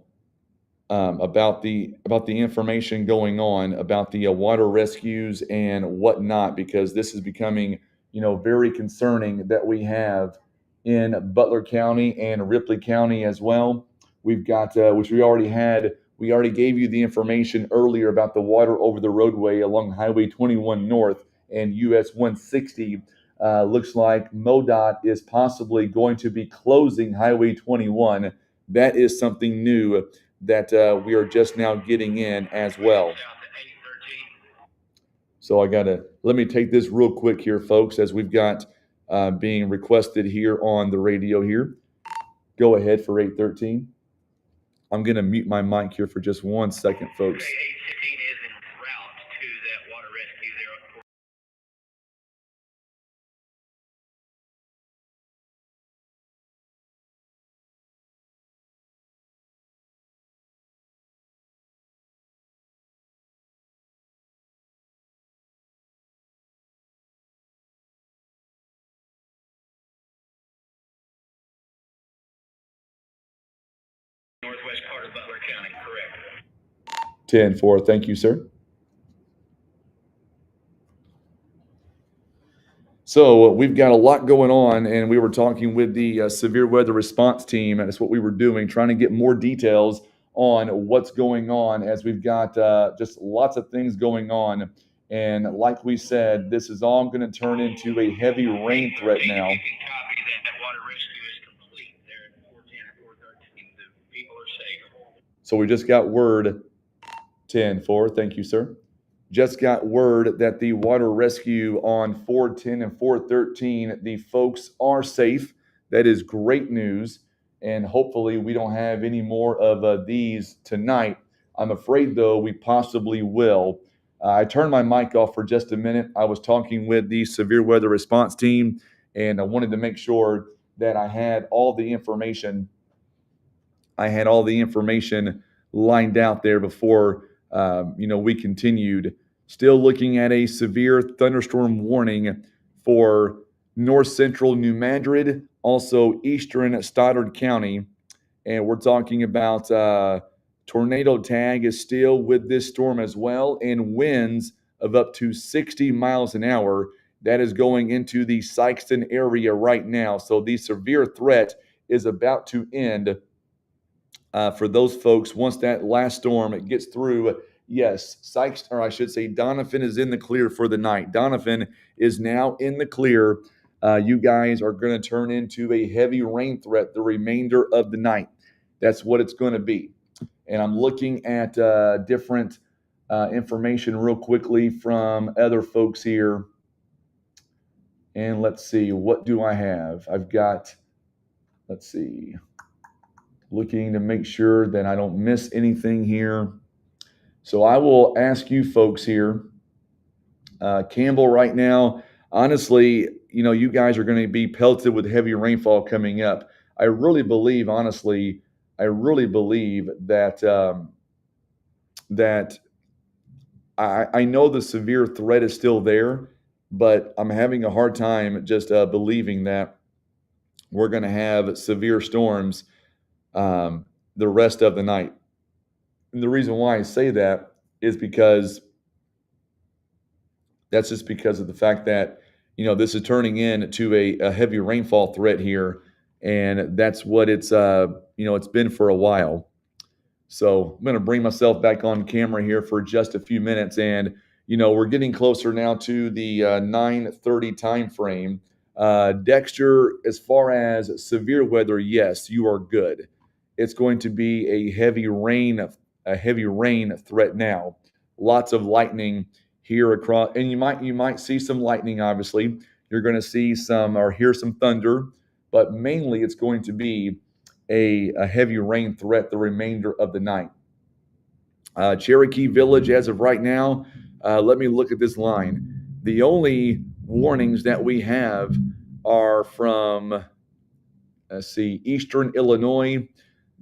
about the information going on about the water rescues and whatnot, because this is becoming very concerning that we have in Butler County and Ripley County as well. We've got which we already had. We already gave you the information earlier about the water over the roadway along Highway 21 North and US 160. Looks like MoDOT is possibly going to be closing Highway 21. That is something new that we are just now getting in as well. So let me take this real quick here, folks, as we've got being requested here on the radio here. Go ahead for 813. I'm going to mute my mic here for just 1 second, folks. 815 is en route to that water rescue there. Northwest part of Butler County, correct. 10-4, thank you, sir. So we've got a lot going on, and we were talking with the severe weather response team, and that's what we were doing, trying to get more details on what's going on, as we've got just lots of things going on. And like we said, this is all going to turn into a heavy rain threat now. You can copy that water rescue is complete there at 410 and 413. The people are safe. So we just got word, 10-4, thank you, sir. Just got word that the water rescue on 410 and 413, the folks are safe. That is great news. And hopefully we don't have any more of these tonight. I'm afraid, though, we possibly will. I turned my mic off for just a minute. I was talking with the severe weather response team, and I wanted to make sure that I had all the information. Lined out there before we continued. Still looking at a severe thunderstorm warning for north central New Madrid, also eastern Stoddard County. And we're talking about tornado tag is still with this storm as well, and winds of up to 60 miles an hour. That is going into the Sykeston area right now. So the severe threat is about to end for those folks once that last storm gets through. Yes, Donovan is in the clear for the night. Donovan is now in the clear. You guys are going to turn into a heavy rain threat the remainder of the night. That's what it's going to be. And I'm looking at different information real quickly from other folks here. And let's see, what do I have? Looking to make sure that I don't miss anything here. So I will ask you folks here, Campbell right now, honestly, you guys are going to be pelted with heavy rainfall coming up. I really believe that I know the severe threat is still there, but I'm having a hard time just believing that we're going to have severe storms the rest of the night. And the reason why I say that is because that's just because of the fact that, this is turning into a heavy rainfall threat here. And that's what it's been for a while. So I'm going to bring myself back on camera here for just a few minutes. And, we're getting closer now to the 9:30 time frame. Dexter, as far as severe weather, yes, you are good. It's going to be a heavy rain threat now. Lots of lightning here across, and you might see some lightning. Obviously, you're going to see hear some thunder, but mainly it's going to be a heavy rain threat the remainder of the night. Cherokee Village, as of right now, Let me look at this line. The only warnings that we have are from, let's see, eastern Illinois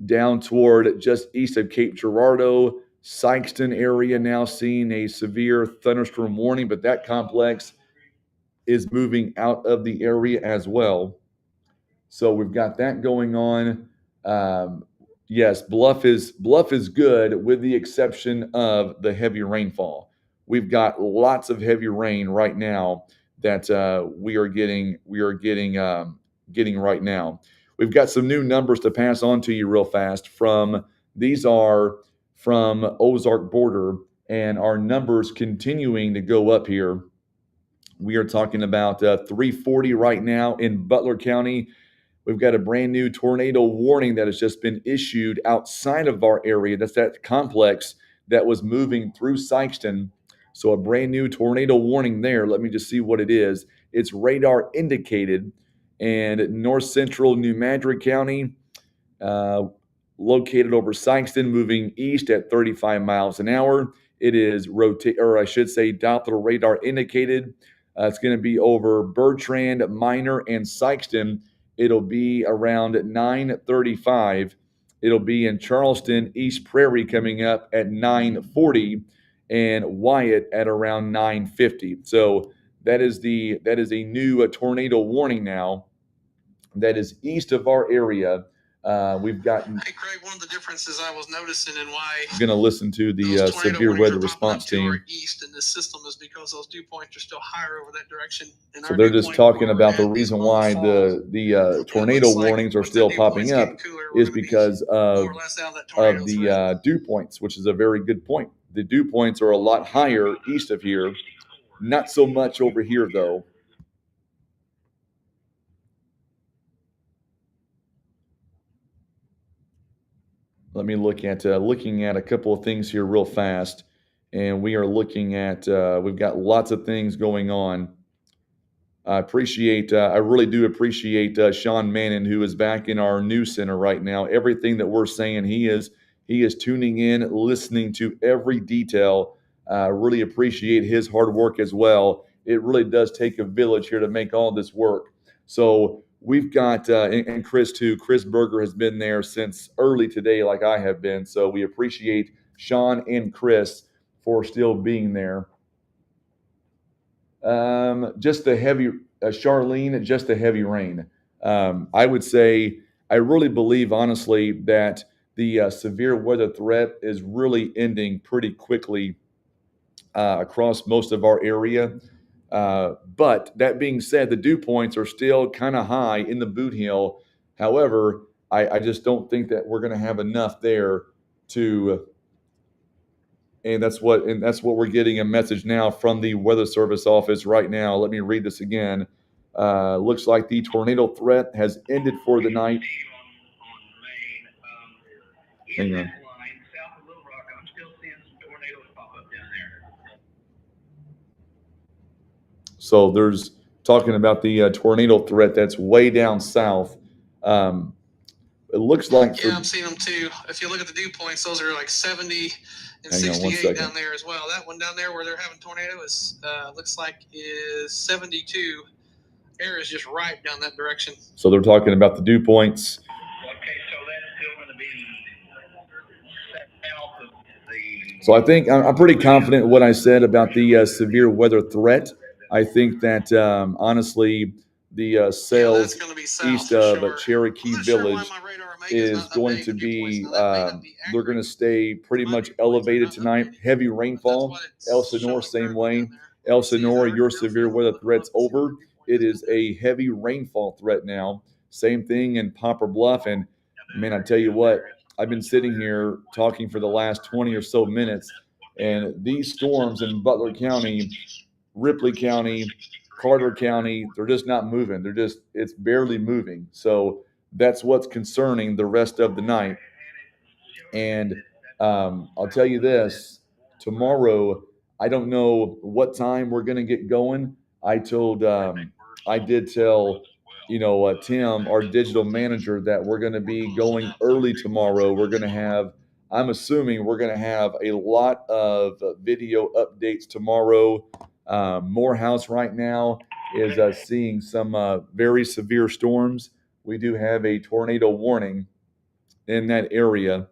down toward just east of Cape Girardeau, Sykeston area now seeing a severe thunderstorm warning, but that complex is moving out of the area as well. So we've got that going on. Yes, Bluff is good with the exception of the heavy rainfall. We've got lots of heavy rain right now that we are getting right now. We've got some new numbers to pass on to you real fast. These are from Ozark Border, and our numbers continuing to go up here. We are talking about 340 right now in Butler County. We've got a brand new tornado warning that has just been issued outside of our area. That's that complex that was moving through Sykeston. So a brand new tornado warning there. Let me just see what it is. It's radar indicated, and north central New Madrid County, located over Sykeston, moving east at 35 miles an hour. It is Doppler radar indicated. It's going to be over Bertrand, Minor, and Sykeston. It'll be around 9:35. It'll be in Charleston, East Prairie coming up at 9:40, and Wyatt at around 9:50. So that is a new tornado warning now that is east of our area. We've gotten. Hey, Craig, one of the differences I was noticing and why I'm going to listen to the severe weather response team. East in this system is because those dew points are still higher over that direction. So they're just talking about the reason why the tornado warnings are still popping up is because of the dew points, which is a very good point. The dew points are a lot higher east of here, not so much over here though. Let me looking at a couple of things here real fast, and we are looking at we've got lots of things going on. I really do appreciate Sean Mannon, who is back in our news center right now. Everything that we're saying, he is tuning in, listening to every detail. Really appreciate his hard work as well. It really does take a village here to make all this work. So we've got and Chris too. Chris Berger has been there since early today, like I have been. So we appreciate Sean and Chris for still being there. Just the heavy, Charlene, just the heavy rain. I would say, I really believe, honestly, that the severe weather threat is really ending pretty quickly across most of our area. But that being said, the dew points are still kind of high in the Boot Hill. However, I just don't think that we're going to have enough there to. And that's what we're getting a message now from the Weather Service office right now. Let me read this again. Looks like the tornado threat has ended for the night. Hang on. So there's talking about the tornado threat that's way down south. It looks like. Yeah, I'm seeing them too. If you look at the dew points, those are like 70 and 68 down there as well. That one down there where they're having tornado is looks like is 72. Air is just right down that direction. So they're talking about the dew points. Okay, so that's still going to be south of the. So I think I'm pretty confident in what I said about the severe weather threat. I think that honestly, the sales east of Cherokee Village is going to be, they're going to stay pretty much elevated tonight. Heavy rainfall. Elsinore, same way. Elsinore, your severe weather threat's over. It is a heavy rainfall threat now. Same thing in Poplar Bluff. And man, I tell you what, I've been sitting here talking for the last 20 or so minutes, and these storms in Butler County, Ripley County, Carter County, they're just not moving. It's barely moving. So that's what's concerning the rest of the night. And I'll tell you this, tomorrow, I don't know what time we're going to get going. I did tell, Tim, our digital manager, that we're going to be going early tomorrow. We're going to have I'm assuming we're going to have a lot of video updates tomorrow. Morehouse right now is seeing some very severe storms. We do have a tornado warning in that area.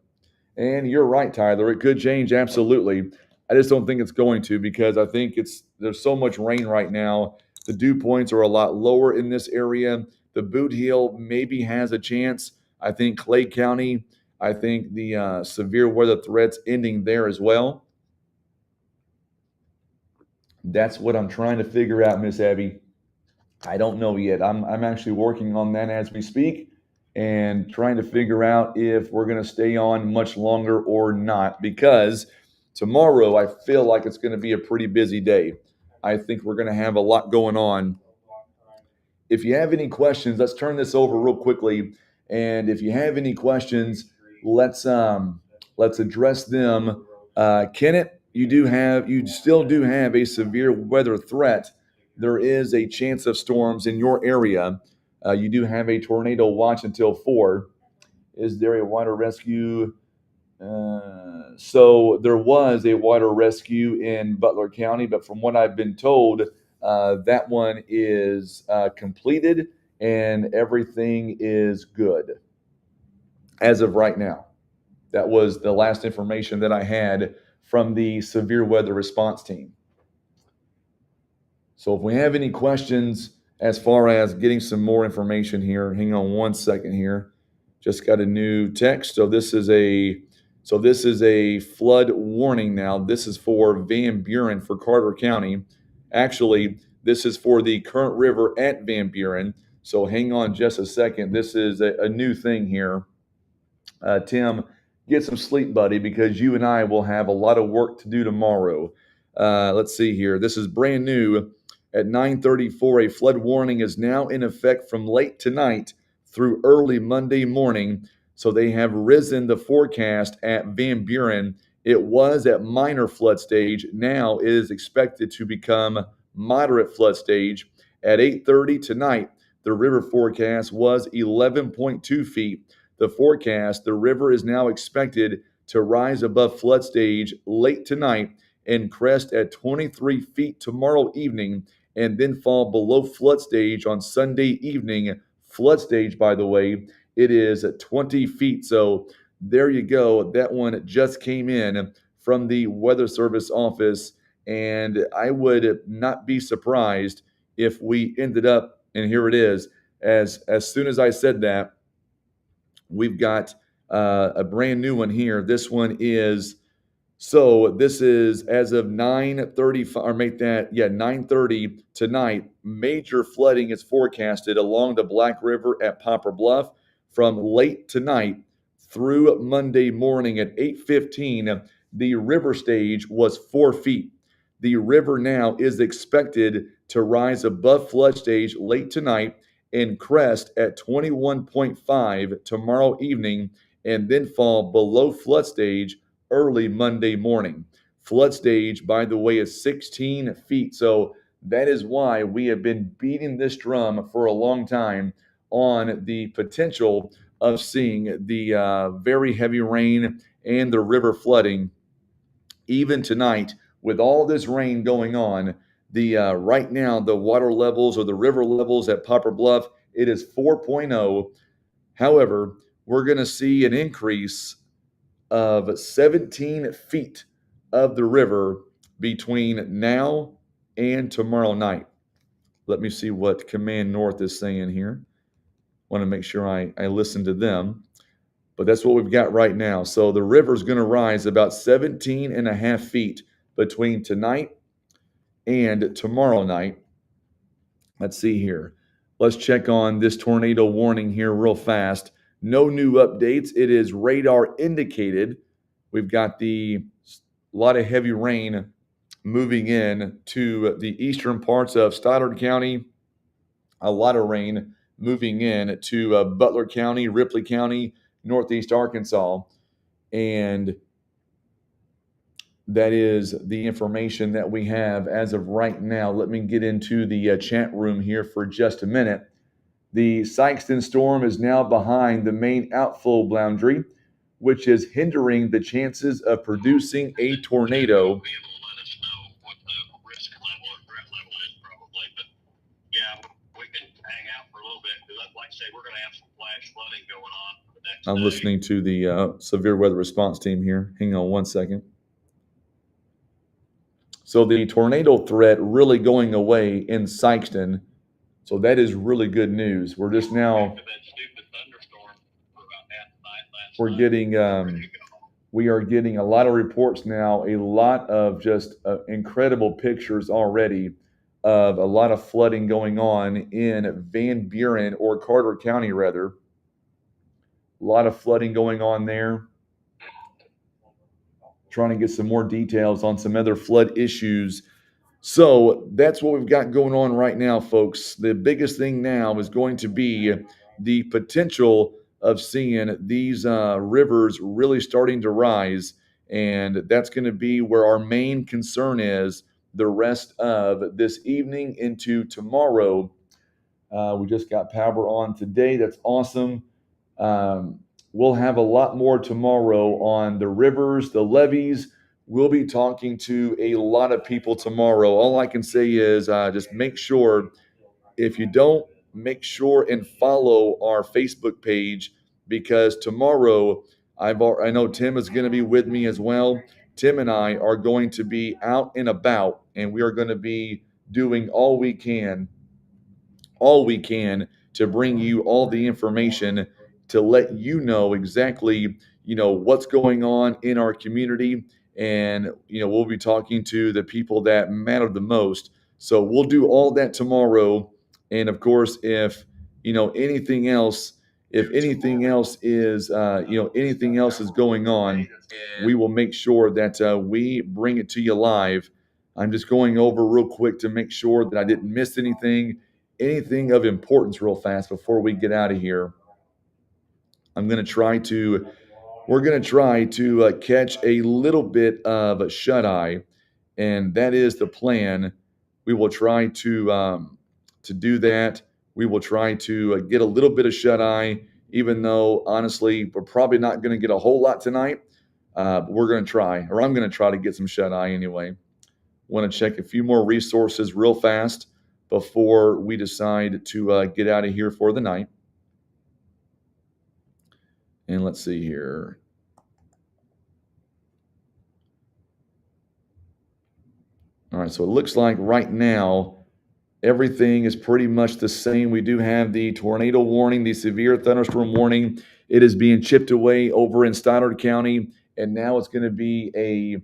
And you're right, Tyler. It could change absolutely. I just don't think it's going to, because I think there's so much rain right now. The dew points are a lot lower in this area. The Boot Heel maybe has a chance. I think Clay County, I think the severe weather threats ending there as well. That's what I'm trying to figure out, Miss Abby. I don't know yet. I'm actually working on that as we speak and trying to figure out if we're going to stay on much longer or not, because tomorrow I feel like it's going to be a pretty busy day. I think we're going to have a lot going on. If you have any questions, let's turn this over real quickly. And if you have any questions, let's address them. Kenneth, you still do have a severe weather threat. There is a chance of storms in your area. You do have a tornado watch until 4. Is there a water rescue? So there was a water rescue in Butler County, but from what I've been told, that one is completed and everything is good as of right now. That was the last information that I had from the severe weather response team. So if we have any questions as far as getting some more information here, hang on one second here. Just got a new text. So this is a flood warning now. This is for Van Buren for Carter County. Actually, this is for the Current River at Van Buren. So hang on just a second. This is a new thing here. Tim, get some sleep, buddy, because you and I will have a lot of work to do tomorrow. Let's see here. This is brand new. At 9:34, a flood warning is now in effect from late tonight through early Monday morning. So they have risen the forecast at Van Buren. It was at minor flood stage. Now it is expected to become moderate flood stage. At 8:30 tonight, the river forecast was 11.2 feet. The river is now expected to rise above flood stage late tonight and crest at 23 feet tomorrow evening, and then fall below flood stage on Sunday evening. Flood stage, by the way, it is at 20 feet. So there you go. That one just came in from the Weather Service office, and I would not be surprised if we ended up, and here it is, as soon as I said that, we've got a brand new one here. This one is, so this is as of 9:30, or make that, 9:30 tonight. Major flooding is forecasted along the Black River at Poplar Bluff from late tonight through Monday morning at 8:15. The river stage was 4 feet. The river now is expected to rise above flood stage late tonight and crest at 21.5 tomorrow evening, and then fall below flood stage early Monday morning. Flood stage, by the way, is 16 feet. So that is why we have been beating this drum for a long time on the potential of seeing the very heavy rain and the river flooding. Even tonight, with all this rain going on, the right now the water levels, or the river levels at Poplar Bluff, it is 4.0. However, we're going to see an increase of 17 feet of the river between now and tomorrow night. Let me see what Command North is saying here. Want to make sure I listen to them. But that's what we've got right now. So the river is going to rise about 17 and a half feet between tonight and tomorrow night. Let's see here. Let's check on this tornado warning here real fast. No new updates. It is radar indicated. We've got a lot of heavy rain moving in to the eastern parts of Stoddard County. A lot of rain moving in to Butler County, Ripley County, Northeast Arkansas. And that is the information that we have as of right now. Let me get into the chat room here for just a minute. The Sykeston storm is now behind the main outflow boundary. which is hindering the chances of producing a tornado. Be able to let us know what the risk level or threat level is, probably. But yeah, we can hang out for a little bit because, like I say, we're going to have some flash flooding going on for the next I'm day. listening to the severe weather response team here. Hang on one second. So the tornado threat really going away in Sykeston. So that is really good news. We're just now, That stupid thunderstorm for about half the night last we're night. getting, Ready to go. we are getting a lot of reports now, a lot of just incredible pictures already of a lot of flooding going on in Van Buren, or Carter County rather. A lot of flooding going on there. Trying to get some more details on some other flood issues. So that's what we've got going on right now, folks. The biggest thing now is going to be the potential of seeing these rivers really starting to rise. And that's going to be where our main concern is the rest of this evening into tomorrow. We just got power on today. That's awesome. Um, we'll have a lot more tomorrow on the rivers, the levees. We'll be talking to a lot of people tomorrow. All I can say is just make sure, if you don't, make sure and follow our Facebook page, because tomorrow I know Tim is going to be with me as well. Tim and I are going to be out and about, and we are going to be doing all we can to bring you all the information to let you know exactly, what's going on in our community. And, we'll be talking to the people that matter the most. So we'll do all that tomorrow. And of course, if, anything else, anything else is going on, we will make sure that we bring it to you live. I'm just going over real quick to make sure that I didn't miss anything of importance real fast before we get out of here. We're going to try to catch a little bit of shut eye, and that is the plan. We will try to do that. We will try to get a little bit of shut eye, even though honestly we're probably not going to get a whole lot tonight. But we're going to try, or I'm going to try to get some shut eye anyway. Want to check a few more resources real fast before we decide to get out of here for the night. And let's see here. All right, so it looks like right now everything is pretty much the same. We do have the tornado warning, the severe thunderstorm warning. It is being chipped away over in Stoddard County, and now it's going to be a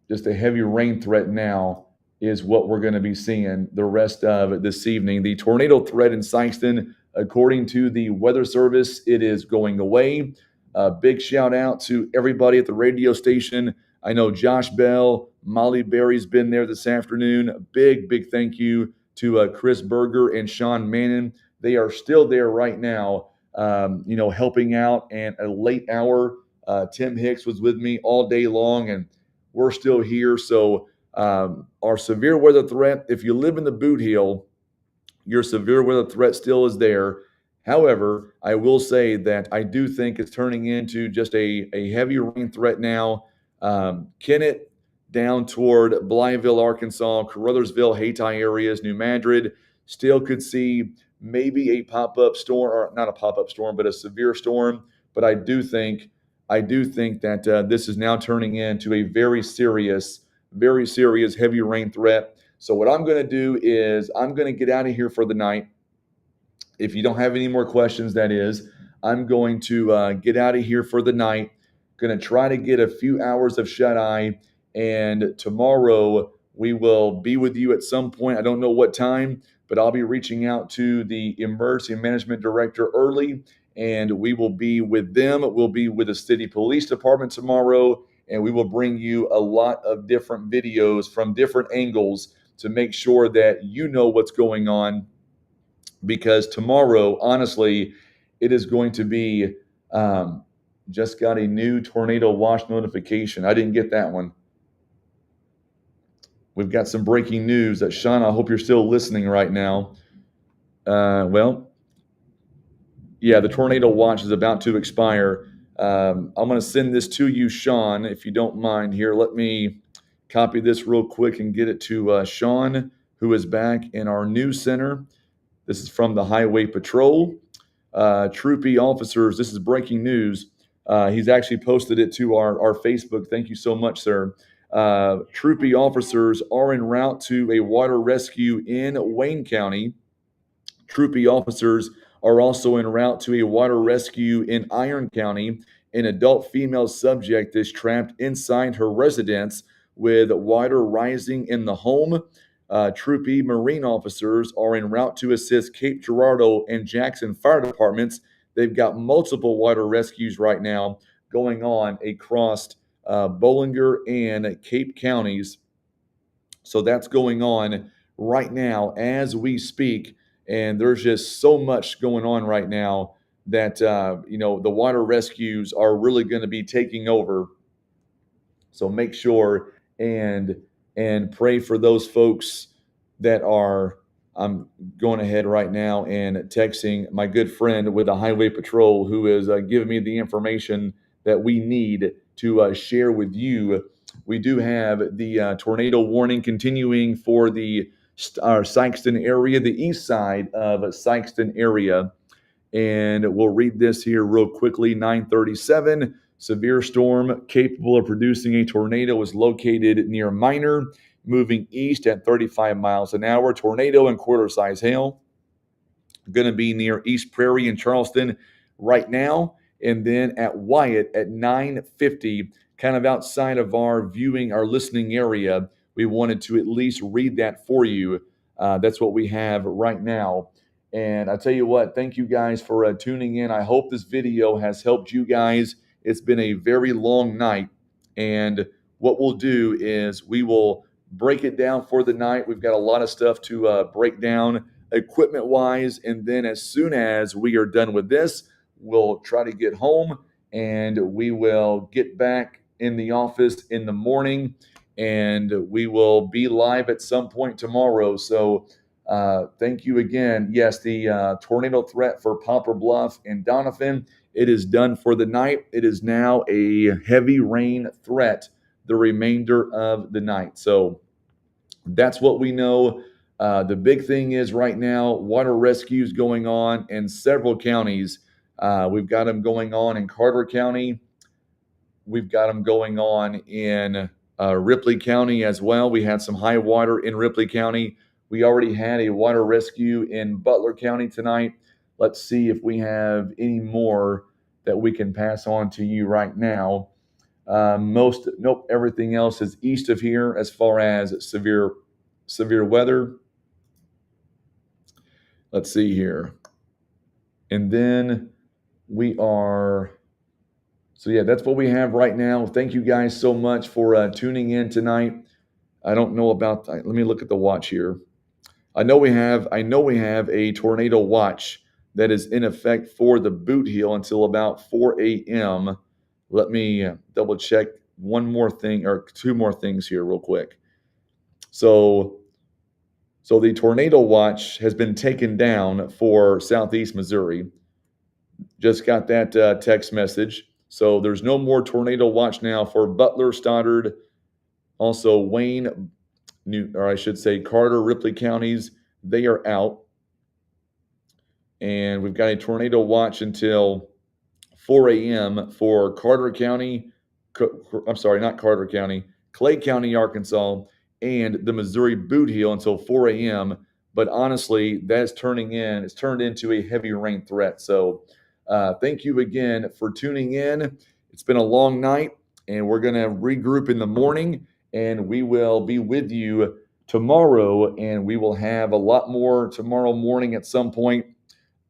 just a heavy rain threat now is what we're going to be seeing the rest of this evening. The tornado threat in Sykeston, according to the Weather Service, it is going away. Big shout out to everybody at the radio station. I know Josh Bell, Molly Berry's been there this afternoon. Big thank you to Chris Berger and Sean Mannon. They are still there right now, helping out. And a late hour, Tim Hicks was with me all day long, and we're still here. So our severe weather threat, if you live in the Boot Heel, your severe weather threat still is there. However, I will say that I do think it's turning into just a heavy rain threat now. Kennett down toward Blytheville, Arkansas, Caruthersville, Hayti areas, New Madrid, still could see maybe a pop-up storm, or not a pop-up storm, but a severe storm. But I do think that this is now turning into a very serious heavy rain threat. So what I'm going to do is I'm going to get out of here for the night. If you don't have any more questions, that is, I'm going to get out of here for the night. Going to try to get a few hours of shut eye, and tomorrow we will be with you at some point. I don't know what time, but I'll be reaching out to the emergency management director early, and we will be with them. We'll be with the city police department tomorrow, and we will bring you a lot of different videos from different angles to make sure that you know what's going on. Because tomorrow, honestly, it is going to be just got a new tornado watch notification. I didn't get that one. We've got some breaking news. Sean, I hope you're still listening right now. Well, Yeah, the tornado watch is about to expire. I'm going to send this to you, Sean, if you don't mind. Here, let me copy this real quick and get it to Sean, who is back in our news center. This is from the Highway Patrol. Troopy officers, this is breaking news. He's actually posted it to our Facebook. Thank you so much, sir. Troopy officers are en route to a water rescue in Wayne County. Troopy officers are also en route to a water rescue in Iron County. An adult female subject is trapped inside her residence with water rising in the home. Troopy Marine officers are en route to assist Cape Girardeau and Jackson fire departments. They've got multiple water rescues right now going on across Bollinger and Cape counties. So that's going on right now as we speak. And there's just so much going on right now that, the water rescues are really going to be taking over. So make sure and pray for those folks that are. I'm going ahead right now and texting my good friend with the Highway Patrol, who is giving me the information that we need to share with you. We do have the tornado warning continuing for the Sykeston area, the east side of Sykeston area. And we'll read this here real quickly. 9:37, severe storm capable of producing a tornado is located near Minor, moving east at 35 miles an hour. Tornado and quarter-size hail. Going to be near East Prairie and Charleston right now. And then at Wyatt at 9:50, kind of outside of our listening area. We wanted to at least read that for you. That's what we have right now. And I tell you what, thank you guys for tuning in. I hope this video has helped you guys. It's been a very long night. And what we'll do is we will break it down for the night. We've got a lot of stuff to break down equipment wise. And then as soon as we are done with this, we'll try to get home and we will get back in the office in the morning and we will be live at some point tomorrow. So thank you again. Yes, the tornado threat for Poplar Bluff and Donovan, it is done for the night. It is now a heavy rain threat the remainder of the night. So that's what we know. The big thing is right now, water rescues going on in several counties. We've got them going on in Carter County. We've got them going on in Ripley County as well. We had some high water in Ripley County. We already had a water rescue in Butler County tonight. Let's see if we have any more that we can pass on to you right now. Nope, everything else is east of here as far as severe weather. Let's see here. And then so yeah, that's what we have right now. Thank you guys so much for tuning in tonight. I don't know about, let me look at the watch here. I know we have a tornado watch that is in effect for the Boot Heel until about 4 a.m. Let me double check one more thing or two more things here real quick. So the tornado watch has been taken down for Southeast Missouri. Just got that text message. So there's no more tornado watch now for Butler, Stoddard, also Wayne, Carter, Ripley counties. They are out. And we've got a tornado watch until 4 a.m. for Carter County. I'm sorry, not Carter County, Clay County, Arkansas, and the Missouri Boot Heel until 4 a.m. But honestly, it's turned into a heavy rain threat. So thank you again for tuning in. It's been a long night, and we're going to regroup in the morning, and we will be with you tomorrow, and we will have a lot more tomorrow morning at some point,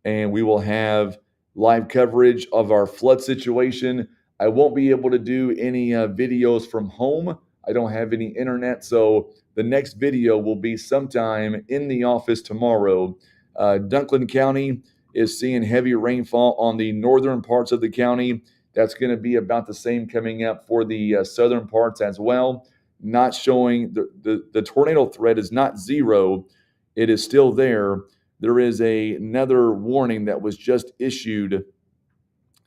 and we will have live coverage of our flood situation. I won't be able to do any videos from home. I don't have any internet, so the next video will be sometime in the office tomorrow. Dunklin County is seeing heavy rainfall on the northern parts of the county. That's going to be about the same coming up for the southern parts as well. Not showing the tornado threat is not zero. It is still there. there is another warning that was just issued.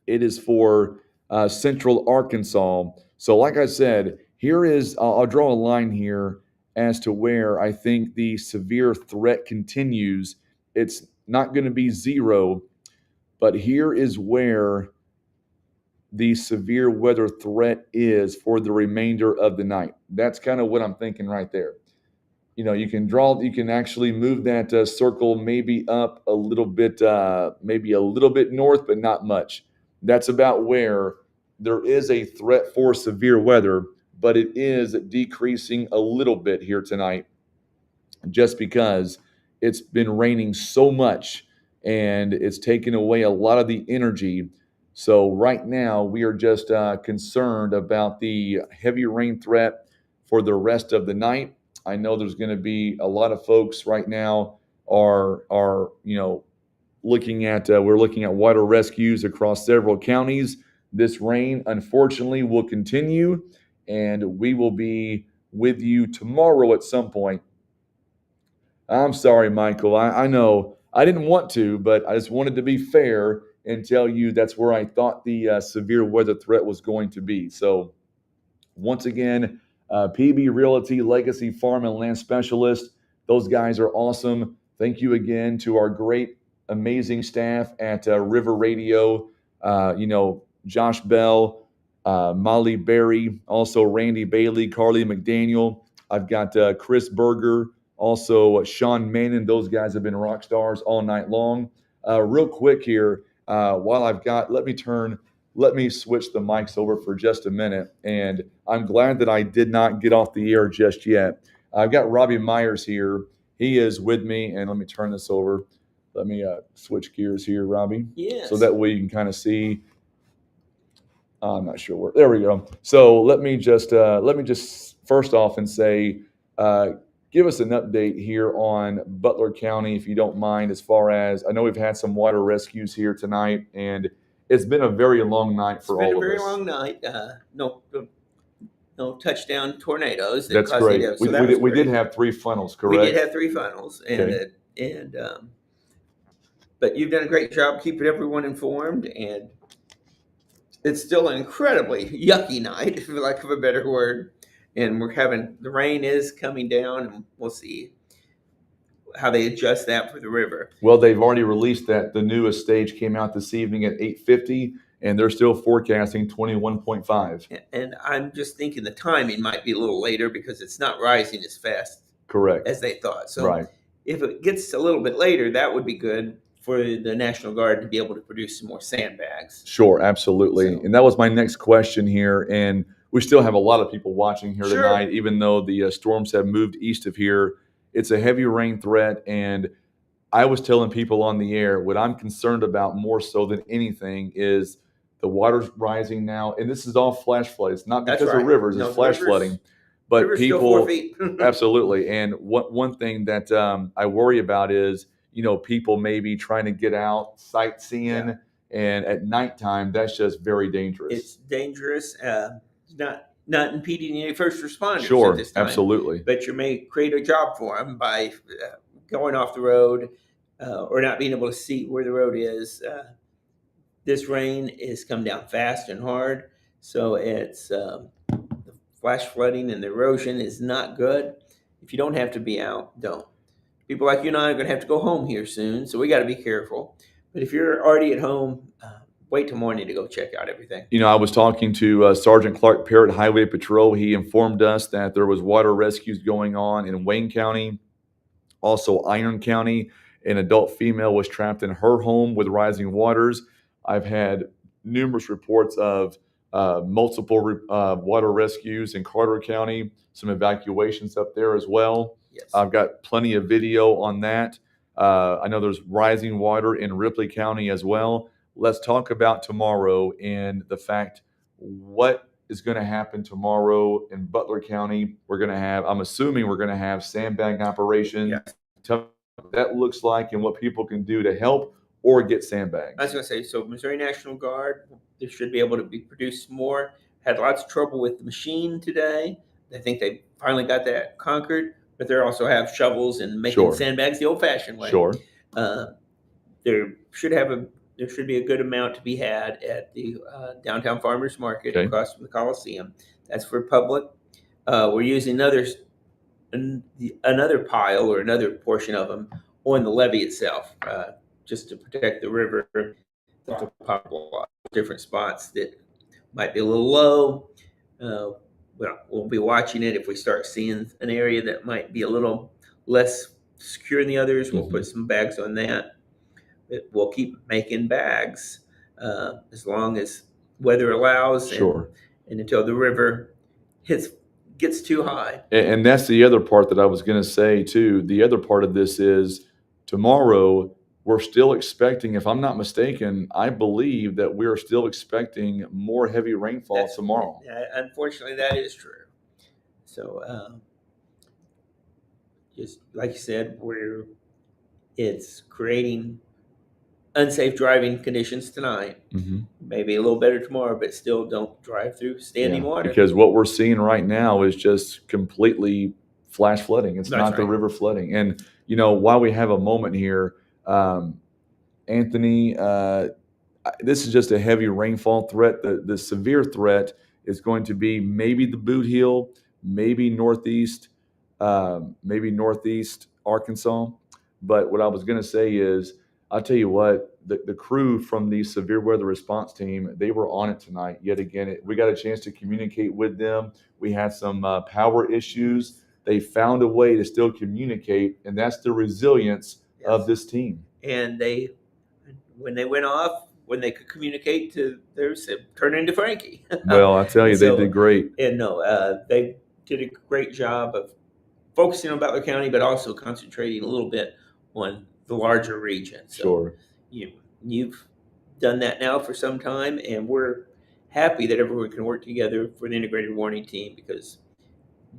It is for central Arkansas. So, like I said, I'll draw a line here as to where I think the severe threat continues. It's not going to be zero, but here is where the severe weather threat is for the remainder of the night. That's kind of what I'm thinking right there. You can actually move that circle maybe up a little bit, maybe a little bit north, but not much. That's about where there is a threat for severe weather, but it is decreasing a little bit here tonight just because it's been raining so much and it's taken away a lot of the energy. So right now we are just concerned about the heavy rain threat for the rest of the night. I know there's going to be a lot of folks right now are looking at we're looking at water rescues across several counties. This rain unfortunately will continue, and we will be with you tomorrow at some point. I'm sorry, Michael. I know I didn't want to, but I just wanted to be fair and tell you that's where I thought the severe weather threat was going to be. So, once again, PB Realty, Legacy Farm and Land Specialist, those guys are awesome. Thank you again to our great, amazing staff at River Radio. Josh Bell, Molly Berry, also Randy Bailey, Carly McDaniel. I've got Chris Berger. Also, Sean Mannon, those guys have been rock stars all night long. Real quick here, while let me switch the mics over for just a minute. And I'm glad that I did not get off the air just yet. I've got Robbie Myers here. He is with me, and let me turn this over. Let me switch gears here, Robbie. Yes. So that way you can kind of see. I'm not sure where. There we go. So let me just first off and say, give us an update here on Butler County, if you don't mind, as far as I know we've had some water rescues here tonight, and it's been a very long night for all of us. It's been a very long night. No touchdown tornadoes. That's great. We did have 3 funnels, correct? We did have 3 funnels, but you've done a great job keeping everyone informed, and it's still an incredibly yucky night, for lack of a better word. And the rain is coming down, and we'll see how they adjust that for the river. Well, they've already released that. The newest stage came out this evening at 8:50, and they're still forecasting 21.5. And I'm just thinking the timing might be a little later because it's not rising as fast, correct, as they thought. So right. If it gets a little bit later, that would be good for the National Guard to be able to produce some more sandbags. Sure, absolutely. So, and that was my next question here. And we still have a lot of people watching here sure, tonight, even though the storms have moved east of here. It's a heavy rain threat. And I was telling people on the air, what I'm concerned about more so than anything is the water's rising now. And this is all flash flood. It's not because of rivers, it's flash flooding. But people, still 4 feet. Absolutely. And one thing that I worry about is, people maybe trying to get out sightseeing, and at nighttime, that's just very dangerous. It's dangerous. Not impeding any first responders sure, at this time. Absolutely. But you may create a job for them by going off the road or not being able to see where the road is. This rain has come down fast and hard, so it's the flash flooding and the erosion is not good. If you don't have to be out, don't. People like you and I are going to have to go home here soon, so we got to be careful. But if you're already at home, wait till morning to go check out everything. I was talking to Sergeant Clark Parrott, Highway Patrol. He informed us that there was water rescues going on in Wayne County, also Iron County. An adult female was trapped in her home with rising waters. I've had numerous reports of multiple water rescues in Carter County, some evacuations up there as well. Yes. I've got plenty of video on that. I know there's rising water in Ripley County as well. Let's talk about tomorrow and the fact what is going to happen tomorrow in Butler County. I'm assuming we're going to have sandbag operation. Yes. Tell me what that looks like and what people can do to help or get sandbags. I was going to say, so Missouri National Guard, they should be able to produce more. Had lots of trouble with the machine today. I think they finally got that conquered, but they also have shovels and making sandbags the old-fashioned way. Sure. There should be a good amount to be had at the downtown farmers market Okay. across from the Coliseum. That's for public. We're using another pile or another portion of them on the levee itself, just to protect the river. There's a couple of different spots that might be a little low. We'll be watching it. If we start seeing an area that might be a little less secure than the others, we'll put some bags on that. We'll keep making bags as long as weather allows, Sure. and until the river gets too high. And that's the other part that I was going to say too. The other part of this is tomorrow we're still expecting, if I'm not mistaken, I believe that we're still expecting more heavy rainfall tomorrow. Unfortunately, that is true. So, just like you said, it's creating unsafe driving conditions tonight. Mm-hmm. Maybe a little better tomorrow, but still don't drive through standing water. Because what we're seeing right now is just completely flash flooding. It's That's not the right. river flooding. And, while we have a moment here, Anthony, this is just a heavy rainfall threat. The severe threat is going to be maybe the Boot Heel, maybe northeast Arkansas. But what I was going to say is, I'll tell you what, the crew from the severe weather response team, they were on it tonight. Yet again, we got a chance to communicate with them. We had some power issues. They found a way to still communicate, and that's the resilience of this team. And when they went off, when they could communicate to theirs, turn into Frankie. Well, I tell you, they did great. And they did a great job of focusing on Butler County, but also concentrating a little bit on the larger region. So Sure. You've done that now for some time, and we're happy that everyone can work together for the integrated warning team, because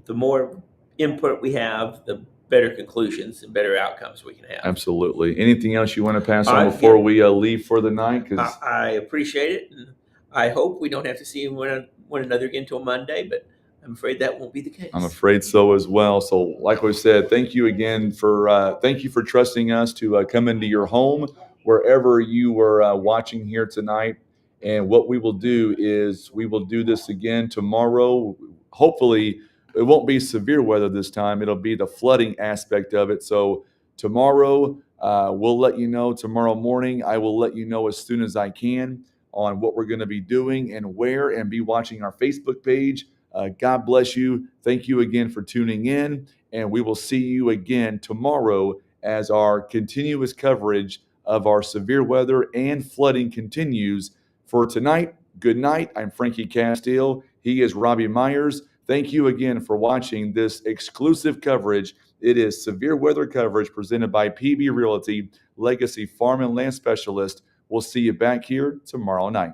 the more input we have, the better conclusions and better outcomes we can have. Absolutely. Anything else you want to pass on before we leave for the night? I appreciate it, and I hope we don't have to see one another again until Monday, but I'm afraid that won't be the case. I'm afraid so as well. So like we said, thank you again for trusting us to come into your home wherever you were watching here tonight. And what we will do is we will do this again tomorrow. Hopefully it won't be severe weather this time. It'll be the flooding aspect of it. So tomorrow we'll let you know. Tomorrow morning I will let you know as soon as I can on what we're going to be doing and where, and be watching our Facebook page. God bless you. Thank you again for tuning in, and we will see you again tomorrow as our continuous coverage of our severe weather and flooding continues. For tonight, good night. I'm Frankie Castile. He is Robbie Myers. Thank you again for watching this exclusive coverage. It is severe weather coverage presented by PB Realty, Legacy Farm and Land Specialist. We'll see you back here tomorrow night.